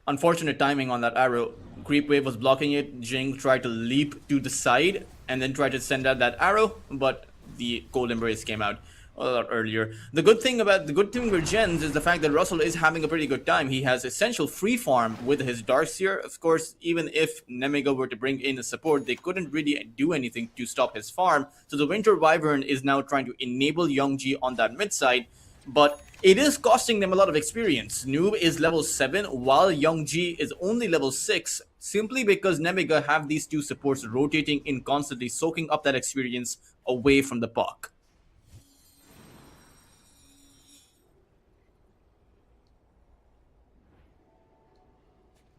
Unfortunate timing on that arrow. Creep wave was blocking it. Jing tried to leap to the side and then tried to send out that arrow, but the cold embrace came out a lot earlier. The good thing with Jenz is the fact that Russell is having a pretty good time. He has essential free farm with his Darkseer. Of course, even if Nemiga were to bring in a support, they couldn't really do anything to stop his farm. So the Winter Wyvern is now trying to enable Youngji on that mid side, but it is costing them a lot of experience. Noob is level 7 while Youngji is only level 6, simply because Nemiga have these two supports rotating in constantly, soaking up that experience away from the puck.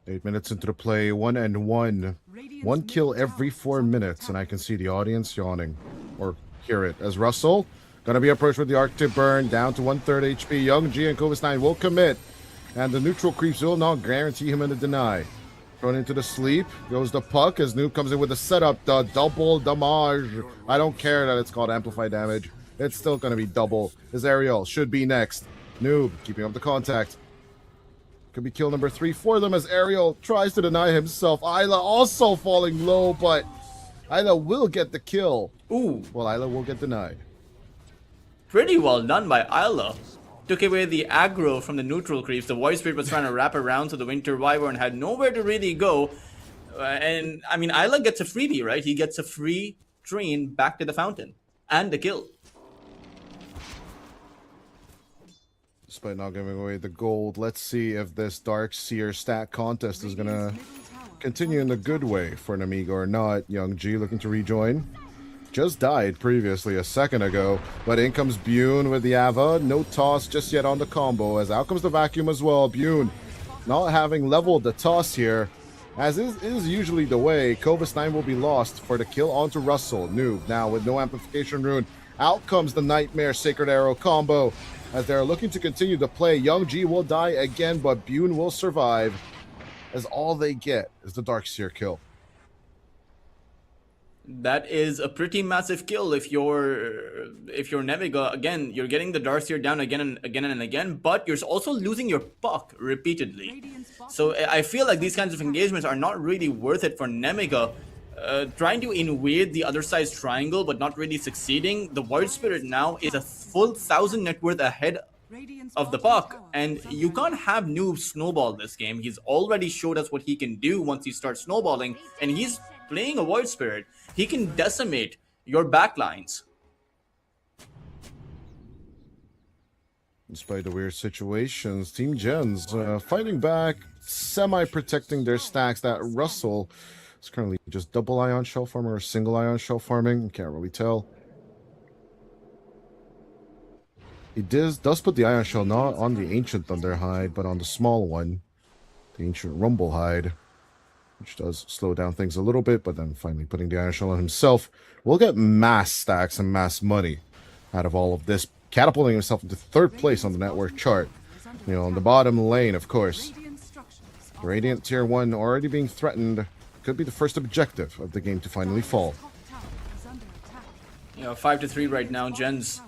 Eight minutes into the play, 1-1. Radiant's One kill middle every tower 4 is under minutes, and attack. I can see the audience yawning. or hear it, as Russell gonna be approached with the Arctic Burn down to 1/3 HP. Young G and Kovis9 will commit, and the neutral creeps will not guarantee him in the deny. Thrown into the sleep goes the puck as Noob comes in with the setup, the double damage. I don't care that it's called amplified damage. It's still gonna be double. His Ariel should be next. Noob keeping up the contact. Could be kill number 3 for them as Ariel tries to deny himself. Isla also falling low, but Isla will get the kill. Ooh, Well, Isla will get denied. pretty well done by Isla. Took away the aggro from the neutral creeps. The Void Spirit was trying to wrap around, so the Winter Wyvern had nowhere to really go. And, I mean, Isla gets a freebie, right? He gets a free train back to the fountain. And a kill. Despite not giving away the gold, let's see if this Dark Seer stat contest is going to continue in the good way for Nemiga or not. Young G looking to rejoin. Just died previously a second ago, but in comes Bune with the Ava. No toss just yet on the combo, as out comes the vacuum as well. Bune not having leveled the toss here, as is usually the way. Kovis9 will be lost for the kill onto Russell. Noob now with no amplification rune. Out comes the Nightmare Sacred Arrow combo. As they're looking to continue to play, Young G will die again, but Bune will survive, as all they get is the Darkseer kill. That is a pretty massive kill if you're Nemiga. Again, you're getting the Darkseer down again and again and again, but you're also losing your puck repeatedly. So I feel like these kinds of engagements are not really worth it for Nemiga. Trying to invade the other side's triangle but not really succeeding. The Void Spirit now is a full 1,000 net worth ahead of the puck, and you can't have Noob snowball this game. He's already showed us what he can do once he starts snowballing, and he's playing a Void Spirit. He can decimate your backlines. Despite the weird situations, Team Jenz fighting back, semi-protecting their stacks. That Russell is currently just double ion shell farming or single ion shell farming. Can't really tell. He does put the ion shell not on the Ancient Thunder hide, but on the small one, the Ancient Rumble hide, which does slow down things a little bit, but then finally putting the ion shell on himself will get mass stacks and mass money out of all of this, catapulting himself into 3rd place on the network chart. You know, on the bottom lane, of course. The Radiant Tier 1 already being threatened could be the first objective of the game to finally fall. 5-3 right now, Jenz.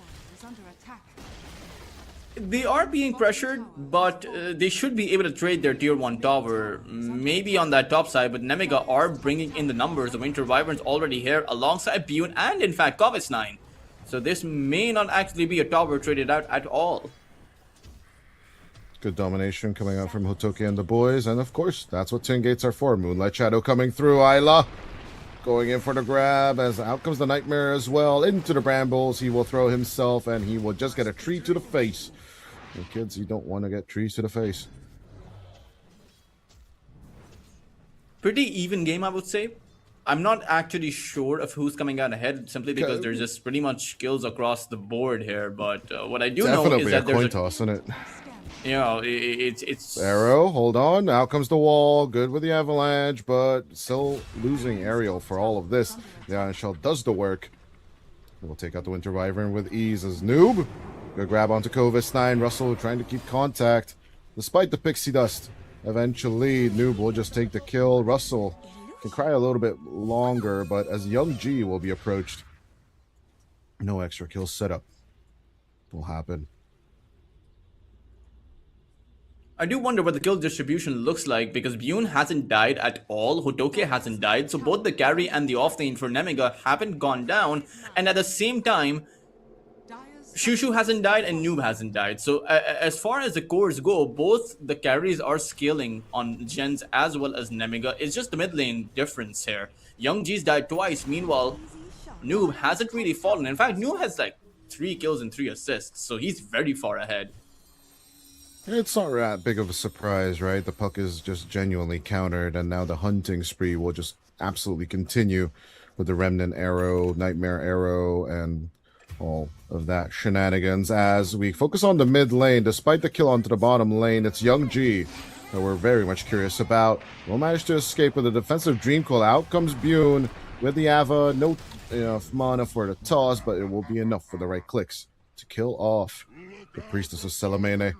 They are being pressured, but they should be able to trade their tier 1 tower, maybe on that top side, but Nemiga are bringing in the numbers. The Winter Wyvern's already here alongside Bune and in fact Kovis9. So this may not actually be a tower traded out at all. Good domination coming out from Hotoki and the boys, and of course, that's what Tin Gates are for. Moonlight Shadow coming through, Isla going in for the grab, as out comes the Nightmare as well. Into the brambles, he will throw himself, and he will just get a tree to the face. And kids, you don't want to get trees to the face. Pretty even game, I would say. I'm not actually sure of who's coming out ahead, simply because there's just pretty much kills across the board here. But what I do know is that Definitely a coin there's toss, isn't it? you know, it's Arrow, hold on. Out comes the wall. Good with the avalanche, but still losing Ariel for all of this. The Iron Shell does the work. We'll take out the Winter Wyvern with ease as Noob. Good grab onto Kovis9. Russell trying to keep contact despite the pixie dust. Eventually, Noob will just take the kill. Russell can cry a little bit longer, but as Young G will be approached, no extra kill setup will happen. I do wonder what the kill distribution looks like, because Bune hasn't died at all, Hotoki hasn't died, so both the carry and the offlane for Nemiga haven't gone down, and at the same time, Shushu hasn't died and Noob hasn't died. So as far as the cores go, both the carries are scaling on Jenz as well as Nemiga. It's just the mid lane difference here. Young G's died twice, meanwhile, Noob hasn't really fallen. In fact, Noob has like 3 kills and 3 assists, so he's very far ahead. It's not that big of a surprise, right? The puck is just genuinely countered, and now the hunting spree will just absolutely continue with the Remnant Arrow, Nightmare Arrow, and all of that shenanigans. As we focus on the mid lane, despite the kill onto the bottom lane, it's Young G that we're very much curious about. Will manage to escape with a defensive Dream Coil. Out comes Bune with the Ava, no mana for the toss, but it will be enough for the right clicks to kill off the Priestess of Salamene.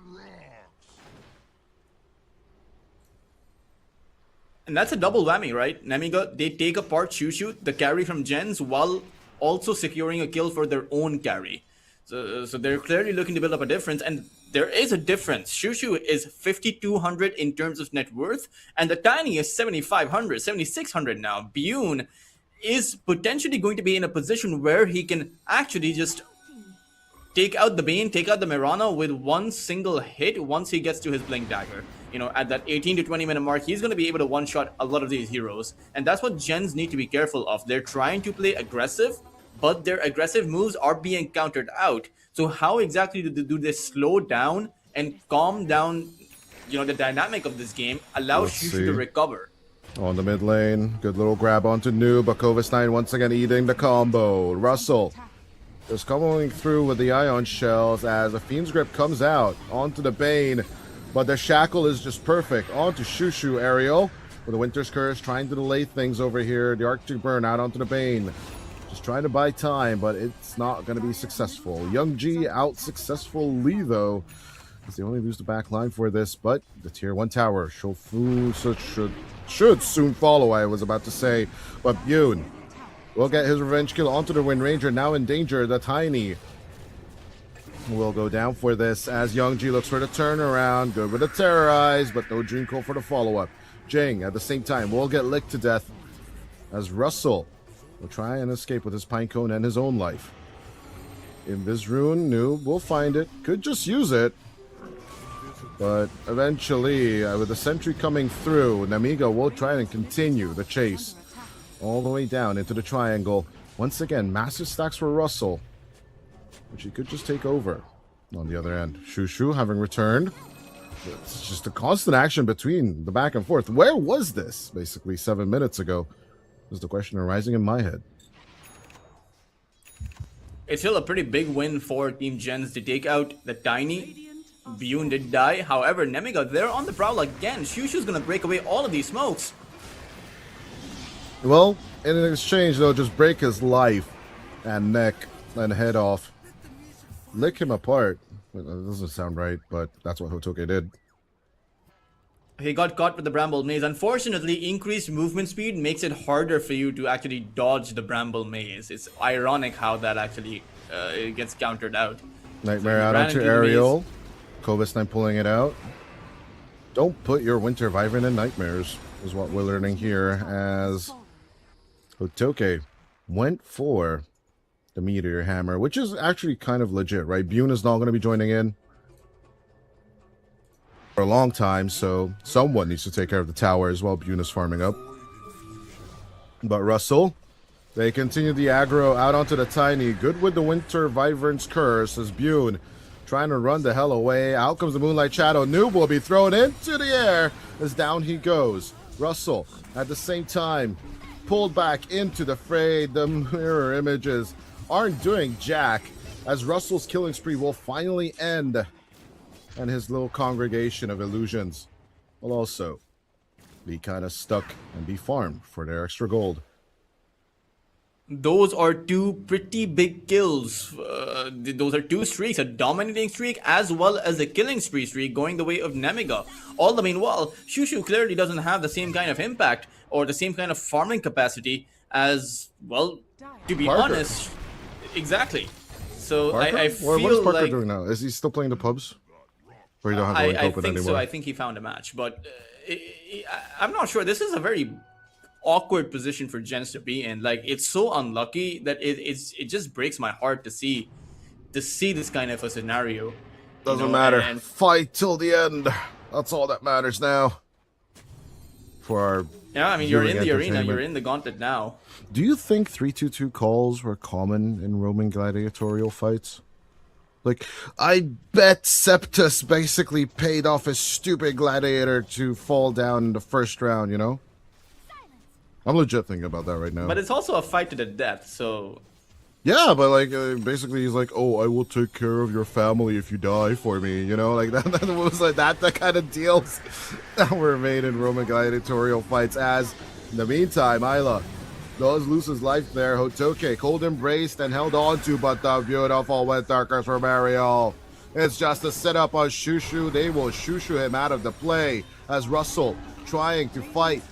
And that's a double whammy, right? Nemiga, they take apart Shushu, the carry from Jenz, while also securing a kill for their own carry. So they're clearly looking to build up a difference, and there is a difference. Shushu is 5,200 in terms of net worth, and the Tiny is 7,500, 7,600 now. Bune is potentially going to be in a position where he can actually just take out the Bane, take out the Mirana with one single hit once he gets to his Blink Dagger. You know, at that 18 to 20 minute mark, he's going to be able to one-shot a lot of these heroes. And that's what Jenz need to be careful of. They're trying to play aggressive, but their aggressive moves are being countered out. So how exactly do they slow down and calm down, you know, the dynamic of this game, allow Shushu to recover? On the mid lane, good little grab onto Noob, but Kovasnine once again eating the combo. Russell is coming through with the Ion Shells as the Fiend's Grip comes out onto the Bane, but the Shackle is just perfect. Onto Shushu, Ariel with the Winter's Curse, trying to delay things over here. The Arctic Burn out onto the Bane. Just trying to buy time, but it's not going to be successful. Young G out successfully, though, as they only lose the back line for this, but the Tier 1 tower should soon follow, I was about to say. But Bune will get his revenge kill onto the Wind Ranger, now in danger. The Tiny will go down for this as Young G looks for the turnaround. Good with the Terrorize, but no Dream Coil for the follow-up. Jing, at the same time, will get licked to death as Russell will try and escape with his Pinecone and his own life. In this rune, Noob will find it. Could just use it. But eventually, with the sentry coming through, Nemiga will try and continue the chase all the way down into the triangle. Once again, massive stacks for Russell, which he could just take over on the other end. Shushu having returned. It's just a constant action between the back and forth. Where was this, basically, 7 minutes ago? Is the question arising in my head. It's still a pretty big win for Team Jenz to take out the Tiny. Bune did die. However, Nemiga, they're on the prowl again. Shushu's gonna break away all of these smokes. Well, in exchange, they'll just break his life and neck and head off. Lick him apart. That doesn't sound right, but that's what Hotoke did. He got caught with the Bramble Maze. Unfortunately, increased movement speed makes it harder for you to actually dodge the Bramble Maze. It's ironic how that actually it gets countered out. Nightmare So out ran onto into the Ariel. maze. Kovasnine pulling it out. Don't put your Winter Wyvern in nightmares, is what we're learning here, as Hotoke went for the Meteor Hammer, which is actually kind of legit, right? Bune is not going to be joining in for a long time, so someone needs to take care of the tower as well. Bune is farming up. But Russell, they continue the aggro out onto the Tiny. Good with the Winter Wyvern's Curse as Bune trying to run the hell away. Out comes the Moonlight Shadow. Noob will be thrown into the air as down he goes. Russell, at the same time, pulled back into the fray. The mirror images aren't doing jack as Russell's killing spree will finally end, and his little congregation of illusions will also be kind of stuck and be farmed for their extra gold. Those are two pretty big kills. Those are two streaks, a dominating streak as well as a killing spree streak going the way of Nemiga. All the meanwhile, Shushu clearly doesn't have the same kind of impact or the same kind of farming capacity as, well, to be Parker. honest, exactly. So Parker? I what feel is Parker like doing now? Is he still playing the pubs? Or you don't have the link I open think anymore? so. I think he found a match, but I'm not sure. This is a very awkward position for Jenz to be in. Like, it's so unlucky that it just breaks my heart to see this kind of a scenario. Doesn't matter. Fight till the end. That's all that matters now. For our Yeah, I mean, you're in viewing the arena, entertainment. you're in the gauntlet now. Do you think 322 calls were common in Roman gladiatorial fights? Like, I bet Septus basically paid off his stupid gladiator to fall down in the first round, you know? I'm legit thinking about that right now. But it's also a fight to the death, so Yeah, but like, basically he's like, oh, I will take care of your family if you die for me, you know? Like, that was like the kind of deals that were made in Roman gladiatorial fights. As, in the meantime, Isla does lose his life there. Hotoke cold embraced and held on to, but the beautiful Windtalkers from Ariel. It's just a setup on Shushu. They will Shushu him out of the play as Russell trying to fight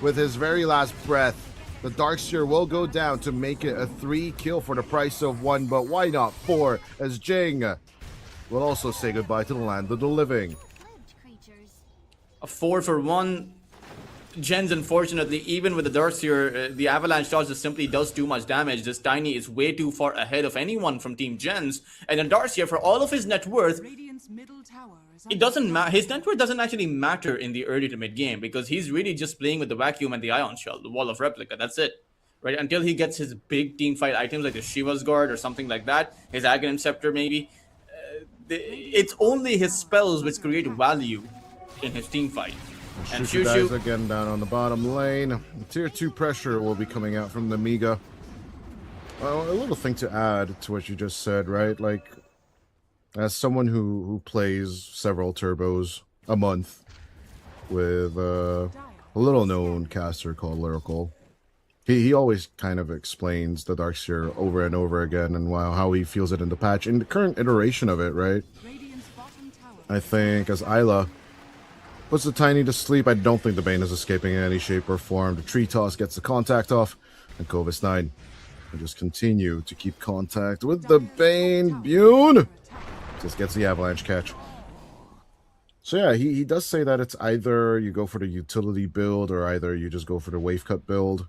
with his very last breath. The Darkseer will go down to make it a 3 kill for the price of 1, but why not 4, as Jing will also say goodbye to the land of the living. A 4 for 1. Jenz, unfortunately, even with the Darkseer, the Avalanche Charge just simply does too much damage. This Tiny is way too far ahead of anyone from Team Jenz. And then Darkseer, for all of his net worth, Radiant's middle tower is it under doesn't attack. matter. His net worth doesn't actually matter in the early to mid game because he's really just playing with the Vacuum and the Ion Shell, the Wall of Replica. That's it. Right? Until he gets his big team fight items like the Shiva's Guard or something like that, his Aghanim Scepter maybe. It's only his spells which create value in his team fight. And Shushu dies Shushu, again down on the bottom lane. Tier 2 pressure will be coming out from Nemiga. A little thing to add to what you just said, right? Like, as someone who plays several turbos a month with a little known caster called Lyrical, he always kind of explains the Darkseer over and over again and how he feels it in the patch. In the current iteration of it, right? Radiant's bottom tower I think as Isla puts the Tiny to sleep, I don't think the Bane is escaping in any shape or form. The Tree Toss gets the contact off, and Kovis 9 will just continue to keep contact with the Bane. Bune just gets the Avalanche catch. So yeah, he does say that it's either you go for the utility build or either you just go for the wave cut build.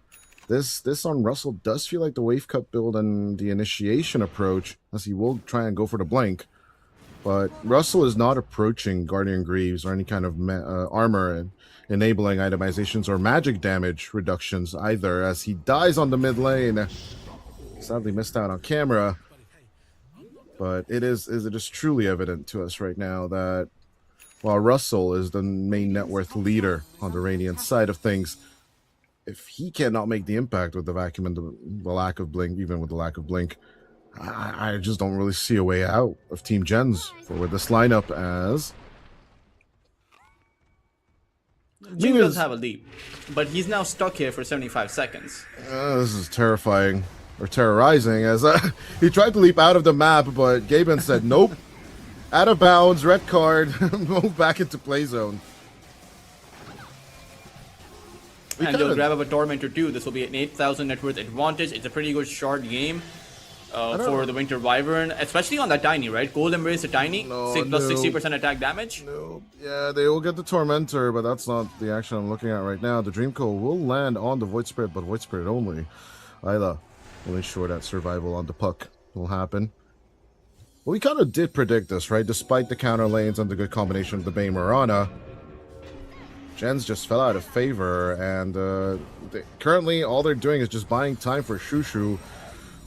This on Russell does feel like the wave cut build and the initiation approach, as he will try and go for the blink. But Russell is not approaching Guardian Greaves or any kind of armor and enabling itemizations or magic damage reductions either, as he dies on the mid lane. Sadly missed out on camera. But it is truly evident to us right now that while Russell is the main net worth leader on the Radiant side of things, if he cannot make the impact with the Vacuum and the lack of blink, even with the lack of blink, I just don't really see a way out of Team Jenz with this lineup as... Jing does have a leap, but he's now stuck here for 75 seconds. This is terrifying, or terrorizing, as he tried to leap out of the map, but Gaben said, nope, out of bounds, red card, move back into play zone. And they'll grab up a Tormentor too. This will be an 8,000 net worth advantage. It's a pretty good short game for the Winter Wyvern, especially on that Tiny, right? Cold Embrace the Tiny, No, 60% attack damage. No, yeah, they will get the Tormentor, but that's not the action I'm looking at right now. The Dreamcoat will land on the Void Spirit, but Void Spirit only. Isla will ensure that survival on the puck will happen. Well, we kind of did predict this, right? Despite the counter lanes and the good combination of the Bane Mirana, Jenz just fell out of favor, and currently all they're doing is just buying time for Shushu,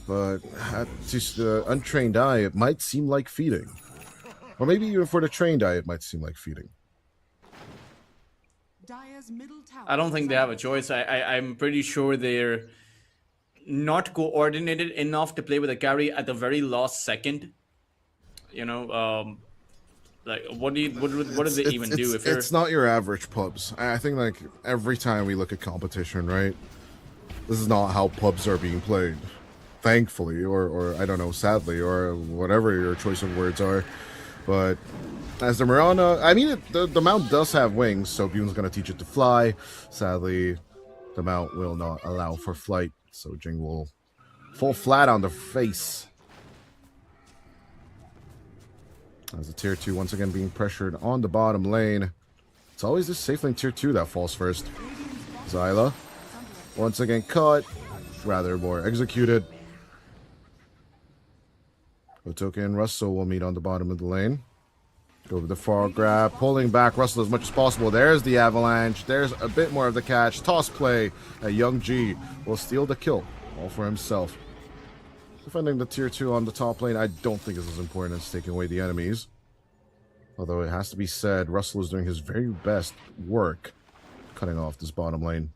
but to the untrained eye, it might seem like feeding. Or maybe even for the trained eye, it might seem like feeding. Dire's middle tower I don't think is they have under a choice. I'm pretty sure they're not coordinated enough to play with a carry at the very last second. You know, like what do they even do if it's not your average pubs. I think like every time we look at competition, right? This is not how pubs are being played. Thankfully, or I don't know, sadly, or whatever your choice of words are. But as the Mirana, I mean, the mount does have wings, so Bune's going to teach it to fly. Sadly, the mount will not allow for flight, so Jing will fall flat on the face. As the tier 2 once again being pressured on the bottom lane. It's always this safe lane tier 2 that falls first. Zyla, once again caught, rather more executed. Otoke and Russell will meet on the bottom of the lane. Go with the far grab, pulling back Russell as much as possible. There's the avalanche. There's a bit more of the catch. Toss play. Young G will steal the kill, all for himself. Defending the tier 2 on the top lane, I don't think is as important as taking away the enemies. Although it has to be said, Russell is doing his very best work cutting off this bottom lane.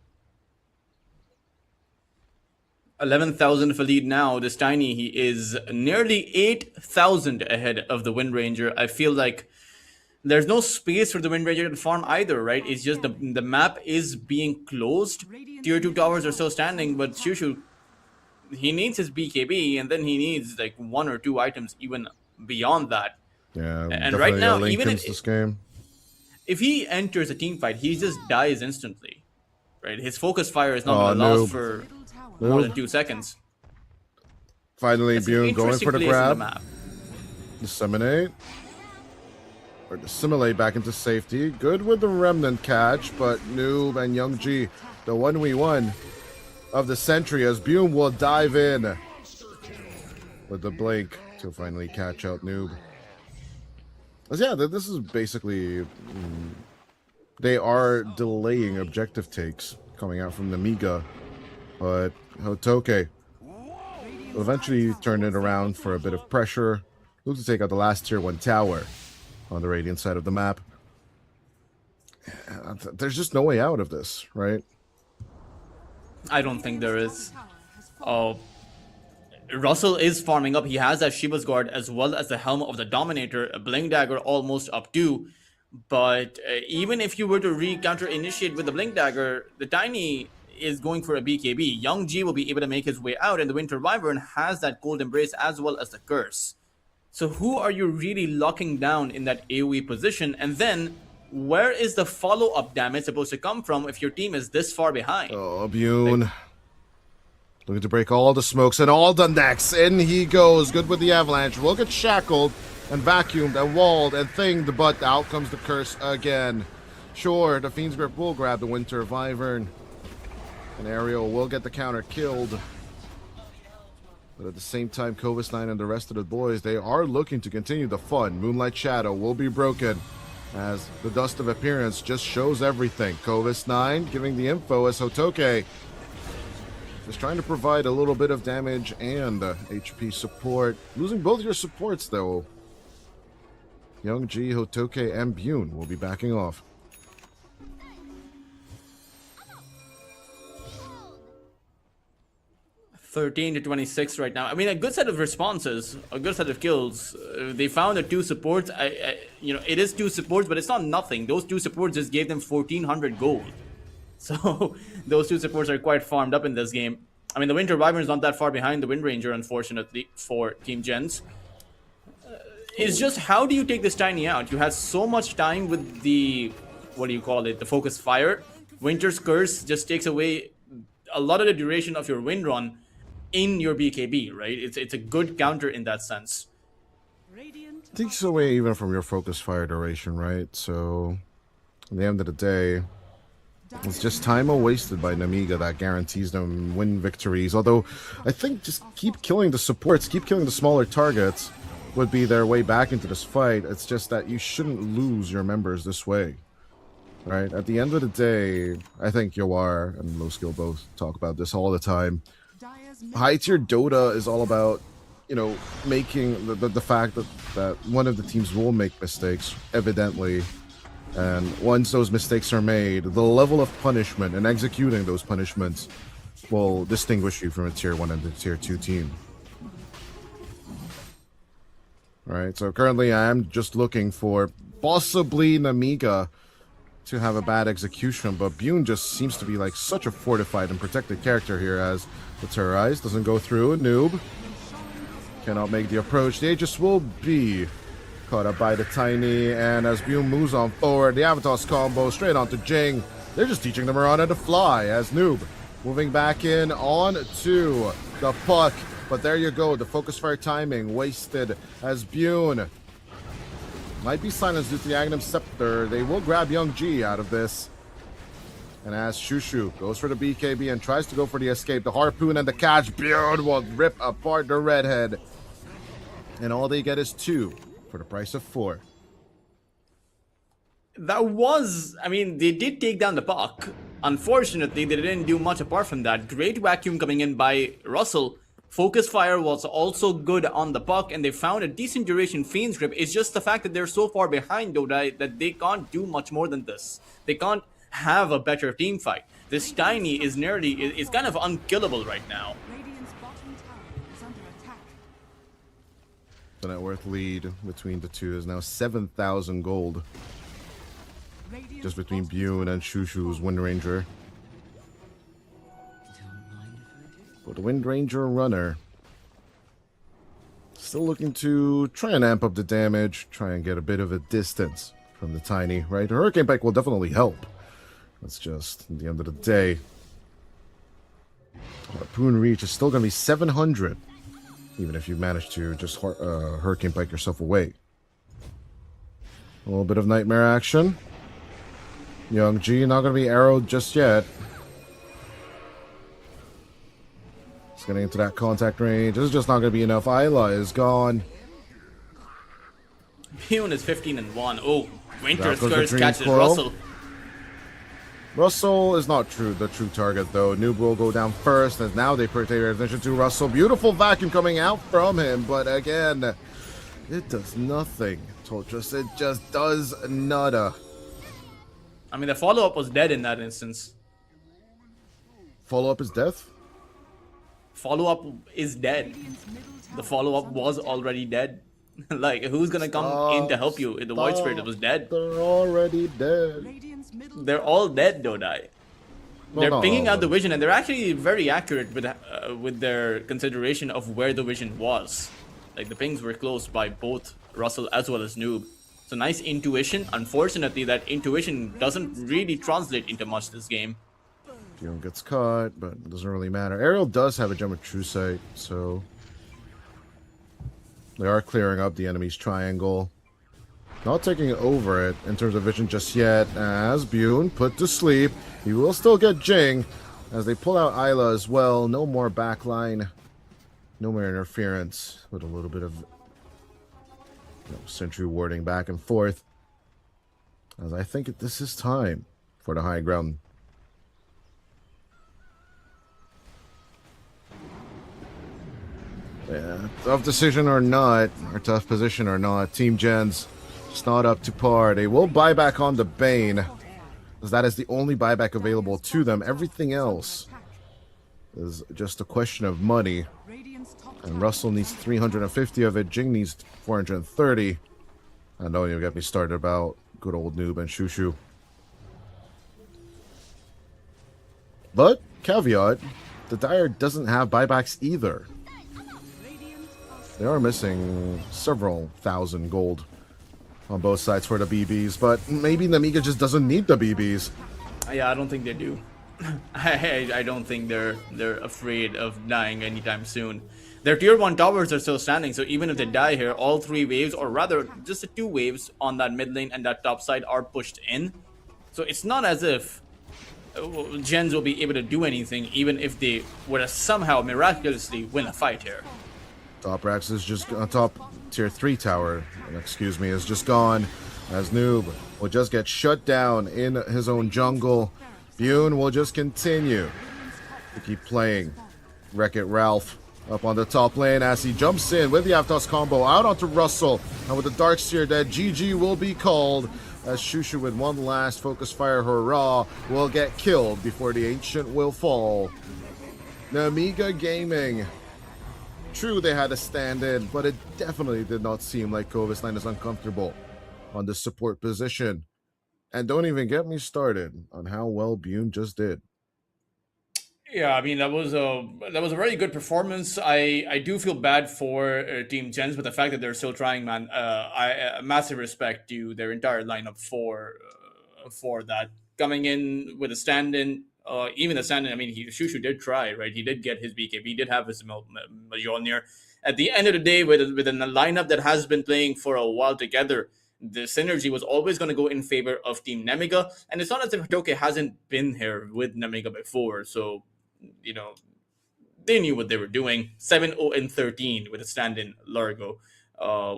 11,000 for lead now. This Tiny, he is nearly 8,000 ahead of the Wind Ranger. I feel like there's no space for the Wind Ranger to farm either, right? It's just the map is being closed. Tier 2 towers are still standing, but Shushu, he needs his BKB, and then he needs like 1 or 2 items even beyond that. Yeah, And right definitely a now, link even into this game. if he enters a team fight, he just dies instantly, right? His focus fire is not Oh, going to last noob. for Middle tower more than Noob. 2 seconds. Finally, That's an Bune going interesting for the place on the grab. map. Disseminate. Or dissimulate back into safety. Good with the remnant catch, but Noob and Young G, the 1v1 of the century, as Bune will dive in with the blink to finally catch out Noob. As yeah, this is basically they are delaying objective takes coming out from Nemiga, but Hotoke will eventually turn it around for a bit of pressure. Look to take out the last tier 1 tower on the Radiant side of the map. There's just no way out of this, right? I don't think there is. tower has fallen. Russell is farming up. He has that Shiva's Guard as well as the Helm of the Dominator, a Blink Dagger almost up to. But even if you were to re-counter initiate with the Blink Dagger, the Tiny is going for a BKB. Young G will be able to make his way out, and the Winter Wyvern has that Cold Embrace as well as the Curse. So who are you really locking down in that AoE position? And then, where is the follow-up damage supposed to come from if your team is this far behind? Oh, Bune. Looking to break all the smokes and all the necks. In he goes. Good with the avalanche. Will get shackled and vacuumed and walled and thinged, but out comes the curse again. Sure, the Fiend's Grip will grab the Winter Wyvern. And Ariel will get the counter killed. But at the same time, Covis 9 and the rest of the boys, they are looking to continue the fun. Moonlight Shadow will be broken as the Dust of Appearance just shows everything. Covis 9 giving the info as Hotoke just trying to provide a little bit of damage and HP support. Losing both your supports, though. Young G, Hotoke, and Bune will be backing off. $13 to $26 right now. I mean, a good set of responses, a good set of kills. They found the 2 supports. It is 2 supports, but it's not nothing. Those 2 supports just gave them 1,400 gold. So those 2 supports are quite farmed up in this game. I mean, the Winter Wyvern is not that far behind the Wind Ranger, unfortunately, for Team Jenz. It's just, how do you take this Tiny out? You had so much time with the, the Focus Fire. Winter's Curse just takes away a lot of the duration of your Wind Run in your BKB, right? It's a good counter in that sense. Radiant Takes away even from your focus fire duration, right? So, at the end of the day, it's just time wasted by Nemiga that guarantees them win victories. Although, I think just keep killing the supports, keep killing the smaller targets would be their way back into this fight. It's just that you shouldn't lose your members this way. Right? At the end of the day, I think Yawar and Low Skill both talk about this all the time. Dire's middle High tier Dota is all about, making the fact that one of the teams will make mistakes, evidently. And once those mistakes are made, the level of punishment and executing those punishments will distinguish you from a tier 1 and a tier 2 team. Alright, so currently I am just looking for possibly Nemiga to have a bad execution, but Bune just seems to be like such a fortified and protected character here as the Terrorize doesn't go through. Noob cannot make the approach. The Aegis will be caught up by the Tiny, and as Bune moves on forward, the Avatos combo straight onto Jing. They're just teaching the Mirana to fly as Noob moving back in on to the puck. But there you go, the focus fire timing wasted as Bune might be silenced due to the Aghanim Scepter. They will grab Young G out of this. And as Shushu goes for the BKB and tries to go for the escape, the harpoon and the catch, Bune will rip apart the redhead. And all they get is 2 for the price of 4. They did take down the puck. Unfortunately, they didn't do much apart from that. Great vacuum coming in by Russell. Focus Fire was also good on the puck, and they found a decent duration Fiend's Grip. It's just the fact that they're so far behind, though, that they can't do much more than this. They can't have a better team fight. This Tiny is is kind of unkillable right now. Radiant's bottom tower is under attack. The net worth lead between the two is now 7,000 gold, Radiant's just between bottom Bune tower and Shushu's Wind Ranger. But the Wind Ranger runner still looking to try and amp up the damage, try and get a bit of a distance from the Tiny, right? The Hurricane Pike will definitely help. That's just, at the end of the day, Harpoon Reach is still going to be 700, even if you manage to just Hurricane Pike yourself away. A little bit of Nightmare action. Young G not going to be arrowed just yet. It's getting into that contact range. This is just not going to be enough. Isla is gone. Bune is 15-1. Oh, Winter That goes the Scourge Dream catches Coil. Russell. Russell is not the true target, though. Noob will go down first, and now they pay their attention to Russell. Beautiful vacuum coming out from him, but again, it does nothing. Toltrus, it just does nada. I mean, the follow-up was dead in that instance. Follow-up is death? Follow-up is dead. The follow-up was already dead. Like, who's gonna come in to help you? The Void Spirit, it was dead. They're already dead. Radiant's middle They're all dead, Dodai. They're not pinging all out the of them. vision, and they're actually very accurate with their consideration of where the vision was. Like, the pings were close by both Russell as well as Noob. So nice intuition. Unfortunately, that intuition doesn't really translate into much this game. Dion gets caught, but it doesn't really matter. Ariel does have a gem of True Sight, so they are clearing up the enemy's triangle. Not taking over it in terms of vision just yet, as Bune put to sleep. He will still get Jing, as they pull out Isla as well. No more backline, no more interference, with a little bit of sentry warding back and forth. As I think this is time for the high ground. Yeah, tough decision or not, or tough position or not, Team Jenz just not up to par. They will buy back on the Bane, as that is the only buyback available to them. Everything else is just a question of money. Radiant's top And tower Russell needs 350 of it. Jing needs 430. And don't even get me started about good old Noob and Shushu. But, caveat, the Dire doesn't have buybacks either. They are missing several thousand gold on both sides for the BBs, but maybe Nemiga just doesn't need the BBs. Yeah, I don't think they do. I don't think they're afraid of dying anytime soon. Their tier 1 towers are still standing, so even if they die here, all 3 waves, or rather just the 2 waves on that mid lane and that top side are pushed in. So it's not as if Jenz will be able to do anything, even if they were to somehow miraculously win a fight here. Top Rax is just top tier 3 tower, excuse me, is just gone, as Noob will just get shut down in his own jungle. Bune will just continue to keep playing Wreck-It Ralph up on the top lane as he jumps in with the Aptos combo out onto Russell, and with the Darkseer dead, GG will be called as Shushu with one last focus fire hurrah will get killed before the Ancient will fall. Nemiga Gaming. True, they had a stand-in, but it definitely did not seem like Kovis9 is uncomfortable on the support position. And don't even get me started on how well Bune just did. Yeah, I mean that was a very good performance. I do feel bad for Team Jenz, but the fact that they're still trying, man, massive respect to their entire lineup for that, coming in with a stand-in. Even the stand-in, I mean, Shushu did try, right? He did get his BKB, he did have his Mjolnir. At the end of the day, with a lineup that has been playing for a while together, the synergy was always going to go in favor of Team Nemiga. And it's not as if Hitoke hasn't been here with Nemiga before, so they knew what they were doing. 7-0-13 with a stand-in Largo,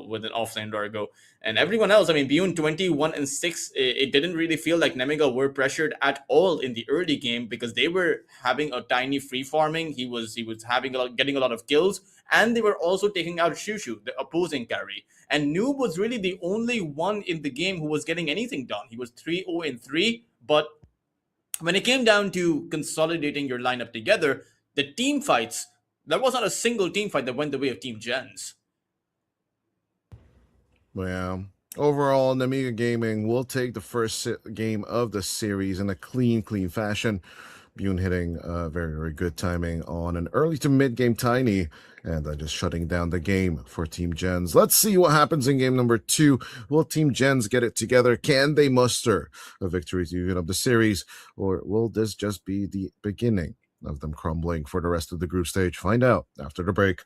with an offlane Largo. And everyone else, I mean, Bune 21-6, it didn't really feel like Nemiga were pressured at all in the early game, because they were having a tiny free farming. He was getting a lot of kills, and they were also taking out Shushu, the opposing carry. And Noob was really the only one in the game who was getting anything done. He was 3-0-3, but when it came down to consolidating your lineup together, the team fights, there was not a single team fight that went the way of Team Jenz. Yeah. Overall, Nemiga Gaming will take the first game of the series in a clean fashion. Bune hitting very good timing on an early to mid game tiny, and just shutting down the game for Team Jenz. Let's see what happens in game number 2. Will Team Jenz get it together? Can they muster a victory to even up the series, or will this just be the beginning of them crumbling for the rest of the group stage? Find out after the break.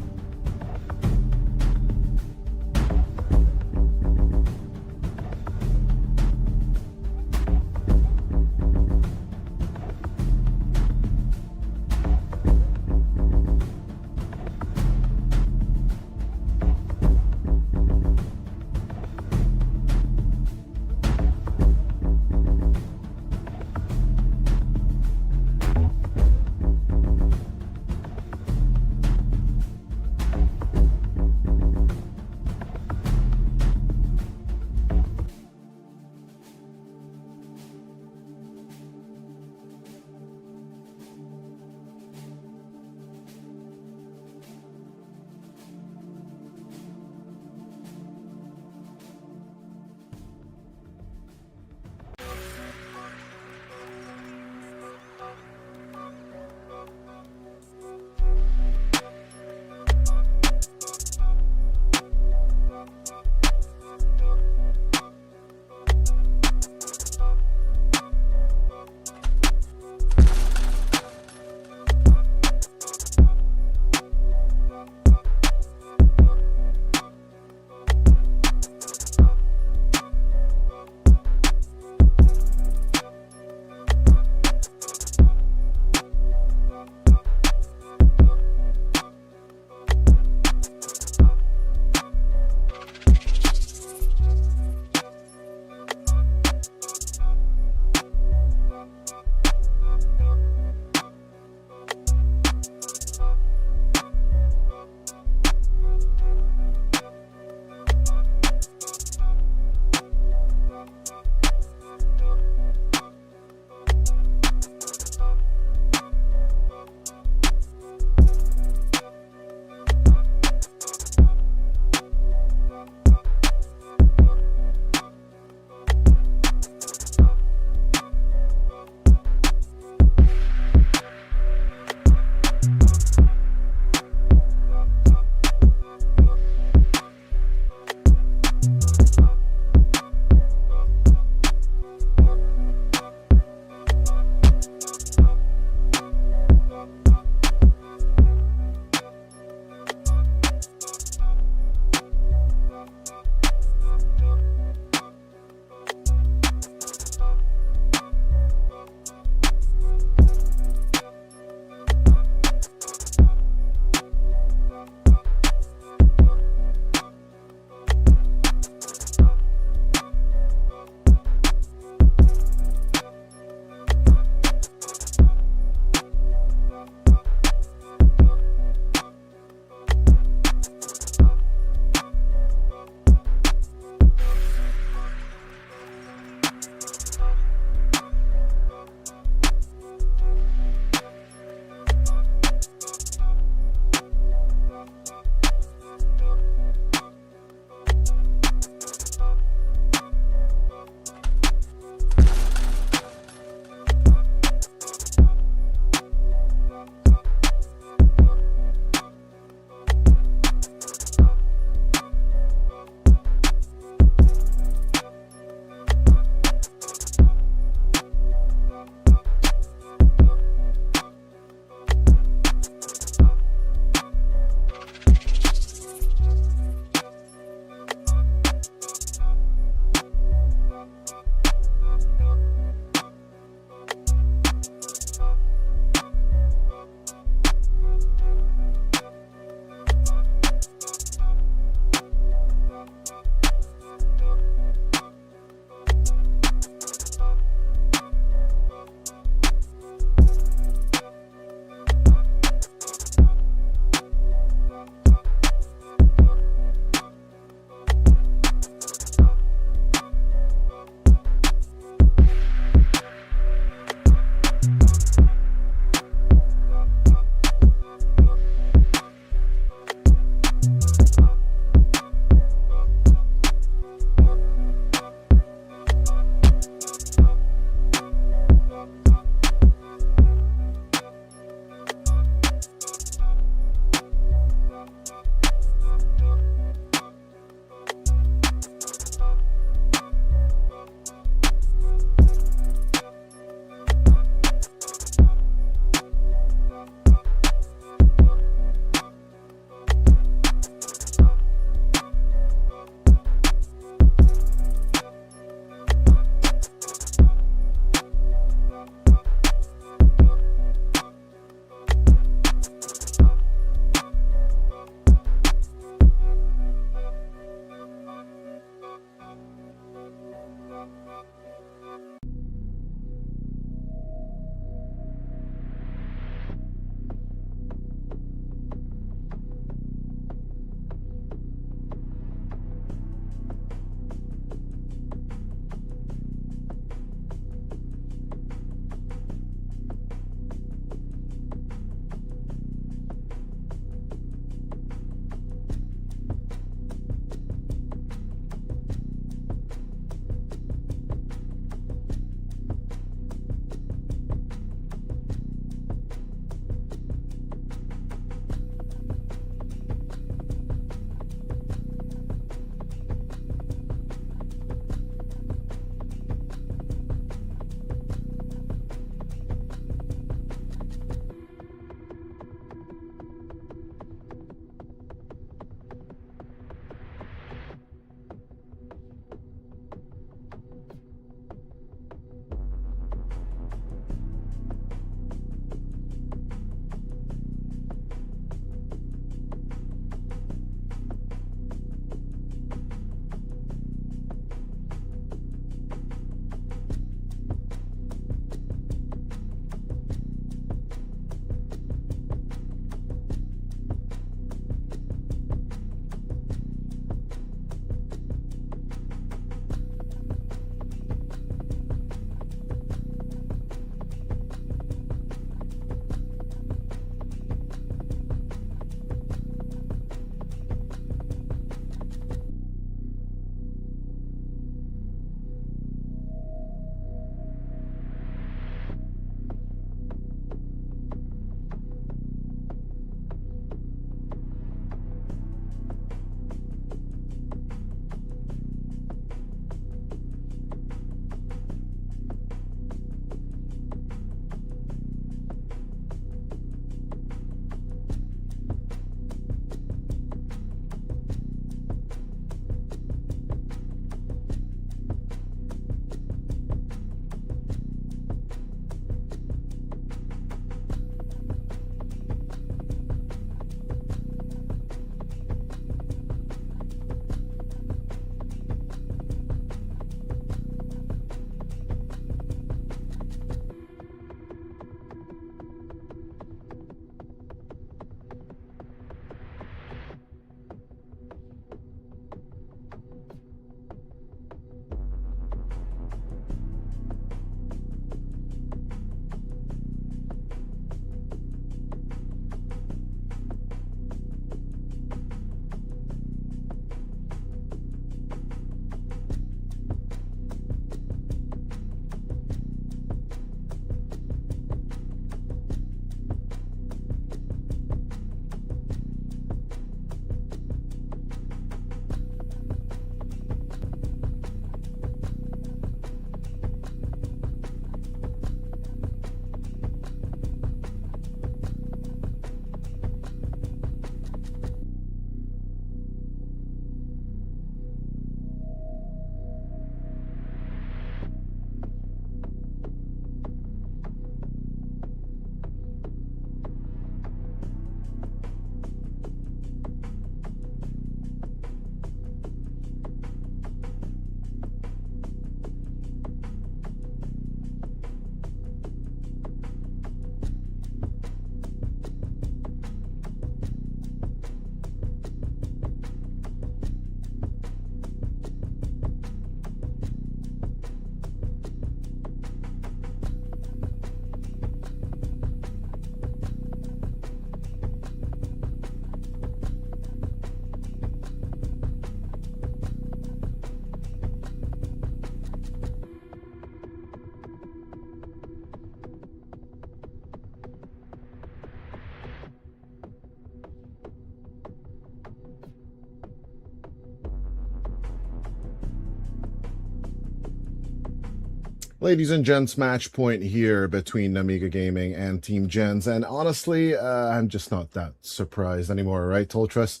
Ladies and gents, match point here between Nemiga Gaming and Team Jenz. And honestly, I'm just not that surprised anymore, right, Toltrus?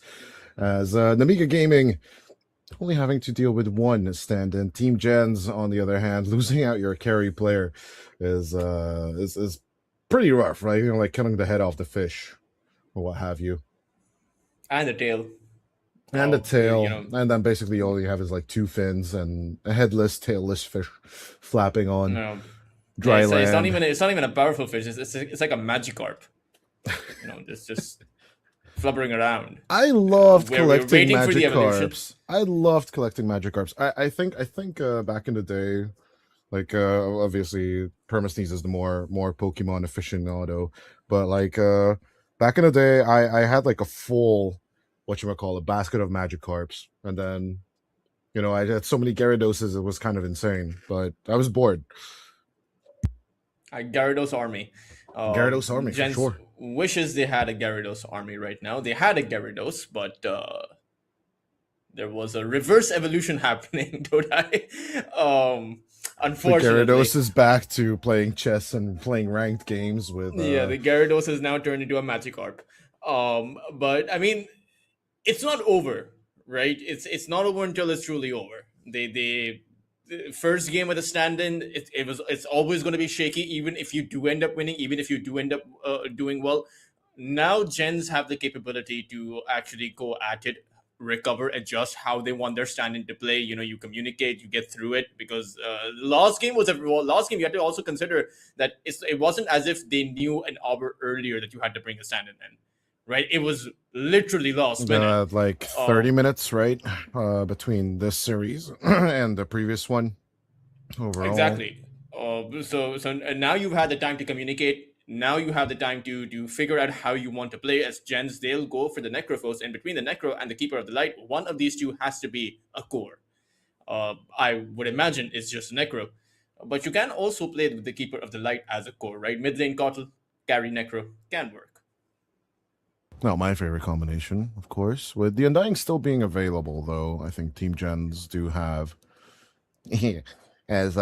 As Nemiga Gaming only having to deal with one stand-in. Team Jenz, on the other hand, losing out your carry player is pretty rough, right? You know, like cutting the head off the fish or what have you. And the tail. And the Oh, tail, you know. and then basically all you have is like two fins and a headless, tailless fish flapping on No. dry It's land. not even a powerful fish. It's like a Magikarp. You know, just flubbering around. I loved We're collecting waiting for the evolution. Magikarps. I loved collecting Magikarps. I think back in the day, like obviously Permasneeze is the more Pokemon aficionado, but like back in the day, I had like a full a basket of Magikarps, and then you know I had so many Gyarados, it was kind of insane, but I was bored. Gyarados army. Gyarados army, for Jen's sure. wishes they had a Gyarados army right now. They had a Gyarados, but there was a reverse evolution happening, don't I? The Unfortunately. Gyarados is back to playing chess and playing ranked games with. Yeah, the Gyarados has now turned into a Magikarp. But I mean, it's not over, right? It's not over until it's truly over. The first game with a stand-in, it's always going to be shaky, even if you do end up winning, even if you do end up doing well. Now Gens have the capability to actually go at it, recover, adjust how they want their stand-in to play. You know, you communicate, you get through it, because last game you had to also consider that it wasn't as if they knew an hour earlier that you had to bring a stand-in in. Right, it was literally last minute. Like 30 minutes, right, between this series and the previous one. Overall, Exactly. So now you've had the time to communicate. Now you have the time to figure out how you want to play. As Gens, they'll go for the Necrophos, and between the Necro and the Keeper of the Light, one of these two has to be a core. I would imagine it's just Necro, but you can also play with the Keeper of the Light as a core, right? Mid lane Kotl, carry Necro can work. Not my favorite combination, of course. With the Undying still being available, though, I think Team Gens do have. As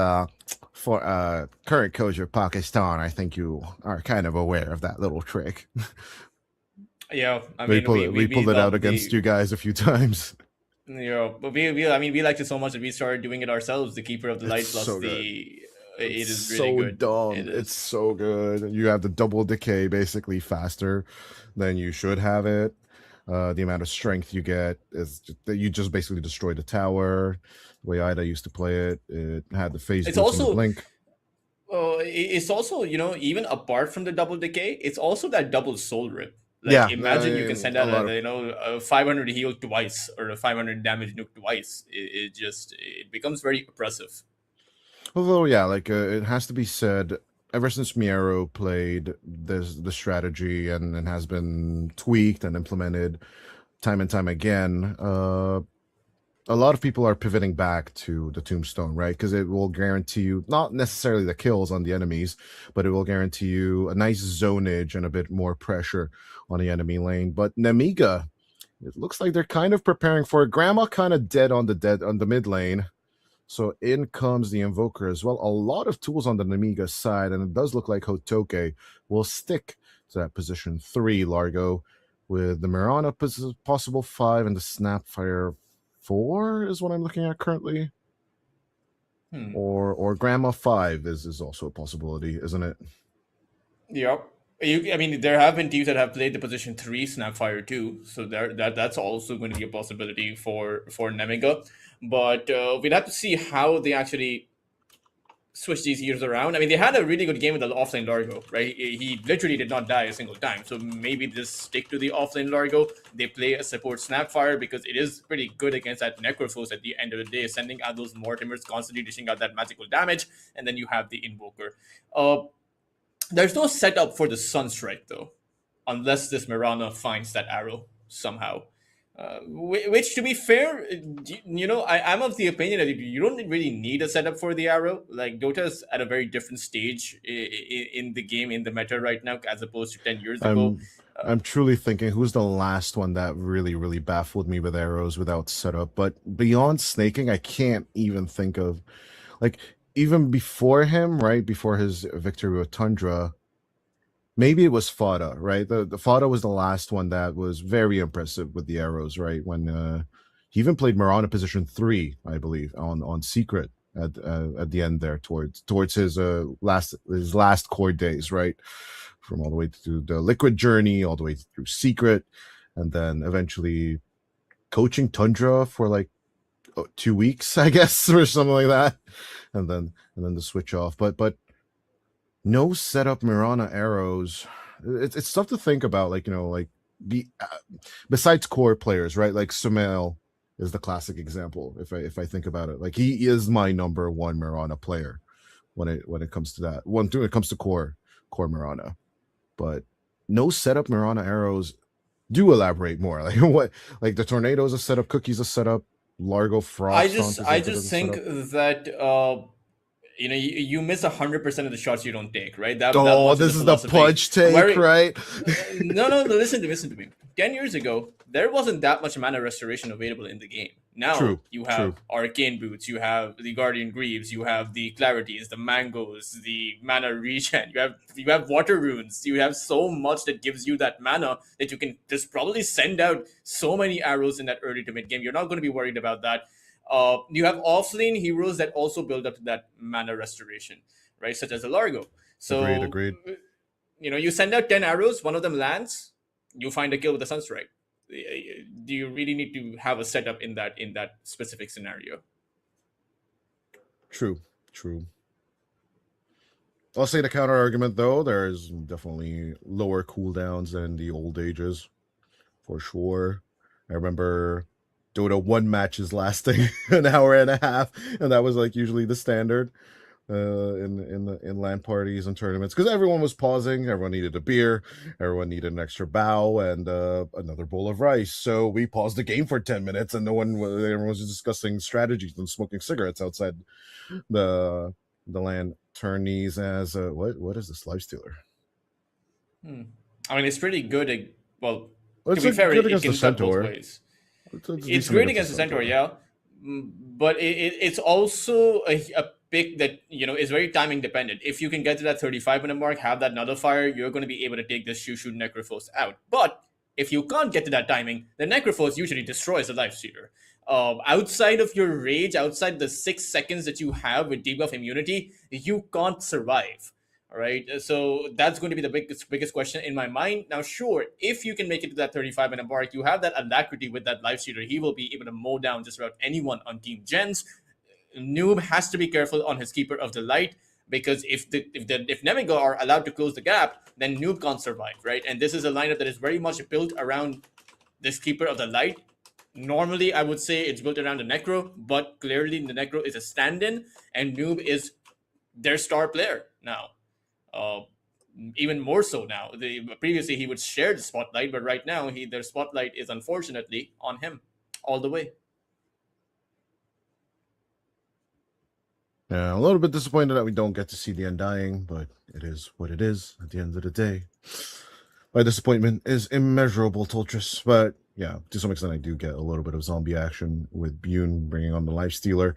for current coach of Pakistan, I think you are kind of aware of that little trick. Yeah, I we mean, we pulled it love out against you guys a few times. Yeah, but we liked it so much that we started doing it ourselves. The Keeper of the Light It's plus so it It's is so really good. dumb. It It's is. so good. You have the double decay basically faster than you should have it. The amount of strength you get is that you just basically destroy the tower. The way Ida used to play it, it had the phase It's boots and the also blink. it's also, you know, even apart from the double decay, it's also that double soul rip. Like, Yeah, imagine you can send a out lot of a 500 heal twice or a 500 damage nuke twice. It becomes very oppressive. Although, yeah, like it has to be said, ever since Miero played the strategy and has been tweaked and implemented time and time again, a lot of people are pivoting back to the Tombstone, right? Because it will guarantee you not necessarily the kills on the enemies, but it will guarantee you a nice zonage and a bit more pressure on the enemy lane. But Nemiga, it looks like they're kind of preparing for it. Grandma kind of dead on the mid lane. So in comes the Invoker as well. A lot of tools on the Nemiga side, and it does look like Hotoke will stick to that position 3, Largo, with the Mirana possible 5 and the Snapfire 4 is what I'm looking at currently. Or Grandma 5 is also a possibility, isn't it? Yep. I mean, there have been teams that have played the position 3 Snapfire too, so that's also going to be a possibility for Nemiga. But we'd have to see how they actually switch these years around. I mean, they had a really good game with the offlane Largo, right? He literally did not die a single time. So maybe just stick to the offlane Largo. They play a support Snapfire because it is pretty good against that Necrophos at the end of the day, sending out those Mortimers, constantly dishing out that magical damage, and then you have the Invoker. There's no setup for the Sunstrike, though, unless this Mirana finds that arrow somehow. Which, to be fair, you know, I'm of the opinion that you don't really need a setup for the arrow. Like, Dota's at a very different stage in the game, in the meta right now, as opposed to 10 years ago. I'm truly thinking who's the last one that really baffled me with arrows without setup. But beyond snaking, I can't even think of, like, even before him, right before his victory with Tundra, maybe it was Fada, right? The Fada was the last one that was very impressive with the arrows, right? When he even played Mirana position 3, I believe, on Secret at the end there, towards his last core days, right? From all the way through the Liquid journey, all the way through Secret, and then eventually coaching Tundra for like 2 weeks, I guess, or something like that, and then the switch off. But no setup Mirana arrows. It's tough to think about, like, like besides core players, right? Like Sumail is the classic example. If I think about it, like he is my number one Mirana player when it comes to that. When it comes to core Mirana, but no setup Mirana arrows. Do elaborate more. Like what? Like the tornado is a setup, Cookie's a setup, Largo Frost. I just think that you miss 100% of the shots you don't take, right? That Oh, much this is the philosophy. punch take, right? No, listen to me. 10 years ago, there wasn't that much mana restoration available in the game. Now True, you have Arcane Boots, you have the Guardian Greaves, you have the Clarities, the Mangoes, the mana regen, you have Water Runes, you have so much that gives you that mana that you can just probably send out so many arrows in that early to mid game. You're not going to be worried about that. You have offlane heroes that also build up to that mana restoration, right? Such as a Largo. So Agreed. you send out 10 arrows, one of them lands, you find a kill with a Sunstrike. Do you really need to have a setup in that specific scenario? True. I'll say the counter argument, though, there's definitely lower cooldowns than the old ages, for sure. I remember Dota 1 matches lasting an hour and a half, and that was like usually the standard in LAN parties and tournaments, because everyone was pausing, everyone needed a beer, everyone needed an extra bow and another bowl of rice. So we paused the game for 10 minutes, and everyone was discussing strategies and smoking cigarettes outside the LAN tourneys. As what is this lifestealer? I mean, it's pretty good. Well, It's to be fair, good it against can the cut both Centaur. ways. It's It's decent great against the Centaur, yeah. But it's also a pick that is very timing dependent. If you can get to that 35-minute mark, have that nullifier, you're going to be able to take this Shushu Necrophos out. But if you can't get to that timing, the Necrophos usually destroys the Lifestealer. Outside of your rage, outside the 6 seconds that you have with debuff immunity, you can't survive. All right, so that's going to be the biggest question in my mind. Now, sure, if you can make it to that 35-minute mark, you have that alacrity with that Lifestealer. He will be able to mow down just about anyone on Team Jenz. Noob has to be careful on his Keeper of the Light, because if Nemiga are allowed to close the gap, then Noob can't survive, right? And this is a lineup that is very much built around this Keeper of the Light. Normally, I would say it's built around the Necro, but clearly the Necro is a stand-in, and Noob is their star player now. Even more so now. Previously, he would share the spotlight, but right now, their spotlight is unfortunately on him all the way. Yeah, a little bit disappointed that we don't get to see the Undying, but it is what it is at the end of the day. My disappointment is immeasurable, Toltris. But yeah, to some extent, I do get a little bit of zombie action with Bune bringing on the Lifestealer.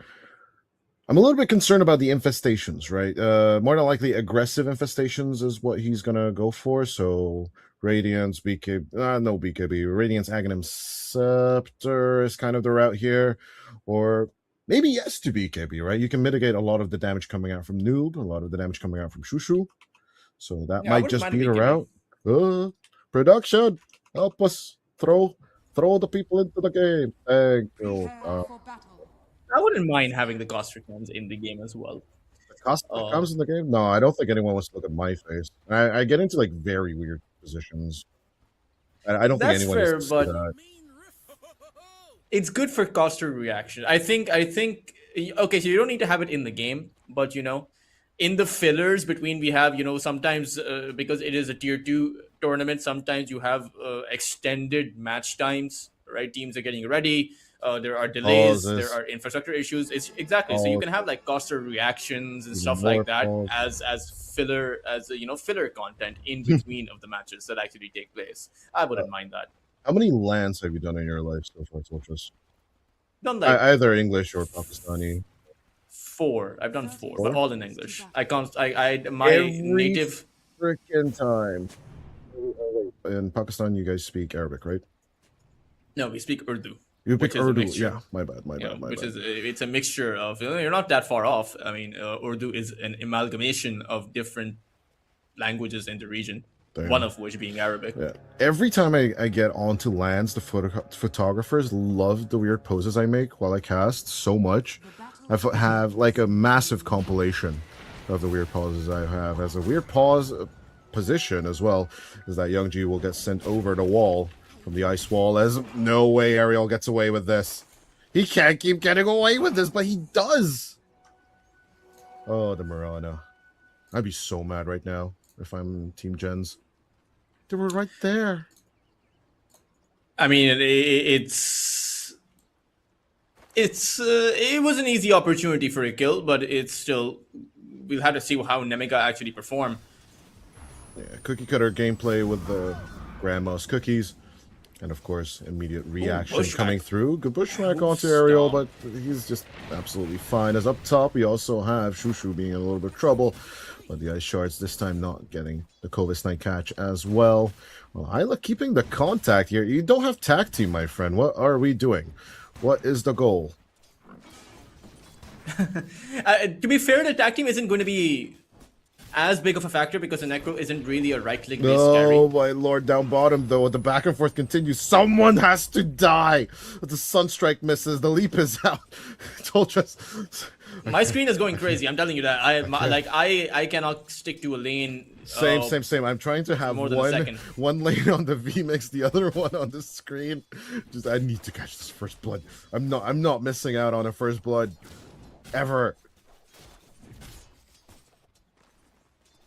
I'm a little bit concerned about the infestations, right? More than likely, aggressive infestations is what he's going to go for. So Radiance, no BKB, Radiance Aghanim Scepter is kind of the route here. Or maybe yes to BKB, right? You can mitigate a lot of the damage coming out from Noob, a lot of the damage coming out from Shushu. So that might just be the route. Production, help us throw the people into the game. Thank you. Prepare for battle. I wouldn't mind having the cost returns in the game as well. Cost comes in the game? No, I don't think anyone wants to look at my face. I get into like very weird positions. I don't think anyone fair, is but that. It's good for coster reaction. I think okay, so you don't need to have it in the game, but in the fillers between, we have sometimes because it is a tier 2 tournament, sometimes you have extended match times, right? Teams are getting ready, there are delays, there are infrastructure issues. It's exactly so you can have like coster reactions and stuff like that as filler, as filler content in between of the matches that actually take place. I wouldn't mind that. How many lands have you done in your life so far, Toltris? Done like Either English or Pakistani. 4. I've done 4, but 4? all in English. I can't. My Every native. freaking time. In Pakistan, you guys speak Arabic, right? No, we speak Urdu. You Which pick is a Urdu. mixture. Yeah, my bad, my You know, bad, my which bad. is it's a mixture of, you're not that far off. I mean, Urdu is an amalgamation of different languages in the region, Damn. one of which being Arabic. Yeah. Every time I get onto lands, the photographers love the weird poses I make while I cast so much. I have like a massive compilation of the weird poses I have. As a weird pause position as well, is that Young G will get sent over the wall from the ice wall. As no way Ariel gets away with this. He can't keep getting away with this, but he does. Oh, the Murano. I'd be so mad right now if I'm Team Jenz. They were right there. I mean, it was an easy opportunity for a kill, but it's still, we'll have to see how Nemiga actually perform. Yeah, cookie cutter gameplay with the grandma's cookies. And of course, immediate reaction bushwhack. coming through. Good bushwhack Ooh, onto Ariel, stop. but he's just absolutely fine. As up top, we also have Shushu being in a little bit of trouble. But the Ice Shards this time not getting the Kovis Knight catch as well. Well, Isla keeping the contact here. You don't have tag team, my friend. What are we doing? What is the goal? To be fair, the tag team isn't going to be as big of a factor because the Necro isn't really a right-click based carry. No, my lord, down bottom though, the back and forth continues. Someone has to die. The Sunstrike misses. The leap is out. Toltras. My screen is going crazy. I'm telling you that. I cannot stick to a lane. Same. I'm trying to have more than a second. one lane on the VMix, the other one on the screen. Just I need to catch this first blood. I'm not missing out on a first blood ever.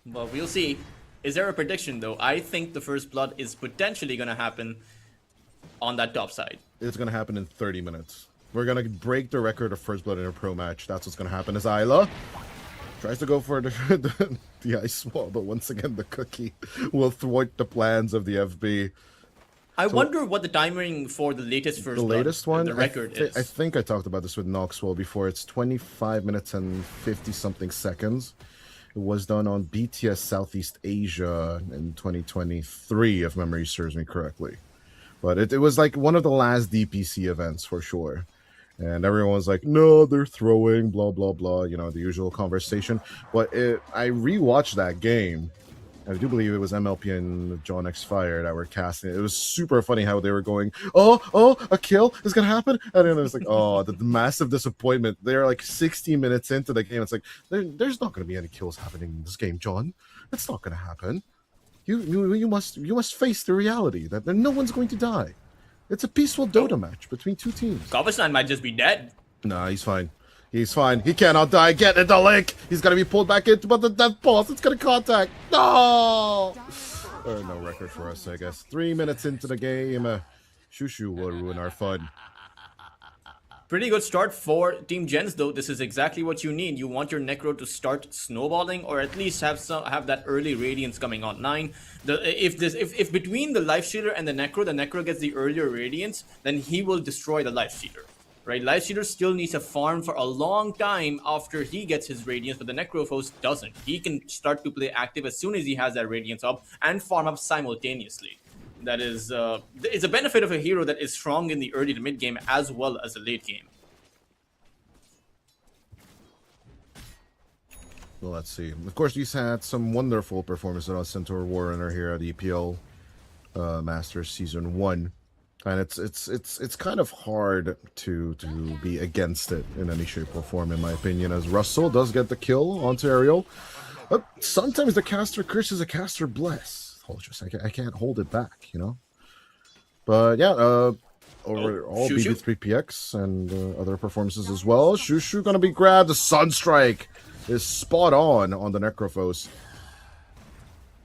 Well, we'll see. Is there a prediction though? I think the first blood is potentially going to happen on that top side. It's gonna happen in 30 minutes. We're gonna break the record of first blood in a pro match. That's what's gonna happen. As Isla tries to go for the ice wall, but once again the cookie will thwart the plans of the FB. I wonder what the timing for the latest first The blood, latest one, the record is. I think I talked about this with Knoxwell before. It's 25 minutes and 50 something seconds. It was done on BTS Southeast Asia in 2023, if memory serves me correctly. But it was like one of the last DPC events for sure. And everyone's like, no, they're throwing, blah, blah, blah, you know, the usual conversation. But I rewatched that game. I do believe it was MLP and John X Fire that were casting it. It was super funny how they were going, oh, a kill is going to happen. And then it was like, oh, the massive disappointment. They're like 60 minutes into the game. It's like, there's not going to be any kills happening in this game, John. It's not going to happen. You must face the reality that no one's going to die. It's a peaceful Dota match between two teams. Gobastan might just be dead. Nah, he's fine. He's fine. He cannot die. Get it, the link. He's gonna be pulled back into, but the death pulse. It's gonna contact. No. No record for us, I guess. 3 minutes into the game, Shushu will ruin our fun. Pretty good start for Team Jenz though. This is exactly what you need. You want your Necro to start snowballing, or at least have that early Radiance coming on 9. If between the Life Stealer and the Necro gets the earlier Radiance, then he will destroy the Life Stealer. Right, Life Stealer still needs to farm for a long time after he gets his Radiance, but the Necrophos doesn't. He can start to play active as soon as he has that Radiance up and farm up simultaneously. That is, it's a benefit of a hero that is strong in the early to mid game as well as the late game. Well, let's see. Of course, he's had some wonderful performances on Centaur Warrunner here at EPL Masters Season 1. And it's kind of hard to be against it in any shape or form, in my opinion, as Russell does get the kill onto Ariel. But sometimes the caster curse is a caster bless. I can't hold it back, you know? But yeah, overall BB3PX and other performances as well. Shushu gonna be grabbed. The Sunstrike is spot on the Necrophos.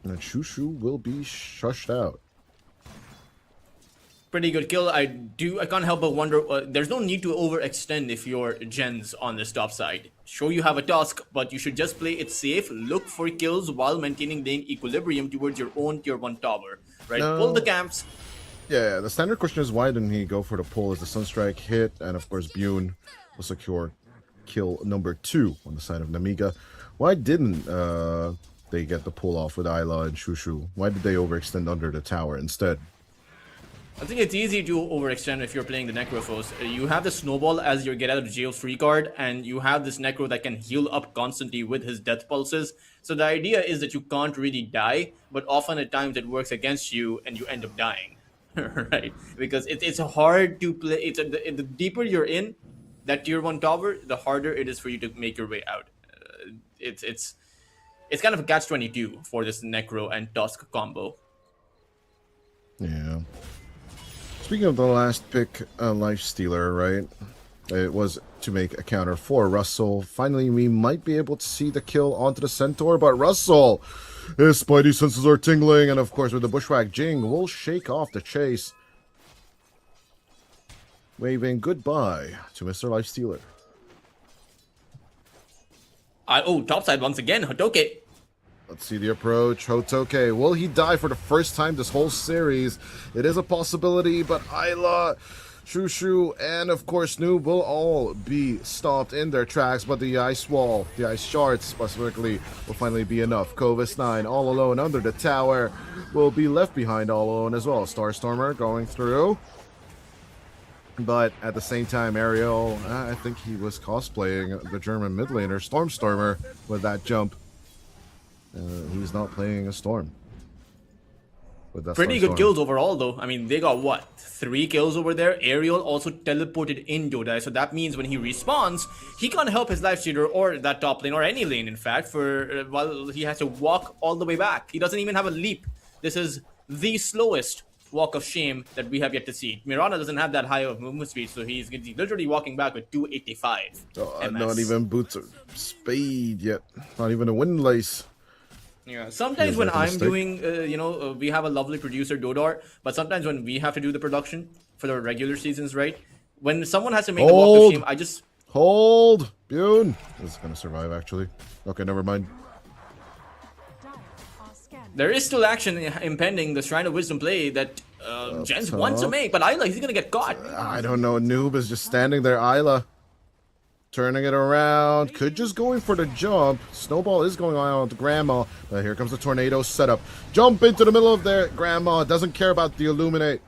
And Shushu will be shushed out. Pretty good kill. I can't help but wonder, there's no need to overextend if you're Jenz on this top side. Sure, you have a task, but you should just play it safe, look for kills while maintaining lane equilibrium towards your own tier 1 tower. Right? No. Pull the camps. Yeah, the standard question is why didn't he go for the pull as the Sunstrike hit, and of course Bune will secure kill number 2 on the side of Nemiga. Why didn't they get the pull off with Ayla and Shushu? Why did they overextend under the tower instead? I think it's easy to overextend if you're playing the Necrophos. You have the Snowball as your get out of jail free card, and you have this Necro that can heal up constantly with his death pulses. So the idea is that you can't really die, but often at times it works against you and you end up dying. Right? Because it's hard to play. The deeper you're in that tier 1 tower, the harder it is for you to make your way out. It's kind of a catch-22 for this Necro and Tusk combo. Yeah. Speaking of the last pick, Life Stealer, right? It was to make a counter for Russell. Finally, we might be able to see the kill onto the Centaur, but Russell, his spidey senses are tingling, and of course with the Bushwhack, Jing will shake off the chase. Waving goodbye to Mr. Life Stealer. Topside once again, Hotoke. Let's see the approach. Hotoke, will he die for the first time this whole series? It is a possibility, but Ayla, Shushu, and of course Noob will all be stopped in their tracks, but the ice wall, the ice shards specifically, will finally be enough. Kovis 9 all alone under the tower will be left behind all alone as well. Starstormer going through. But at the same time, Ariel, I think he was cosplaying the German mid laner Stormstormer with that jump. He's not playing a Storm. With that Pretty good kills overall, though. I mean, they got what? 3 kills over there. Ariel also teleported in Dodai, so that means when he respawns, he can't help his life stealer or that top lane or any lane, in fact, for while he has to walk all the way back. He doesn't even have a leap. This is the slowest walk of shame that we have yet to see. Mirana doesn't have that high of movement speed, so he's literally walking back with 285. Not even boots of speed yet. Not even a windlace. Yeah, sometimes when I'm doing, we have a lovely producer, Dodor, but sometimes when we have to do the production for the regular seasons, right? When someone has to make the walk of shame, I just... Hold! Bune! This is gonna survive, actually. Okay, never mind. There is still action impending, the Shrine of Wisdom play that Jenz wants to make, but Ayla, he's gonna get caught. I don't know, Noob is just standing there, Ayla. Turning it around, could just going for the jump. Snowball is going on with Grandma, but here comes the tornado setup. Jump into the middle of their Grandma, doesn't care about the Illuminate.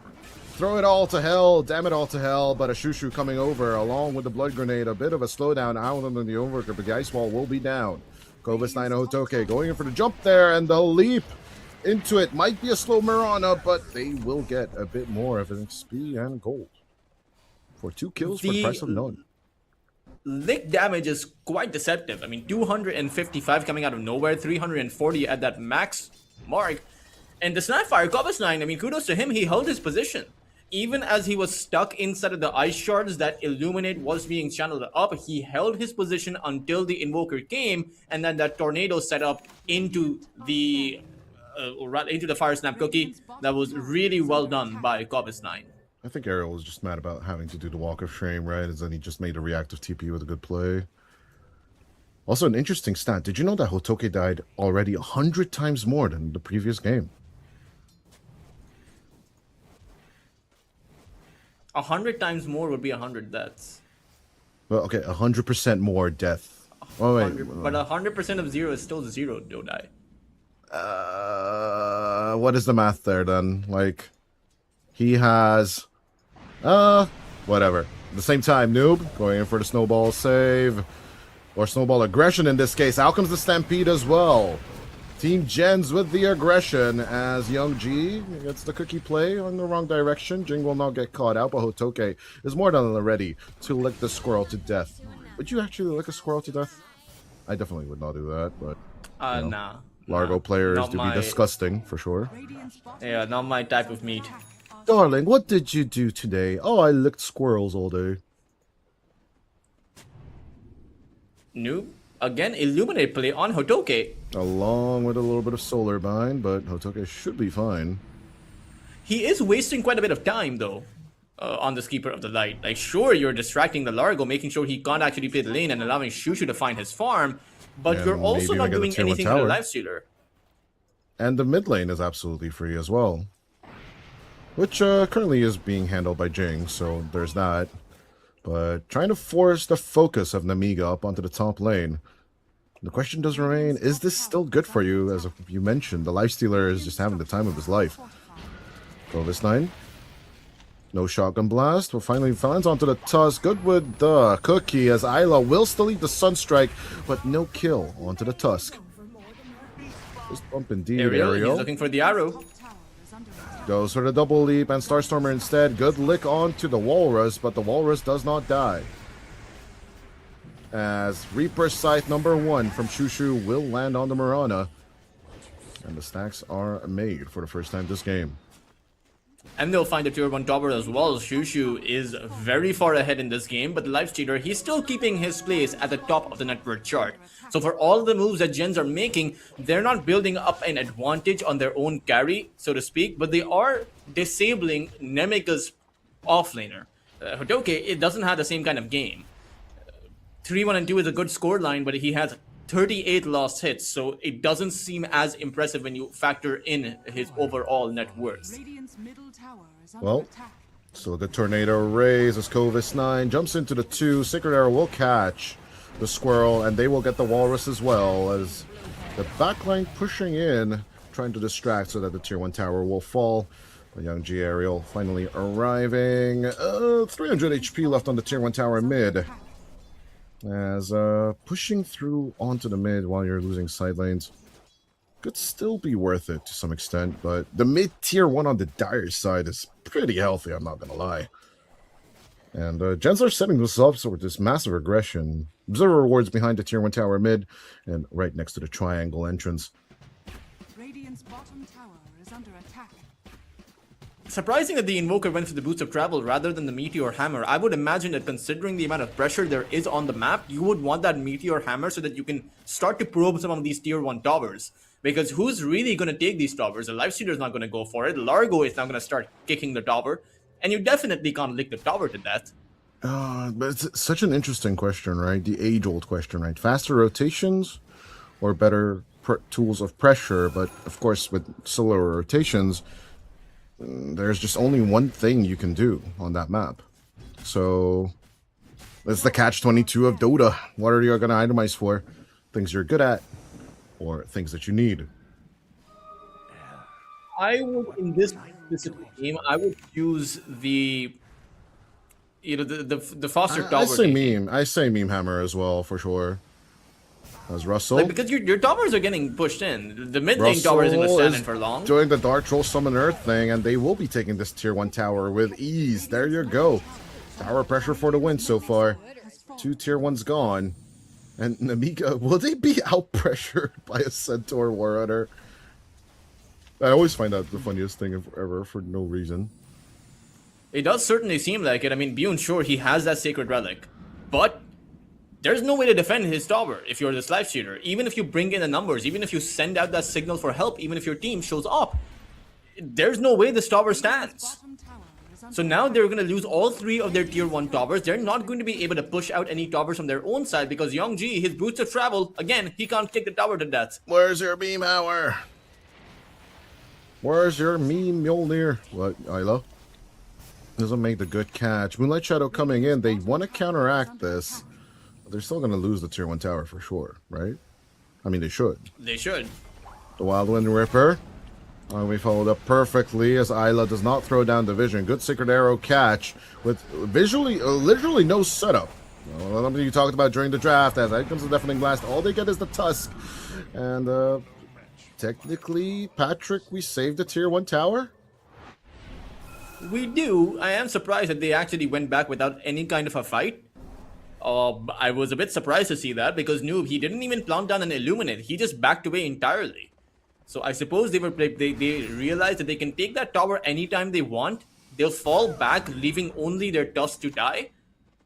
Throw it all to hell, damn it all to hell, but a Shushu coming over along with the Blood Grenade. A bit of a slowdown out on the Overgrip, but the Ice Wall will be down. Kovis 9 Hotoke going in for the jump there, and the leap into it might be a slow Mirana, but they will get a bit more of an XP and gold. For 2 kills for the price of none. Lick damage is quite deceptive. I mean, 255 coming out of nowhere, 340 at that max mark. And the Snapfire, Kovis 9, I mean, kudos to him, he held his position. Even as he was stuck inside of the ice shards that Illuminate was being channeled up, he held his position until the Invoker came, and then that tornado set up into the Fire Snap Cookie. That was really well done by Kovis 9. I think Ariel was just mad about having to do the Walk of Shame, right? And then he just made a reactive TP with a good play. Also, an interesting stat. Did you know that Hotoke died already 100 times more than the previous game? 100 times more would be 100 deaths. Well, okay, 100% more death. Oh, wait. But 100% of 0 is still 0, Dodai. What is the math there, then? Like, he has... whatever. At the same time, Noob going in for the snowball save. Or snowball aggression in this case. Out comes the Stampede as well. Team Jenz with the aggression as Young G gets the cookie play on the wrong direction. Jing will not get caught out, but Hotoke is more than ready to lick the squirrel to death. Would you actually lick a squirrel to death? I definitely would not do that, but... Nah. Largo players Not do my- be disgusting, for sure. Yeah, not my type of meat. Darling, what did you do today? Oh, I licked squirrels all day. Noob, again, Illuminate play on Hotoke. Along with a little bit of solar bind, but Hotoke should be fine. He is wasting quite a bit of time, though, on this Keeper of the Light. Like, sure, you're distracting the Largo, making sure he can't actually play the lane and allowing Shushu to find his farm, but And you're also maybe not even get the doing tier one anything with the tower. Lifestealer. And the mid lane is absolutely free as well. Which currently is being handled by Jing, so there's that. but trying to force the focus of Nemiga up onto the top lane. The question does remain, is this still good for you? As you mentioned, the Lifestealer is just having the time of his life. Clovis 9. No shotgun blast, but finally finds onto the Tusk. Good with the cookie as Isla will still eat the Sunstrike, but no kill onto the Tusk. Just bump indeed, Ariel, he's Ariel. looking for the arrow. Top tower is under attack. Goes for the double leap and Starstormer instead. Good lick onto the Walrus, but the Walrus does not die. As Reaper Scythe number 1 from Shushu will land on the Mirana. And the stacks are made for the first time this game. And they'll find a tier 1 topper as well. Shushu is very far ahead in this game, but the Lifestealer, he's still keeping his place at the top of the net worth chart. So for all the moves that Jenz are making, they're not building up an advantage on their own carry, so to speak, but they are disabling Nemiga's offlaner. Hotoke, it doesn't have the same kind of game. 3-1 and 2 is a good scoreline, but he has 38 lost hits, so it doesn't seem as impressive when you factor in his overall net worth. Radiant's middle tower is under Well, attack. so the Tornado Rays as Clovis 9 jumps into the 2. Sacred Arrow will catch the Squirrel, and they will get the Walrus as well, as the backline pushing in, trying to distract so that the tier 1 tower will fall. The young G Ariel finally arriving. 300 HP left on the tier 1 tower mid. As pushing through onto the mid while you're losing side lanes could still be worth it to some extent, but the mid tier 1 on the Dire side is pretty healthy, I'm not gonna lie. And Jenz are setting this up so with this massive aggression. Observer rewards behind the tier 1 tower mid and right next to the triangle entrance. Radiant's bottom tower is under attack. Surprising that the Invoker went for the Boots of Travel rather than the Meteor Hammer. I would imagine that considering the amount of pressure there is on the map, you would want that Meteor Hammer so that you can start to probe some of these tier 1 towers. Because who's really going to take these towers? The Lifestealer is not going to go for it. Largo is now going to start kicking the tower. And you definitely can't lick the tower to death. But it's such an interesting question, right? The age-old question, right? Faster rotations or better tools of pressure? But of course, with slower rotations, there's just only one thing you can do on that map. So it's the catch-22 of Dota. What are you going to itemize for? Things you're good at or things that you need? I would, in this specific game, I would use the faster tower. I say meme hammer as well for sure. As Russell. Like, because your towers are getting pushed in. The mid lane tower isn't going to stand in for long. Doing the Dark Troll Summon Earth thing, and they will be taking this tier 1 tower with ease. There you go. Tower pressure for the win so far. 2 tier 1s gone. And Nemiga, will they be out pressured by a Centaur War Hunter? I always find that the funniest thing ever for no reason. It does certainly seem like it. I mean, Bune, sure, he has that Sacred Relic. But there's no way to defend his tower if you're this Lifestealer. Even if you bring in the numbers, even if you send out that signal for help, even if your team shows up, there's no way this tower stands. Bottom tower is under So now they're going to lose all 3 of their tier 1 towers. They're not going to be able to push out any towers from their own side because Youngji, his Boots of Travel, again, he can't kick the tower to death. Where's your beam hammer? Where's your meme Mjolnir? What, Isla? Doesn't make the good catch. Moonlight Shadow coming in. They want to counteract this. But they're still going to lose the tier 1 tower for sure, right? I mean, they should. They should. The Wild Wind Ripper. We followed up perfectly as Isla does not throw down the vision. Good Sacred Arrow catch with visually, literally no setup. Something you talked about during the draft. As out comes the Deafening Blast. All they get is the Tusk. And technically, Patrick, we saved the tier 1 tower? We do. I am surprised that they actually went back without any kind of a fight. I was a bit surprised to see that because Noob, he didn't even plant down an Illuminate. He just backed away entirely. So I suppose they realized that they can take that tower anytime they want. They'll fall back, leaving only their Tusk to die.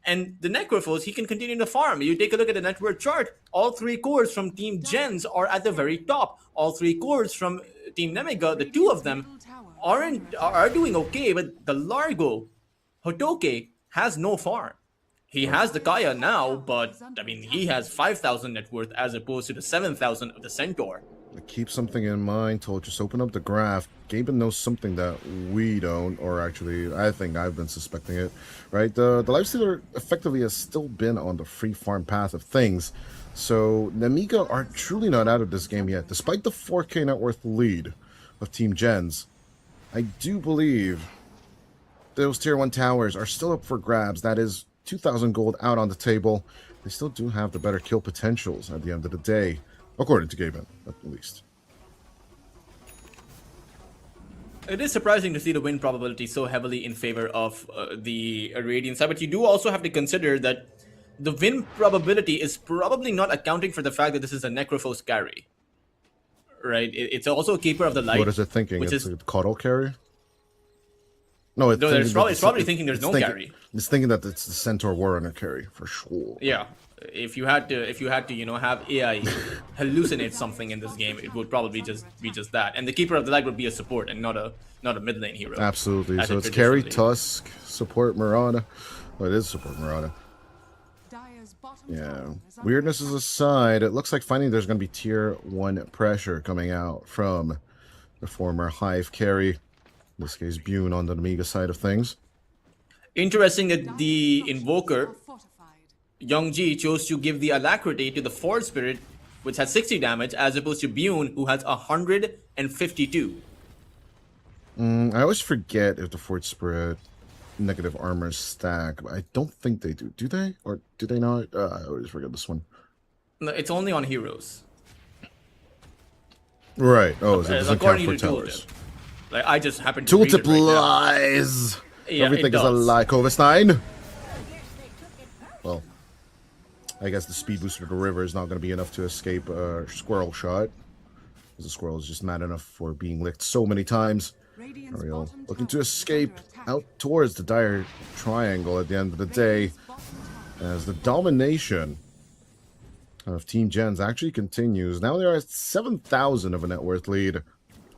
And the Necrophos, he can continue to farm. You take a look at the net worth chart. All 3 cores from Team Jenz are at the very top. All 3 cores from Team Nemiga, the 2 of them, are doing okay, but the Largo, Hotoke, has no farm. He has the Kaya now, but I mean, he has 5,000 net worth as opposed to the 7,000 of the Centaur. Keep something in mind. Told just open up the graph. Gaben knows something that we don't, or actually, I think I've been suspecting it. Right, the Lifestealer effectively has still been on the free farm path of things. So Nemiga are truly not out of this game yet, despite the 4K net worth lead of Team Jenz. I do believe those tier 1 towers are still up for grabs. That is 2,000 gold out on the table. They still do have the better kill potentials at the end of the day, according to Gaben, at least. It is surprising to see the win probability so heavily in favor of the Radiant side, but you do also have to consider that the win probability is probably not accounting for the fact that this is a Necrophos carry. Right? It's also a Keeper of the Light. What is it thinking? Which It's is a Cuddle carry? No, it's, no, thinking it's probably thinking there's no carry. It's thinking that it's the Centaur Warrunner carry, for sure. Yeah. If you had to, you know, have AI hallucinate something in this game, it would probably just be just that. And the Keeper of the Light would be a support and not a mid lane hero. Absolutely. as So it it's carry, traditionally- Tusk, support Mirana. Well, it is support Mirana. Dire's bottom Yeah. tower is under Weirdnesses attack. aside, it looks like finally there's going to be tier 1 pressure coming out from the former Hive carry. In this case, Bune on the Nemiga side of things. Interesting that the Dire's Invoker, structures are fortified. Young Ji, chose to give the Alacrity to the Force Spirit, which has 60 damage, as opposed to Bune, who has 152. I always forget if the Fort Spirit negative armor stack, but I don't think they do. Do they? Or do they not? I always forget this one. No, it's only on heroes. Right. Oh, so it doesn't count According for to towers. Tooltip. Like, I just happened to read Tooltip it right now. lies! Yeah, Everything it is a does. lie, Kovestein! Well, I guess the speed booster to the river is not going to be enough to escape a squirrel shot. Because the squirrel is just mad enough for being licked so many times. Radiant's Ariel bottom looking to tower is escape under attack. out towards the dire triangle at the end of the day, Radiant's bottom tower as the domination of Team Jenz actually continues. Now they are at 7,000 of a net worth lead.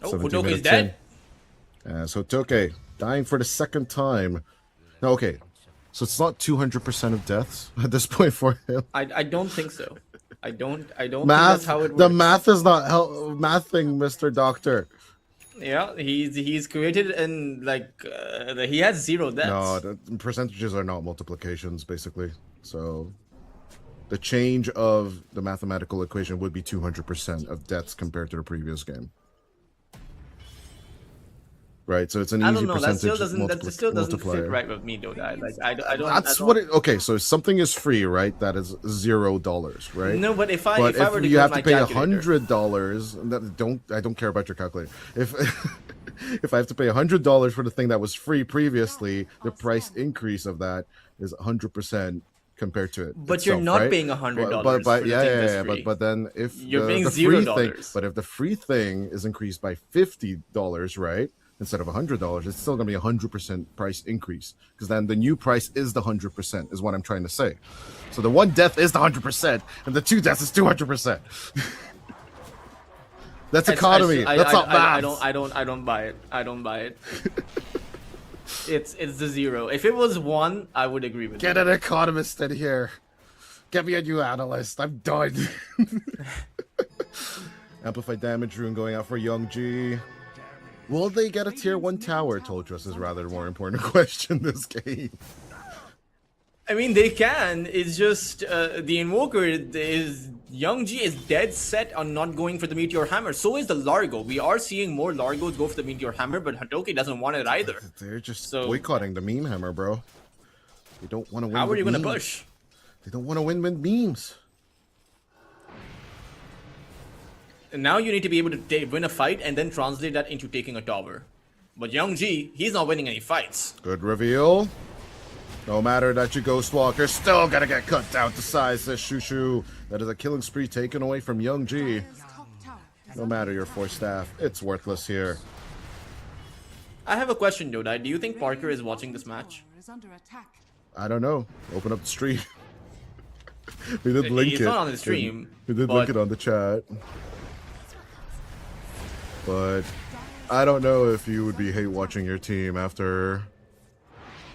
Oh, 17 Futoke is minutes dead. in. As Hotoke dying for the second time. No, okay. So it's not 200% of deaths at this point for him. I don't think so. I don't think Math. that's how it works. The math is not mathing, Mr. Doctor. Yeah, he's created and he has 0 deaths. No, the percentages are not multiplications, basically. So the change of the mathematical equation would be 200% of deaths compared to the previous game. Right, so it's an I easy don't know. That percentage still doesn't. That still doesn't multiplier. fit right with me, though. I don't. That's I don't, what it. Okay, so if something is free, right? That is $0, right? No, but if I But were to you go have with to my pay calculator- $100, I don't care about your calculator. If if I have to pay $100 for the thing that was free previously, the price increase of that is 100% compared to it. But you're itself, not right? paying $100 But for the yeah, thing yeah, that's yeah. free. But then if You're paying the free thing, $0. but if the free thing is increased by $50, right? Instead of $100, it's still going to be 100% price increase, because then the new price is the 100%, is what I'm trying to say. So the 1 death is the 100%, and the 2 deaths is 200%. That's economy. That's not math. I don't buy it. I don't buy it. It's the 0. If it was 1, I would agree with Get you. an economist in here. Get me a new analyst. I'm done. Amplified damage rune going out for Young G. Will they get a tier 1 tower? Toltros is rather the more important question this game. I mean, they can. It's just the Invoker is Young G is dead set on not going for the Meteor Hammer. So is the Largo. We are seeing more Largos go for the Meteor Hammer, but Hatoki doesn't want it either. They're just So- boycotting the meme hammer, bro. They don't want to win. How are with you gonna memes. push? They don't want to win with memes. And now you need to be able to win a fight and then translate that into taking a tower. But Young G, he's not winning any fights. Good reveal. No matter that you Ghost Walker, still gonna get cut down to size, says Shushu. That is a killing spree taken away from Young G. Dire's top tower is No under matter your attack. 4 staff, it's worthless here. I have a question, Dodai. Do you think Parker is watching this match? Tower is under attack. I don't know. Open up the stream. We did link He's it. not on the stream, We did link but- it on the chat. But I don't know if you would be hate watching your team after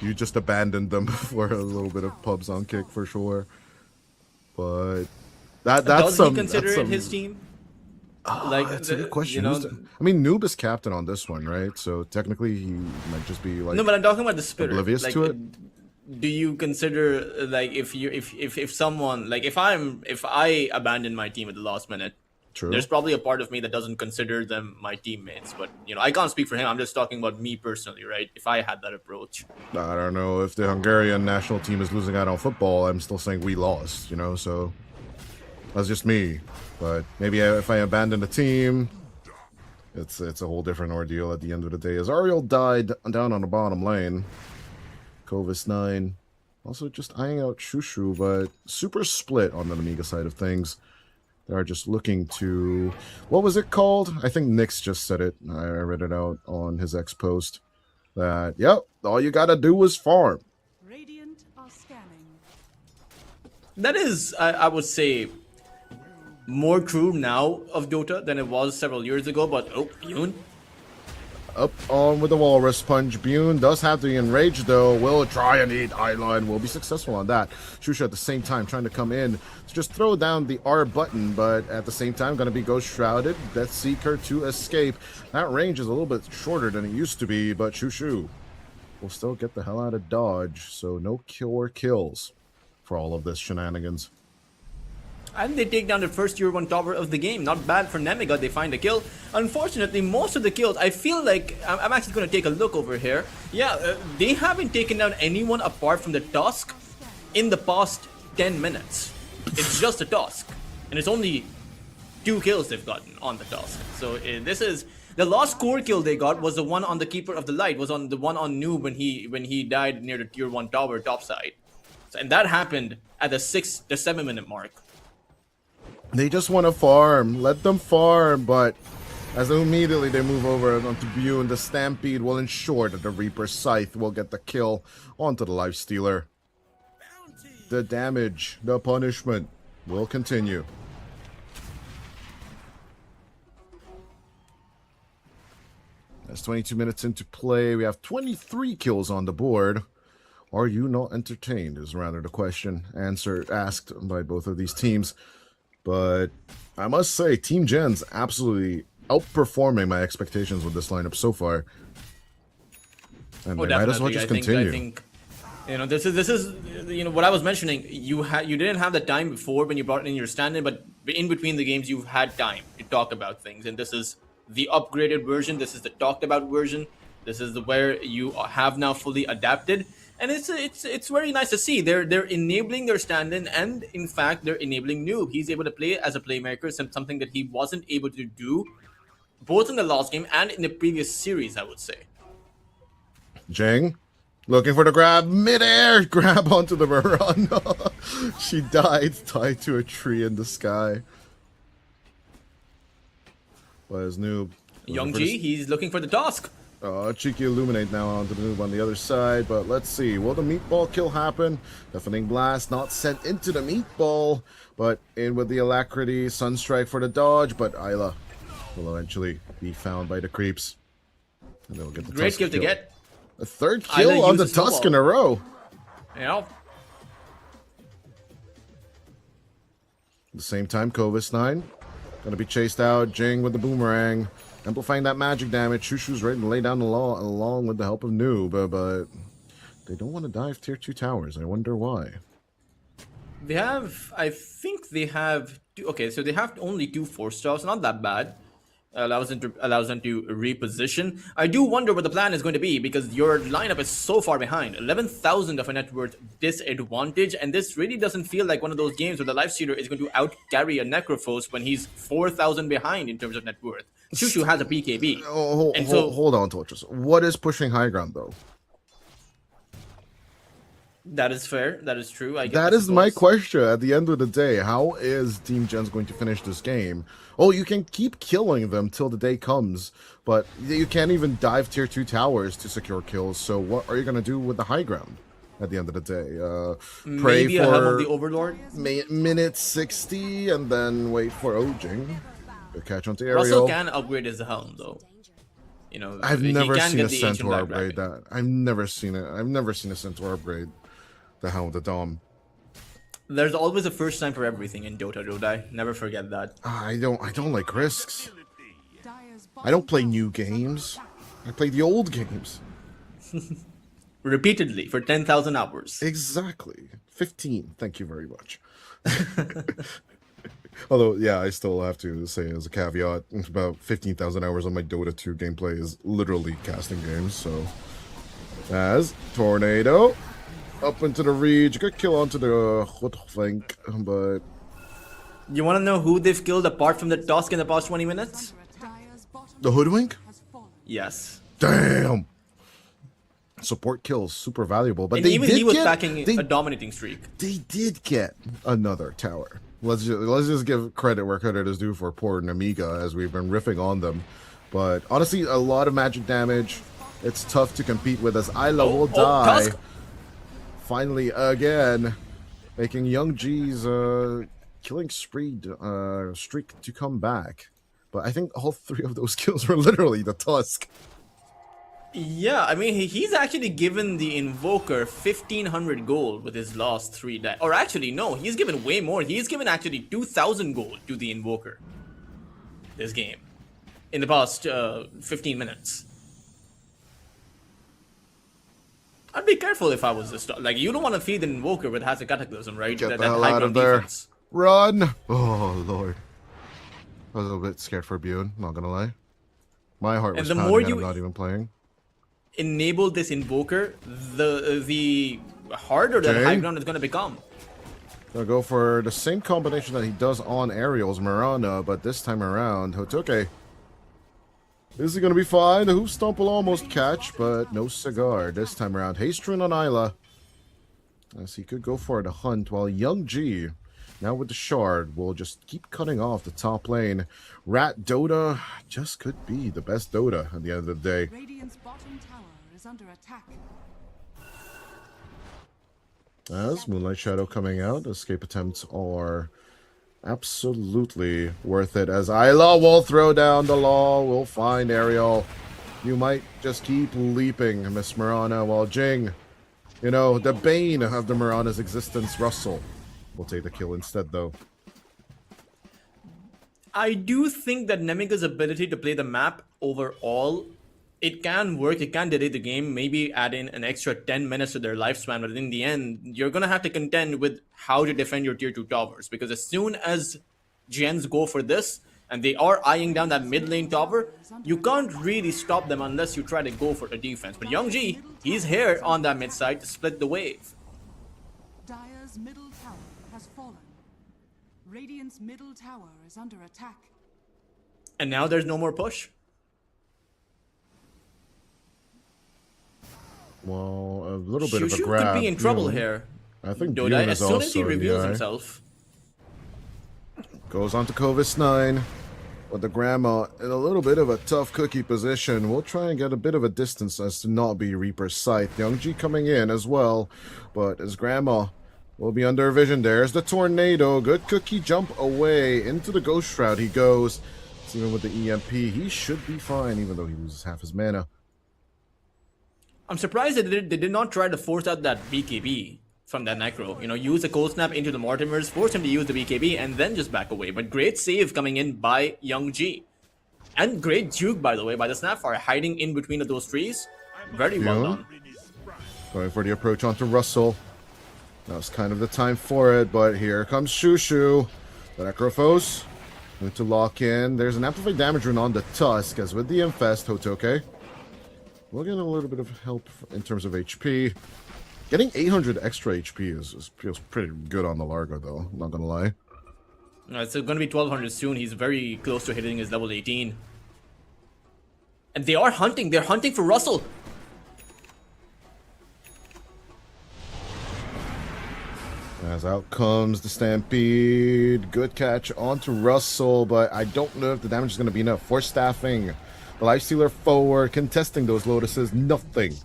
you just abandoned them for a little bit of pubs on kick for sure. But that's Does some. he consider that's it some, his team? Like, That's a good you question. know, I mean, Noob is captain on this one, right? So technically, he might just be like no, but I'm talking about the spirit. oblivious Like, to it. do you consider like if someone like if I abandon my team at the last minute, True. there's probably a part of me that doesn't consider them my teammates. But I can't speak for him. I'm just talking about me personally, right? If I had that approach, I don't know if the Hungarian national team is losing out on football. I'm still saying we lost, so that's just me. But maybe if I abandon the team, it's a whole different ordeal at the end of the day. As Ariel died down on the bottom lane, Kovis 9 also just eyeing out Shushu, but super split on the Nemiga side of things. They are just looking to... What was it called? I think Nyx just said it. I read it out on his X post. That, yep, all you gotta do is farm. Radiant are scanning. that is, I would say, more true now of Dota than it was several years ago. But Yoon, Up on with the Walrus Punch. Bune does have the Enrage, though. Will try and eat Eyeline. Will be successful on that. Shusha at the same time trying to come in to just throw down the R button, but at the same time going to be Ghost Shrouded. Death Seeker to escape. That range is a little bit shorter than it used to be, but Shushu will still get the hell out of dodge. So no kill or kills for all of this shenanigans. and they take down the first tier 1 tower of the game. Not bad for Nemiga. They find a kill. Unfortunately, most of the kills, I feel like I'm actually going to take a look over here. Yeah, they haven't taken down anyone apart from the Tusk in the past 10 minutes. It's just a Tusk, and it's only 2 kills they've gotten on the Tusk. So this is the last core kill they got was the one on the Keeper of the Light, was on the one on Noob when he died near the tier 1 tower topside. So, and that happened at the 7 minute mark. They just want to farm. Let them farm, but as immediately they move over onto Bune, the Stampede will ensure that the Reaper Scythe will get the kill onto the Lifestealer. The damage, the punishment will continue. That's 22 minutes into play. We have 23 kills on the board. Are you not entertained is rather the question asked by both of these teams. But I must say, Team Jenz absolutely outperforming my expectations with this lineup so far. And they might as well just continue. I think this is what I was mentioning. You didn't have the time before when you brought in your stand-in, but in between the games you've had time to talk about things, and this is the upgraded version. This is the talked about version. This is where you have now fully adapted. And it's very nice to see. They're enabling their stand-in, and in fact they're enabling Noob. He's able to play as a playmaker, something that he wasn't able to do both in the last game and in the previous series, I would say. Jang looking for the grab, mid-air grab onto the Miranda. She died tied to a tree in the sky. But as Noob, Young G, he's looking for the task. Cheeky Illuminate now onto the Noob on the other side, but let's see. Will the meatball kill happen? Deafening Blast not sent into the meatball, but in with the Alacrity. Sunstrike for the dodge, but Isla will eventually be found by the creeps. And they'll get the Great Tusk kill to get. A third kill on the Tusk in a row. Yeah. At the same time, Kovis 9 gonna be chased out. Jing with the boomerang. Amplifying that magic damage. Shushu's ready to lay down the law along with the help of Noob, but they don't want to dive tier 2 towers. I wonder why. They have, I think they have, okay, so they have only 2 4-stars, not that bad. Allows them to reposition. I do wonder what the plan is going to be, because your lineup is so far behind. 11,000 of a net worth disadvantage, and this really doesn't feel like one of those games where the Lifestealer is going to out-carry a Necrophos when he's 4,000 behind in terms of net worth. Shushu has a BKB. Hold on, Torches. What is pushing high ground, though? That is fair. That is true. That is my question at the end of the day. How is Team Jenz going to finish this game? Oh, you can keep killing them till the day comes, but you can't even dive tier 2 towers to secure kills. So what are you going to do with the high ground at the end of the day? Pray Maybe for a help of the Overlord? minute 60 and then wait for Ojing to catch onto Ariel. Russell can upgrade his helm, though. I've never seen a Centaur Centaur upgrade that. I've never seen it. I've never seen a Centaur upgrade the helm of the Dom. There's always a first time for everything in Dota, Dodai. Never forget that. I don't like risks. Dire's I don't play bottom new tower is under games. attack. I play the old games. Repeatedly for 10,000 hours. Exactly. 15. Thank you very much. Although, yeah, I still have to say as a caveat, about 15,000 hours on my Dota 2 gameplay is literally casting games, so... As Tornado up into the reach, good kill onto the flank, but You want to know who they've killed apart from the Tusk in the past 20 minutes? Dire's bottom the hoodwink? has fallen. Yes. Damn. Support kills super valuable, but And they even did he was get, backing they, a dominating streak. they did get another tower. Let's just give credit where credit is due for poor Nemiga, as we've been riffing on them. But honestly, a lot of magic damage. It's tough to compete with, as Isla will die. Tusk! Finally, again, making Young G's killing streak to come back. But I think all three of those kills were literally the Tusk. Yeah, I mean, he's actually given the Invoker 1,500 gold with his last 3 days. Or actually, no, he's given way more. He's given actually 2,000 gold to the Invoker this game in the past 15 minutes. I'd be careful if I was the star. Like, you don't want to feed an Invoker with has a Cataclysm, right? Get that the hell high out ground of there. defense. Run! Oh, Lord. I was a little bit scared for Bune, not gonna lie. My heart was the pounding more and you- I'm not even playing. Enable this Invoker, the harder that Okay. high ground is going to become. Gonna go for the same combination that he does on aerials, Mirana, but this time around, Hotoke. Is he gonna be fine? The hoof stomp will almost catch, but no cigar. This time around, haste rune on Isla. As he could go for the hunt, while Young G, now with the shard, will just keep cutting off the top lane. Rat Dota just could be the best Dota at the end of the day. Radiant's bottom tower is under attack. As Moonlight Shadow coming out, escape attempts are absolutely worth it. As Isla will throw down the law, will find Ariel. You might just keep leaping, Miss Mirana, while Jing, you know, the bane of the Mirana's existence, Russell, will take the kill instead, though. I do think that Nemiga's ability to play the map overall, it can work, it can delay the game, maybe add in an extra 10 minutes to their lifespan, but in the end, you're gonna have to contend with how to defend your tier 2 towers, because as soon as Jenz go for this, and they are eyeing down that mid lane tower, you can't really stop them unless you try to go for the defense. But Young G, he's here on that mid side to split the wave. Dire's middle tower has fallen. Radiant's middle tower is under attack. And now there's no more push. Well, a little bit of a Shushu grab. could be in trouble Bune. here. I think Dodai, Bune as is soon as he also in the reveals eye. himself, Goes on to Covis 9. But the grandma in a little bit of a tough cookie position. We'll try and get a bit of a distance as to not be Reaper's sight. Young G coming in as well. But his grandma will be under vision. There's the tornado. Good cookie jump away. Into the Ghost Shroud he goes. So even with the EMP, he should be fine, even though he loses half his mana. I'm surprised they did not try to force out that BKB from that Necro. You know, use a cold snap into the Mortimers, force him to use the BKB, and then just back away. But great save coming in by Young G. And great juke, by the way, by the Snapfire, hiding in between of those trees. Very well Yeah. done. Going for the approach onto Russell. That was kind of the time for it, but here comes Shushu. The Necrophos need to lock in. There's an amplified damage rune on the Tusk, as with the Infest, Hotoke we'll get a little bit of help in terms of HP. Getting 800 extra HP feels pretty good on the Largo, though. Not gonna lie. It's going to be 1200 soon. He's very close to hitting his level 18. And they are hunting. They're hunting for Russell. As out comes the Stampede. Good catch onto Russell, but I don't know if the damage is going to be enough. Force staffing. The Lifestealer forward, contesting those Lotuses. Nothing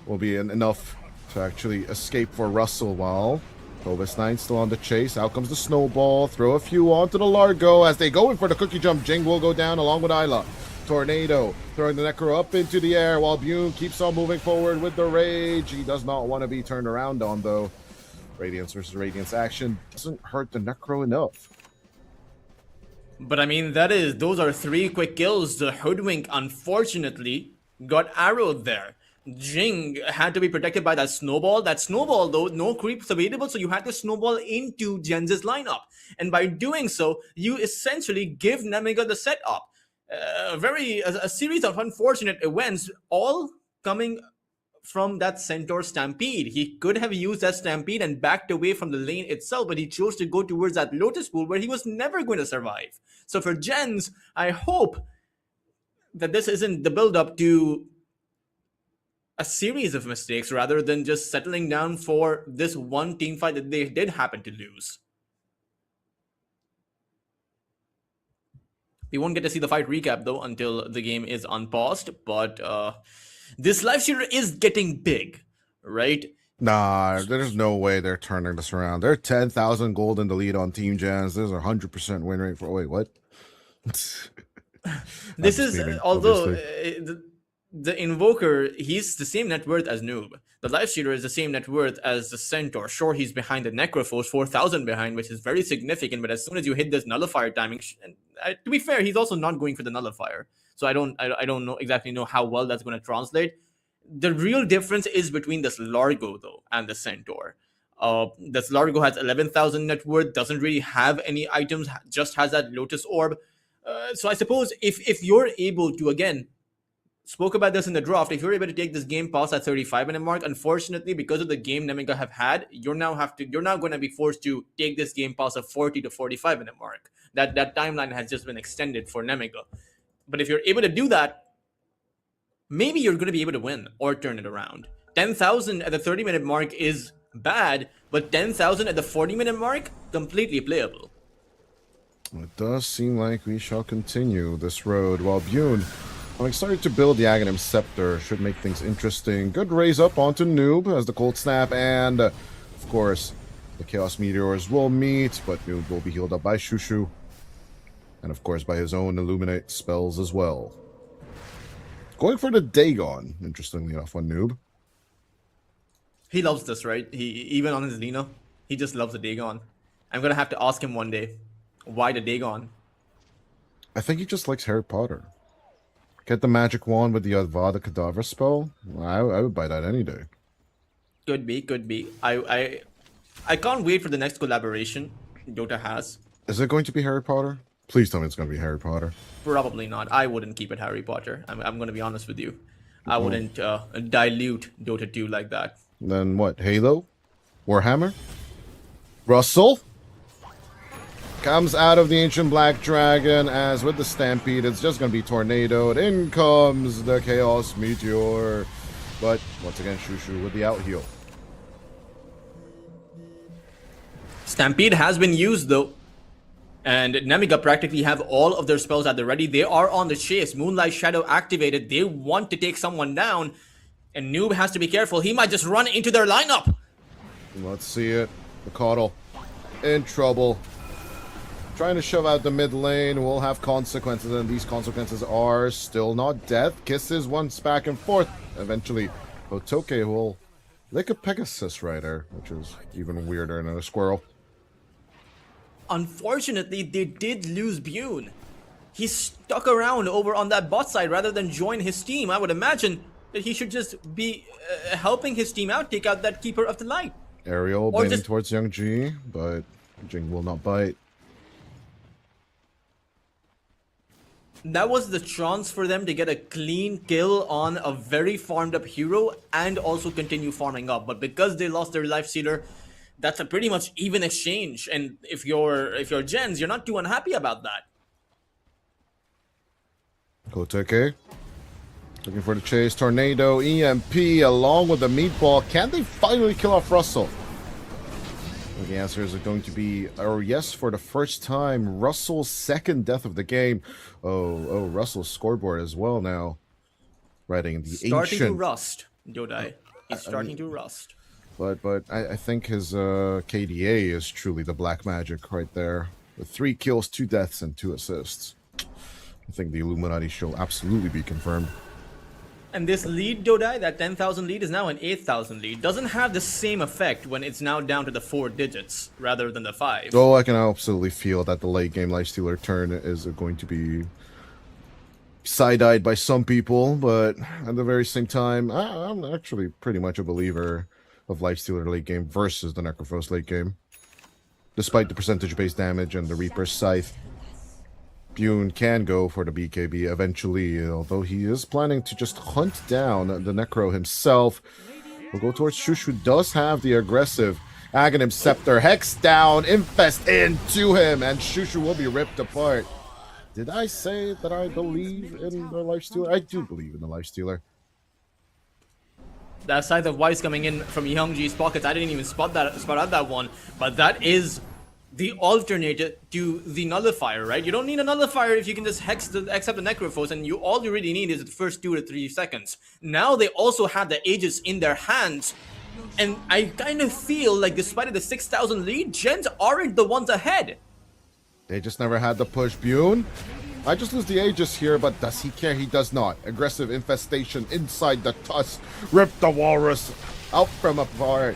will be enough to actually escape for Russell, while Clovis 9 still on the chase. Out comes the Snowball. Throw a few onto the Largo as they go in for the cookie jump. Jing will go down along with Isla. Tornado throwing the Necro up into the air while Bune keeps on moving forward with the Rage. He does not want to be turned around on, though. Radiance versus Radiance action doesn't hurt the Necro enough. But I mean, those are 3 quick kills. The Hoodwink, unfortunately, got arrowed there. Jing had to be protected by that snowball. That snowball, though, no creeps available, so you had to snowball into Jenz's lineup. And by doing so, you essentially give Nemiga the setup. A series of unfortunate events, all coming from that Centaur Stampede. He could have used that Stampede and backed away from the lane itself, but he chose to go towards that Lotus Pool where he was never going to survive. So for Jenz, I hope that this isn't the build-up to a series of mistakes rather than just settling down for this one team fight that they did happen to lose. We won't get to see the fight recap though until the game is unpaused, but this live shooter is getting big, right? Nah, there's no way they're turning this around. They're 10,000 gold in the lead on Team Jenz. There's a 100% win rate for. Wait, what? This is, although the Invoker, he's the same net worth as Noob. The Life Stealer is the same net worth as the Centaur. Sure, he's behind the Necrophos, 4,000 behind, which is very significant, but as soon as you hit this Nullifier timing, and to be fair, he's also not going for the Nullifier. So I don't exactly know how well that's going to translate. The real difference is between this Largo, though, and the Centaur. This Largo has 11,000 net worth, doesn't really have any items, just has that Lotus Orb. So I suppose if you're able to, again, spoke about this in the draft, if you're able to take this game past that 35-minute mark, unfortunately, because of the game Nemiga have had, you're now going to be forced to take this game past a 40 to 45-minute mark. That timeline has just been extended for Nemiga. But if you're able to do that, maybe you're going to be able to win or turn it around. 10,000 at the 30-minute mark is bad, but 10,000 at the 40-minute mark, completely playable. It does seem like we shall continue this road, while Bune, having started to build the Aghanim Scepter, should make things interesting. Good raise up onto Noob as the Cold Snap, and of course, the Chaos Meteors will meet, but Noob will be healed up by Shushu, and of course by his own Illuminate spells as well. Going for the Dagon, interestingly enough, on Noob. He loves this, right? Even on his Lina, he just loves the Dagon. I'm going to have to ask him one day, why the Dagon? I think he just likes Harry Potter. Get the magic wand with the Avada Kedavra spell? I would buy that any day. Could be. I can't wait for the next collaboration Dota has. Is it going to be Harry Potter? Please tell me it's going to be Harry Potter. Probably not. I wouldn't keep it Harry Potter. I'm going to be honest with you. I wouldn't dilute Dota 2 like that. Then what? Halo? Warhammer? Russell? Comes out of the Ancient Black Dragon, as with the Stampede, it's just going to be tornadoed. In comes the Chaos Meteor. But, once again, Shushu with the out heal. Stampede has been used, though. And Nemiga practically have all of their spells at the ready. They are on the chase. Moonlight Shadow activated. They want to take someone down. And Noob has to be careful. He might just run into their lineup. Let's see it. The Caudal in trouble. Trying to shove out the mid lane will have consequences, and these consequences are still not death. Kisses once back and forth. Eventually, Hotoke will lick a Pegasus Rider, which is even weirder than a squirrel. Unfortunately, they did lose Bune. He stuck around over on that bot side rather than join his team. I would imagine that he should just be helping his team out, take out that Keeper of the Light. Ariel blaming towards Young G, but Jing will not bite. That was the chance for them to get a clean kill on a very farmed up hero and also continue farming up. But because they lost their life stealer, that's a pretty much even exchange. And if you're Jenz, you're not too unhappy about that. Koteke looking for the chase. Tornado, EMP, along with the meatball. Can they finally kill off Russell? And the answer is going to be a yes for the first time. Russell's second death of the game. Oh, Russell's scoreboard as well now. Writing the Starting ancient. to rust, Dodai. He's starting to rust. But I think his KDA is truly the black magic right there. With 3 kills, 2 deaths, and 2 assists. I think the Illuminati shall absolutely be confirmed. And this lead, Dodai, that 10,000 lead is now an 8,000 lead. Doesn't have the same effect when it's now down to the 4 digits rather than the 5. Oh, I can absolutely feel that the late game Lifestealer turn is going to be side-eyed by some people, but at the very same time, I'm actually pretty much a believer of Lifestealer late game versus the Necrophos late game. Despite the percentage-based damage and the Reaper's Scythe, Bune can go for the BKB eventually, although he is planning to just hunt down the Necro himself. We'll go towards Shushu, who does have the aggressive Aghanim Scepter. Hex down, Infest into him, and Shushu will be ripped apart. Did I say that I believe in the Lifestealer? I do believe in the Lifestealer. That Scythe of Wise coming in from Youngji's pockets, I didn't even spot out that one, but that is the alternative to the nullifier, right? You don't need a nullifier if you can just accept the Necrophos, and all you really need is the first 2 to 3 seconds. Now they also have the Aegis in their hands, and I kind of feel like despite the 6,000 lead, Jenz aren't the ones ahead. They just never had the push. Bune, I just lose the Aegis here, but does he care? He does not. Aggressive infestation inside the tusk. Rip the walrus out from apart.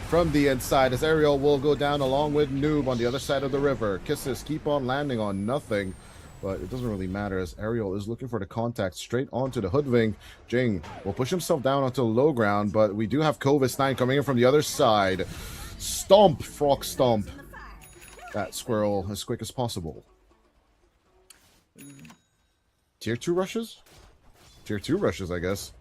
From the inside, as Ariel will go down along with Noob on the other side of the river. Kisses keep on landing on nothing, but it doesn't really matter as Ariel is looking for the contact straight onto the Hoodwink. Jing will push himself down onto low ground, but we do have Kovis 9 coming in from the other side. Stomp, Frog Stomp that squirrel as quick as possible. Tier 2 rushes? Tier 2 rushes, I guess.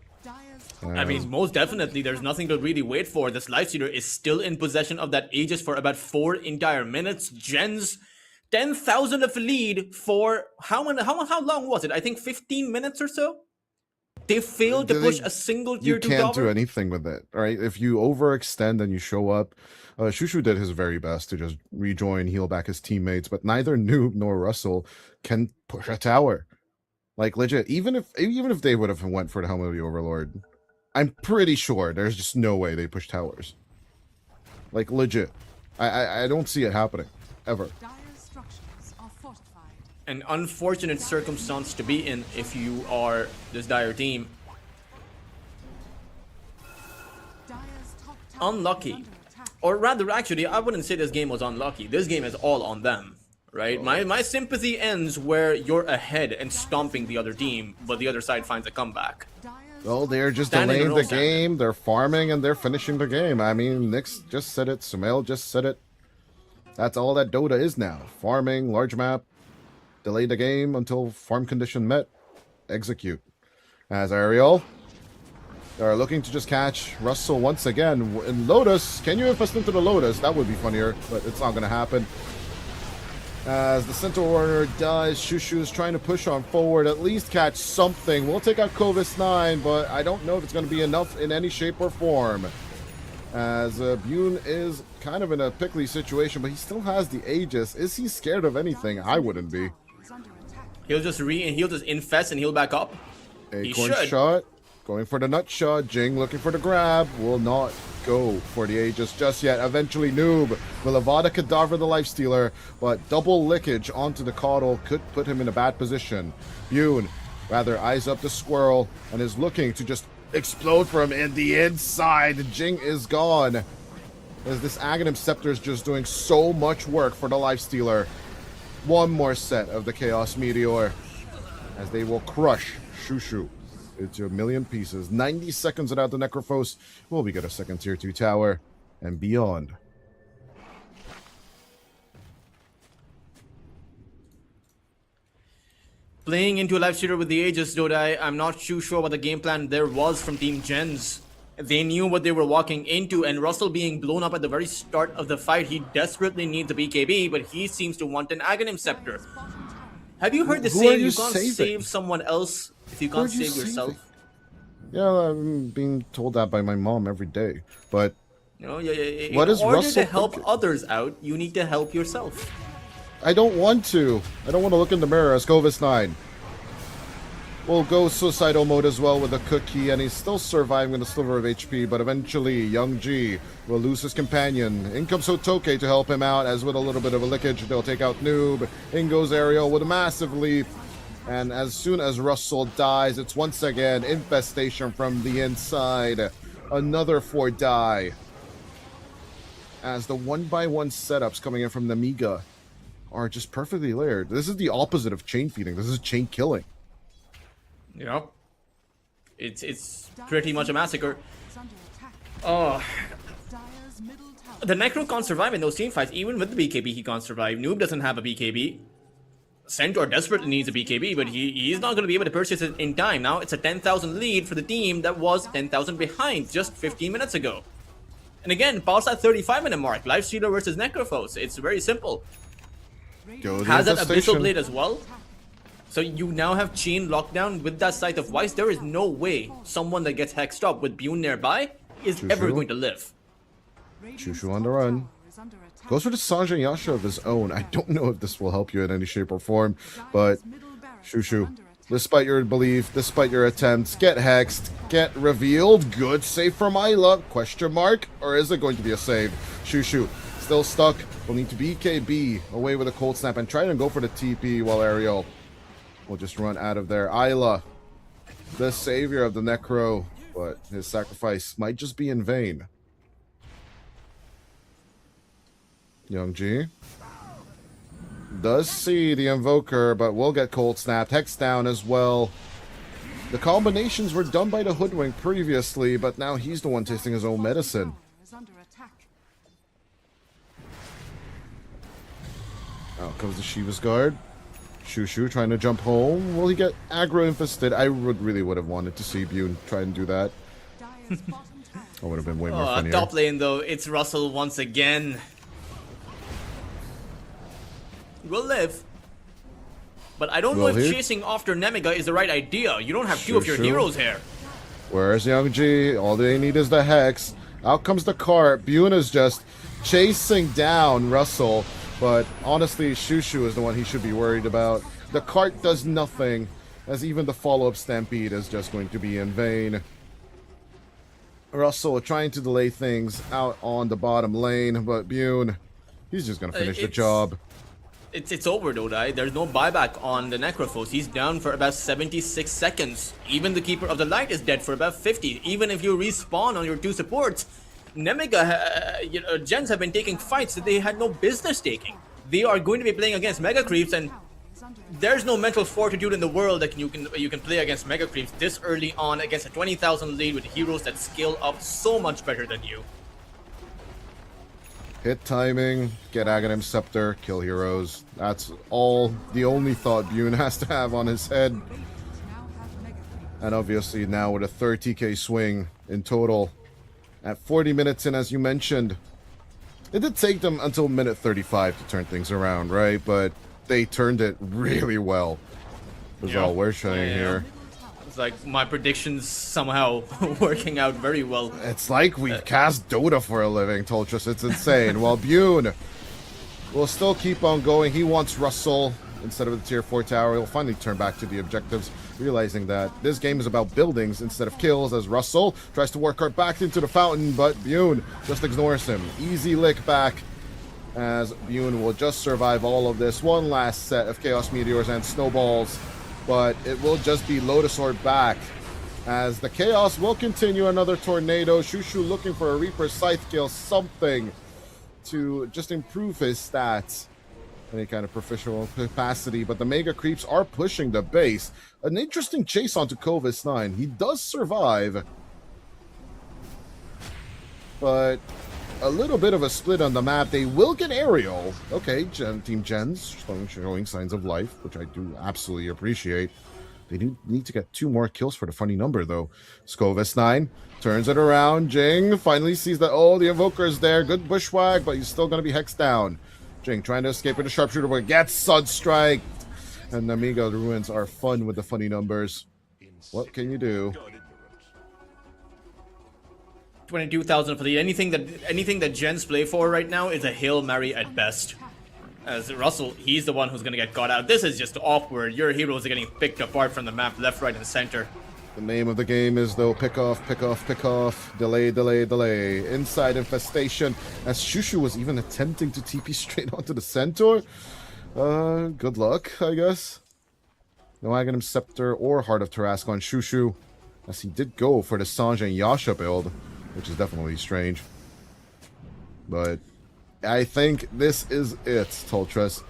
I mean, most definitely, there's nothing to really wait for. This Lifestealer is still in possession of that Aegis for about 4 entire minutes. Jenz, 10,000 of lead for how long was it? I think 15 minutes or so? They failed to push a single tier 2 You can't tower. do anything with it, right? If you overextend and you show up, Shushu did his very best to just rejoin, heal back his teammates, but neither Noob nor Russell can push a tower. Like, legit, even if they would have went for the Helm of the Overlord, I'm pretty sure there's just no way they push towers. Like, legit. I don't see it happening. Ever. Dire's structures are fortified. An unfortunate circumstance to be in if you are this Dire team. Dire's top tower is Unlucky. under attack. Or rather, actually, I wouldn't say this game was unlucky. This game is all on them, right? My sympathy ends where you're ahead and stomping the other team, but the other side finds a comeback. Dire's Well, they're just Standing delaying in the row standing. game, they're farming, and they're finishing the game. I mean, Nyx just said it, Sumail just said it. That's all that Dota is now. Farming, large map, delay the game until farm condition met, execute. As Ariel, they're looking to just catch Russell once again. In Lotus, can you infest into the Lotus? That would be funnier, but it's not going to happen. As the Centaur Warrior dies, Shushu's trying to push on forward, at least catch something. We'll take out Kovis 9, but I don't know if it's going to be enough in any shape or form. As Bune is kind of in a pickly situation, but he still has the Aegis. Is he scared of anything? I wouldn't be. is under attack. He'll just infest and he'll back up. He Acorn should. shot, going for the nut shot. Jing looking for the grab, will not go for the Aegis just yet. Eventually, Noob will Avada Kedavra the Lifestealer, but double lickage onto the Caudal could put him in a bad position. Bune rather eyes up the squirrel and is looking to just explode from in the inside. Jing is gone. As this Aghanim Scepter is just doing so much work for the Lifestealer. One more set of the Chaos Meteor as they will crush Shushu into a million pieces. 90 seconds without the Necrophos. Will we get a second tier 2 tower and beyond? Playing into a Lifestealer with the Aegis, Dodai, I'm not too sure what the game plan there was from Team Jenz. They knew what they were walking into, and Russell being blown up at the very start of the fight, he desperately needs a BKB, but he seems to want an Aghanim Scepter. Have you heard the Who are saying, you you can't saving? save someone else if you Who are can't you save yourself? saving? Yeah, I'm being told that by my mom every day. But You know, in What is order Russell to help thinking? others out, you need to help yourself. I don't want to. I don't want to look in the mirror as Kovis 9. We'll go suicidal mode as well with a cookie, and he's still surviving with a sliver of HP, but eventually Young G will lose his companion. In comes Hotoke to help him out, as with a little bit of a lickage, they'll take out Noob. In goes Ariel with a massive leap. And as soon as Russell dies, it's once again infestation from the inside. Another 4 die. As the 1x1 setups coming in from Nemiga are just perfectly layered. This is the opposite of chain feeding. This is chain killing. You know, it's pretty much a massacre. Is under attack. Oh, Dire's middle tower. the Necro can't survive in those team fights. Even with the BKB, he can't survive. Noob doesn't have a BKB. Centaur desperately needs a BKB, but he's not going to be able to purchase it in time. Now it's a 10,000 lead for the team that was 10,000 behind just 15 minutes ago. And again, past that 35-minute mark, Lifestealer versus Necrophos. It's very simple. Go the Has that Abyssal infestation. Blade as well. So you now have Chain lockdown with that Scythe of Vice. There is no way someone that gets hexed up with Bune nearby is ever True. going to live. Radiant's Shushu on the top run. tower is under attack. Goes for the Sanjay Yasha of his own. I don't know if this will help you in any shape or form, but Dire's middle barracks are Shushu, under attack. despite your belief, despite your attempts, get hexed, get revealed. Good save from Isla. Question mark? Or is it going to be a save? Shushu, still stuck. Will need to BKB away with a cold snap and try and go for the TP while Ariel will just run out of there. Isla, the savior of the Necro, but his sacrifice might just be in vain. Young G does see the Invoker, but will get cold snapped. Hex down as well. The combinations were done by the Hoodwink previously, but now he's the one tasting his own medicine. Tower is under attack. Out comes the Shiva's Guard. Shushu trying to jump home. Will he get aggro infested? I really would have wanted to see Bune try and do that. Dire's bottom tower. That would have been way more Oh, funnier. top lane though, it's Russell once again. Will live. But I don't know Will if he? chasing after Nemiga is the right idea. You don't have two of your Sure. heroes here. Where's Young G? All they need is the Hex. Out comes the cart. Bune is just chasing down Russell. But honestly, Shushu is the one he should be worried about. The cart does nothing, as even the follow-up Stampede is just going to be in vain. Russell trying to delay things out on the bottom lane, but Bune, he's just going to finish the It's- job. It's over though, right? There's no buyback on the Necrophos. He's down for about 76 seconds. Even the Keeper of the Light is dead for about 50. Even if you respawn on your two supports, Nemiga, Jenz have been taking fights that they had no business taking. They are going to be playing against Mega Creeps, and Tower is under attack. there's no mental fortitude in the world that you can play against Mega Creeps this early on against a 20,000 lead with heroes that scale up so much better than you. Hit timing, get Aghanim Scepter, kill heroes. That's all, the only thought Bune has to have on his head. Radiant now have mega creep. And obviously now with a 30k swing in total at 40 minutes in, as you mentioned. It did take them until minute 35 to turn things around, right? But they turned it really well. Is Yeah. all we're showing Yeah. here. It's like my predictions somehow working out very well. It's like we cast Dota for a living, Toltrus. It's insane. While Bune will still keep on going. He wants Russell instead of the tier 4 tower. He'll finally turn back to the objectives, realizing that this game is about buildings instead of kills, as Russell tries to work hard back into the fountain, but Bune just ignores him. Easy lick back, as Bune will just survive all of this. One last set of Chaos Meteors and Snowballs, but it will just be Lotus Orb back, as the Chaos will continue. Another Tornado. Shushu looking for a Reaper Scythe kill, something to just improve his stats. Any kind of professional capacity, but the Mega Creeps are pushing the base. An interesting chase onto Kovis 9. He does survive, but a little bit of a split on the map. They will get aerial. Okay, Team Jenz showing signs of life, which I do absolutely appreciate. They do need to get 2 more kills for the funny number, though. Skovis 9 turns it around. Jing finally sees that, oh, the Invoker is there. Good bushwhack, but he's still going to be hexed down. Jing trying to escape with a sharpshooter, but gets Sunstrike. And Nemiga, the ruins are fun with the funny numbers. What can you do? 22,000 for the anything that Jen's play for right now is a Hail Mary at best. As Russell, he's the one who's gonna get caught out. This is just awkward. Your heroes are getting picked apart from the map, left, right, and center. The name of the game is, though, pick off, pick off, pick off, delay, delay, delay. Inside infestation, as Shushu was even attempting to TP straight onto the Centaur. Good luck, I guess. No Aghanim Scepter or Heart of Tarrasque on Shushu, as he did go for the Sange and Yasha build, which is definitely strange. But I think this is it, Toltres.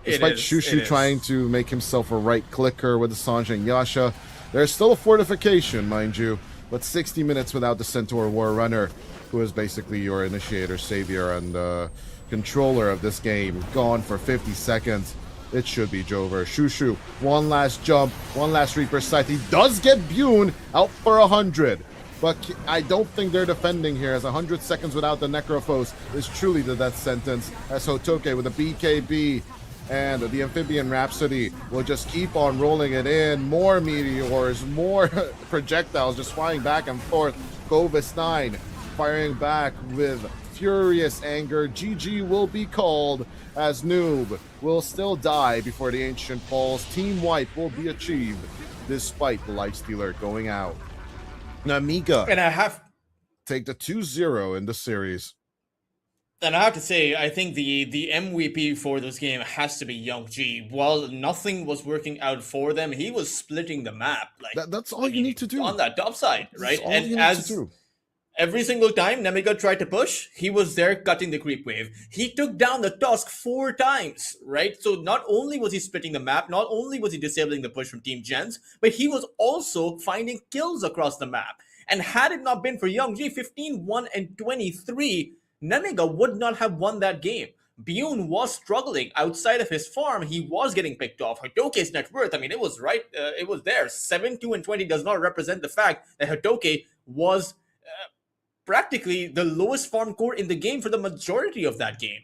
Despite Shushu trying to make himself a right clicker with the Sange and Yasha, there's still a fortification, mind you, but 60 minutes without the Centaur War Runner, who is basically your initiator, savior, and controller of this game, gone for 50 seconds. It should be Jover. Shushu, one last jump, one last Reaper Sight. He does get Bune out for 100. But I don't think they're defending here, as 100 seconds without the Necrophos is truly the death sentence. As Hotoke with the BKB and the Amphibian Rhapsody will just keep on rolling it in. More meteors, more projectiles just flying back and forth. Govis 9 firing back with furious anger. GG will be called, as Noob will still die before the Ancient falls. Team wipe will be achieved despite the Lifestealer going out. Nemiga And I have take the 2-0 in the series. And I have to say, I think the MVP for this game has to be Young G. While nothing was working out for them, he was splitting the map. Like That's all you need to do. On that top side, right? That's all And you need as to do. every single time Nemiga tried to push, he was there cutting the creep wave. He took down the Tusk 4 times, right? So not only was he splitting the map, not only was he disabling the push from Team Jenz, but he was also finding kills across the map. And had it not been for Young G, 15, 1, and 23, Nemiga would not have won that game. Bune was struggling outside of his farm. He was getting picked off. Hotoke's net worth, I mean, it was right. It was there. 7, 2, and 20 does not represent the fact that Hotoke was practically the lowest farm core in the game for the majority of that game.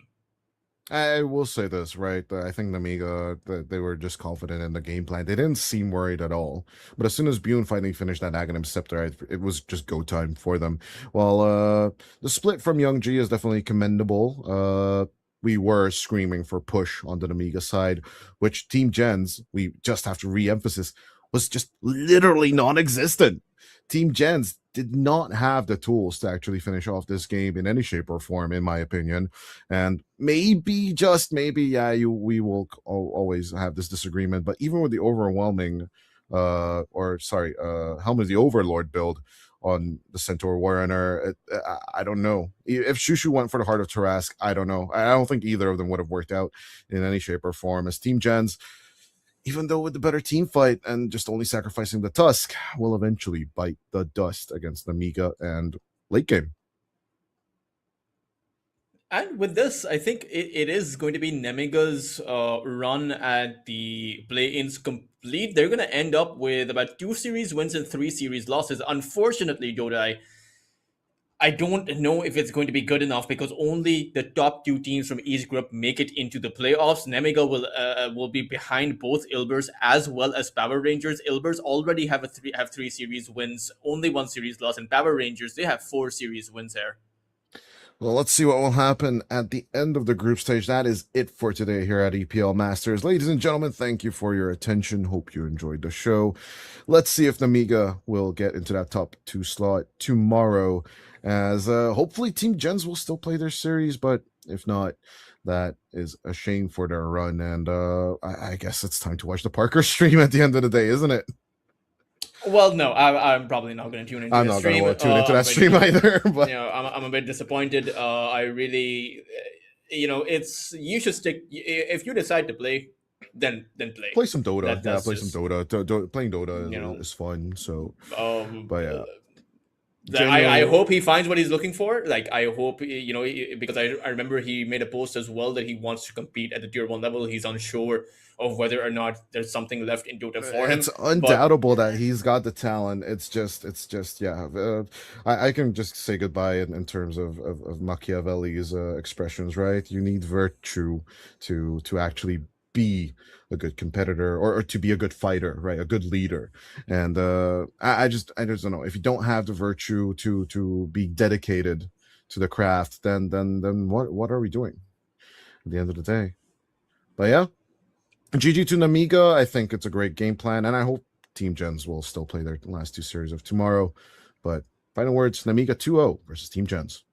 I will say this, right? I think Nemiga, they were just confident in the game plan. They didn't seem worried at all. But as soon as Bune finally finished that Aghanim Scepter, it was just go time for them. Well, the split from Young G is definitely commendable. We were screaming for push on the Nemiga side, which Team Jenz, we just have to re-emphasize, was just literally non-existent. Team Jenz did not have the tools to actually finish off this game in any shape or form, in my opinion. And maybe, just maybe, yeah, we will always have this disagreement. But even with the overwhelming, Helm of the Overlord build on the Centaur Warrunner, I don't know. If Shushu went for the Heart of Tarrasque, I don't know. I don't think either of them would have worked out in any shape or form. As Team Jenz, even though with the better team fight and just only sacrificing the Tusk, will eventually bite the dust against Nemiga and late game. And with this, I think it is going to be Nemiga's run at the play-ins complete. They're going to end up with about 2 series wins and 3 series losses. Unfortunately, Dodai, I don't know if it's going to be good enough because only the top 2 teams from each group make it into the playoffs. Nemiga will be behind both Ilbers as well as Power Rangers. Ilbers already have 3 series wins, only 1 series loss, and Power Rangers, they have 4 series wins here. Well, let's see what will happen at the end of the group stage. That is it for today here at EPL Masters. Ladies and gentlemen, thank you for your attention. Hope you enjoyed the show. Let's see if Nemiga will get into that top 2 slot tomorrow, as hopefully Team Jenz will still play their series, but if not, that is a shame for their run. And I guess it's time to watch the Parker stream at the end of the day, isn't it? Well, no, I'm probably not going to tune into I'm the not stream. going to tune into that stream either. But I'm a bit disappointed. I really, it's you should stick. If you decide to play, then play. Play some Dota. That's play just, some Dota. Playing Dota is fun. So, but yeah. I hope he finds what he's looking for. Like, I hope, because I remember he made a post as well that he wants to compete at the tier 1 level. He's unsure of whether or not there's something left in Dota for him. It's undoubtable that he's got the talent. It's just, yeah. I can just say goodbye in terms of Machiavelli's expressions, right? You need virtue to actually be a good competitor or to be a good fighter, right? A good leader. And I just don't know. If you don't have the virtue to be dedicated to the craft, then what are we doing at the end of the day? But yeah, GG to Nemiga. I think it's a great game plan, and I hope Team Jenz will still play their last 2 series of tomorrow. But final words, Nemiga 2-0 versus Team Jenz.